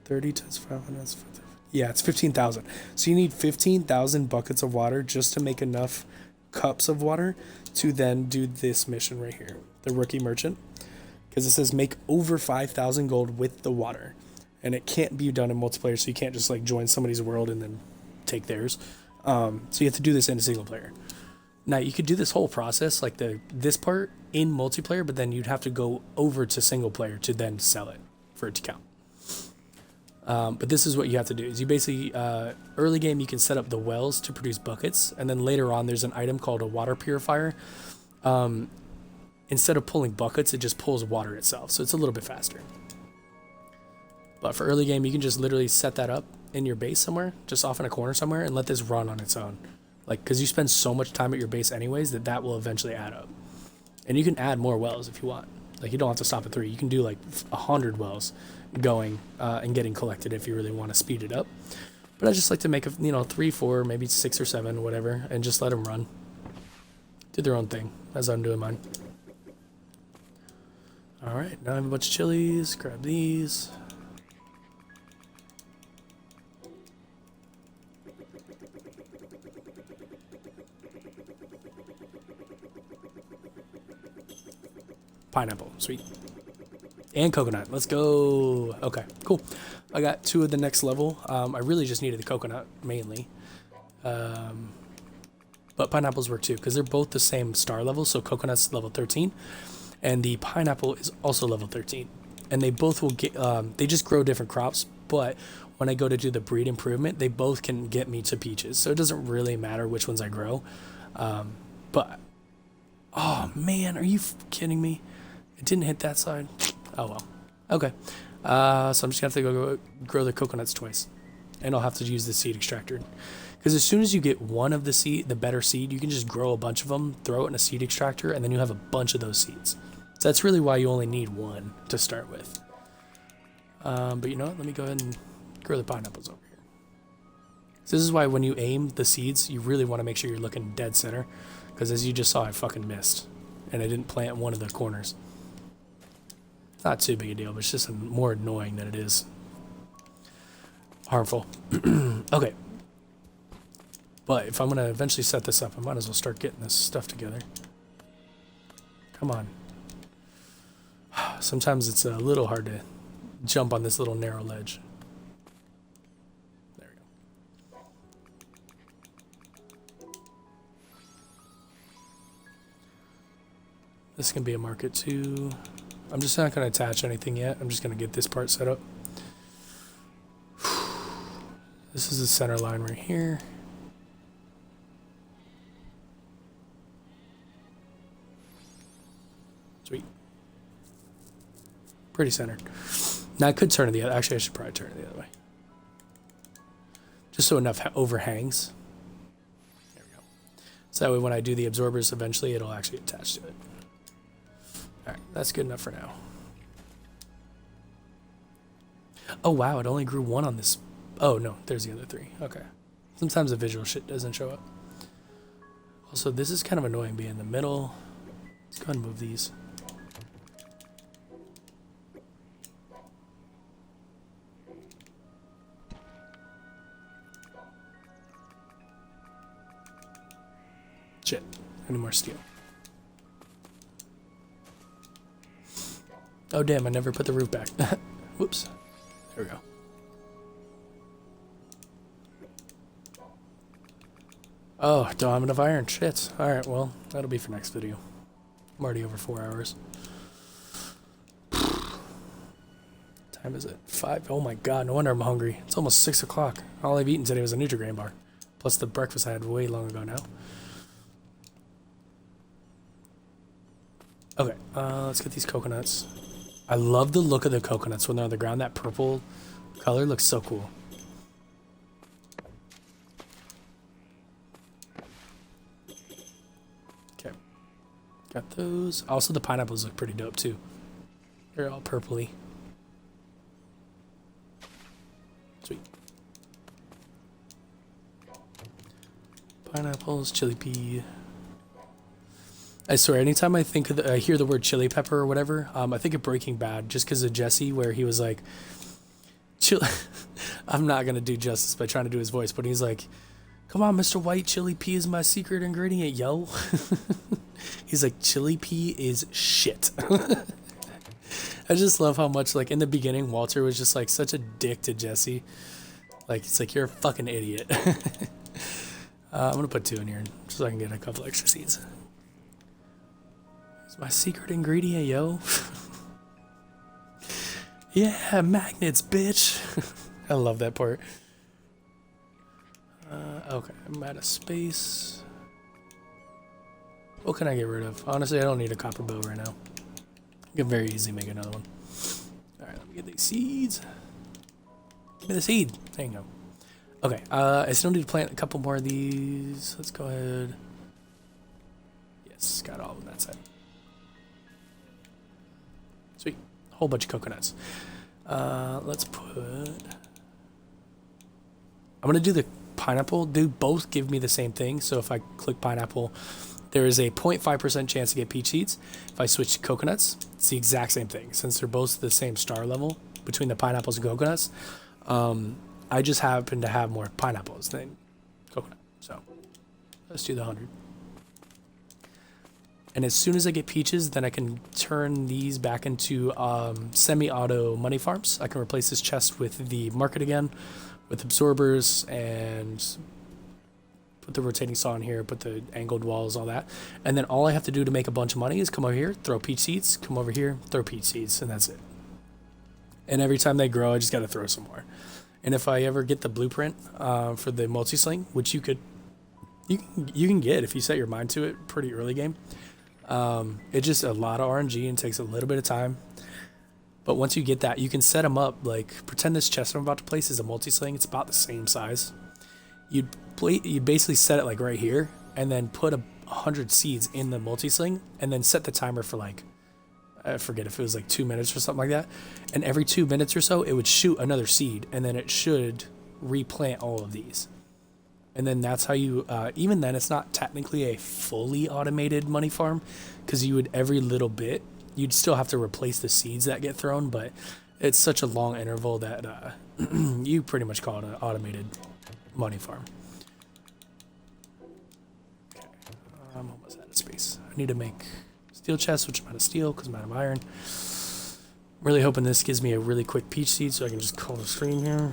30 times 500. Yeah, it's 15,000. So you need 15,000 buckets of water just to make enough cups of water to then do this mission right here, the rookie merchant. Because it says make over 5,000 gold with the water. And it can't be done in multiplayer, so you can't just like join somebody's world and then take theirs. So you have to do this in a single player. Now you could do this whole process, like this part in multiplayer, but then you'd have to go over to single player to then sell it for it to count. But this is what you have to do, is you basically, early game you can set up the wells to produce buckets, and then later on there's an item called a water purifier. Instead of pulling buckets, it just pulls water itself, so it's a little bit faster. But for early game, you can just literally set that up in your base somewhere, just off in a corner somewhere, and let this run on its own. Like, because you spend so much time at your base anyways, that will eventually add up. And you can add more wells if you want. Like, you don't have to stop at 3. You can do like 100 wells going and getting collected if you really want to speed it up. But I just like to make 3, 4, maybe 6 or 7, whatever, and just let them run. Do their own thing as I'm doing mine. All right, now I have a bunch of chilies. Grab these. Pineapple, sweet. And coconut, let's go. Okay, cool. I got 2 of the next level. I really just needed the coconut mainly. But pineapples work too, because they're both the same star level. So coconut's level 13, and the pineapple is also level 13. And they both will get, they just grow different crops, but when I go to do the breed improvement, they both can get me to peaches. So it doesn't really matter which ones I grow. But, oh man, are you kidding me? It didn't hit that side. Oh well. Okay. So I'm just gonna have to go grow the coconuts twice, and I'll have to use the seed extractor. Because as soon as you get one of the better seed, you can just grow a bunch of them, throw it in a seed extractor, and then you have a bunch of those seeds. So that's really why you only need 1 to start with. But you know what? Let me go ahead and grow the pineapples over here. So this is why when you aim the seeds, you really want to make sure you're looking dead center. Because as you just saw, I fucking missed. And I didn't plant one of the corners. Not too big a deal, but it's just more annoying than it is harmful. Okay. But if I'm going to eventually set this up, I might as well start getting this stuff together. Come on. Sometimes it's a little hard to jump on this little narrow ledge. There we go. This can be a market too. I'm just not going to attach anything yet. I'm just going to get this part set up. This is the center line right here. Sweet. Pretty centered. Now I could turn it the other. Actually, I should probably turn it the other way. Just so enough overhangs. There we go. So that way when I do the absorbers eventually, it'll actually attach to it. Alright, that's good enough for now. Oh wow, it only grew 1 on this. Oh no, there's the other 3. Okay. Sometimes the visual shit doesn't show up. Also, this is kind of annoying being in the middle. Let's go ahead and move these. Shit, I need more steel. Oh damn, I never put the roof back. Whoops. There we go. Oh, don't have enough iron. Shit. Alright, well, that'll be for next video. I'm already over 4 hours. Time is it? 5. Oh my god, no wonder I'm hungry. It's almost 6 o'clock. All I've eaten today was a Nutri-Grain bar. Plus the breakfast I had way long ago now. Okay, let's get these coconuts. I love the look of the coconuts when they're on the ground. That purple color looks so cool. Okay, got those. Also, the pineapples look pretty dope too. They're all purpley. Sweet. Pineapples, chili pea. I swear, anytime I think of I hear the word chili pepper or whatever, I think of Breaking Bad, just because of Jesse, where he was like, chili. I'm not gonna do justice by trying to do his voice, but he's like, "Come on, Mr. White, chili pea is my secret ingredient, yo." He's like, "Chili pea is shit." I just love how much, like, in the beginning, Walter was just like such a dick to Jesse. Like, it's like, you're a fucking idiot. I'm gonna put 2 in here just so I can get a couple extra seeds. My secret ingredient, yo. Yeah, magnets, bitch. I love that part. Okay, I'm out of space. What can I get rid of? Honestly, I don't need a copper bow right now. I can very easily make another one. Alright, let me get these seeds. Give me the seed. There you go. Okay, I still need to plant a couple more of these. Let's go ahead. Yes, got all of that side. Sweet. Whole bunch of coconuts. Let's put... I'm going to do the pineapple. They both give me the same thing. So if I click pineapple, there is a 0.5% chance to get peach seeds. If I switch to coconuts, it's the exact same thing. Since they're both the same star level between the pineapples and coconuts, I just happen to have more pineapples than coconut. So let's do the 100. And as soon as I get peaches, then I can turn these back into semi-auto money farms. I can replace this chest with the market again, with absorbers, and put the rotating saw in here, put the angled walls, all that. And then all I have to do to make a bunch of money is come over here, throw peach seeds, come over here, throw peach seeds, and that's it. And every time they grow, I just got to throw some more. And if I ever get the blueprint for the multi-sling, which you can get if you set your mind to it pretty early game. It's just a lot of RNG and takes a little bit of time. But once you get that, you can set them up. Like, pretend this chest I'm about to place is a multi-sling. It's about the same size. You basically set it like right here, and then put 100 seeds in the multi-sling, and then set the timer for like, I forget if it was like 2 minutes or something like that. And every 2 minutes or so, it would shoot another seed, and then it should replant all of these. And then that's how you, even then, it's not technically a fully automated money farm, because you would, every little bit, you'd still have to replace the seeds that get thrown, but it's such a long interval that you pretty much call it an automated money farm. Okay, I'm almost out of space. I need to make steel chests, which I'm out of steel because I'm out of iron. I'm really hoping this gives me a really quick peach seed so I can just call the stream here.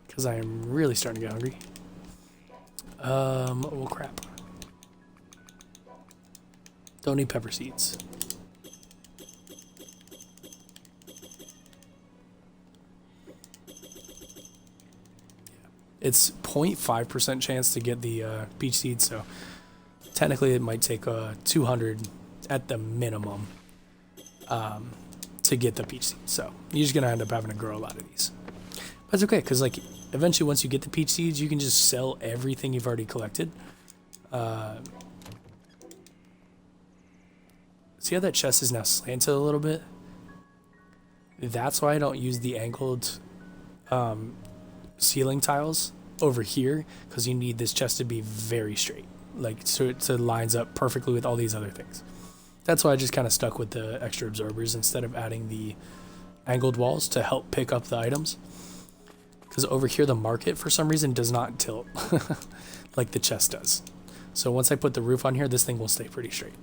Because I am really starting to get hungry. Oh crap. Don't need pepper seeds. It's 0.5% chance to get the peach seeds, so technically it might take 200 at the minimum to get the peach seeds. So you're just gonna end up having to grow a lot of these. That's okay, because like eventually once you get the peach seeds, you can just sell everything you've already collected. See how that chest is now slanted a little bit? That's why I don't use the angled ceiling tiles over here, because you need this chest to be very straight, like so it lines up perfectly with all these other things. That's why I just kind of stuck with the extra absorbers instead of adding the angled walls to help pick up the items. Because over here the market for some reason does not tilt like the chest does. So once I put the roof on here, this thing will stay pretty straight.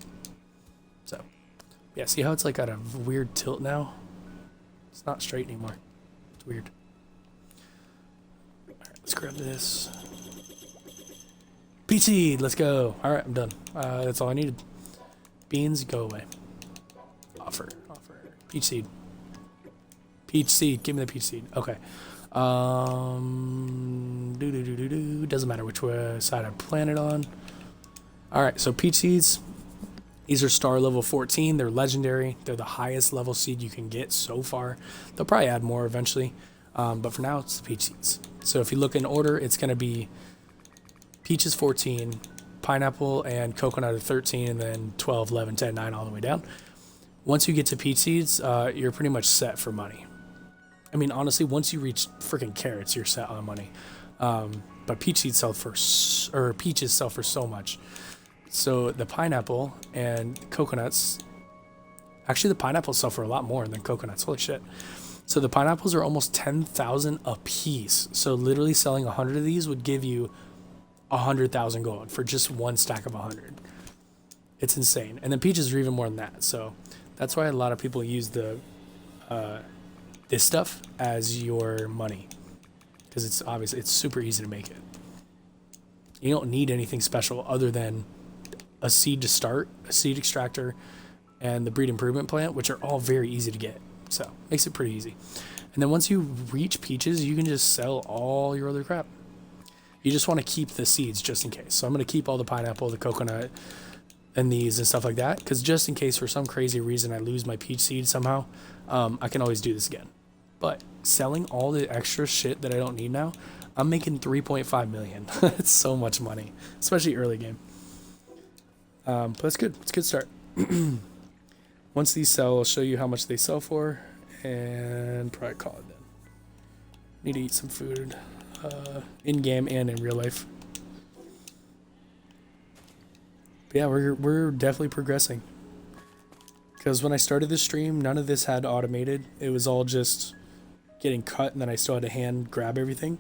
So yeah, see how it's like got a weird tilt now? It's not straight anymore. It's weird. Alright, let's grab this. Peach Peach seed, let's go. All right, I'm done. That's all I needed. Beans, go away. Offer. Peach seed. Peach seed, give me the peach seed. Okay. Doesn't matter which side I plant it on. All right, so peach seeds. These are star level 14. They're legendary. They're the highest level seed you can get so far. They'll probably add more eventually. But for now, it's the peach seeds. So if you look in order, it's going to be peaches 14, pineapple and coconut at 13, and then 12, 11, 10, 9, all the way down. Once you get to peach seeds, you're pretty much set for money. I mean, honestly, once you reach freaking carrots, you're set on money. But peach seeds sell for, or peaches sell for so much. So the pineapple and coconuts, actually the pineapples sell for a lot more than coconuts. Holy shit. So the pineapples are almost 10,000 a piece. So literally selling 100 of these would give you 100,000 gold for just one stack of 100. It's insane. And then peaches are even more than that. So that's why a lot of people use the this stuff as your money, because it's obviously it's super easy to make it. You don't need anything special other than a seed to start, a seed extractor, and the breed improvement plant, which are all very easy to get. So makes it pretty easy. And then once you reach peaches, you can just sell all your other crap. You just want to keep the seeds just in case. So I'm going to keep all the pineapple, the coconut, and these and stuff like that, because just in case for some crazy reason I lose my peach seed somehow, I can always do this again. But selling all the extra shit that I don't need now, I'm making 3.5 million. It's so much money, especially early game. But that's good. It's a good start. Once these sell, I'll show you how much they sell for, and probably call it then. Need to eat some food, in game and in real life. But yeah, we're definitely progressing. Because when I started this stream, none of this had automated. It was all just getting cut, and then I still had to hand grab everything.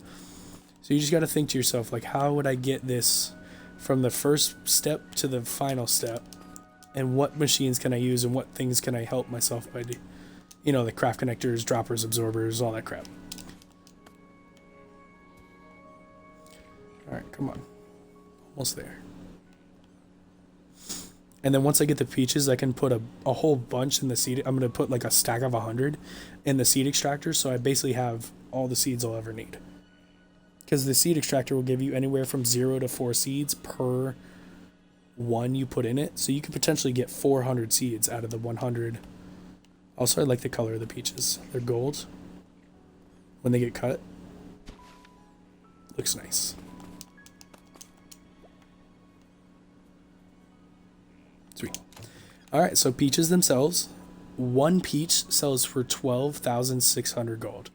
So you just got to think to yourself, like, how would I get this from the first step to the final step, and what machines can I use, and what things can I help myself by, you know, the craft connectors, droppers, absorbers, all that crap. All right, come on, almost there. And then once I get the peaches, I can put a whole bunch in the seed. I'm going to put like a stack of 100 in the seed extractor, so I basically have all the seeds I'll ever need. Because the seed extractor will give you anywhere from 0 to 4 seeds per one you put in it. So you could potentially get 400 seeds out of the 100. Also, I like the color of the peaches. They're gold. When they get cut, looks nice. Sweet. Alright, so peaches themselves. One peach sells for 12,600 gold.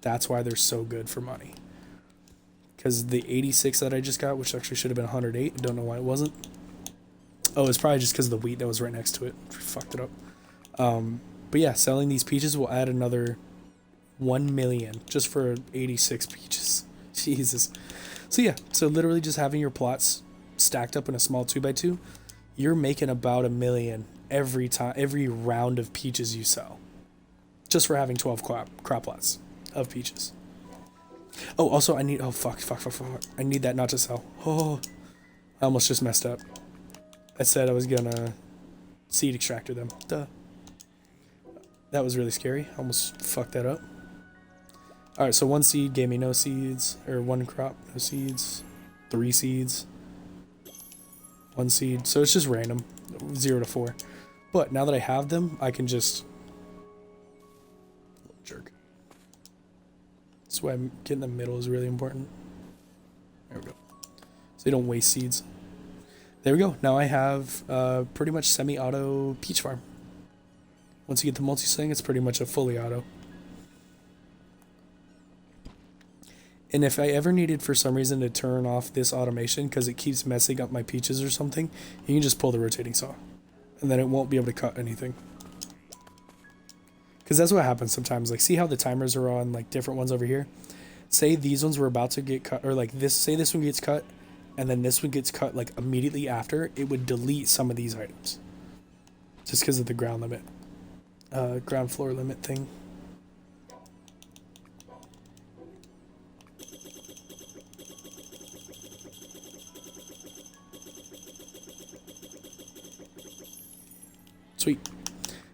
That's why they're so good for money. Because the 86 that I just got, which actually should have been 108, I don't know why it wasn't. Oh, it's probably just because of the wheat that was right next to it. Fucked it up. But yeah, selling these peaches will add another 1 million just for 86 peaches. Jesus. So yeah, so literally just having your plots stacked up in a small 2x2, you're making about 1 million every time, every round of peaches you sell, just for having 12 crop plots of peaches. Oh, also I need, oh fuck, I need that not to sell. Oh, I almost just messed up. I said I was gonna seed extractor them. Duh. That was really scary. I almost fucked that up. Alright, so 1 seed gave me no seeds, or 1 crop, no seeds. 3 seeds. 1 seed, so it's just random, 0 to 4. But now that I have them, I can just jerk. That's why getting the middle is really important. There we go. So you don't waste seeds. There we go. Now I have pretty much semi-auto peach farm. Once you get the multi-sling, it's pretty much a fully auto. And if I ever needed for some reason to turn off this automation because it keeps messing up my peaches or something, you can just pull the rotating saw. And then it won't be able to cut anything. Because that's what happens sometimes. Like, see how the timers are on, like, different ones over here? Say these ones were about to get cut, or like this, say this one gets cut, and then this one gets cut, like, immediately after, it would delete some of these items. Just because of the ground limit. Ground floor limit thing. Sweet.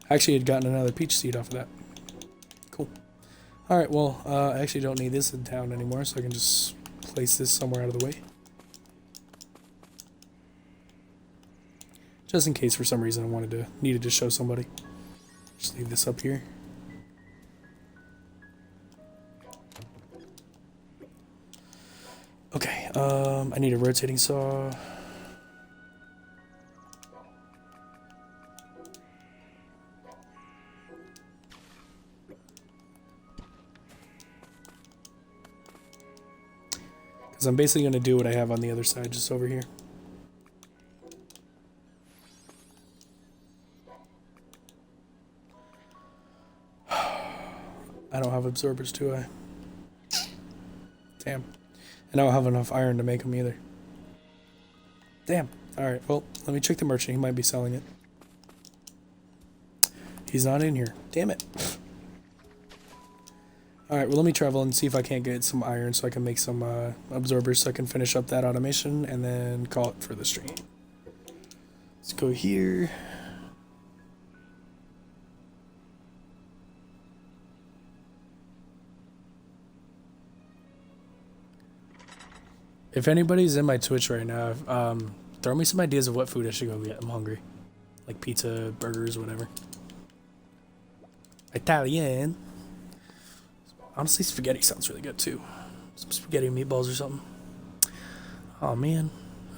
I actually had gotten another peach seed off of that. Cool. Alright, well, I actually don't need this in town anymore, so I can just place this somewhere out of the way. Just in case for some reason I needed to show somebody. Just leave this up here. Okay, I need a rotating saw. Because I'm basically going to do what I have on the other side, just over here. I don't have absorbers, do I? Damn. And I don't have enough iron to make them either. Damn. Alright, well, let me check the merchant. He might be selling it. He's not in here. Damn it. Alright, well, let me travel and see if I can't get some iron so I can make some absorbers so I can finish up that automation and then call it for the stream. Let's go here. If anybody's in my Twitch right now, throw me some ideas of what food I should go get. I'm hungry. Like pizza, burgers, whatever. Italian. Honestly, spaghetti sounds really good too. Some spaghetti and meatballs or something. Oh man,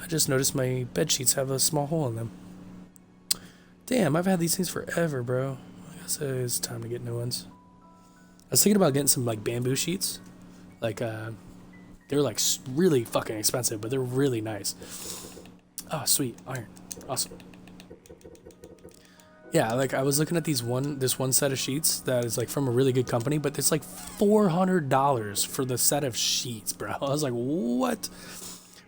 I just noticed my bed sheets have a small hole in them. Damn, I've had these things forever, bro. I guess it's time to get new ones. I was thinking about getting some like bamboo sheets. Like, they're like really fucking expensive, but they're really nice. Oh, sweet. Iron. Awesome. Yeah, like I was looking at this one set of sheets that is like from a really good company, but it's like $400 for the set of sheets, bro. I was like, what?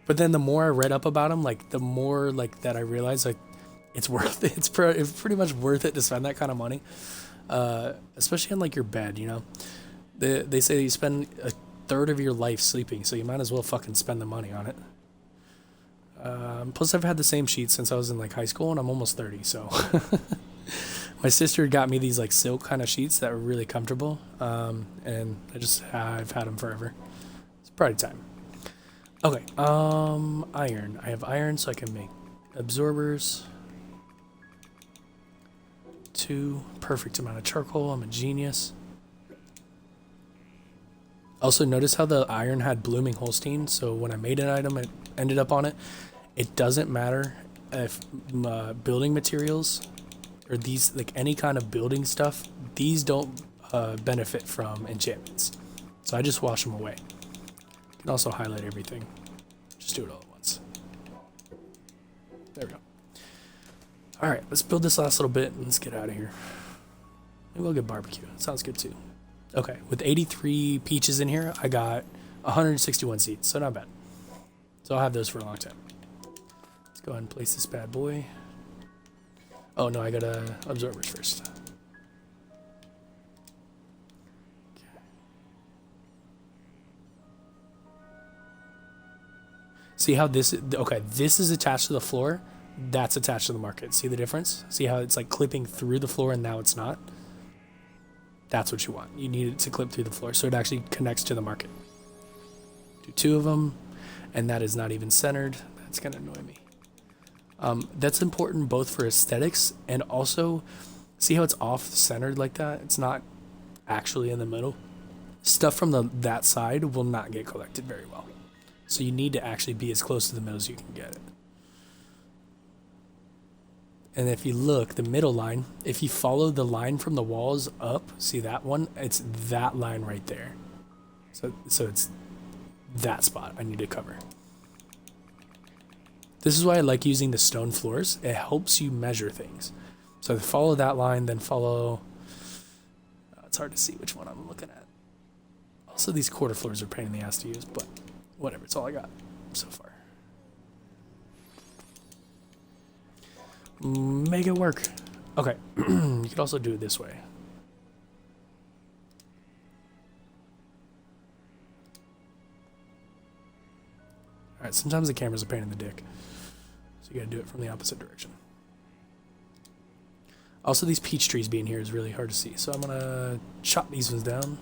But then the more I read up about them, like the more like that I realized like it's worth it. It's pretty much worth it to spend that kind of money, especially on like your bed. You know, they say you spend a third of your life sleeping, so you might as well fucking spend the money on it. Plus, I've had the same sheets since I was in like high school, and I'm almost 30, so. My sister got me these like silk kind of sheets that were really comfortable, and I've had them forever. It's party time. Okay, iron. I have iron, so I can make absorbers. 2, perfect amount of charcoal. I'm a genius. Also, notice how the iron had blooming Holstein, so when I made an item, it ended up on it. It doesn't matter if building materials or these, like any kind of building stuff, these don't benefit from enchantments. So I just wash them away. You can also highlight everything. Just do it all at once. There we go. Alright, let's build this last little bit and let's get out of here. Maybe we'll get barbecue. That sounds good too. Okay, with 83 peaches in here, I got 161 seeds, so not bad. So I'll have those for a long time. Let's go ahead and place this bad boy. Oh no, I gotta absorbers first. Okay. See how this is, okay, this is attached to the floor, that's attached to the market. See the difference? See how it's like clipping through the floor and now it's not? That's what you want. You need it to clip through the floor so it actually connects to the market. Do 2 of them, and that is not even centered. That's gonna annoy me. That's important both for aesthetics and also, see how it's off-centered like that? It's not actually in the middle. Stuff from that side will not get collected very well. So you need to actually be as close to the middle as you can get it. And if you look, the middle line, if you follow the line from the walls up, see that one? It's that line right there. So it's that spot I need to cover. This is why I like using the stone floors. It helps you measure things. So follow that line, then follow... it's hard to see which one I'm looking at. Also, these quarter floors are a pain in the ass to use, but whatever. It's all I got so far. Make it work. Okay. You could also do it this way. Alright, sometimes the camera's a pain in the dick. So you gotta do it from the opposite direction. Also, these peach trees being here is really hard to see, so I'm gonna chop these ones down.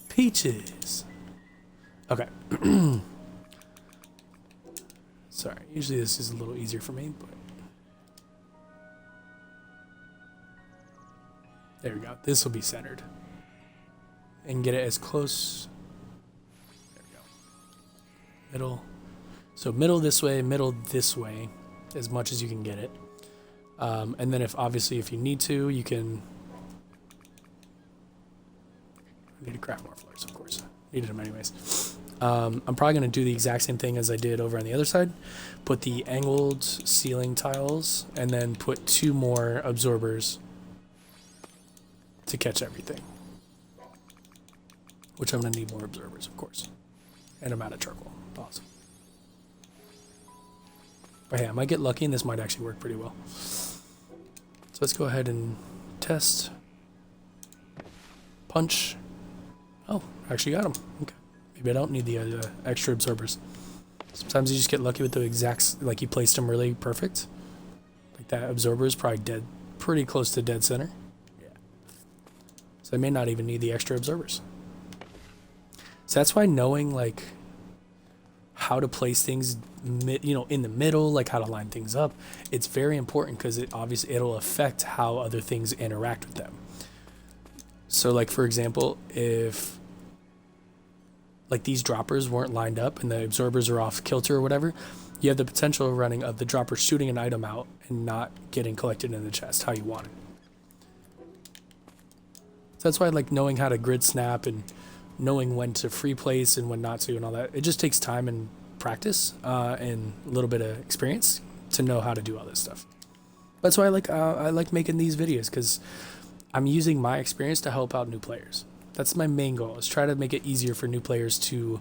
Peaches. Okay. Sorry, usually this is a little easier for me, but there we go. This will be centered. And get it as close. There we go. Middle. So middle this way, middle this way, as much as you can get it. And then obviously if you need to, you can. I need to craft more floors, of course. Needed them anyways. I'm probably going to do the exact same thing as I did over on the other side. Put the angled ceiling tiles and then put 2 more absorbers to catch everything. Which I'm going to need more absorbers, of course. And I'm out of charcoal. Awesome. But hey, I might get lucky and this might actually work pretty well. So let's go ahead and test. Punch. Oh, actually got them. Okay. Maybe I don't need the extra absorbers. Sometimes you just get lucky with the exacts, like you placed them really perfect. Like that absorber is probably dead, pretty close to dead center. Yeah. So I may not even need the extra absorbers. So that's why knowing like how to place things, in the middle, like how to line things up, it's very important because it'll affect how other things interact with them. So like for example, if like these droppers weren't lined up and the absorbers are off kilter or whatever, you have the potential of running of the dropper shooting an item out and not getting collected in the chest how you want it. So that's why I like knowing how to grid snap and knowing when to free place and when not to and all that. It just takes time and practice and a little bit of experience to know how to do all this stuff. That's why I like making these videos, because I'm using my experience to help out new players. That's my main goal, is try to make it easier for new players to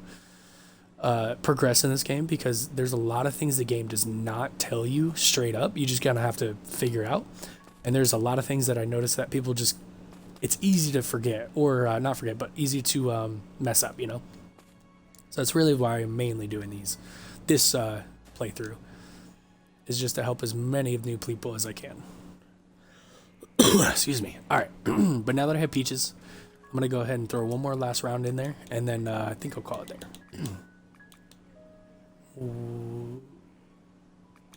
progress in this game, because there's a lot of things the game does not tell you straight up. You just gotta have to figure out. And there's a lot of things that I notice that people just, it's easy to forget, or not forget, but easy to mess up, So that's really why I'm mainly doing this playthrough, is just to help as many of new people as I can. Excuse me. All right. But now that I have peaches, I'm going to go ahead and throw one more last round in there, and then I think I'll call it there.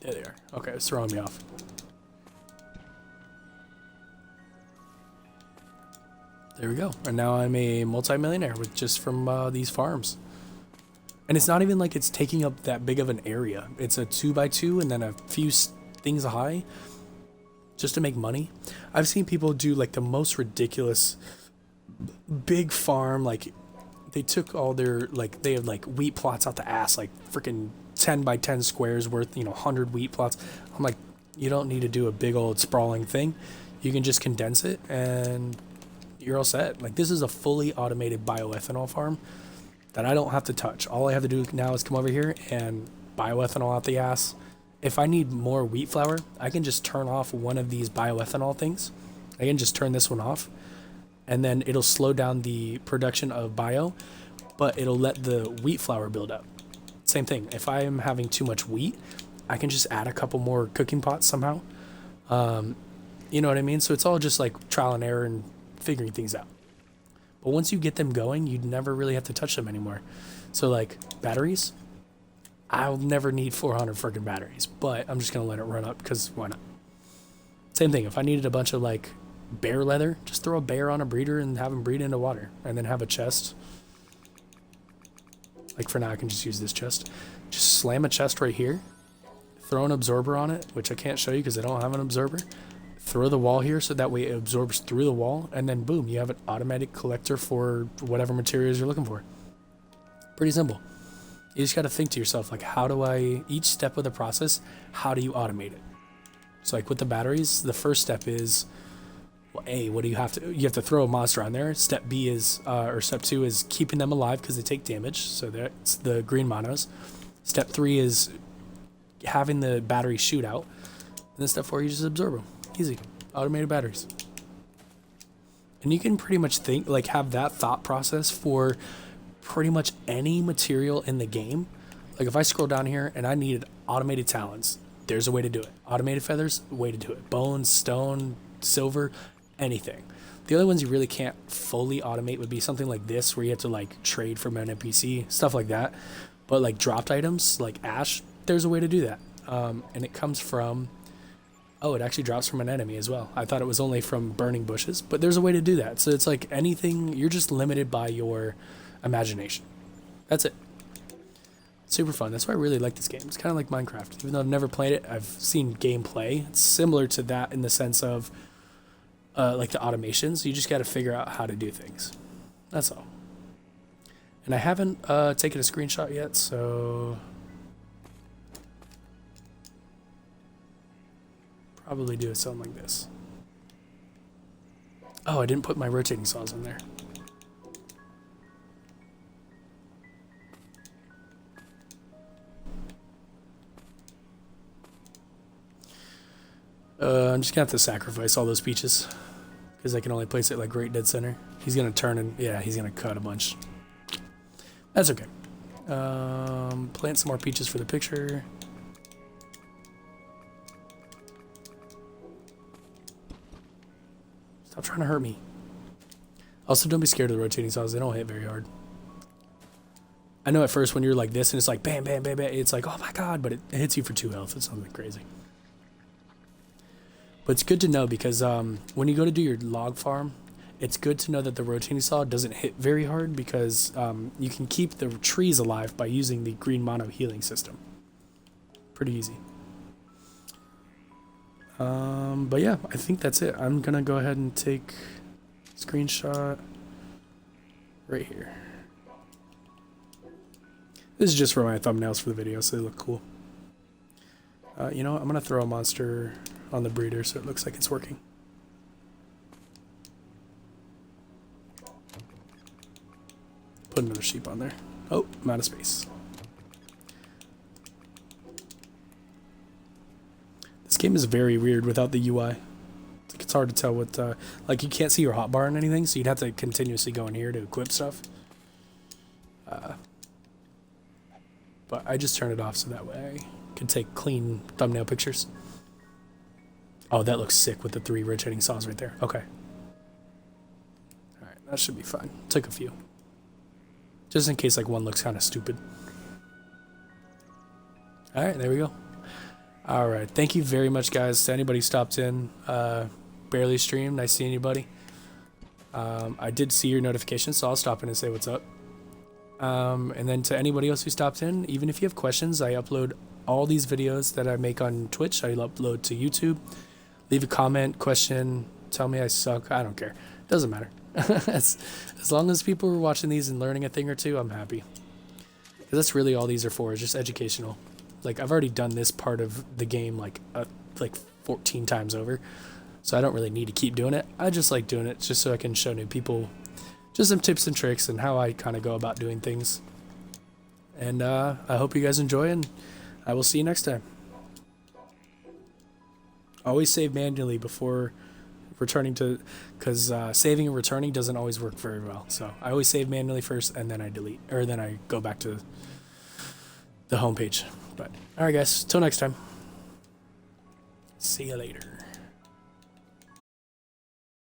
There they are. Okay, it's throwing me off. There we go. And now I'm a multi-millionaire from these farms. And it's not even like it's taking up that big of an area. It's a 2x2 and then a few things high just to make money. I've seen people do like the most ridiculous big farm. Like they took all their, like they have like wheat plots out the ass, like freaking 10 by 10 squares worth, 100 wheat plots. I'm like, you don't need to do a big old sprawling thing. You can just condense it and you're all set. Like this is a fully automated bioethanol farm that I don't have to touch. All I have to do now is come over here and bioethanol out the ass. If I need more wheat flour, I can just turn off one of these bioethanol things. I can just turn this one off, and then it'll slow down the production of bio, but it'll let the wheat flour build up. Same thing. If I am having too much wheat, I can just add a couple more cooking pots somehow. You know what I mean? So it's all just like trial and error and figuring things out. But once you get them going, you never really have to touch them anymore. So like batteries, I'll never need 400 freaking batteries, but I'm just going to let it run up because why not? Same thing. If I needed a bunch of like bear leather, just throw a bear on a breeder and have them breed into water, and then have a chest. Like for now, I can just use this chest. Just slam a chest right here, throw an absorber on it, which I can't show you because I don't have an absorber. Throw the wall here so that way it absorbs through the wall, and then boom, you have an automatic collector for whatever materials you're looking for. Pretty simple. You just got to think to yourself, like, how do I, each step of the process, how do you automate it? So like with the batteries, the first step is, well, A, what do you have to throw a monster on there. Step B is, or step 2 is keeping them alive because they take damage. So that's the green monos. Step 3 is having the battery shoot out. And then step 4, you just absorb them. Easy. Automated batteries. And you can pretty much think, like have that thought process for pretty much any material in the game. Like if I scroll down here and I needed automated talons, there's a way to do it. Automated feathers, way to do it. Bones, stone, silver, anything. The only ones you really can't fully automate would be something like this, where you have to like trade from an NPC, stuff like that. But like dropped items, like ash, there's a way to do that. And it comes from, oh, it actually drops from an enemy as well. I thought it was only from burning bushes, but there's a way to do that. So it's like anything, you're just limited by your imagination. That's it. Super fun. That's why I really like this game. It's kind of like Minecraft. Even though I've never played it, I've seen gameplay. It's similar to that in the sense of like the automations. You just got to figure out how to do things. That's all. And I haven't taken a screenshot yet, so probably do something like this. Oh, I didn't put my rotating saws in there. I'm just gonna have to sacrifice all those peaches because I can only place it like right dead center. He's gonna turn and yeah, he's gonna cut a bunch. That's okay. Plant some more peaches for the picture. Stop trying to hurt me. Also, don't be scared of the rotating saws. They don't hit very hard. I know at first when you're like this and it's like bam, bam, bam, bam, it's like, oh my god, but it hits you for 2 health. It's something crazy. But it's good to know because when you go to do your log farm, it's good to know that the rotating saw doesn't hit very hard because you can keep the trees alive by using the green mono healing system. Pretty easy. But yeah, I think that's it. I'm gonna go ahead and take a screenshot right here. This is just for my thumbnails for the video, so they look cool. You know what? I'm gonna throw a monster on the breeder so it looks like it's working. Put another sheep on there. Oh, I'm out of space. This game is very weird without the UI. It's hard to tell what, like you can't see your hotbar and anything, so you'd have to continuously go in here to equip stuff. But I just turn it off so that way I can take clean thumbnail pictures. Oh, that looks sick with the 3 rotating saws right there. Okay. Alright, that should be fine. Took a few. Just in case like one looks kind of stupid. Alright, there we go. Alright, thank you very much guys to anybody who stopped in. Barely streamed, nice seeing you buddy. I did see your notifications, so I'll stop in and say what's up. And then to anybody else who stopped in, even if you have questions, I upload all these videos that I make on Twitch. I upload to YouTube. Leave a comment, question, tell me I suck. I don't care. Doesn't matter. as long as people are watching these and learning a thing or two, I'm happy. Because that's really all these are for, is just educational. Like, I've already done this part of the game like 14 times over. So I don't really need to keep doing it. I just like doing it just so I can show new people just some tips and tricks and how I kind of go about doing things. And I hope you guys enjoy, and I will see you next time. Always save manually before returning to, because saving and returning doesn't always work very well. So I always save manually first, and then I delete, or then I go back to the home page. But all right, guys, till next time. See you later.